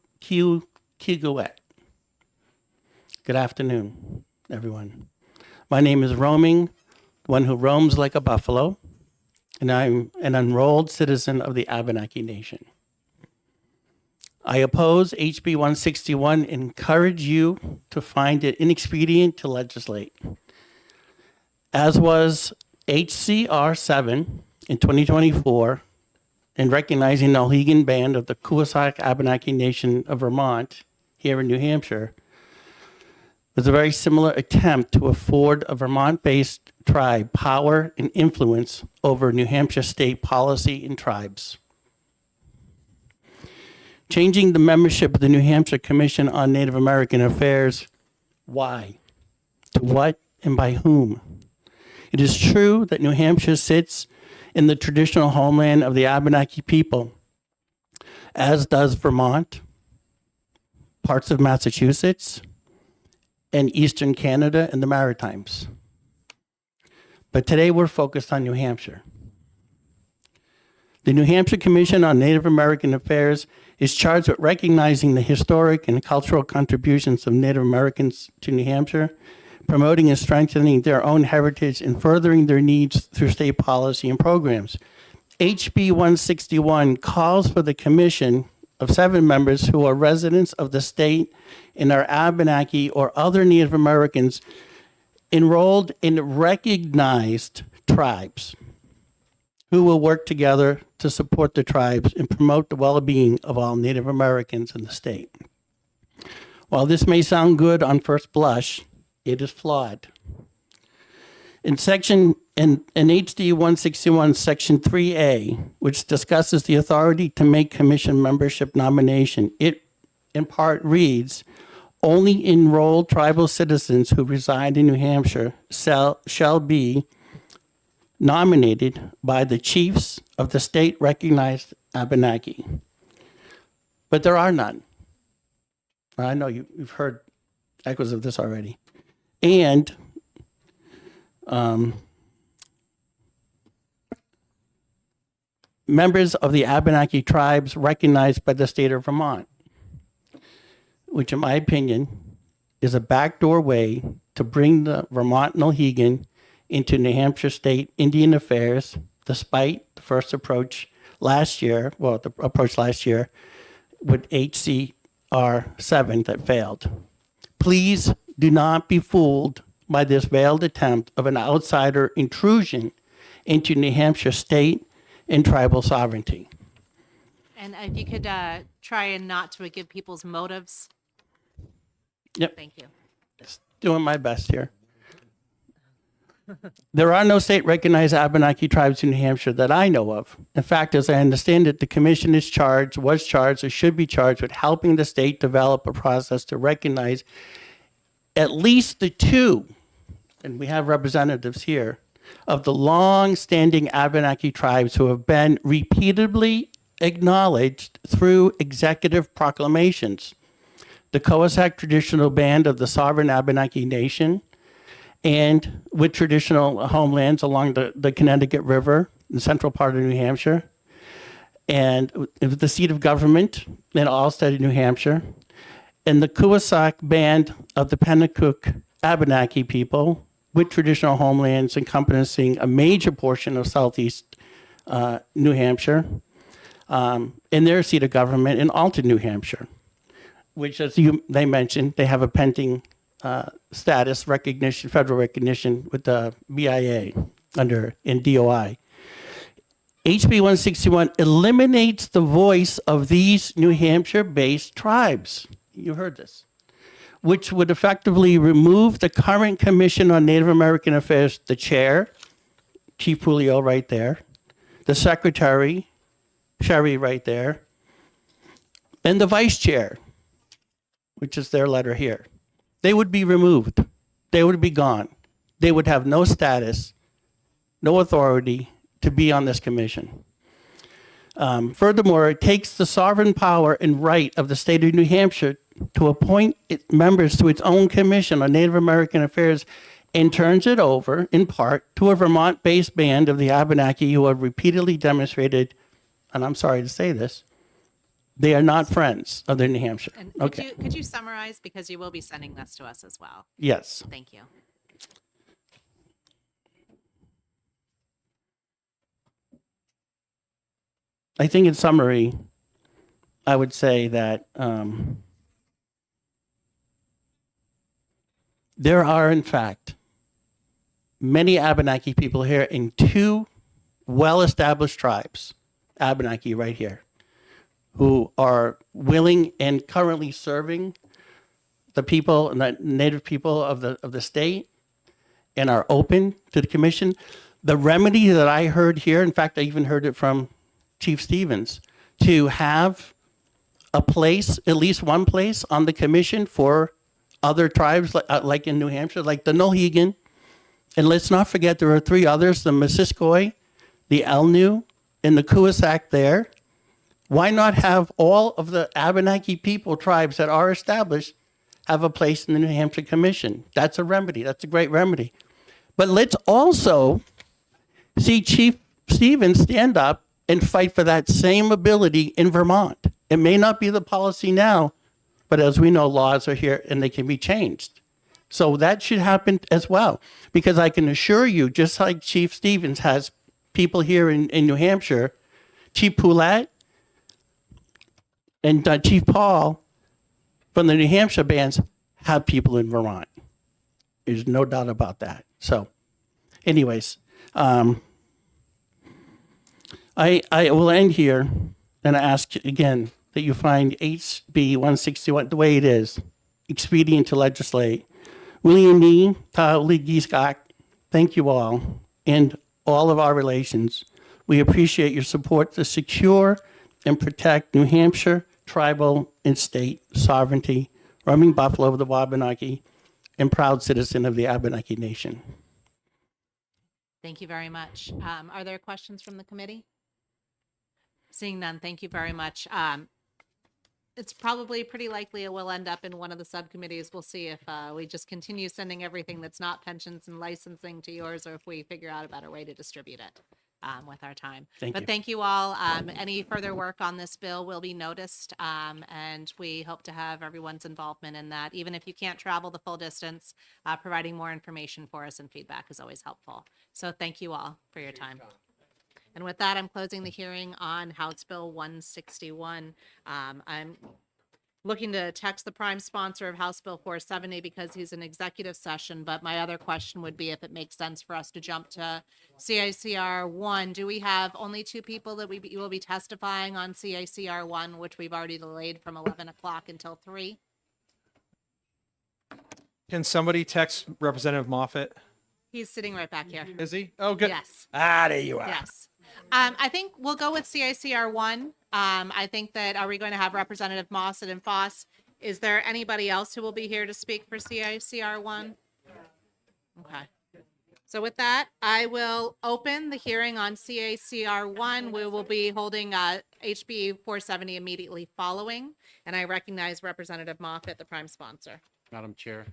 Speaker 17: Good afternoon, everyone. My name is Roaming, one who roams like a buffalo, and I'm an enrolled citizen of the Abenaki Nation. I oppose HB 161 and encourage you to find it inexpedient to legislate. As was HCR 7 in 2024, in recognizing the Mohegan Band of the Kuwasak Abenaki Nation of Vermont here in New Hampshire, was a very similar attempt to afford a Vermont-based tribe power and influence over New Hampshire state policy and tribes. Changing the membership of the New Hampshire Commission on Native American Affairs, why? To what and by whom? It is true that New Hampshire sits in the traditional homeland of the Abenaki people, as does Vermont, parts of Massachusetts, and Eastern Canada and the Maritimes. But today we're focused on New Hampshire. The New Hampshire Commission on Native American Affairs is charged with recognizing the historic and cultural contributions of Native Americans to New Hampshire, promoting and strengthening their own heritage, and furthering their needs through state policy and programs. HB 161 calls for the commission of 7 members who are residents of the state and are Abenaki or other Native Americans enrolled in recognized tribes who will work together to support the tribes and promote the well-being of all Native Americans in the state. While this may sound good on first blush, it is flawed. In HD 161, Section 3A, which discusses the authority to make commission membership nomination, it in part reads, only enrolled tribal citizens who reside in New Hampshire shall be nominated by the chiefs of the state recognized Abenaki. But there are none. I know you've heard echoes of this already. And members of the Abenaki tribes recognized by the state of Vermont, which in my opinion is a backdoor way to bring the Vermont Mohegan into New Hampshire state Indian affairs, despite the first approach last year, with HCR 7 that failed. Please do not be fooled by this veiled attempt of an outsider intrusion into New Hampshire state and tribal sovereignty.
Speaker 7: And if you could try and not to give people's motives.
Speaker 17: Yep.
Speaker 7: Thank you.
Speaker 17: Doing my best here. There are no state-recognized Abenaki tribes in New Hampshire that I know of. In fact, as I understand it, the commission was charged, or should be charged with helping the state develop a process to recognize at least the two, and we have representatives here, of the long-standing Abenaki tribes who have been repeatedly acknowledged through executive proclamations. The Cowasac Traditional Band of the Sovereign Abenaki Nation, and with traditional homelands along the Connecticut River, the central part of New Hampshire, and the seat of government in Allstead, New Hampshire, and the Cowasac Band of the Pennacook Abenaki people, with traditional homelands encompassing a major portion of southeast New Hampshire, and their seat of government in Alton, New Hampshire, which, as they mentioned, they have a pending status recognition, federal recognition with the BIA in DOI. HB 161 eliminates the voice of these New Hampshire-based tribes. You heard this. Which would effectively remove the current Commission on Native American Affairs, the chair, Chief Puleo right there, the secretary, Sherry right there, and the vice chair, which is their letter here. They would be removed. They would be gone. They would have no status, no authority to be on this commission. Furthermore, it takes the sovereign power and right of the state of New Hampshire to appoint members to its own commission on Native American affairs and turns it over, in part, to a Vermont-based band of the Abenaki who have repeatedly demonstrated, and I'm sorry to say this, they are not friends of the New Hampshire.
Speaker 7: And
Speaker 17: Okay.
Speaker 7: could you summarize, because you will be sending this to us as well?
Speaker 17: Yes.
Speaker 7: Thank you.
Speaker 17: I think in summary, I would say that there are, in fact, many Abenaki people here in two well-established tribes, Abenaki right here, who are willing and currently serving the people, the native people of the state, and are open to the commission. The remedy that I heard here, in fact, I even heard it from Chief Stevens, to have a place, at least one place on the commission for other tribes, like in New Hampshire, like the Nohegan. And let's not forget there are three others, the Missisquoi, the Elnu, and the Cowasac there. Why not have all of the Abenaki people tribes that are established have a place in the New Hampshire Commission? That's a remedy. That's a great remedy. But let's also see Chief Stevens stand up and fight for that same ability in Vermont. It may not be the policy now, but as we know, laws are here and they can be changed. So that should happen as well, because I can assure you, just like Chief Stevens has people here in New Hampshire, Chief Poulet and Chief Paul from the New Hampshire bands have people in Vermont. There's no doubt about that. So anyways, I will end here and ask again that you find HB 161 the way it is, expedient to legislate. William Nee, Giskak, thank you all, and all of our relations. We appreciate your support to secure and protect New Hampshire tribal and state sovereignty, roaming buffalo of the Wabanaki, and proud citizen of the Abenaki Nation.
Speaker 7: Thank you very much. Are there questions from the committee? Seeing none, thank you very much. It's probably pretty likely it will end up in one of the subcommittees. We'll see if we just continue sending everything that's not pensions and licensing to yours, or if we figure out a better way to distribute it with our time.
Speaker 17: Thank you.
Speaker 7: Thank you all. Any further work on this bill will be noticed, and we hope to have everyone's involvement in that. Even if you can't travel the full distance, providing more information for us and feedback is always helpful. So thank you all for your time. And with that, I'm closing the hearing on House Bill 161. looking to text the prime sponsor of House Bill 470 because he's in executive session, but my other question would be if it makes sense for us to jump to CICR 1. Do we have only 2 people that you will be testifying on CICR 1, which we've already delayed from 11 o'clock until 3?
Speaker 8: Can somebody text Representative Moffett?
Speaker 7: He's sitting right back here.
Speaker 8: Is he? Oh, good.
Speaker 7: Yes.
Speaker 8: Ah, there you are.
Speaker 7: Yes. I think we'll go with CICR 1. I think that, are we going to have Representative Mossett and Foss? Is there anybody else who will be here to speak for CICR 1? Okay. So with that, I will open the hearing on CICR 1. We will be holding HB 470 immediately following, and I recognize Representative Moffett, the prime sponsor.
Speaker 6: Madam Chair.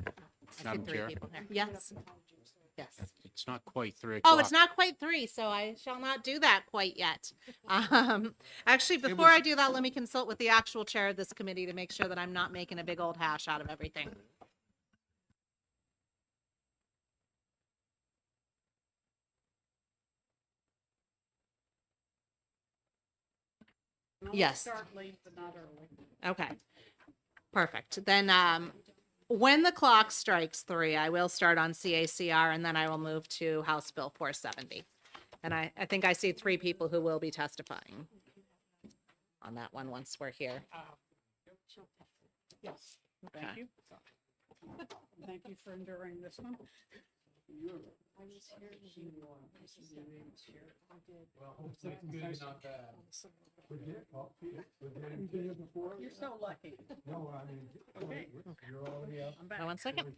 Speaker 7: I see
Speaker 6: Madam
Speaker 7: 3
Speaker 6: Chair.
Speaker 7: people here. Yes. Yes.
Speaker 6: It's not quite 3 o'clock.
Speaker 7: Oh, it's not quite 3, so I shall not do that quite yet. Actually, before I do that, let me consult with the actual chair of this committee to make sure that I'm not making a big old hash out of everything. Yes.
Speaker 1: Start late, but not early.
Speaker 7: Okay. Perfect. Then, when the clock strikes 3, I will start on CACR and then I will move to House Bill 470. And I think I see 3 people who will be testifying on that one once we're here.
Speaker 1: Yes, thank
Speaker 7: Okay.
Speaker 1: you. Thank you for enduring this one. You're so lucky.
Speaker 12: No, I mean,
Speaker 1: Okay.
Speaker 12: you're already up.
Speaker 1: I'm back.
Speaker 7: Now, 1 second.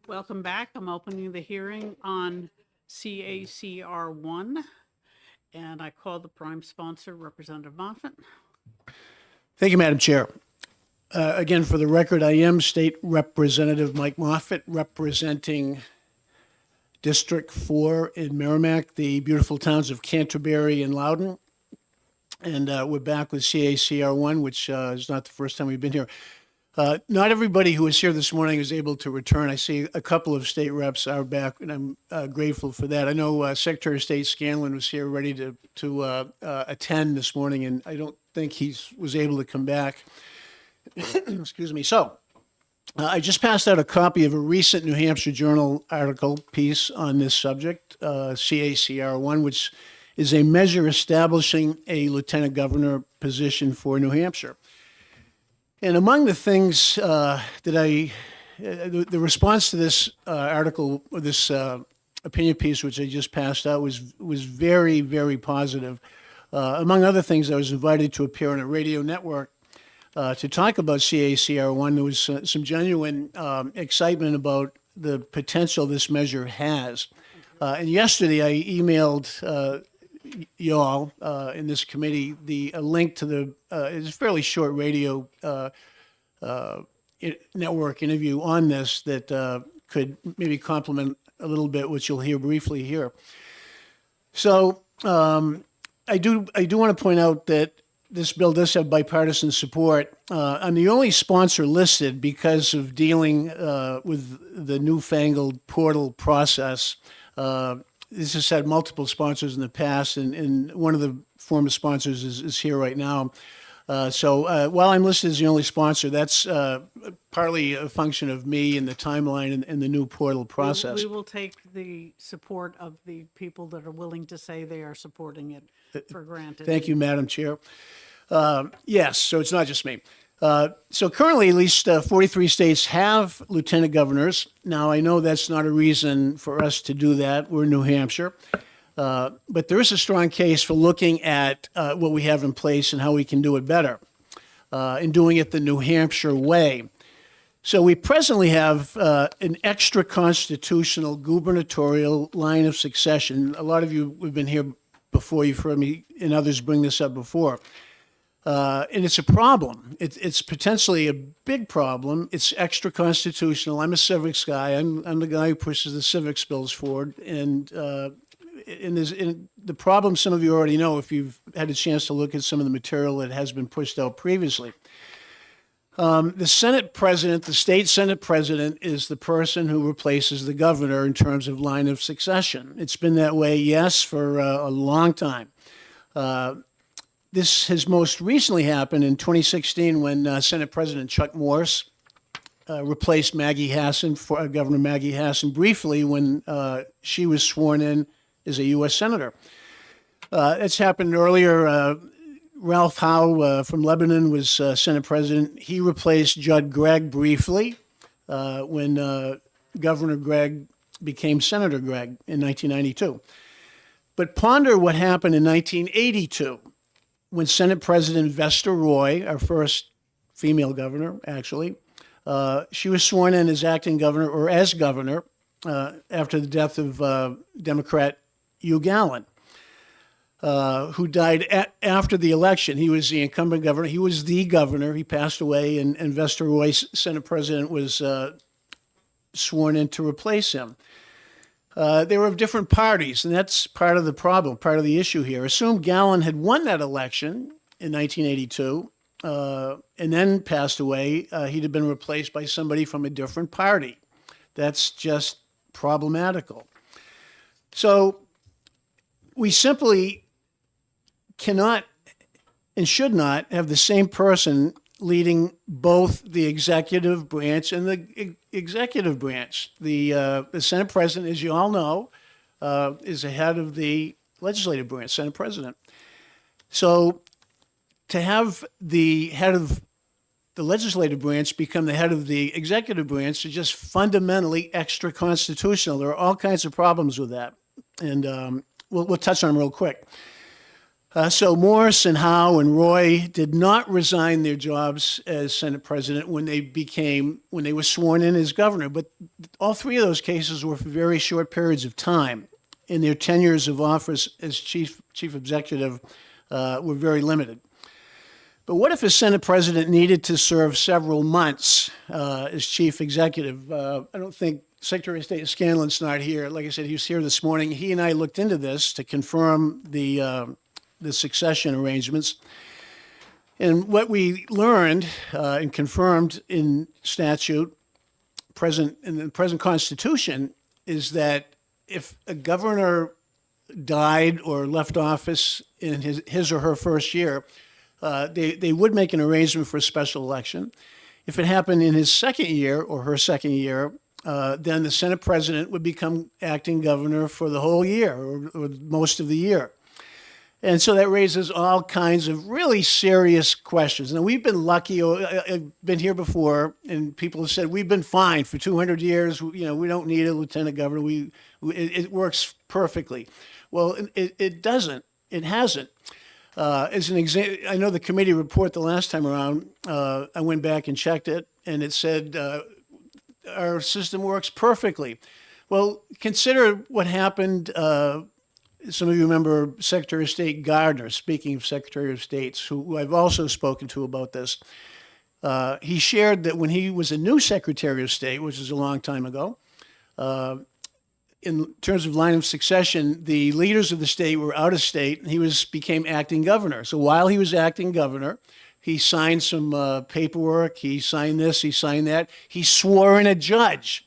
Speaker 1: Welcome back. I'm opening the hearing on CACR 1. And I call the prime sponsor, Representative Moffett.
Speaker 11: Thank you, Madam Chair. Again, for the record, I am State Representative Mike Moffett, representing District 4 in Merrimack, the beautiful towns of Canterbury and Loudon. And we're back with CACR 1, which is not the first time we've been here. Not everybody who was here this morning is able to return. I see a couple of state reps are back, and I'm grateful for that. I know Secretary of State Scanlon was here ready to attend this morning, and I don't think he was able to come back. Excuse me. So I just passed out a copy of a recent New Hampshire Journal article piece on this subject, CACR 1, which is a measure establishing a lieutenant governor position for New Hampshire. And among the things that the response to this article, or this opinion piece, which I just passed out, was very, very positive. Among other things, I was invited to appear on a radio network to talk about CACR 1. There was some genuine excitement about the potential this measure has. And yesterday, I emailed you all in this committee a link to the it's a fairly short radio network interview on this that could maybe complement a little bit what you'll hear briefly here. So I do want to point out that this bill does have bipartisan support. I'm the only sponsor listed because of dealing with the newfangled portal process. this has had multiple sponsors in the past, and one of the former sponsors is here right now. So while I'm listed as the only sponsor, that's partly a function of me and the timeline and the new portal process.
Speaker 1: We will take the support of the people that are willing to say they are supporting it for granted.
Speaker 11: Thank you, Madam Chair. Yes, so it's not just me. So currently, at least 43 states have lieutenant governors. Now, I know that's not a reason for us to do that. We're in New Hampshire. But there is a strong case for looking at what we have in place and how we can do it better, and doing it the New Hampshire way. So we presently have an extra constitutional gubernatorial line of succession. A lot of you have been here before. You've heard me and others bring this up before. And it's a problem. It's potentially a big problem. It's extra constitutional. I'm a civics guy. I'm the guy who pushes the civics bills forward. And the problem some of you already know if you've had a chance to look at some of the material that has been pushed out previously. The Senate president, the state Senate president, is the person who replaces the governor in terms of line of succession. It's been that way, yes, for a long time. This has most recently happened in 2016 when Senate President Chuck Morse replaced Maggie Hassan, Governor Maggie Hassan, briefly when she was sworn in as a U.S. Senator. It's happened earlier. Ralph Howe from Lebanon was Senate President. He replaced Judd Gregg briefly when Governor Gregg became Senator Gregg in 1992. But ponder what happened in 1982 when Senate President Vesta Roy, our first female governor, actually, she was sworn in as acting governor or as governor after the death of Democrat Hugh Gallen, who died after the election. He was the incumbent governor. He was the governor. He passed away, and Vesta Roy, Senate President, was sworn in to replace him. They were of different parties, and that's part of the problem, part of the issue here. Assume Gallen had won that election in 1982 and then passed away. He'd have been replaced by somebody from a different party. That's just problematical. So we simply cannot and should not have the same person leading both the executive branch and the executive branch. The Senate president, as you all know, is the head of the legislative branch, Senate president. So to have the head of the legislative branch become the head of the executive branch is just fundamentally extra constitutional. There are all kinds of problems with that. And we'll touch on them real quick. So Morse and Howe and Roy did not resign their jobs as Senate president when they were sworn in as governor. But all three of those cases were for very short periods of time, and their tenures of office as chief executive were very limited. But what if a Senate president needed to serve several months as chief executive? I don't think Secretary of State Scanlon's not here. Like I said, he was here this morning. He and I looked into this to confirm the succession arrangements. And what we learned and confirmed in statute, in the present Constitution, is that if a governor died or left office in his or her first year, they would make an arrangement for a special election. If it happened in his second year or her second year, then the Senate president would become acting governor for the whole year or most of the year. And so that raises all kinds of really serious questions. Now, we've been lucky. I've been here before, and people have said, we've been fine for 200 years. We don't need a lieutenant governor. It works perfectly. Well, it doesn't. It hasn't. As an example, I know the committee report the last time around, I went back and checked it, and it said our system works perfectly. Well, consider what happened. Some of you remember Secretary of State Gardner, speaking of Secretary of States, who I've also spoken to about this. He shared that when he was a new Secretary of State, which is a long time ago, in terms of line of succession, the leaders of the state were out of state, and he became acting governor. So while he was acting governor, he signed some paperwork. He signed this, he signed that. He swore in a judge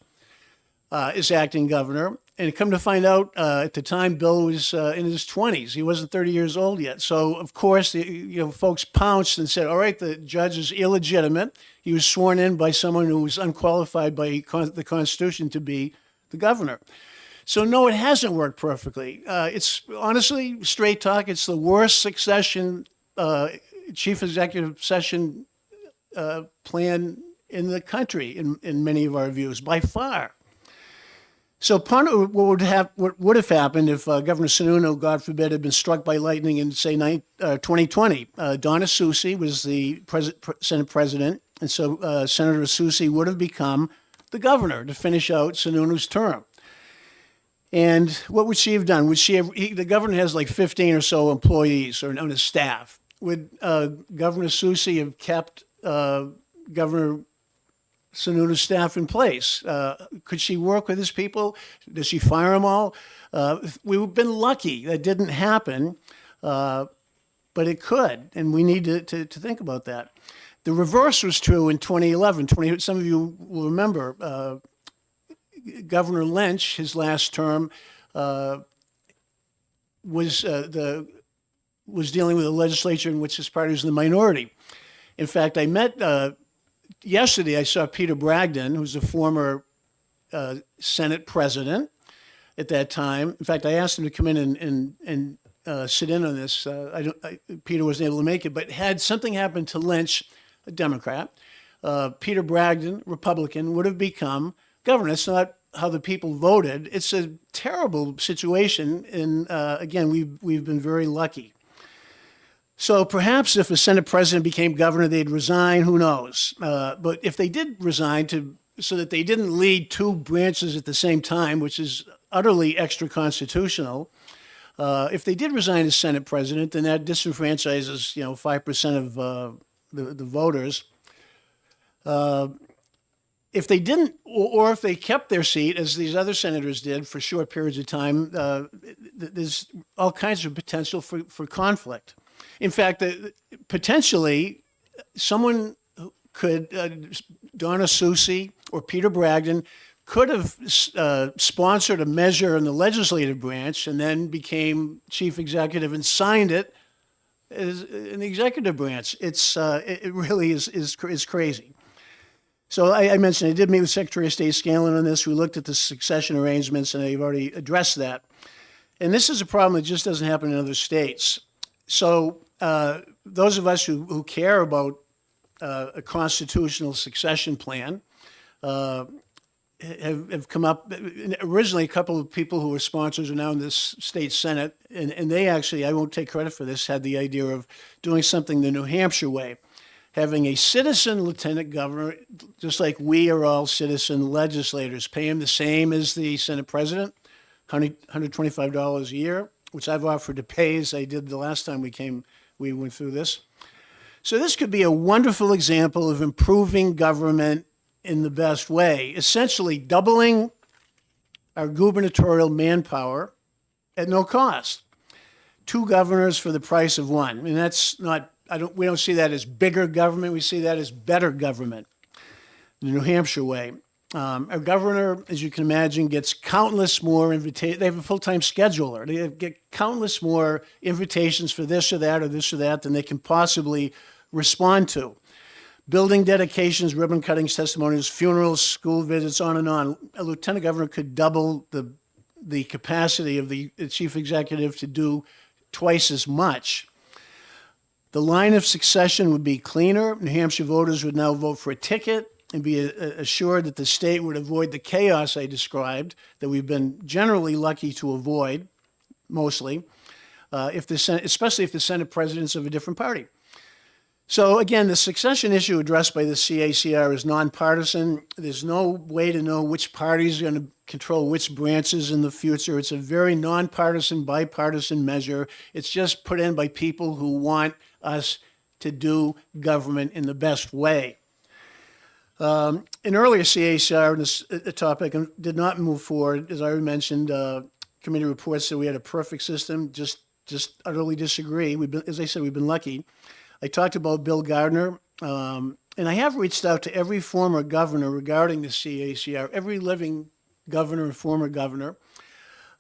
Speaker 11: as acting governor. And come to find out, at the time, Bill was in his 20s. He wasn't 30 years old yet. So, of course, folks pounced and said, all right, the judge is illegitimate. He was sworn in by someone who was unqualified by the Constitution to be the governor. So, no, it hasn't worked perfectly. It's honestly, straight talk, it's the worst succession, chief executive session plan in the country, in many of our views, by far. So part of what would have happened if Governor Sununu, God forbid, had been struck by lightning in, say, 2020. Donna Soucy was the Senate president, and so Senator Soucy would have become the governor to finish out Sununu's term. And what would she have done? Would she have? The governor has like 15 or so employees or on his staff. Would Governor Soucy have kept Governor Sununu's staff in place? Could she work with his people? Does she fire them all? We've been lucky that didn't happen, but it could, and we need to think about that. The reverse was true in 2011. Some of you will remember Governor Lynch, his last term, was dealing with a legislature in which his party was in the minority. In fact, I met yesterday, I saw Peter Bragdon, who's a former Senate president at that time. In fact, I asked him to come in and sit in on this. Peter wasn't able to make it, but had something happened to Lynch, a Democrat, Peter Bragdon, Republican, would have become governor. That's not how the people voted. It's a terrible situation, and again, we've been very lucky. So perhaps if a Senate president became governor, they'd resign, who knows? But if they did resign so that they didn't lead two branches at the same time, which is utterly extra-constitutional, if they did resign as Senate president, then that disenfranchises, 5% of the voters. If they didn't, or if they kept their seat, as these other senators did for short periods of time, there's all kinds of potential for conflict. In fact, potentially, someone could, Donna Soucy or Peter Bragdon, could have sponsored a measure in the legislative branch and then became chief executive and signed it in the executive branch. It really is crazy. So I mentioned I did meet with Secretary of State Scanlon on this. We looked at the succession arrangements, and they've already addressed that. And this is a problem that just doesn't happen in other states. So those of us who care about a constitutional succession plan have come up. Originally, a couple of people who were sponsors are now in this state Senate, and they actually, I won't take credit for this, had the idea of doing something the New Hampshire way, having a citizen lieutenant governor, just like we are all citizen legislators, pay him the same as the Senate president, $125 a year, which I've offered to pay, as I did the last time we went through this. So this could be a wonderful example of improving government in the best way, essentially doubling our gubernatorial manpower at no cost. 2 governors for the price of 1. I mean, that's not, we don't see that as bigger government. We see that as better government, the New Hampshire way. Our governor, as you can imagine, gets countless more invitations. They have a full-time scheduler. They get countless more invitations for this or that than they can possibly respond to. Building dedications, ribbon cuttings, testimonials, funerals, school visits, on and on. A lieutenant governor could double the capacity of the chief executive to do twice as much. The line of succession would be cleaner. New Hampshire voters would now vote for a ticket and be assured that the state would avoid the chaos I described, that we've been generally lucky to avoid, mostly, especially if the Senate president's of a different party. So again, the succession issue addressed by the CACR is nonpartisan. There's no way to know which parties are going to control which branches in the future. It's a very nonpartisan, bipartisan measure. It's just put in by people who want us to do government in the best way. An earlier CACR on this topic did not move forward. As I mentioned, committee reports said we had a perfect system. Just utterly disagree. As I said, we've been lucky. I talked about Bill Gardner, and I have reached out to every former governor regarding the CACR, every living governor and former governor.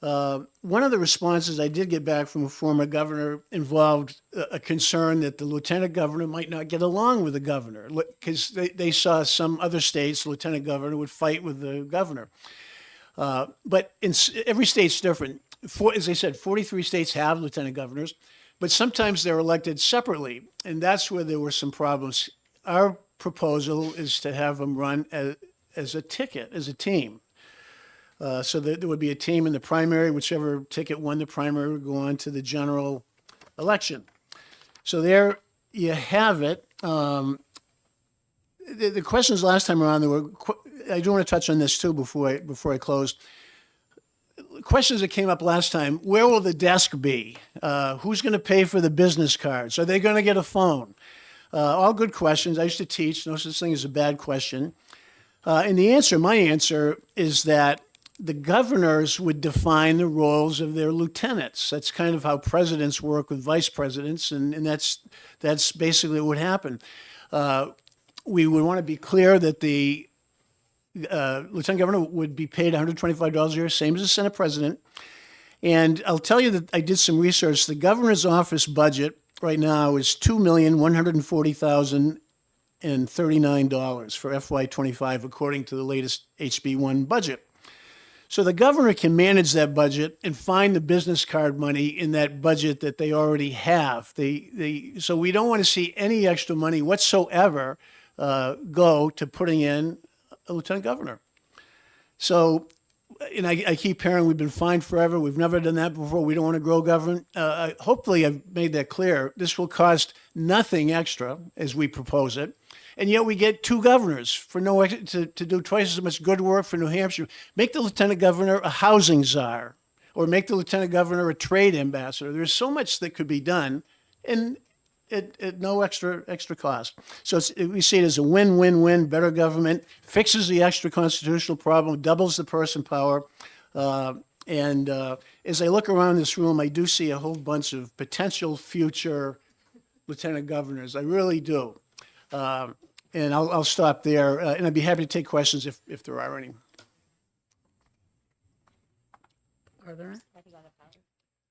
Speaker 11: One of the responses I did get back from a former governor involved a concern that the lieutenant governor might not get along with the governor because they saw some other states, the lieutenant governor would fight with the governor. But every state's different. As I said, 43 states have lieutenant governors, but sometimes they're elected separately, and that's where there were some problems. Our proposal is to have them run as a ticket, as a team. So there would be a team in the primary, whichever ticket won the primary would go on to the general election. So there you have it. The questions last time around, I do want to touch on this too before I close. Questions that came up last time: where will the desk be? Who's going to pay for the business cards? Are they going to get a phone? All good questions. I used to teach. No such thing as a bad question. And my answer is that the governors would define the roles of their lieutenants. That's kind of how presidents work with vice presidents, and that's basically what happened. We would want to be clear that the lieutenant governor would be paid $125 a year, same as the Senate president. And I'll tell you that I did some research. The governor's office budget right now is $2,140,039 for FY25, according to the latest HB1 budget. So the governor can manage that budget and find the business card money in that budget that they already have. So we don't want to see any extra money whatsoever go to putting in a lieutenant governor. So, and I keep hearing we've been fined forever. We've never done that before. We don't want to grow government. Hopefully I've made that clear. This will cost nothing extra as we propose it. And yet we get two governors for to do twice as much good work for New Hampshire. Make the lieutenant governor a housing czar, or make the lieutenant governor a trade ambassador. There's so much that could be done, and at no extra cost. So we see it as a win-win-win. Better government, fixes the extra constitutional problem, doubles the person power. And as I look around this room, I do see a whole bunch of potential future lieutenant governors. I really do. And I'll stop there, and I'd be happy to take questions if there are any.
Speaker 1: Are there?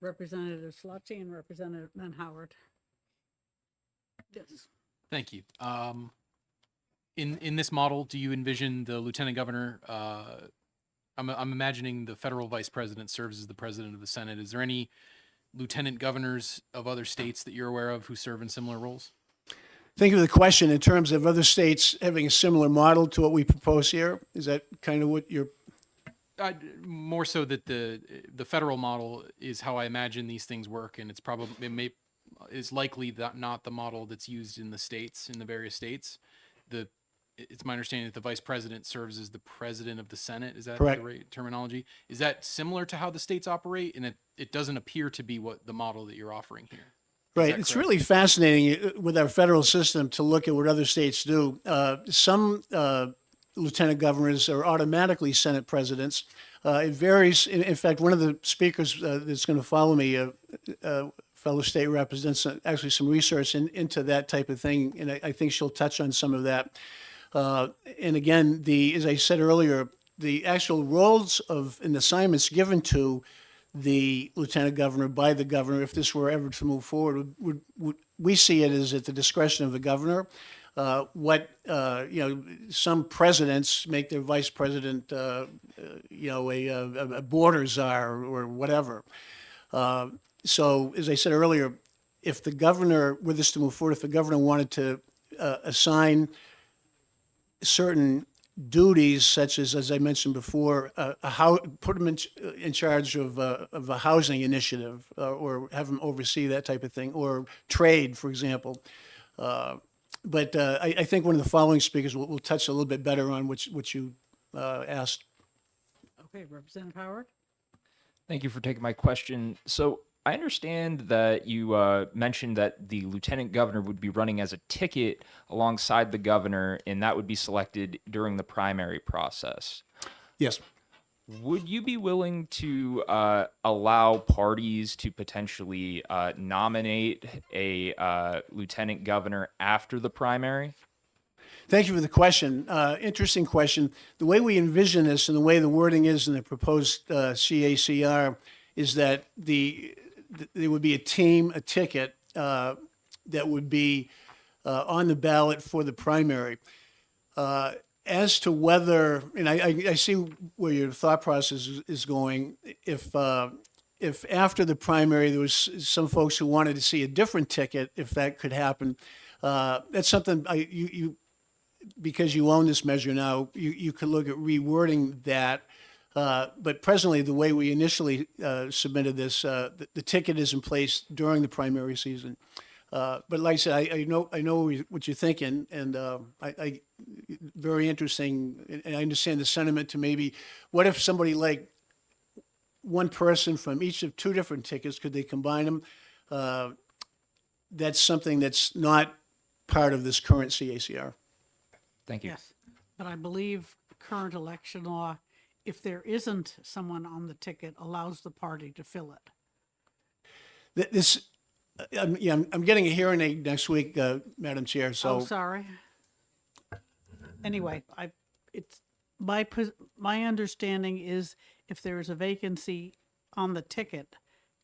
Speaker 1: Representative Slotty and Representative Van Howard. Yes.
Speaker 13: Thank you. In this model, do you envision the lieutenant governor? I'm imagining the federal vice president serves as the president of the Senate. Is there any lieutenant governors of other states that you're aware of who serve in similar roles?
Speaker 11: Think of the question in terms of other states having a similar model to what we propose here. Is that kind of what you're?
Speaker 13: More so that the federal model is how I imagine these things work, and it's is likely that not the model that's used in the states, in the various states. It's my understanding that the vice president serves as the president of the Senate. Is that
Speaker 11: correct?
Speaker 13: The right terminology? Is that similar to how the states operate? And it doesn't appear to be what the model that you're offering here.
Speaker 11: Right. It's really fascinating with our federal system to look at what other states do. Some lieutenant governors are automatically Senate presidents. It varies. In fact, one of the speakers that's going to follow me, fellow state represents actually some research into that type of thing, and I think she'll touch on some of that. And again, as I said earlier, the actual roles and assignments given to the lieutenant governor by the governor, if this were ever to move forward, we see it as at the discretion of the governor. Some presidents make their vice president, a border czar or whatever. So, as I said earlier, if the governor, were this to move forward, if the governor wanted to assign certain duties, such as I mentioned before, put them in charge of a housing initiative, or have them oversee that type of thing, or trade, for example. But I think one of the following speakers will touch a little bit better on what you asked.
Speaker 1: Okay, Representative Howard.
Speaker 9: Thank you for taking my question. So I understand that you mentioned that the lieutenant governor would be running as a ticket alongside the governor, and that would be selected during the primary process.
Speaker 11: Yes.
Speaker 9: Would you be willing to allow parties to potentially nominate a lieutenant governor after the primary?
Speaker 11: Thank you for the question. Interesting question. The way we envision this and the way the wording is in the proposed CACR is that there would be a team, a ticket that would be on the ballot for the primary. As to whether, and I see where your thought process is going, if after the primary there was some folks who wanted to see a different ticket, if that could happen, that's something you because you own this measure now, you could look at rewording that. But presently, the way we initially submitted this, the ticket is in place during the primary season. But like I said, I know what you're thinking, and I very interesting, and I understand the sentiment to maybe, what if somebody like one person from each of two different tickets, could they combine them? That's something that's not part of this current CACR.
Speaker 9: Thank you.
Speaker 1: Yes, but I believe current election law, if there isn't someone on the ticket, allows the party to fill it.
Speaker 11: This, I'm getting a hearing aid next week, Madam Chair, so.
Speaker 1: Oh, sorry. Anyway, it's my understanding is if there is a vacancy on the ticket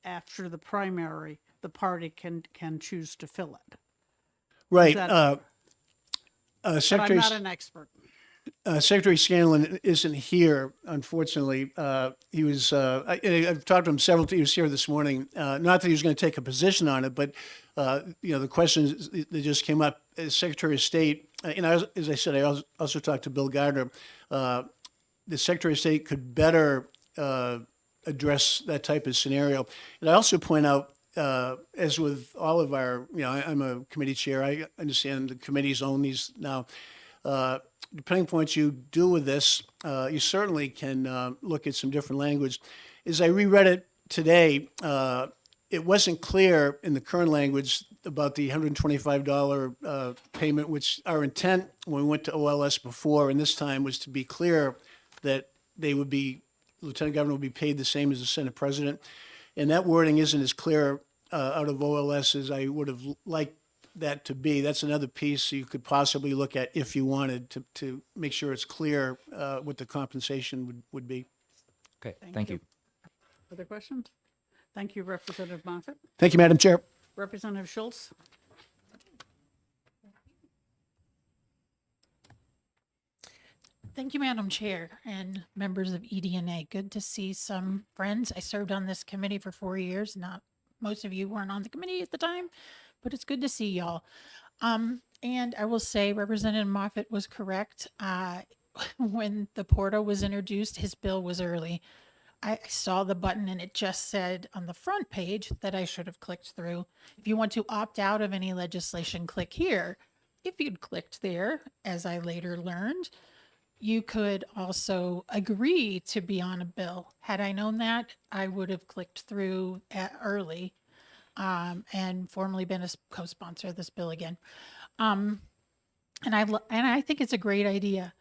Speaker 1: after the primary, the party can choose to fill it.
Speaker 11: Right.
Speaker 1: But
Speaker 11: Secretary,
Speaker 1: I'm not an expert.
Speaker 11: Secretary Scanlon isn't here, unfortunately. He was, I've talked to him several times. He was here this morning. Not that he was going to take a position on it, but, the questions that just came up as Secretary of State, and as I said, I also talked to Bill Gardner. The Secretary of State could better address that type of scenario. And I also point out, as with all of our, I'm a committee chair. I understand the committees own these now. Depending on what you do with this, you certainly can look at some different language. As I reread it today, it wasn't clear in the current language about the $125 payment, which our intent when we went to OLS before, and this time was to be clear that Lieutenant Governor would be paid the same as the Senate President. And that wording isn't as clear out of OLS as I would have liked that to be. That's another piece you could possibly look at if you wanted to make sure it's clear what the compensation would be.
Speaker 9: Okay, thank you.
Speaker 1: Other questions? Thank you, Representative Moffett.
Speaker 11: Thank you, Madam Chair.
Speaker 1: Representative Schultz?
Speaker 10: Thank you, Madam Chair and members of EDNA. Good to see some friends. I served on this committee for 4 years. Not most of you weren't on the committee at the time, but it's good to see y'all. And I will say Representative Moffett was correct. When the Porto was introduced, his bill was early. I saw the button and it just said on the front page that I should have clicked through. If you want to opt out of any legislation, click here. If you'd clicked there, as I later learned, you could also agree to be on a bill. Had I known that, I would have clicked through early and formally been a co-sponsor of this bill again. And I think it's a great idea.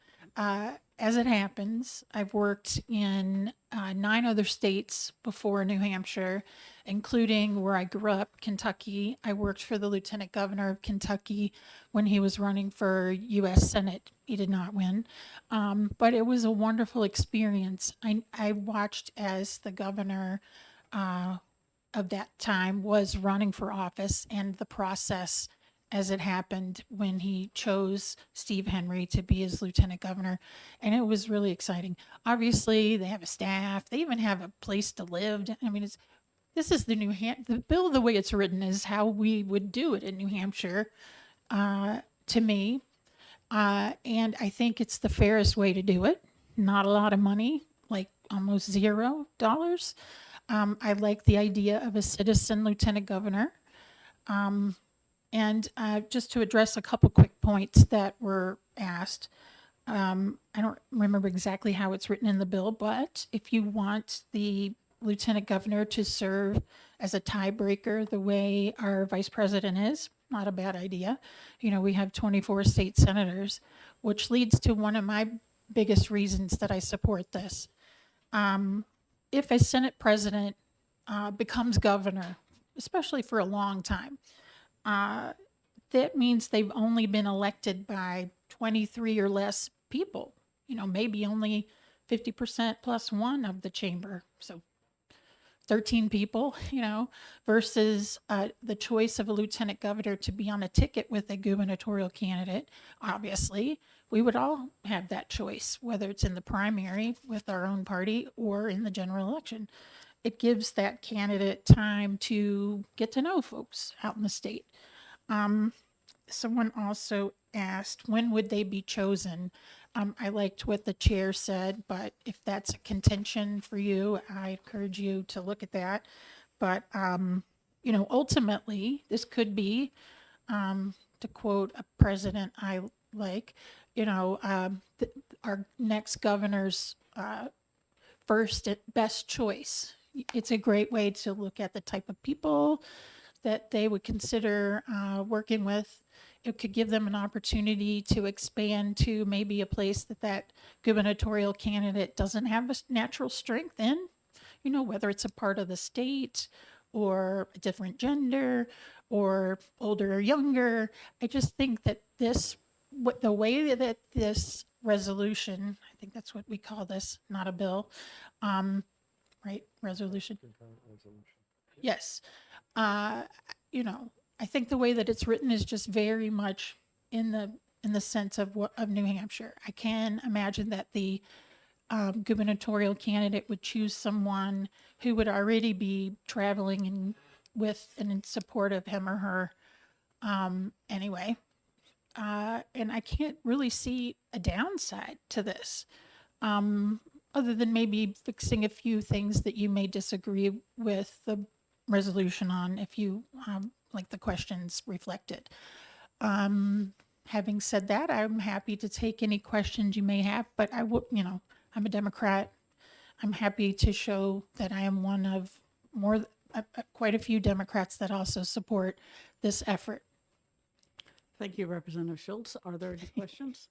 Speaker 10: As it happens, I've worked in 9 other states before New Hampshire, including where I grew up, Kentucky. I worked for the Lieutenant Governor of Kentucky when he was running for U.S. Senate. He did not win, but it was a wonderful experience. I watched as the governor of that time was running for office and the process as it happened when he chose Steve Henry to be his lieutenant governor. And it was really exciting. Obviously, they have a staff. They even have a place to live. I mean, this is the bill, the way it's written is how we would do it in New Hampshire, to me. And I think it's the fairest way to do it. Not a lot of money, like almost $0. I like the idea of a citizen lieutenant governor. And just to address a couple quick points that were asked, I don't remember exactly how it's written in the bill, but if you want the lieutenant governor to serve as a tiebreaker the way our vice president is, not a bad idea. We have 24 state senators, which leads to one of my biggest reasons that I support this. If a Senate president becomes governor, especially for a long time, that means they've only been elected by 23 or less people, maybe only 50% plus one of the chamber. So 13 people, versus the choice of a lieutenant governor to be on a ticket with a gubernatorial candidate. Obviously, we would all have that choice, whether it's in the primary with our own party or in the general election. It gives that candidate time to get to know folks out in the state. Someone also asked, when would they be chosen? I liked what the chair said, but if that's a contention for you, I encourage you to look at that. But, ultimately, this could be, to quote a president I like, our next governor's first best choice. It's a great way to look at the type of people that they would consider working with. It could give them an opportunity to expand to maybe a place that gubernatorial candidate doesn't have a natural strength in, whether it's a part of the state or a different gender or older or younger. I just think that the way that this resolution, I think that's what we call this, not a bill, right? Resolution. Yes. I think the way that it's written is just very much in the sense of New Hampshire. I can imagine that the gubernatorial candidate would choose someone who would already be traveling with and in support of him or her anyway. And I can't really see a downside to this, other than maybe fixing a few things that you may disagree with the resolution on, if you like the questions reflected. Having said that, I'm happy to take any questions you may have, but I'm a Democrat. I'm happy to show that I am one of quite a few Democrats that also support this effort.
Speaker 1: Thank you, Representative Schultz. Are there any questions?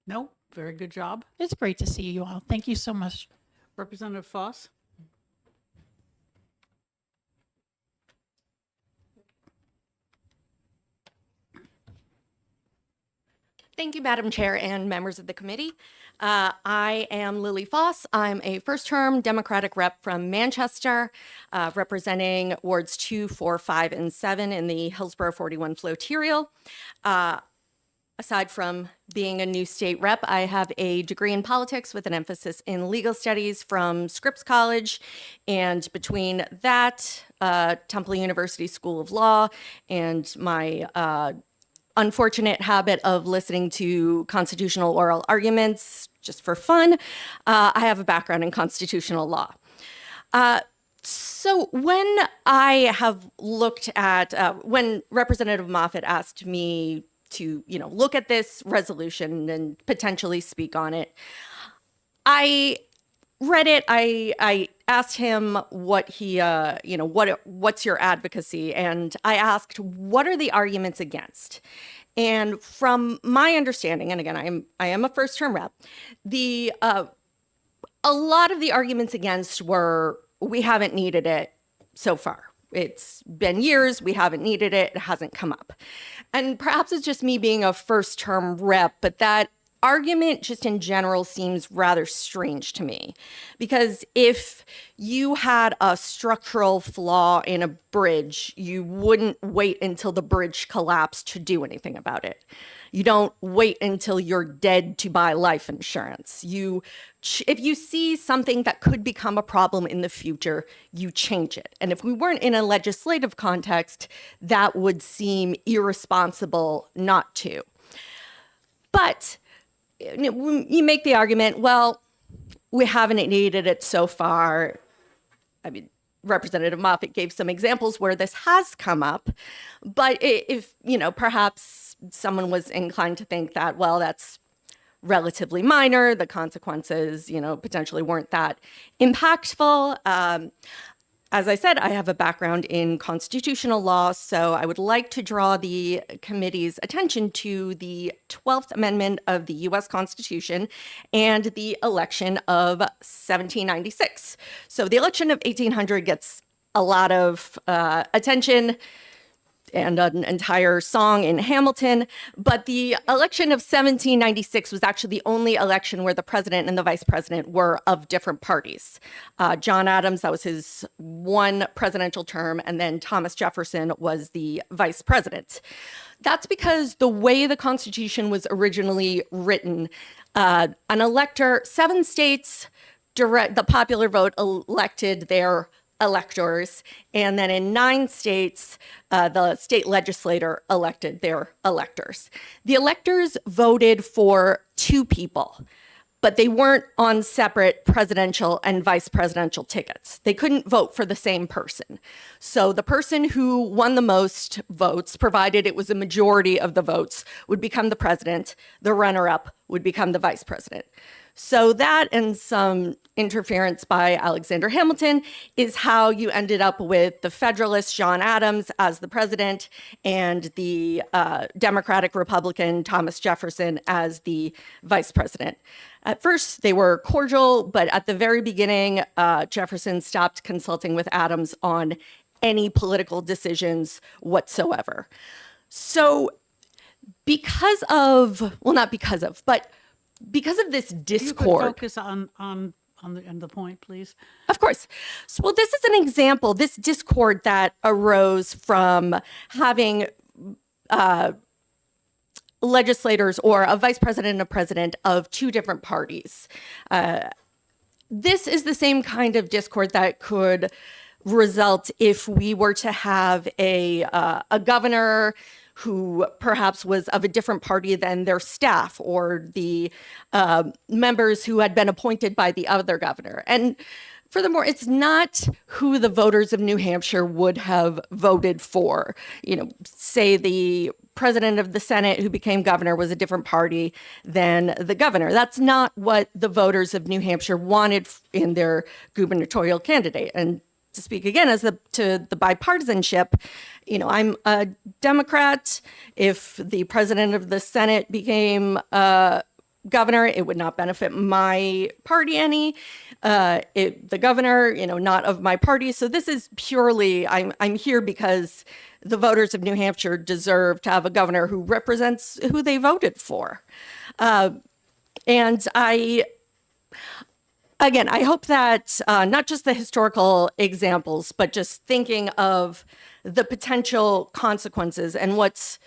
Speaker 1: No? Very good job.
Speaker 10: It's great to see you all. Thank you so much.
Speaker 1: Representative Foss?
Speaker 14: Thank you, Madam Chair and members of the committee. I am Lily Foss. I'm a first-term Democratic rep from Manchester, representing wards 2, 4, 5, and 7 in the Hillsborough 41 Floterial. Aside from being a new state rep, I have a degree in politics with an emphasis in legal studies from Scripps College. And between that, Temple University School of Law, and my unfortunate habit of listening to constitutional oral arguments just for fun, I have a background in constitutional law. So when I have looked at, when Representative Moffitt asked me to, look at this resolution and potentially speak on it, I read it. I asked him what he, what's your advocacy? And I asked, what are the arguments against? And from my understanding, and again, I am a first-term rep, a lot of the arguments against were, we haven't needed it so far. It's been years, we haven't needed it, it hasn't come up. And perhaps it's just me being a first-term rep, but that argument just in general seems rather strange to me, because if you had a structural flaw in a bridge, you wouldn't wait until the bridge collapsed to do anything about it. You don't wait until you're dead to buy life insurance. If you see something that could become a problem in the future, you change it. And if we weren't in a legislative context, that would seem irresponsible not to. But you make the argument, well, we haven't needed it so far. I mean, Representative Moffitt gave some examples where this has come up, but if, perhaps someone was inclined to think that, well, that's relatively minor, the consequences, potentially weren't that impactful. As I said, I have a background in constitutional law, so I would like to draw the committee's attention to the 12th Amendment of the U.S. Constitution and the election of 1796. So the election of 1800 gets a lot of attention. and an entire song in Hamilton. But the election of 1796 was actually the only election where the president and the vice president were of different parties. John Adams, that was his one presidential term, and then Thomas Jefferson was the vice president. That's because the way the Constitution was originally written, an elector, 7 states, the popular vote elected their electors, and then in 9 states, the state legislature elected their electors. The electors voted for 2 people, but they weren't on separate presidential and vice presidential tickets. They couldn't vote for the same person. So the person who won the most votes, provided it was a majority of the votes, would become the president. The runner-up would become the vice president. So that and some interference by Alexander Hamilton is how you ended up with the Federalist John Adams as the president and the Democratic Republican Thomas Jefferson as the vice president. At first, they were cordial, but at the very beginning, Jefferson stopped consulting with Adams on any political decisions whatsoever. So because of this discord.
Speaker 1: You could focus on the point, please.
Speaker 14: Of course. So, well, this is an example, this discord that arose from having legislators or a vice president and a president of 2 different parties. This is the same kind of discord that could result if we were to have a governor who perhaps was of a different party than their staff or the members who had been appointed by the other governor. And furthermore, it's not who the voters of New Hampshire would have voted for. You know, say the president of the Senate who became governor was a different party than the governor. That's not what the voters of New Hampshire wanted in their gubernatorial candidate. And to speak again to the bipartisanship, you know, I'm a Democrat. If the president of the Senate became governor, it would not benefit my party any. The governor, you know, not of my party. So this is purely, I'm here because the voters of New Hampshire deserve to have a governor who represents who they voted for. And Again, I hope that not just the historical examples, but just thinking of the potential consequences and what's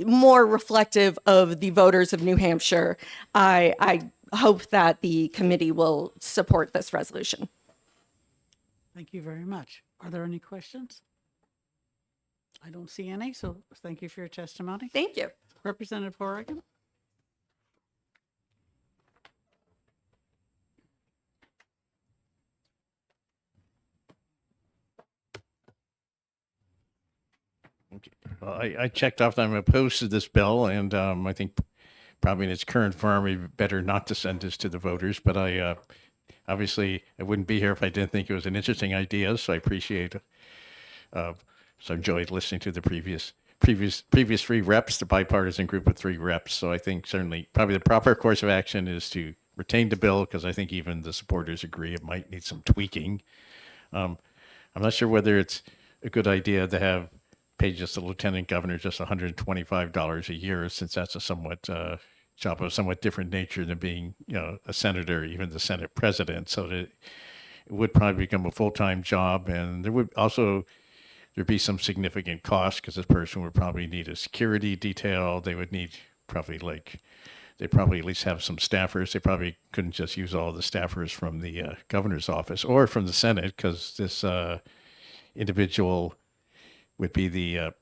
Speaker 14: more reflective of the voters of New Hampshire, I hope that the committee will support this resolution.
Speaker 1: Thank you very much. Are there any questions? I don't see any, so thank you for your testimony.
Speaker 14: Thank you.
Speaker 1: Representative Horrigan?
Speaker 6: Well, I checked off that I'm opposed to this bill, and I think probably in its current form, we better not to send this to the voters. But I obviously I wouldn't be here if I didn't think it was an interesting idea. So I appreciate. So I enjoyed listening to the previous 3 reps, the bipartisan group of 3 reps. So I think certainly probably the proper course of action is to retain the bill, because I think even the supporters agree it might need some tweaking. I'm not sure whether it's a good idea to have pay just the lieutenant governor just $125 a year, since that's a somewhat job of a somewhat different nature than being, you know, a senator, even the Senate president. So that it would probably become a full-time job, and there'd be some significant cost, because this person would probably need a security detail. They would need they probably at least have some staffers. They probably couldn't just use all the staffers from the governor's office or from the Senate, because this individual would be the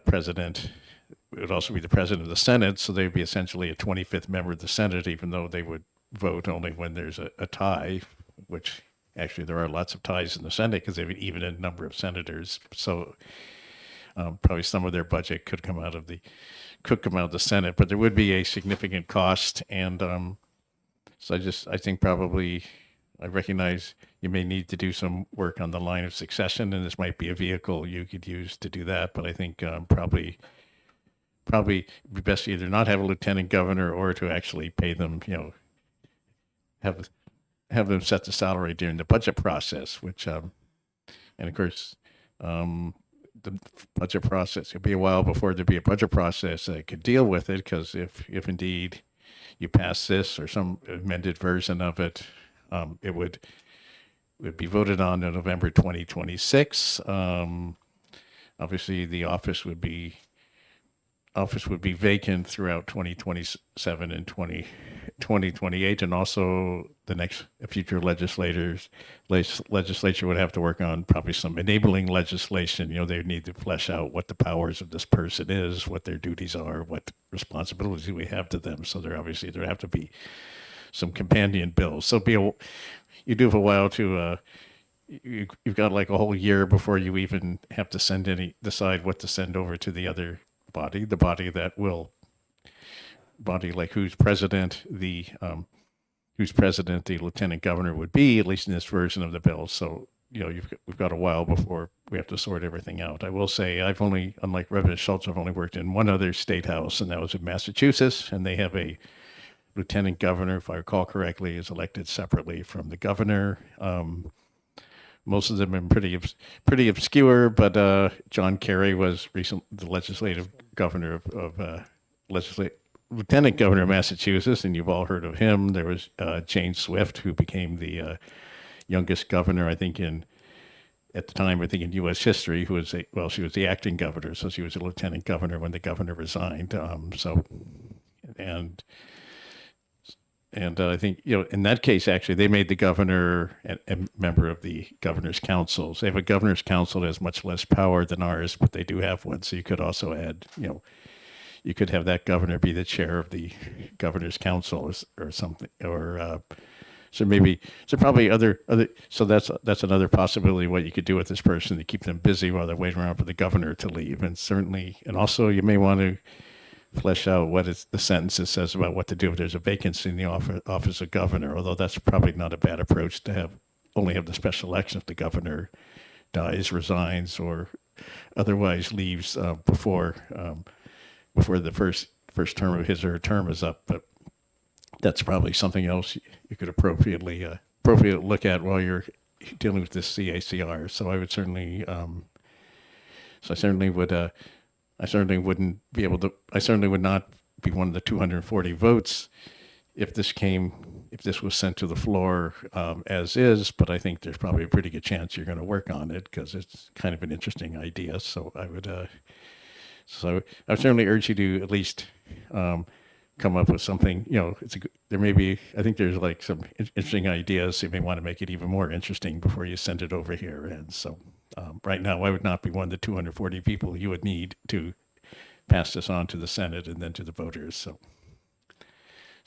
Speaker 6: president. It would also be the president of the Senate, so they'd be essentially a 25th member of the Senate, even though they would vote only when there's a tie, which actually there are lots of ties in the Senate because they have an even number of senators. So probably some of their budget could come out of the Senate, but there would be a significant cost. And so I think probably I recognize you may need to do some work on the line of succession, and this might be a vehicle you could use to do that. But I think probably it'd be best to either not have a lieutenant governor or to actually pay them, you know, have them set the salary during the budget process, which, and of course,
Speaker 16: the budget process. It'll be a while before there'll be a budget process that could deal with it, because if indeed you pass this or some amended version of it, it would be voted on in November 2026. Obviously, the office would be vacant throughout 2027 and 2028, and also the next future legislature would have to work on probably some enabling legislation. You know, they would need to flesh out what the powers of this person is, what their duties are, what responsibilities we have to them. So there have to be some companion bills. So you do have a while to you've got like a whole year before you even have to decide what to send over to the other body, the body like whose president the lieutenant governor would be, at least in this version of the bill. So, you know, we've got a while before we have to sort everything out. I will say unlike Reverend Schultz, I've only worked in one other state house, and that was in Massachusetts, and they have a lieutenant governor, if I recall correctly, is elected separately from the governor. Most of them have been pretty obscure, but John Kerry was recently the lieutenant governor of Massachusetts, and you've all heard of him. There was Jane Swift, who became the youngest governor, I think, at the time, in U.S. history, she was the acting governor, so she was a lieutenant governor when the governor resigned. And I think, you know, in that case, actually, they made the governor a member of the governor's council. So they have a governor's council that has much less power than ours, but they do have one. So you could also add, you know, you could have that governor be the chair of the governor's council or something, or so that's another possibility what you could do with this person to keep them busy while they're waiting around for the governor to leave. And also you may want to flesh out what the sentence that says about what to do if there's a vacancy in the office of governor, although that's probably not a bad approach to only have the special election if the governor dies, resigns, or otherwise leaves before the first term of his or her term is up. But that's probably something else you could appropriately look at while you're dealing with this CACR. So I would certainly, I certainly would not be one of the 240 votes if this was sent to the floor as is, but I think there's probably a pretty good chance you're going to work on it because it's kind of an interesting idea. So I would certainly urge you to at least come up with something. You know, I think there's like some interesting ideas. So you may want to make it even more interesting before you send it over here. And so right now, I would not be one of the 240 people you would need to pass this on to the Senate and then to the voters. So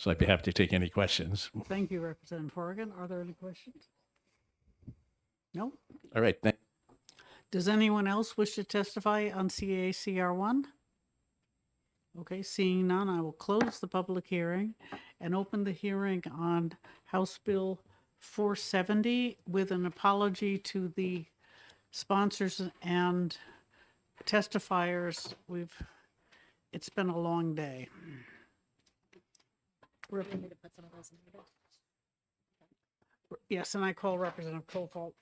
Speaker 16: I'd be happy to take any questions.
Speaker 1: Thank you, Representative Horgan. Are there any questions? No?
Speaker 16: All right.
Speaker 1: Does anyone else wish to testify on CACR 1? Okay, seeing none, I will close the public hearing and open the hearing on House Bill 470 with an apology to the sponsors and testifiers. It's been a long day. Yes, and I call Representative Kofold.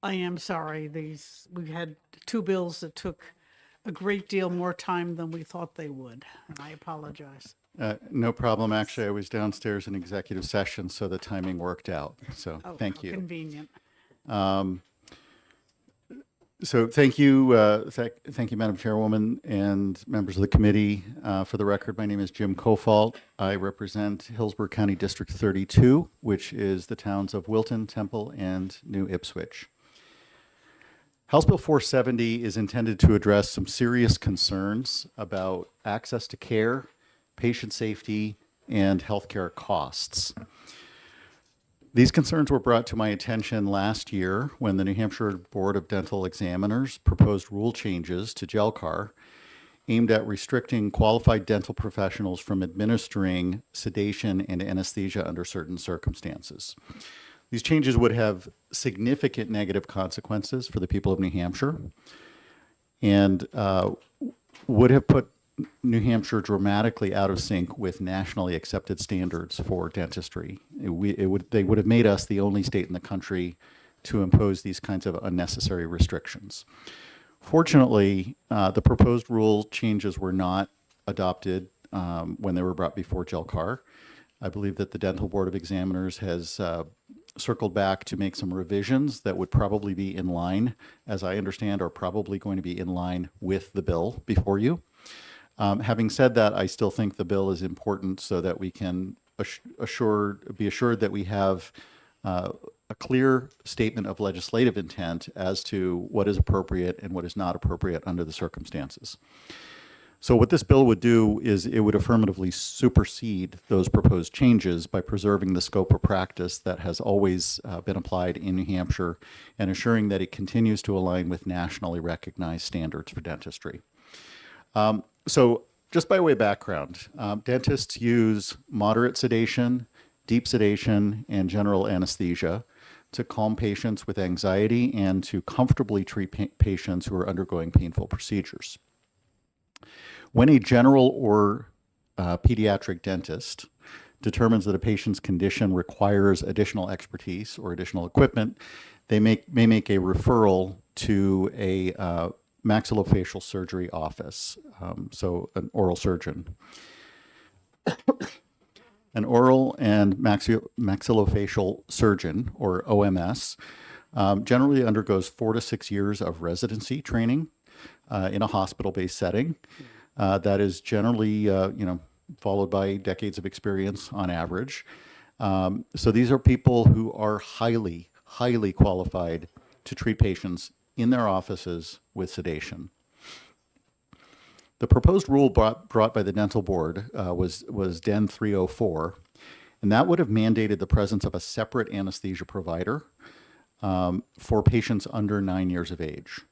Speaker 1: I am sorry. We had two bills that took a great deal more time than we thought they would. And I apologize.
Speaker 18: No problem. Actually, I was downstairs in executive session, so the timing worked out. So thank you.
Speaker 1: Convenient.
Speaker 18: So thank you, Madam Chairwoman and members of the committee. For the record, my name is Jim Kofalt. I represent Hillsborough County District 32, which is the towns of Wilton, Temple, and New Ipswich. House Bill 470 is intended to address some serious concerns about access to care, patient safety, and healthcare costs. These concerns were brought to my attention last year when the New Hampshire Board of Dental Examiners proposed rule changes to GELCAR aimed at restricting qualified dental professionals from administering sedation and anesthesia under certain circumstances. These changes would have significant negative consequences for the people of New Hampshire. and would have put New Hampshire dramatically out of sync with nationally accepted standards for dentistry. They would have made us the only state in the country to impose these kinds of unnecessary restrictions. Fortunately, the proposed rule changes were not adopted when they were brought before JELCAR. I believe that the Dental Board of Examiners has circled back to make some revisions that would probably be in line, as I understand, are probably going to be in line with the bill before you. Having said that, I still think the bill is important so that we can be assured that we have a clear statement of legislative intent as to what is appropriate and what is not appropriate under the circumstances. So what this bill would do is it would affirmatively supersede those proposed changes by preserving the scope of practice that has always been applied in New Hampshire and assuring that it continues to align with nationally recognized standards for dentistry. So just by way of background, dentists use moderate sedation, deep sedation, and general anesthesia to calm patients with anxiety and to comfortably treat patients who are undergoing painful procedures. When a general or pediatric dentist determines that a patient's condition requires additional expertise or additional equipment, they may make a referral to a maxillofacial surgery office, so an oral surgeon. An oral and maxillofacial surgeon, or OMS, generally undergoes 4 to 6 years of residency training in a hospital-based setting. That is generally, followed by decades of experience on average. So these are people who are highly, highly qualified to treat patients in their offices with sedation. The proposed rule brought by the Dental Board was DEN 304, and that would have mandated the presence of a separate anesthesia provider for patients under 9 years of age.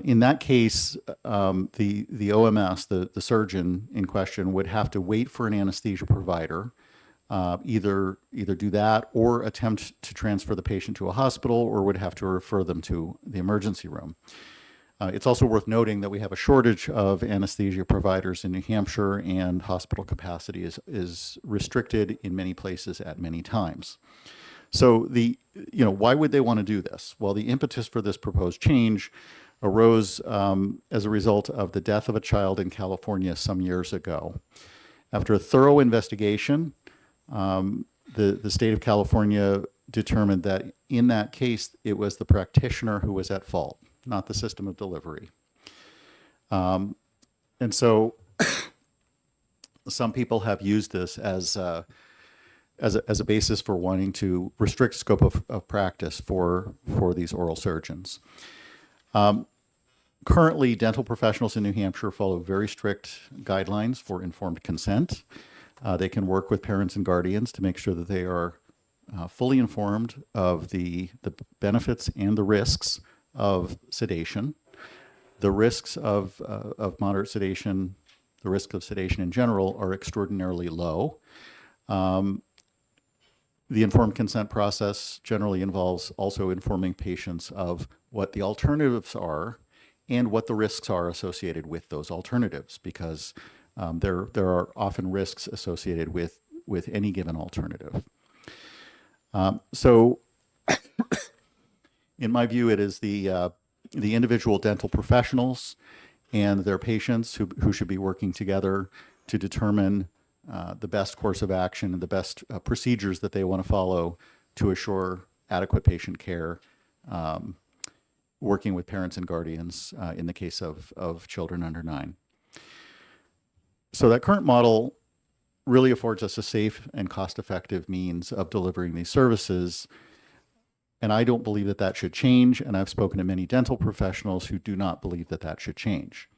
Speaker 18: In that case, the OMS, the surgeon in question, would have to wait for an anesthesia provider, either do that or attempt to transfer the patient to a hospital, or would have to refer them to the emergency room. It's also worth noting that we have a shortage of anesthesia providers in New Hampshire, and hospital capacity is restricted in many places at many times. So why would they want to do this? Well, the impetus for this proposed change arose as a result of the death of a child in California some years ago. After a thorough investigation, the state of California determined that in that case, it was the practitioner who was at fault, not the system of delivery. And so some people have used this as a basis for wanting to restrict scope of practice for these oral surgeons. Currently, dental professionals in New Hampshire follow very strict guidelines for informed consent. They can work with parents and guardians to make sure that they are fully informed of the benefits and the risks of sedation. The risks of moderate sedation, the risk of sedation in general, are extraordinarily low. The informed consent process generally involves also informing patients of what the alternatives are and what the risks are associated with those alternatives, because there are often risks associated with any given alternative. So in my view, it is the individual dental professionals and their patients who should be working together to determine the best course of action and the best procedures that they want to follow to assure adequate patient care, working with parents and guardians in the case of children under 9. So that current model really affords us a safe and cost-effective means of delivering these services. And I don't believe that that should change. And I've spoken to many dental professionals who do not believe that that should change.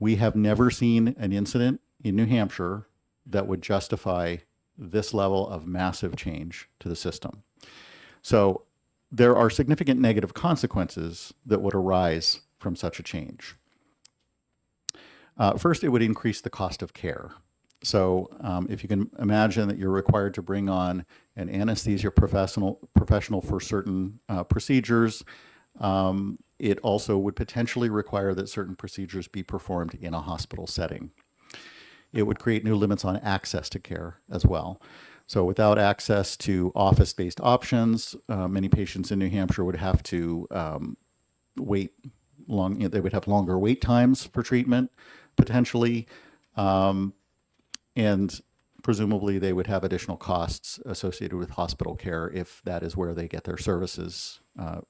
Speaker 18: We have never seen an incident in New Hampshire that would justify this level of massive change to the system. So there are significant negative consequences that would arise from such a change. First, it would increase the cost of care. So if you can imagine that you're required to bring on an anesthesia professional for certain procedures, it also would potentially require that certain procedures be performed in a hospital setting. It would create new limits on access to care as well. So without access to office-based options, many patients in New Hampshire would have to wait long. They would have longer wait times for treatment, potentially, and presumably they would have additional costs associated with hospital care if that is where they get their services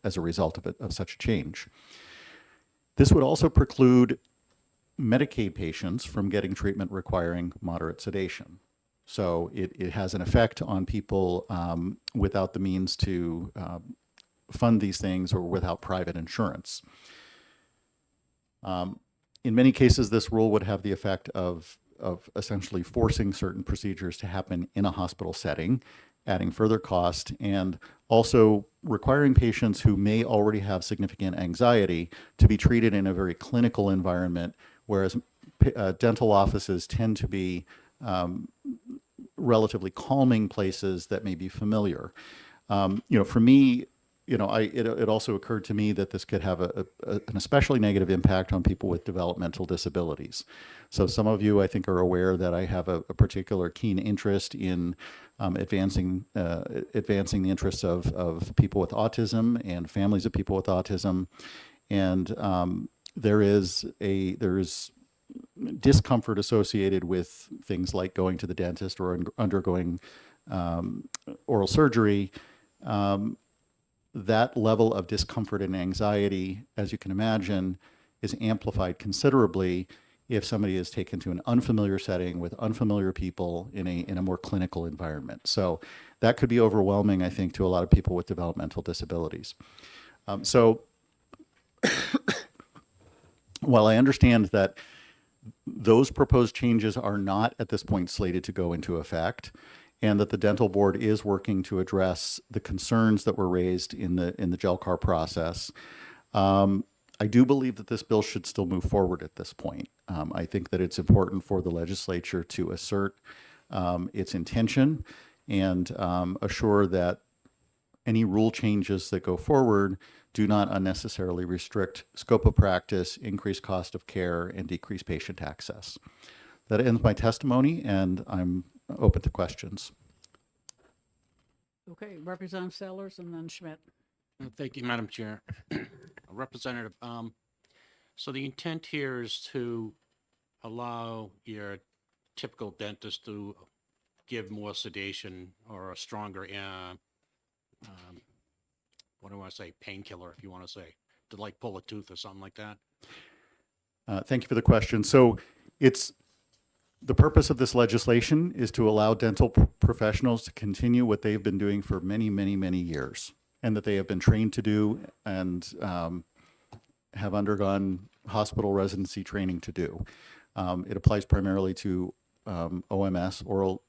Speaker 18: as a result of such a change. This would also preclude Medicaid patients from getting treatment requiring moderate sedation. So it has an effect on people without the means to fund these things or without private insurance. In many cases, this rule would have the effect of essentially forcing certain procedures to happen in a hospital setting, adding further cost, and also requiring patients who may already have significant anxiety to be treated in a very clinical environment, whereas dental offices tend to be relatively calming places that may be familiar. For me, it also occurred to me that this could have an especially negative impact on people with developmental disabilities. So some of you, I think, are aware that I have a particular keen interest in advancing the interests of people with autism and families of people with autism. And there is discomfort associated with things like going to the dentist or undergoing oral surgery. That level of discomfort and anxiety, as you can imagine, is amplified considerably if somebody is taken to an unfamiliar setting with unfamiliar people in a more clinical environment. So that could be overwhelming, I think, to a lot of people with developmental disabilities. So while I understand that those proposed changes are not at this point slated to go into effect, and that the dental board is working to address the concerns that were raised in the GELCAR process, I do believe that this bill should still move forward at this point. I think that it's important for the legislature to assert its intention and assure that any rule changes that go forward do not unnecessarily restrict scope of practice, increase cost of care, and decrease patient access. That ends my testimony, and I'm open to questions.
Speaker 1: Okay, Representative Sellers and then Schmidt.
Speaker 6: Thank you, Madam Chair. Representative, so the intent here is to allow your typical dentist to give more sedation or a stronger, what do I want to say, painkiller, if you want to say, to like pull a tooth or something like that?
Speaker 18: Thank you for the question. So the purpose of this legislation is to allow dental professionals to continue what they've been doing for many, many, many years, and that they have been trained to do and have undergone hospital residency training to do. It applies primarily to OMS, oral,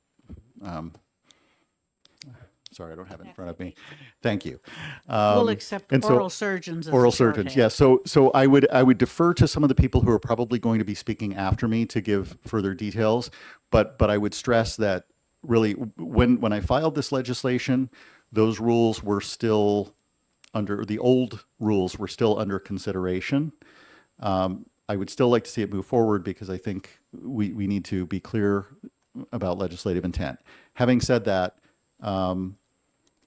Speaker 18: sorry, I don't have it in front of me. Thank you.
Speaker 1: We'll accept
Speaker 18: and so-
Speaker 1: oral surgeons as a
Speaker 18: Oral surgeons,
Speaker 1: shorthand.
Speaker 18: yes. So I would defer to some of the people who are probably going to be speaking after me to give further details. But I would stress that really when I filed this legislation, those rules were still the old rules were still under consideration. I would still like to see it move forward because I think we need to be clear about legislative intent. Having said that,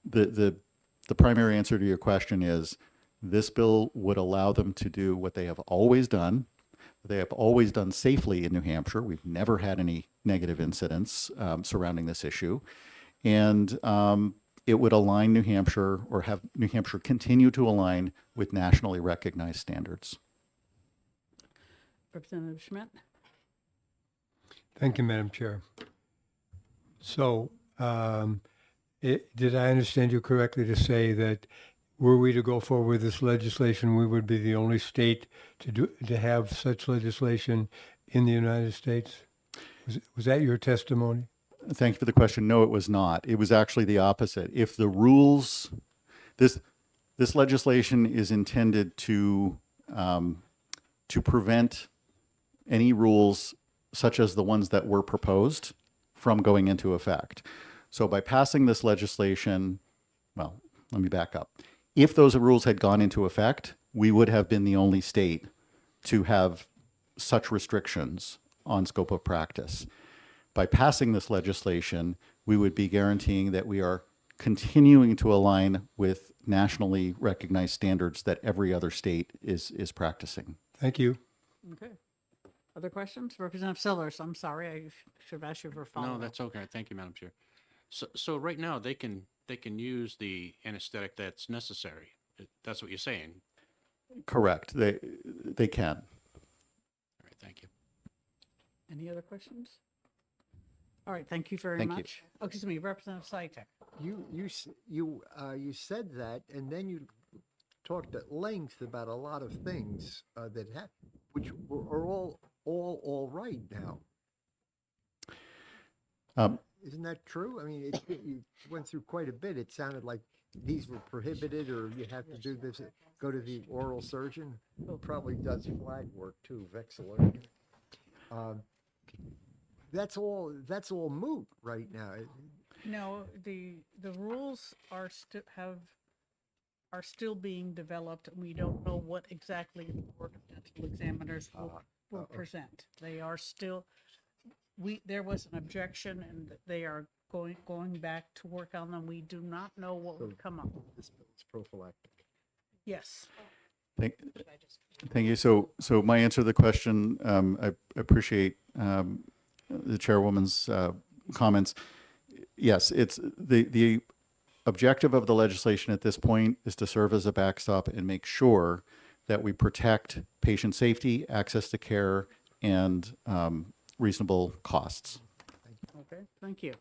Speaker 18: the primary answer to your question is this bill would allow them to do what they have always done. They have always done safely in New Hampshire. We've never had any negative incidents surrounding this issue. And it would align New Hampshire or have New Hampshire continue to align with nationally recognized standards.
Speaker 1: Representative Schmidt.
Speaker 12: Thank you, Madam Chair. So, did I understand you correctly to say that were we to go forward with this legislation, we would be the only state to have such legislation in the United States? Was that your testimony?
Speaker 18: Thank you for the question. No, it was not. It was actually the opposite. If the rules, this legislation is intended to prevent any rules such as the ones that were proposed from going into effect. So by passing this legislation, well, let me back up. If those rules had gone into effect, we would have been the only state to have such restrictions on scope of practice. By passing this legislation, we would be guaranteeing that we are continuing to align with nationally recognized standards that every other state is practicing.
Speaker 12: Thank you.
Speaker 1: Okay. Other questions? Representative Sellers, I'm sorry, I should have asked you for a follow-up.
Speaker 6: No, that's okay. Thank you, Madam Chair. So right now, they can use the anesthetic that's necessary. That's what you're saying.
Speaker 18: Correct. They can.
Speaker 6: All right, thank you.
Speaker 1: Any other questions? All right, thank you very
Speaker 18: Thank you.
Speaker 1: much. Oh, excuse me, Representative Sitek.
Speaker 15: You said that, and then you talked at length about a lot of things that which are all right now. Isn't that true? I mean, you went through quite a bit. It sounded like these were prohibited, or you have to do this. Go to the oral surgeon, who probably does flag work too, Vexillor. That's all moot right now.
Speaker 1: No, the rules are still being developed, and we don't know what exactly the Board of Dental Examiners will present. They are still, there was an objection, and they are going back to work on them. We do not know what would come up.
Speaker 15: This is prophylactic.
Speaker 1: Yes.
Speaker 18: Thank you. So my answer to the question, I appreciate the chairwoman's comments. Yes, it's the objective of the legislation at this point is to serve as a backstop and make sure that we protect patient safety, access to care, and reasonable costs.
Speaker 1: Okay, thank you.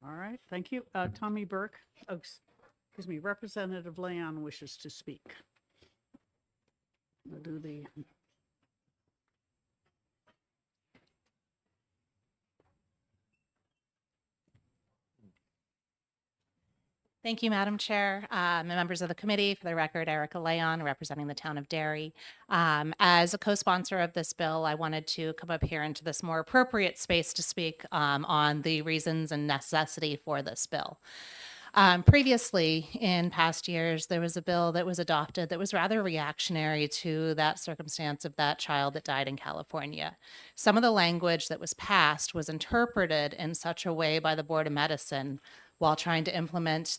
Speaker 1: All right, thank you. Tommy Burke, excuse me, Representative Leon wishes to speak. I'll do the.
Speaker 7: Thank you, Madam Chair, and members of the committee. For the record, Erica Leon, representing the town of Derry. As a co-sponsor of this bill, I wanted to come up here into this more appropriate space to speak on the reasons and necessity for this bill. Previously, in past years, there was a bill that was adopted that was rather reactionary to that circumstance of that child that died in California. Some of the language that was passed was interpreted in such a way by the Board of Medicine while trying to implement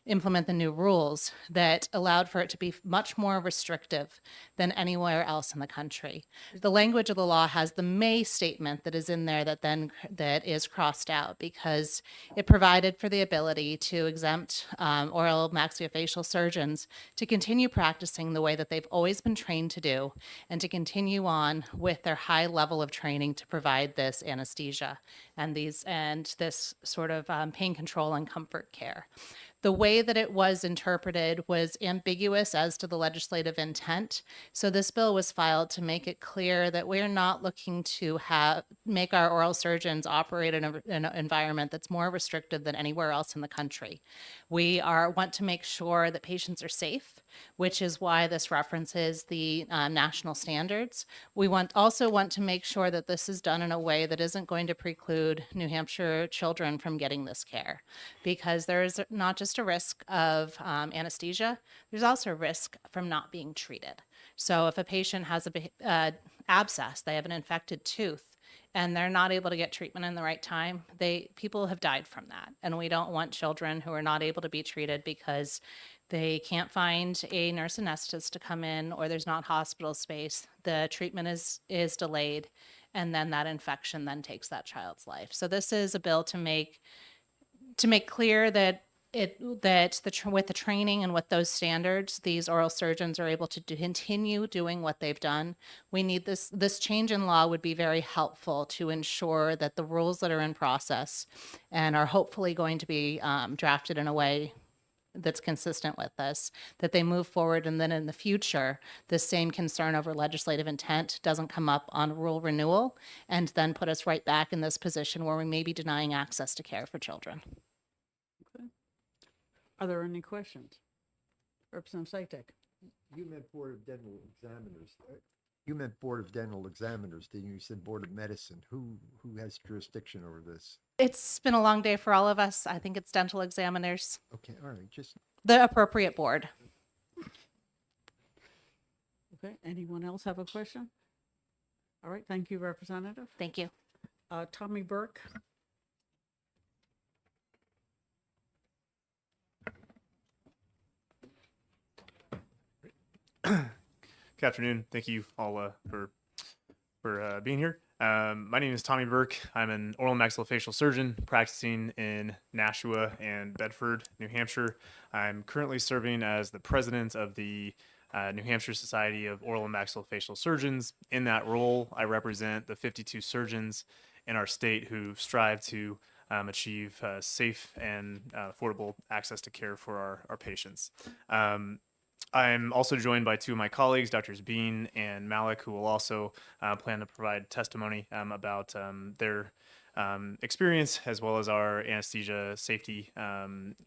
Speaker 7: implement the new rules that allowed for it to be much more restrictive than anywhere else in the country. The language of the law has the may statement that is in there that is crossed out because it provided for the ability to exempt oral maxillofacial surgeons to continue practicing the way that they've always been trained to do and to continue on with their high level of training to provide this anesthesia and this sort of pain control and comfort care. The way that it was interpreted was ambiguous as to the legislative intent. So this bill was filed to make it clear that we're not looking to make our oral surgeons operate in an environment that's more restrictive than anywhere else in the country. We want to make sure that patients are safe, which is why this references the national standards. We also want to make sure that this is done in a way that isn't going to preclude New Hampshire children from getting this care, because there is not just a risk of anesthesia, there's also a risk from not being treated. So if a patient has a abscess, they have an infected tooth, and they're not able to get treatment in the right time, people have died from that. And we don't want children who are not able to be treated because they can't find a nurse anesthetist to come in, or there's not hospital space. The treatment is delayed, and then that infection then takes that child's life. So this is a bill to make clear that with the training and with those standards, these oral surgeons are able to continue doing what they've done. We need this change in law would be very helpful to ensure that the rules that are in process and are hopefully going to be drafted in a way that's consistent with this, that they move forward, and then in the future, the same concern over legislative intent doesn't come up on rule renewal and then put us right back in this position where we may be denying access to care for children.
Speaker 1: Are there any questions? Representative Sitek.
Speaker 15: You meant Board of Dental Examiners. You meant Board of Dental Examiners, didn't you? You said Board of Medicine. Who has jurisdiction over this?
Speaker 7: It's been a long day for all of us. I think it's dental examiners,
Speaker 15: Okay, all right, just
Speaker 7: the appropriate board.
Speaker 1: Okay, anyone else have a question? All right, thank you, Representative.
Speaker 7: Thank you.
Speaker 1: Tommy Burke.
Speaker 19: Good afternoon. Thank you all for being here. My name is Tommy Burke. I'm an oral and maxillofacial surgeon practicing in Nashua and Bedford, New Hampshire. I'm currently serving as the president of the New Hampshire Society of Oral and Maxillofacial Surgeons. In that role, I represent the 52 surgeons in our state who strive to achieve safe and affordable access to care for our patients. I'm also joined by two of my colleagues, Drs. Bean and Malik, who will also plan to provide testimony about their experience, as well as our anesthesia safety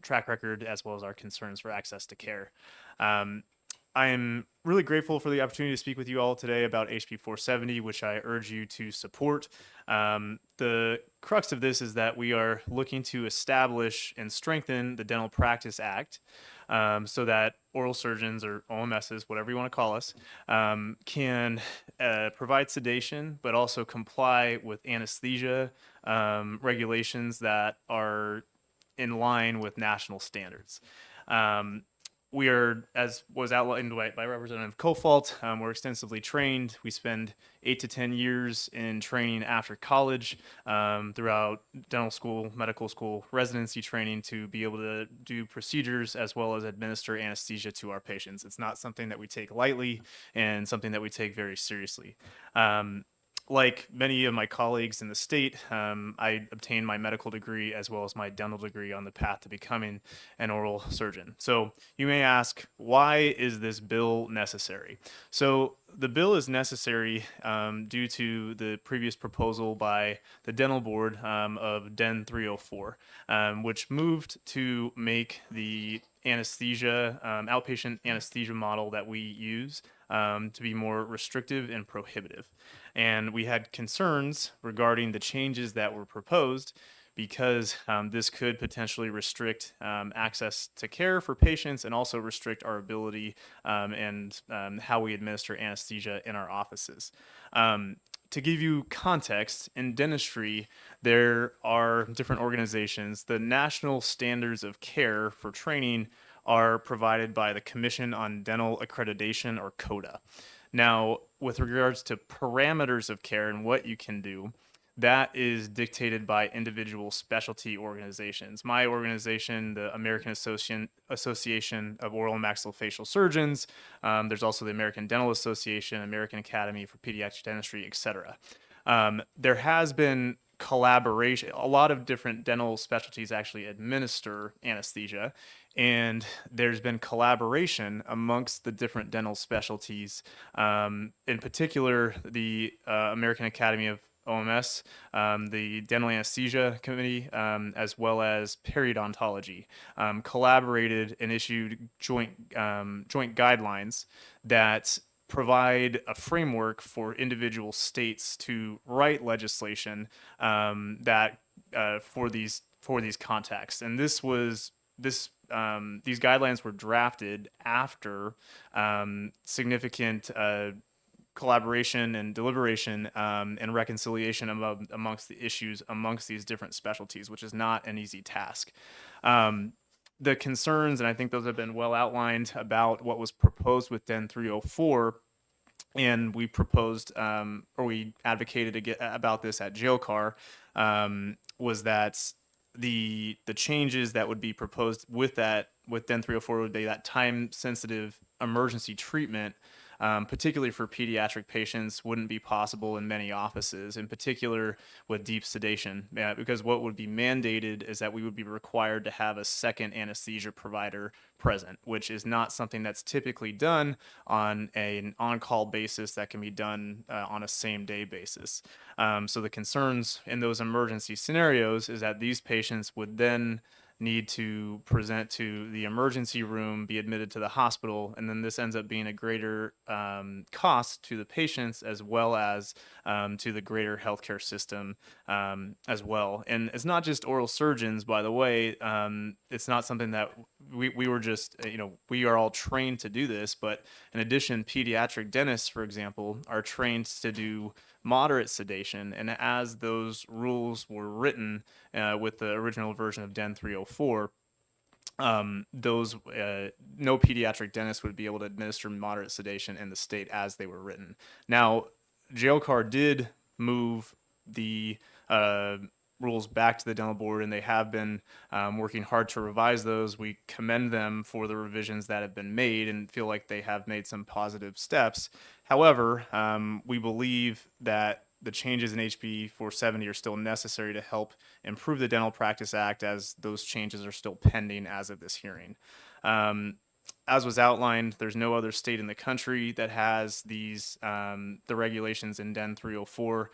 Speaker 19: track record, as well as our concerns for access to care. I am really grateful for the opportunity to speak with you all today about HB 470, which I urge you to support. The crux of this is that we are looking to establish and strengthen the Dental Practice Act so that oral surgeons, or OMSs, whatever you want to call us, can provide sedation, but also comply with anesthesia regulations that are in line with national standards. We are, as was outlined by Representative Kofalt, we're extensively trained. We spend 8 to 10 years in training after college, throughout dental school, medical school, residency training to be able to do procedures as well as administer anesthesia to our patients. It's not something that we take lightly and something that we take very seriously. Like many of my colleagues in the state, I obtained my medical degree as well as my dental degree on the path to becoming an oral surgeon. So you may ask, why is this bill necessary? So the bill is necessary due to the previous proposal by the dental board of DEN 304, which moved to make the anesthesia, outpatient anesthesia model that we use to be more restrictive and prohibitive. And we had concerns regarding the changes that were proposed because this could potentially restrict access to care for patients and also restrict our ability and how we administer anesthesia in our offices. To give you context, in dentistry, there are different organizations. The National Standards of Care for training are provided by the Commission on Dental Accreditation, or CODA. Now, with regards to parameters of care and what you can do, that is dictated by individual specialty organizations. My organization, the American Association of Oral and Maxillofacial Surgeons, there's also the American Dental Association, American Academy for Pediatric Dentistry, etc. There has been collaboration. A lot of different dental specialties actually administer anesthesia, and there's been collaboration amongst the different dental specialties. In particular, the American Academy of OMS, the Dental Anesthesia Committee, as well as Periodontology, collaborated and issued joint guidelines that provide a framework for individual states to write legislation that for these contexts. And these guidelines were drafted after significant collaboration and deliberation and reconciliation amongst the issues amongst these different specialties, which is not an easy task. The concerns, and I think those have been well outlined about what was proposed with DEN 304, and we proposed or we advocated about this at JailCar, was that the changes that would be proposed with DEN 304 would be that time-sensitive emergency treatment, particularly for pediatric patients, wouldn't be possible in many offices, in particular with deep sedation, because what would be mandated is that we would be required to have a second anesthesia provider present, which is not something that's typically done on an on-call basis that can be done on a same-day basis. So the concerns in those emergency scenarios is that these patients would then need to present to the emergency room, be admitted to the hospital, and then this ends up being a greater cost to the patients as well as to the greater healthcare system as well. And it's not just oral surgeons, by the way. It's not something that we were just, we are all trained to do this, but in addition, pediatric dentists, for example, are trained to do moderate sedation. And as those rules were written with the original version of DEN 304, no pediatric dentist would be able to administer moderate sedation in the state as they were written. Now, JailCar did move the rules back to the dental board, and they have been working hard to revise those. We commend them for the revisions that have been made and feel like they have made some positive steps. However, we believe that the changes in HB 470 are still necessary to help improve the Dental Practice Act, as those changes are still pending as of this hearing. As was outlined, there's no other state in the country that has these the regulations in DEN 304.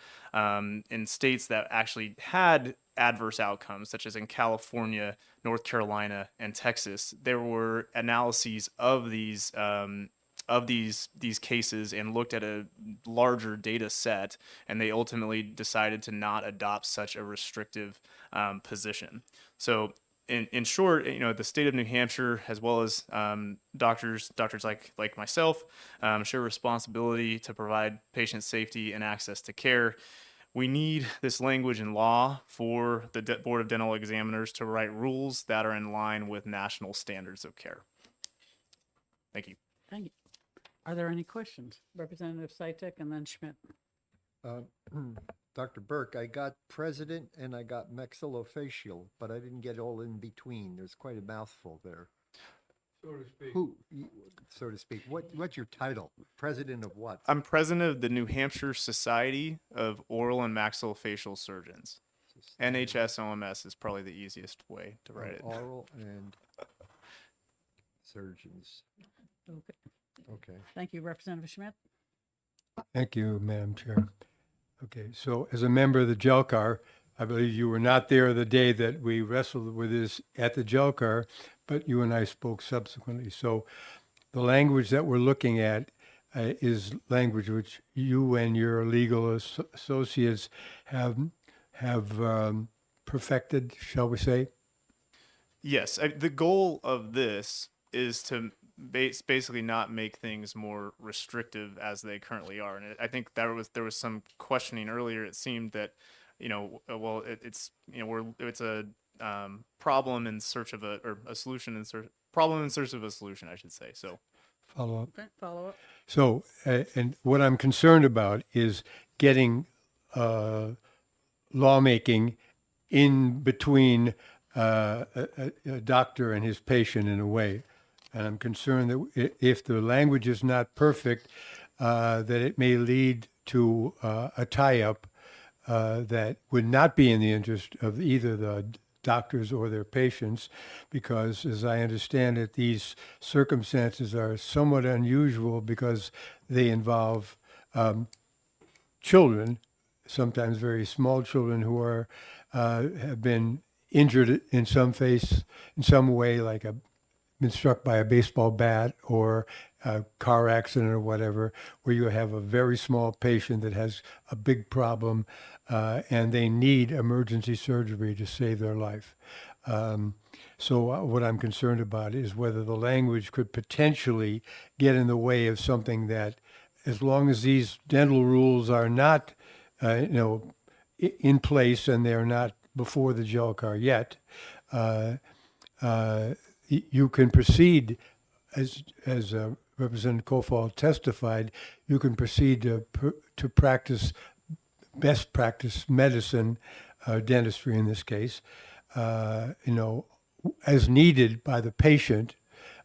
Speaker 19: In states that actually had adverse outcomes, such as in California, North Carolina, and Texas, there were analyses of these cases and looked at a larger data set, and they ultimately decided to not adopt such a restrictive position. So in short, the state of New Hampshire, as well as doctors like myself, share responsibility to provide patient safety and access to care. We need this language in law for the Board of Dental Examiners to write rules that are in line with national standards of care. Thank you.
Speaker 1: Thank you. Are there any questions? Representative Sitek and then Schmidt.
Speaker 15: Dr. Burke, I got president and I got maxillofacial, but I didn't get all in between. There's quite a mouthful there.
Speaker 12: So to speak.
Speaker 15: So to speak. What's your title? President of what?
Speaker 19: I'm president of the New Hampshire Society of Oral and Maxillofacial Surgeons. NHS-OMS is probably the easiest way to write it.
Speaker 15: Oral and surgeons.
Speaker 1: Okay.
Speaker 15: Okay.
Speaker 1: Thank you, Representative Schmidt.
Speaker 12: Thank you, Madam Chair. Okay, so as a member of the JailCar, I believe you were not there the day that we wrestled with this at the JailCar, but you and I spoke subsequently. So the language that we're looking at is language which you and your legal associates have perfected, shall we say?
Speaker 19: Yes, the goal of this is to basically not make things more restrictive as they currently are. And I think there was some questioning earlier. It seemed that, it's a problem in search of a solution problem in search of a solution, I should say. So
Speaker 12: Follow up.
Speaker 1: Okay, follow up.
Speaker 12: So, and what I'm concerned about is getting lawmaking in between a doctor and his patient in a way. And I'm concerned that if the language is not perfect, that it may lead to a tie-up that would not be in the interest of either the doctors or their patients, because as I understand it, these circumstances are somewhat unusual because they involve children, sometimes very small children who are have been injured in some way, like been struck by a baseball bat or a car accident or whatever, where you have a very small patient that has a big problem and they need emergency surgery to save their life. So what I'm concerned about is whether the language could potentially get in the way of something that, as long as these dental rules are not, in place and they're not before the JailCar yet, you can proceed, as Representative Kofal testified, you can proceed to practice best practice medicine, dentistry in this case, as needed by the patient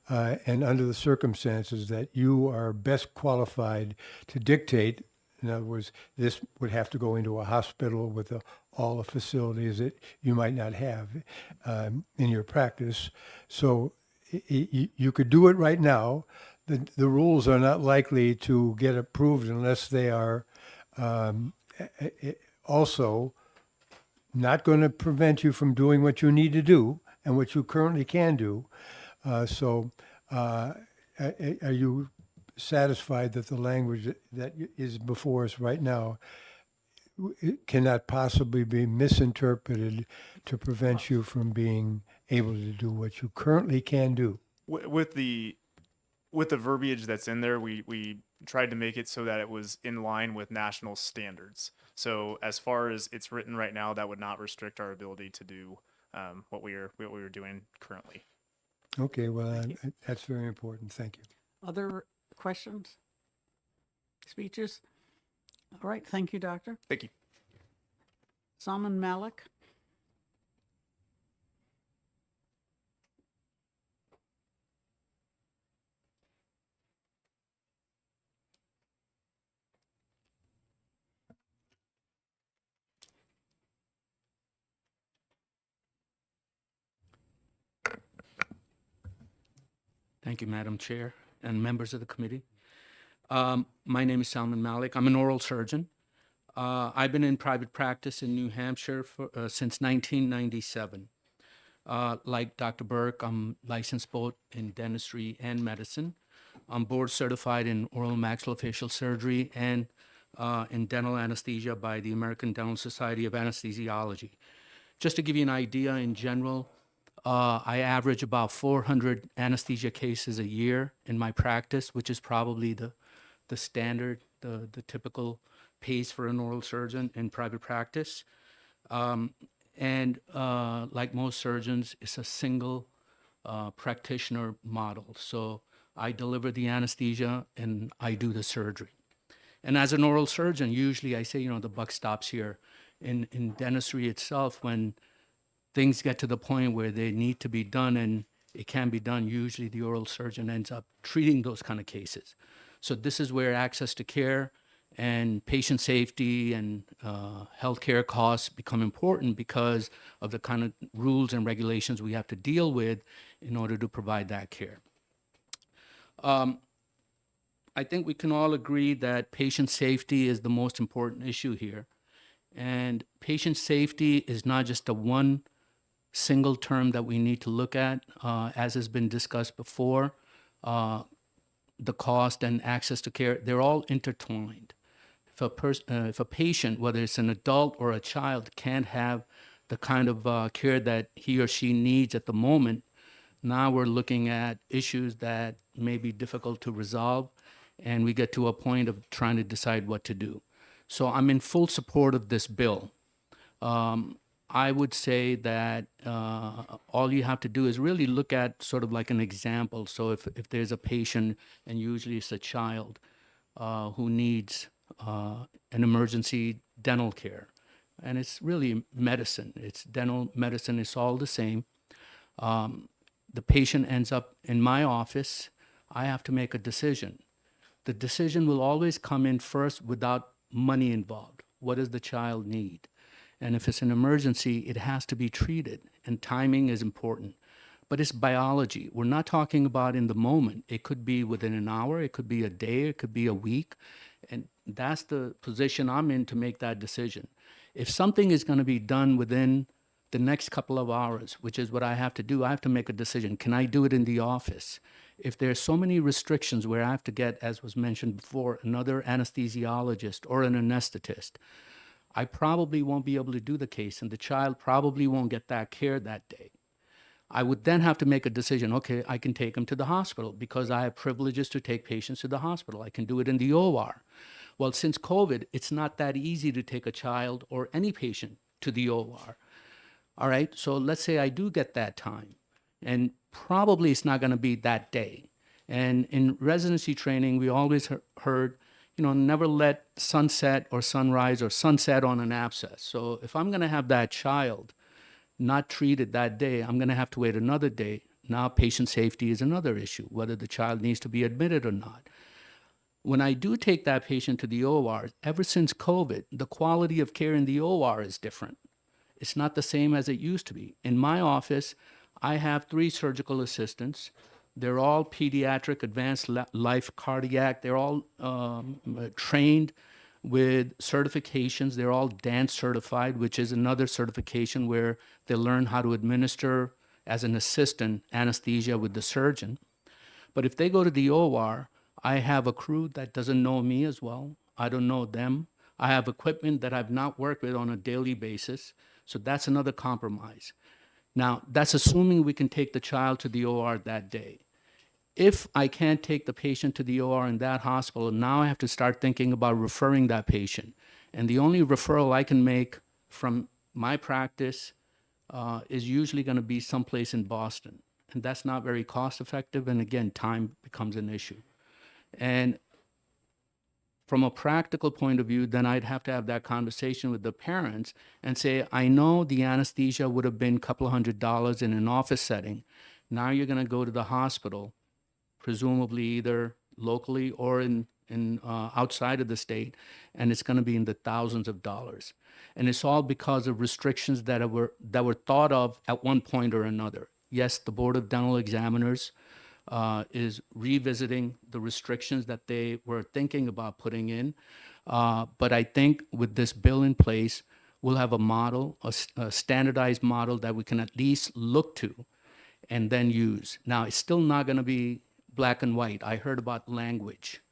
Speaker 12: and under the circumstances that you are best qualified to dictate. In other words, this would have to go into a hospital with all the facilities that you might not have in your practice. So you could do it right now. The rules are not likely to get approved unless they are also not going to prevent you from doing what you need to do and what you currently can do. Are you satisfied that the language that is before us right now it cannot possibly be misinterpreted to prevent you from being able to do what you currently can do?
Speaker 19: With the verbiage that's in there, we tried to make it so that it was in line with national standards. So as far as it's written right now, that would not restrict our ability to do what we are doing currently.
Speaker 12: Okay, well, that's very important. Thank you.
Speaker 1: Other questions? Speeches? All right, thank you, Doctor.
Speaker 19: Thank you.
Speaker 1: Salman Malik.
Speaker 3: Thank you, Madam Chair and members of the committee. My name is Salman Malik. I'm an oral surgeon. I've been in private practice in New Hampshire since 1997. Like Dr. Burke, I'm licensed both in dentistry and medicine. I'm board certified in oral maxillofacial surgery and in dental anesthesia by the American Dental Society of Anesthesiology. Just to give you an idea, in general, I average about 400 anesthesia cases a year in my practice, which is probably the standard, the typical pace for an oral surgeon in private practice. And like most surgeons, it's a single practitioner model. So I deliver the anesthesia and I do the surgery. And as an oral surgeon, usually I say, the buck stops here. In dentistry itself, when things get to the point where they need to be done and it can be done, usually the oral surgeon ends up treating those kind of cases. So this is where access to care and patient safety and healthcare costs become important because of the kind of rules and regulations we have to deal with in order to provide that care. I think we can all agree that patient safety is the most important issue here. And patient safety is not just a one single term that we need to look at, as has been discussed before. The cost and access to care, they're all intertwined. If a patient, whether it's an adult or a child, can't have the kind of care that he or she needs at the moment, now we're looking at issues that may be difficult to resolve, and we get to a point of trying to decide what to do. So I'm in full support of this bill. I would say that all you have to do is really look at sort of like an example. So if there's a patient, and usually it's a child, who needs an emergency dental care, and it's really medicine. It's dental medicine. It's all the same. The patient ends up in my office. I have to make a decision. The decision will always come in first without money involved. What does the child need? And if it's an emergency, it has to be treated, and timing is important. But it's biology. We're not talking about in the moment. It could be within an hour, it could be a day, it could be a week. And that's the position I'm in to make that decision. If something is going to be done within the next couple of hours, which is what I have to do, I have to make a decision. Can I do it in the office? If there's so many restrictions where I have to get, as was mentioned before, another anesthesiologist or an anesthetist, I probably won't be able to do the case, and the child probably won't get that care that day. I would then have to make a decision. Okay, I can take him to the hospital because I have privileges to take patients to the hospital. I can do it in the OR. Well, since COVID, it's not that easy to take a child or any patient to the OR. All right, so let's say I do get that time, and probably it's not going to be that day. And in residency training, we always heard, never let sunset or sunrise or sunset on an abscess. So if I'm going to have that child not treated that day, I'm going to have to wait another day. Now patient safety is another issue, whether the child needs to be admitted or not. When I do take that patient to the OR, ever since COVID, the quality of care in the OR is different. It's not the same as it used to be. In my office, I have 3 surgical assistants. They're all pediatric, advanced life cardiac. They're all trained with certifications. They're all dance certified, which is another certification where they learn how to administer as an assistant anesthesia with the surgeon. But if they go to the OR, I have a crew that doesn't know me as well. I don't know them. I have equipment that I've not worked with on a daily basis. So that's another compromise. Now, that's assuming we can take the child to the OR that day. If I can't take the patient to the OR in that hospital, now I have to start thinking about referring that patient. And the only referral I can make from my practice is usually going to be someplace in Boston. And that's not very cost effective. And again, time becomes an issue. And from a practical point of view, then I'd have to have that conversation with the parents and say, I know the anesthesia would have been a couple of $100 in an office setting. Now you're going to go to the hospital, presumably either locally or in outside of the state, and it's going to be in the thousands of dollars. And it's all because of restrictions that were thought of at one point or another. Yes, the Board of Dental Examiners is revisiting the restrictions that they were thinking about putting in. But I think with this bill in place, we'll have a model, a standardized model that we can at least look to and then use. Now, it's still not going to be black and white. I heard about language.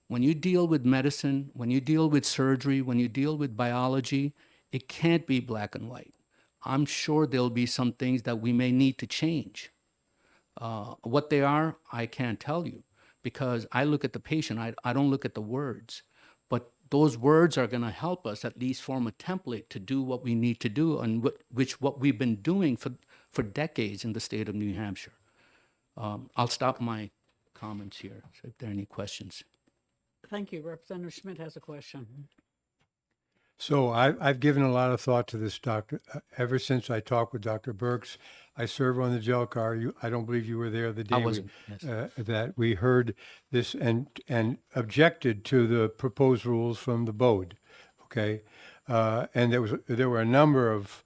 Speaker 3: When you deal with medicine, when you deal with surgery, when you deal with biology, it can't be black and white. I'm sure there'll be some things that we may need to change. What they are, I can't tell you, because I look at the patient, I don't look at the words. But those words are going to help us at least form a template to do what we need to do, and what we've been doing for decades in the state of New Hampshire. I'll stop my comments here, so if there are any questions.
Speaker 1: Thank you. Representative Schmidt has a question.
Speaker 12: So I've given a lot of thought to this, Doctor. Ever since I talked with Dr. Burks, I serve on the JELCAR. I don't believe you were there the day
Speaker 3: wasn't, yes.
Speaker 12: That we heard this and objected to the proposed rules from the BODE. Okay, and there were a number of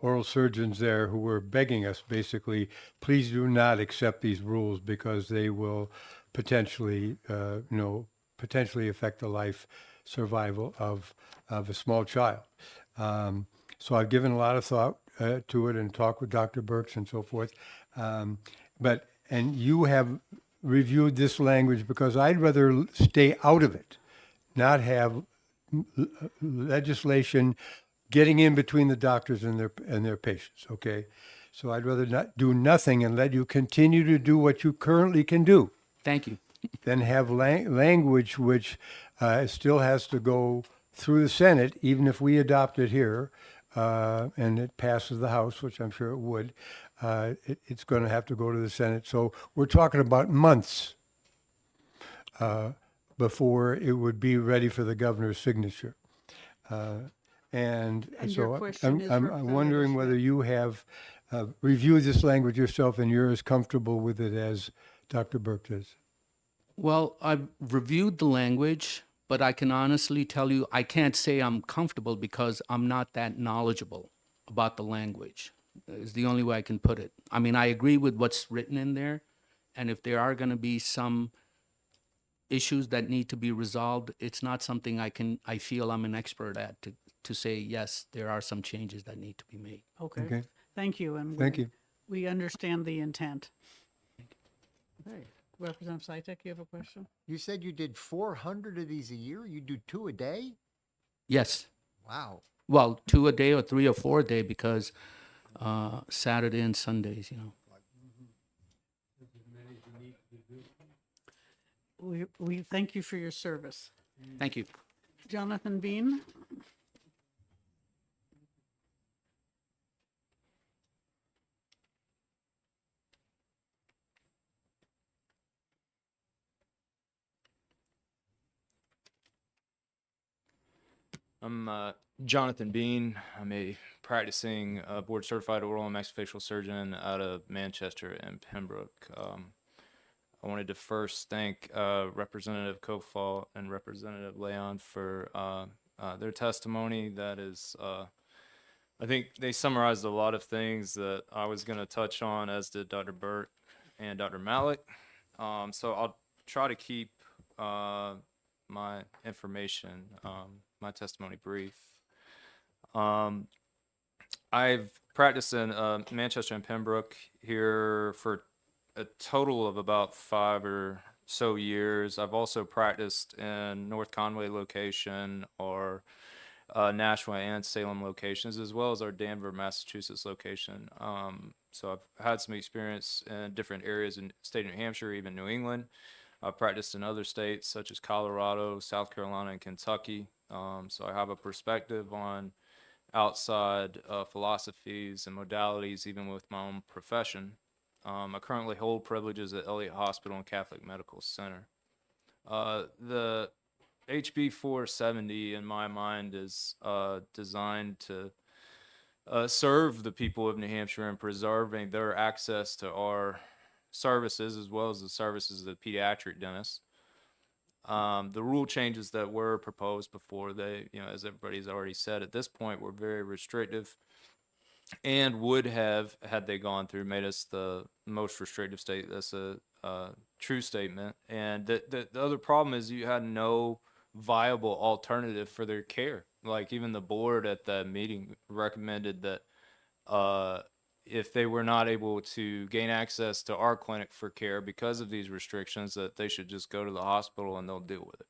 Speaker 12: oral surgeons there who were begging us, basically, please do not accept these rules because they will potentially affect the life survival of a small child. So I've given a lot of thought to it and talked with Dr. Burks and so forth. And you have reviewed this language because I'd rather stay out of it, not have legislation getting in between the doctors and their patients. Okay, so I'd rather not do nothing and let you continue to do what you currently can do.
Speaker 3: Thank you.
Speaker 12: Then have language which still has to go through the Senate, even if we adopt it here and it passes the House, which I'm sure it would. It's going to have to go to the Senate. So we're talking about months before it would be ready for the governor's signature. And
Speaker 1: your
Speaker 12: so
Speaker 1: question is,
Speaker 12: I'm wondering whether you have reviewed this language yourself and you're as comfortable with it as Dr. Burke is.
Speaker 3: Well, I've reviewed the language, but I can honestly tell you I can't say I'm comfortable because I'm not that knowledgeable about the language, is the only way I can put it. I mean, I agree with what's written in there, and if there are going to be some issues that need to be resolved, it's not something I feel I'm an expert at to say, yes, there are some changes that need to be made.
Speaker 1: Okay. Thank you. And
Speaker 12: Thank you.
Speaker 1: We understand the intent. Okay. Representative Saitek, you have a question?
Speaker 15: You said you did 400 of these a year? You do 2 a day?
Speaker 3: Yes.
Speaker 15: Wow.
Speaker 3: Well, 2 a day or 3 or 4 a day because Saturday and Sundays,
Speaker 1: We thank you for your service.
Speaker 3: Thank you.
Speaker 1: Jonathan Bean?
Speaker 20: I'm Jonathan Bean. I'm a practicing board certified oral and maxillofacial surgeon out of Manchester and Pembroke. I wanted to first thank Representative Kofal and Representative Leon for their testimony. That is, I think they summarized a lot of things that I was going to touch on, as did Dr. Burke and Dr. Malik. So I'll try to keep my information, my testimony brief. I've practiced in Manchester and Pembroke here for a total of about 5 or so years. I've also practiced in North Conway location or Nashua and Salem locations, as well as our Danvers, Massachusetts location. So I've had some experience in different areas in state of New Hampshire, even New England. I've practiced in other states such as Colorado, South Carolina, and Kentucky. So I have a perspective on outside philosophies and modalities, even with my own profession. I currently hold privileges at Elliott Hospital and Catholic Medical Center. The HB 470, in my mind, is designed to serve the people of New Hampshire in preserving their access to our services as well as the services of the pediatric dentists. The rule changes that were proposed before, they, as everybody's already said, at this point were very restrictive and would have, had they gone through, made us the most restrictive state. That's a true statement. And the other problem is you had no viable alternative for their care. Like even the board at that meeting recommended that if they were not able to gain access to our clinic for care because of these restrictions, that they should just go to the hospital and they'll deal with it.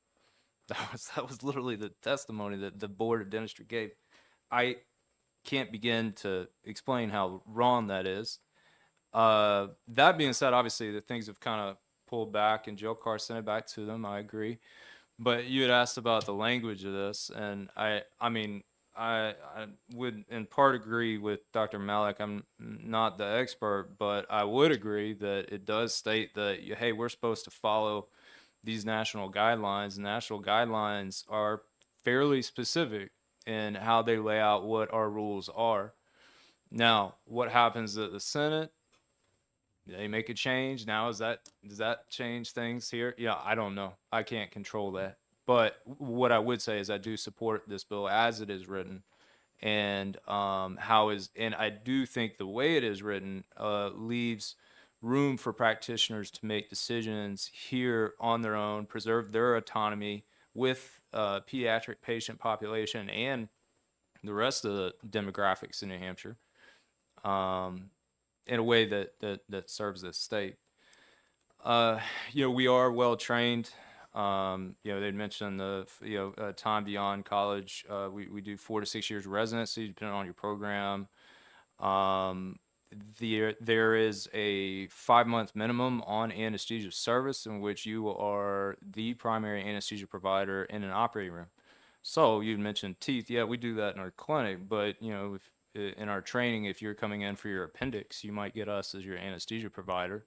Speaker 20: That was literally the testimony that the board of dentistry gave. I can't begin to explain how wrong that is. That being said, obviously the things have kind of pulled back, and Joe Carr sent it back to them. I agree. But you had asked about the language of this, and I mean, I would in part agree with Dr. Malik. I'm not the expert, but I would agree that it does state that, hey, we're supposed to follow these national guidelines. National guidelines are fairly specific in how they lay out what our rules are. Now, what happens at the Senate? They make a change. Now, does that change things here? Yeah, I don't know. I can't control that. But what I would say is I do support this bill as it is written, and and I do think the way it is written leaves room for practitioners to make decisions here on their own, preserve their autonomy with pediatric patient population and the rest of the demographics in New Hampshire, in a way that serves this state. We are well trained. They'd mentioned the time beyond college. We do 4 to 6 years residency, depending on your program. There is a 5-month minimum on anesthesia service in which you are the primary anesthesia provider in an operating room. So you mentioned teeth. Yeah, we do that in our clinic, but if, in our training, if you're coming in for your appendix, you might get us as your anesthesia provider.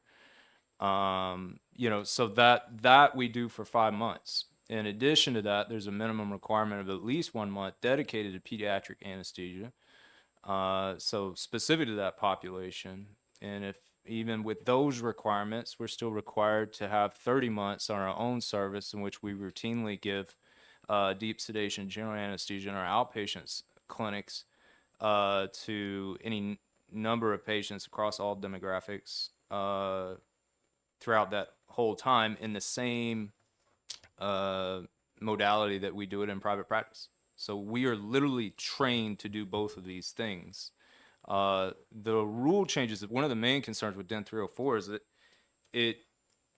Speaker 20: So that we do for 5 months. In addition to that, there's a minimum requirement of at least 1 month dedicated to pediatric anesthesia. So specific to that population. And if even with those requirements, we're still required to have 30 months on our own service in which we routinely give deep sedation, general anesthesia in our outpatient clinics to any number of patients across all demographics throughout that whole time in the same modality that we do it in private practice. So we are literally trained to do both of these things. The rule changes, one of the main concerns with DEN 304 is that it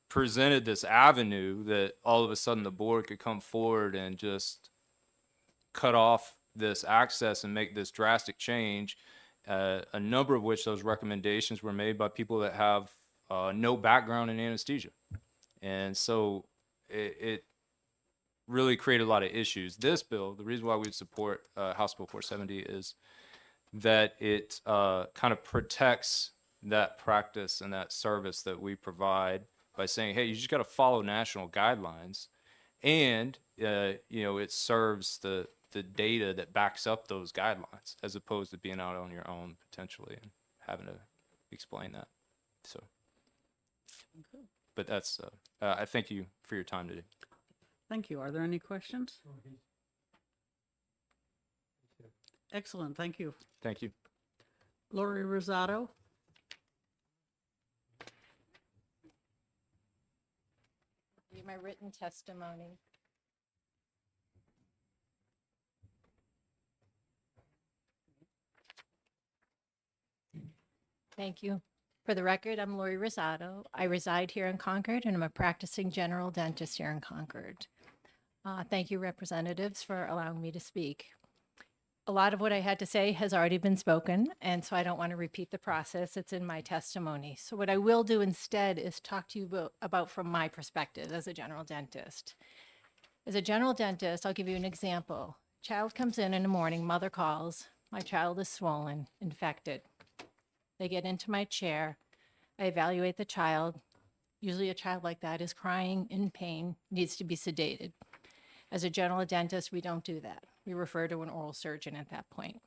Speaker 20: presented this avenue that all of a sudden the board could come forward and just cut off this access and make this drastic change, a number of which those recommendations were made by people that have no background in anesthesia. And so it really created a lot of issues. This bill, the reason why we support House Bill 470 is that it kind of protects that practice and that service that we provide by saying, hey, you just got to follow national guidelines. And, it serves the data that backs up those guidelines as opposed to being out on your own potentially and having to explain that. So, but that's, I thank you for your time today.
Speaker 1: Thank you. Are there any questions? Excellent. Thank you.
Speaker 20: Thank you.
Speaker 1: Lori Rosado.
Speaker 5: My written testimony. Thank you. For the record, I'm Lori Rosado. I reside here in Concord and I'm a practicing general dentist here in Concord. Thank you, representatives, for allowing me to speak. A lot of what I had to say has already been spoken, and so I don't want to repeat the process. It's in my testimony. So what I will do instead is talk to you about from my perspective as a general dentist. As a general dentist, I'll give you an example. Child comes in the morning, mother calls, my child is swollen, infected. They get into my chair, I evaluate the child. Usually a child like that is crying, in pain, needs to be sedated. As a general dentist, we don't do that. We refer to an oral surgeon at that point.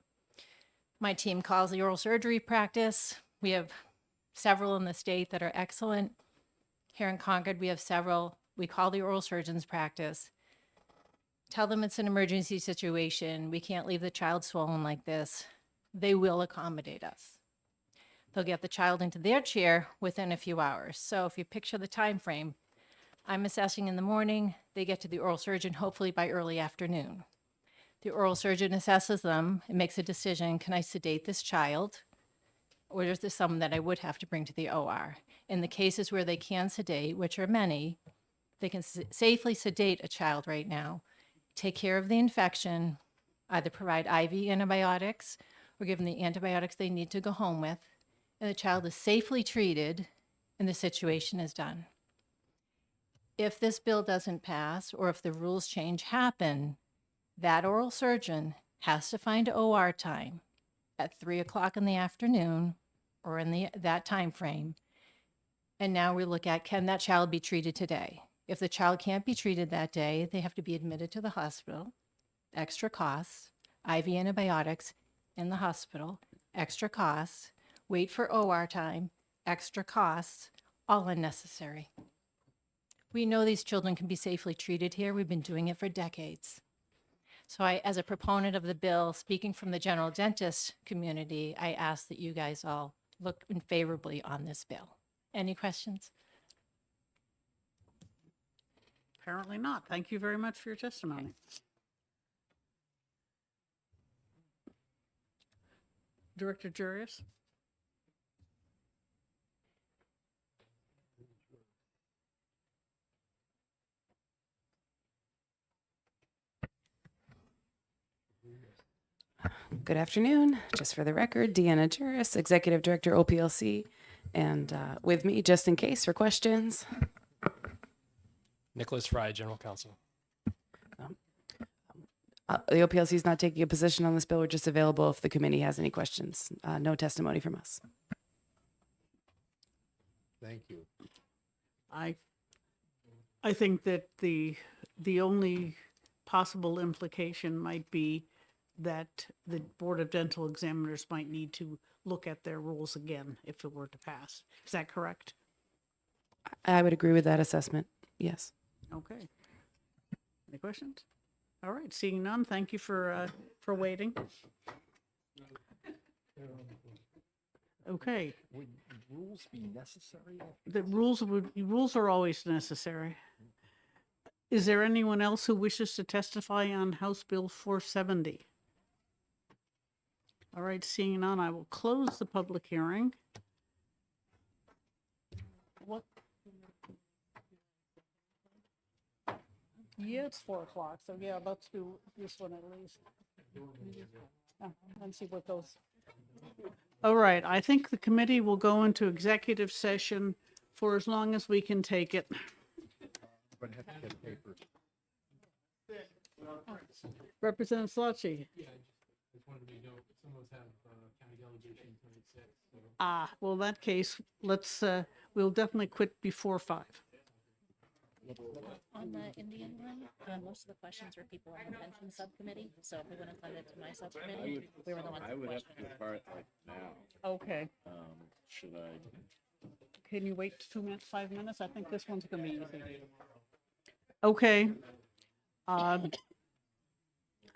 Speaker 5: My team calls the oral surgery practice. We have several in the state that are excellent. Here in Concord, we have several. We call the oral surgeons practice. Tell them it's an emergency situation. We can't leave the child swollen like this. They will accommodate us. They'll get the child into their chair within a few hours. So if you picture the time frame, I'm assessing in the morning, they get to the oral surgeon hopefully by early afternoon. The oral surgeon assesses them and makes a decision, can I sedate this child? Or is this someone that I would have to bring to the OR? In the cases where they can sedate, which are many, they can safely sedate a child right now, take care of the infection, either provide IV antibiotics or give them the antibiotics they need to go home with, and the child is safely treated and the situation is done. If this bill doesn't pass or if the rules change happen, that oral surgeon has to find OR time at 3 o'clock in the afternoon or in that time frame. And now we look at, can that child be treated today? If the child can't be treated that day, they have to be admitted to the hospital, extra costs, IV antibiotics in the hospital, extra costs, wait for OR time, extra costs, all unnecessary. We know these children can be safely treated here. We've been doing it for decades. So I, as a proponent of the bill, speaking from the general dentist community, I ask that you guys all look favorably on this bill. Any questions?
Speaker 1: Apparently not. Thank you very much for your testimony. Director Jurius?
Speaker 21: Good afternoon. Just for the record, Deanna Juris, Executive Director, OPLC, and with me, just in case, for questions.
Speaker 22: Nicholas Fry, General Counsel.
Speaker 21: The OPLC is not taking a position on this bill. We're just available if the committee has any questions. No testimony from us.
Speaker 15: Thank you.
Speaker 1: I think that the only possible implication might be that the Board of Dental Examiners might need to look at their rules again if it were to pass. Is that correct?
Speaker 21: I would agree with that assessment. Yes.
Speaker 1: Okay. Any questions? All right, seeing none, thank you for waiting. Okay.
Speaker 15: Would rules be necessary?
Speaker 1: The rules are always necessary. Is there anyone else who wishes to testify on House Bill 470? All right, seeing none, I will close the public hearing. What? Yeah, it's 4 o'clock, so yeah, let's do this one at least. And see what those. All right, I think the committee will go into executive session for as long as we can take it.
Speaker 15: But have to get paper.
Speaker 1: Representative Slotchie.
Speaker 13: Yeah, I just wanted to know if some of us have county delegation until 6. So.
Speaker 1: Well, in that case, let's, we'll definitely quit before 5.
Speaker 4: On the Indian one, most of the questions were people on the pension subcommittee, so if we want to send it to my subcommittee, we were the ones that questioned.
Speaker 1: now. Okay.
Speaker 16: Should I?
Speaker 1: Can you wait 2 minutes, 5 minutes? I think this one's gonna be easy. Okay.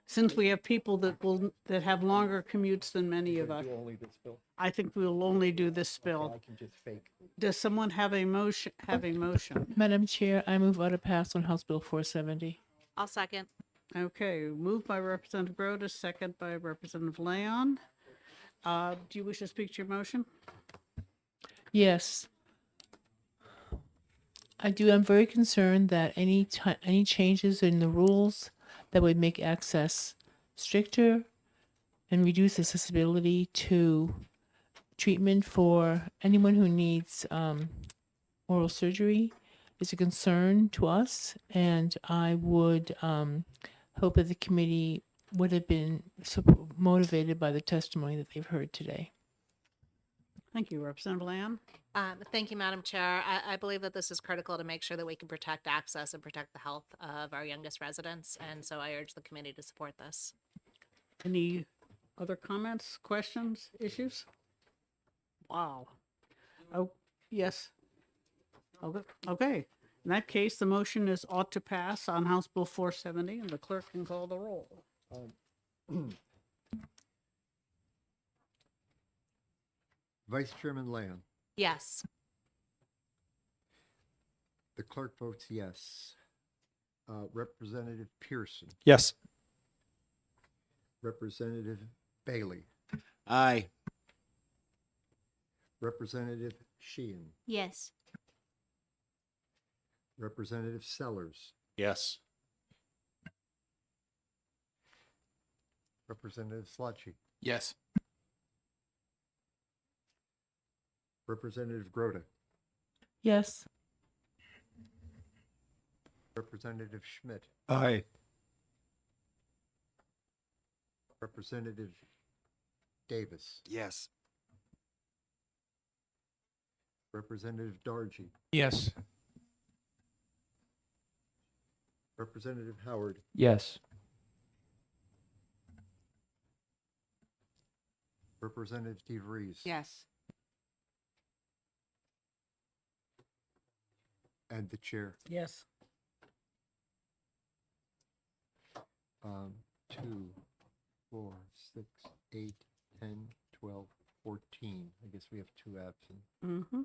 Speaker 1: Since we have people that have longer commutes than many of us,
Speaker 15: Do only this bill?
Speaker 1: I think we will only do this bill.
Speaker 15: I can just fake.
Speaker 1: Does someone have a motion?
Speaker 23: Madam Chair, I move order pass on House Bill 470.
Speaker 7: I'll second.
Speaker 1: Okay, moved by Representative Grote, second by Representative Leon. Do you wish to speak to your motion?
Speaker 23: Yes. I do. I'm very concerned that any changes in the rules that would make access stricter and reduce accessibility to treatment for anyone who needs oral surgery is a concern to us, and I would hope that the committee would have been motivated by the testimony that they've heard today.
Speaker 1: Thank you, Representative Lamb.
Speaker 7: Thank you, Madam Chair. I believe that this is critical to make sure that we can protect access and protect the health of our youngest residents. And so I urge the committee to support this.
Speaker 1: Any other comments, questions, issues? Wow. Oh, yes. Okay. In that case, the motion is ought to pass on House Bill 470, and the clerk can call the roll.
Speaker 15: Vice Chairman Lamb,
Speaker 7: Yes.
Speaker 15: the clerk votes yes. Representative Pearson,
Speaker 8: Yes.
Speaker 15: Representative Bailey,
Speaker 8: Aye.
Speaker 15: Representative Sheehan,
Speaker 10: Yes.
Speaker 15: Representative Sellers,
Speaker 8: Yes.
Speaker 15: Representative Slotchie,
Speaker 13: Yes.
Speaker 15: Representative Grota,
Speaker 23: Yes.
Speaker 15: Representative Schmidt,
Speaker 12: Aye.
Speaker 15: Representative Davis,
Speaker 8: Yes.
Speaker 15: Representative Dargy,
Speaker 8: Yes.
Speaker 15: Representative Howard,
Speaker 9: Yes.
Speaker 15: Representative DeVries.
Speaker 7: Yes.
Speaker 15: And the chair.
Speaker 1: Yes.
Speaker 15: 2, 4, 6, 8, 10, 12, 14. I guess we have 2 absent.
Speaker 1: Mm-hmm.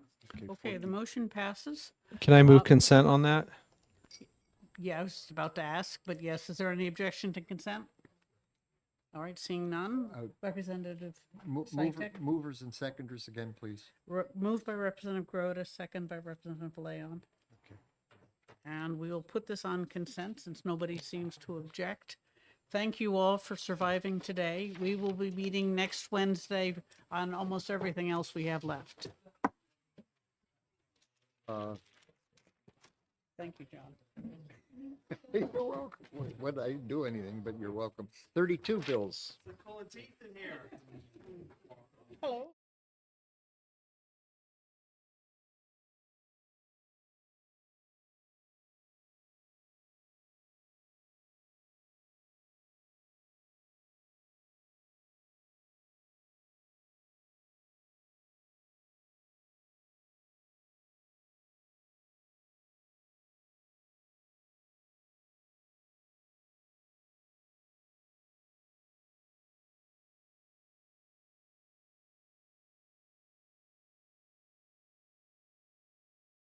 Speaker 1: Okay, the motion passes.
Speaker 8: Can I move consent on that?
Speaker 1: Yeah, I was just about to ask, but yes, is there any objection to consent? All right, seeing none. Representative Sytek.
Speaker 15: Movers and seconders again, please.
Speaker 1: Moved by Representative Grota, second by Representative Leon.
Speaker 15: Okay.
Speaker 1: And we will put this on consent since nobody seems to object. Thank you all for surviving today. We will be meeting next Wednesday on almost everything else we have left. Thank you, John.
Speaker 15: You're welcome. What, I didn't do anything, but you're welcome. 32 bills.
Speaker 1: Hello.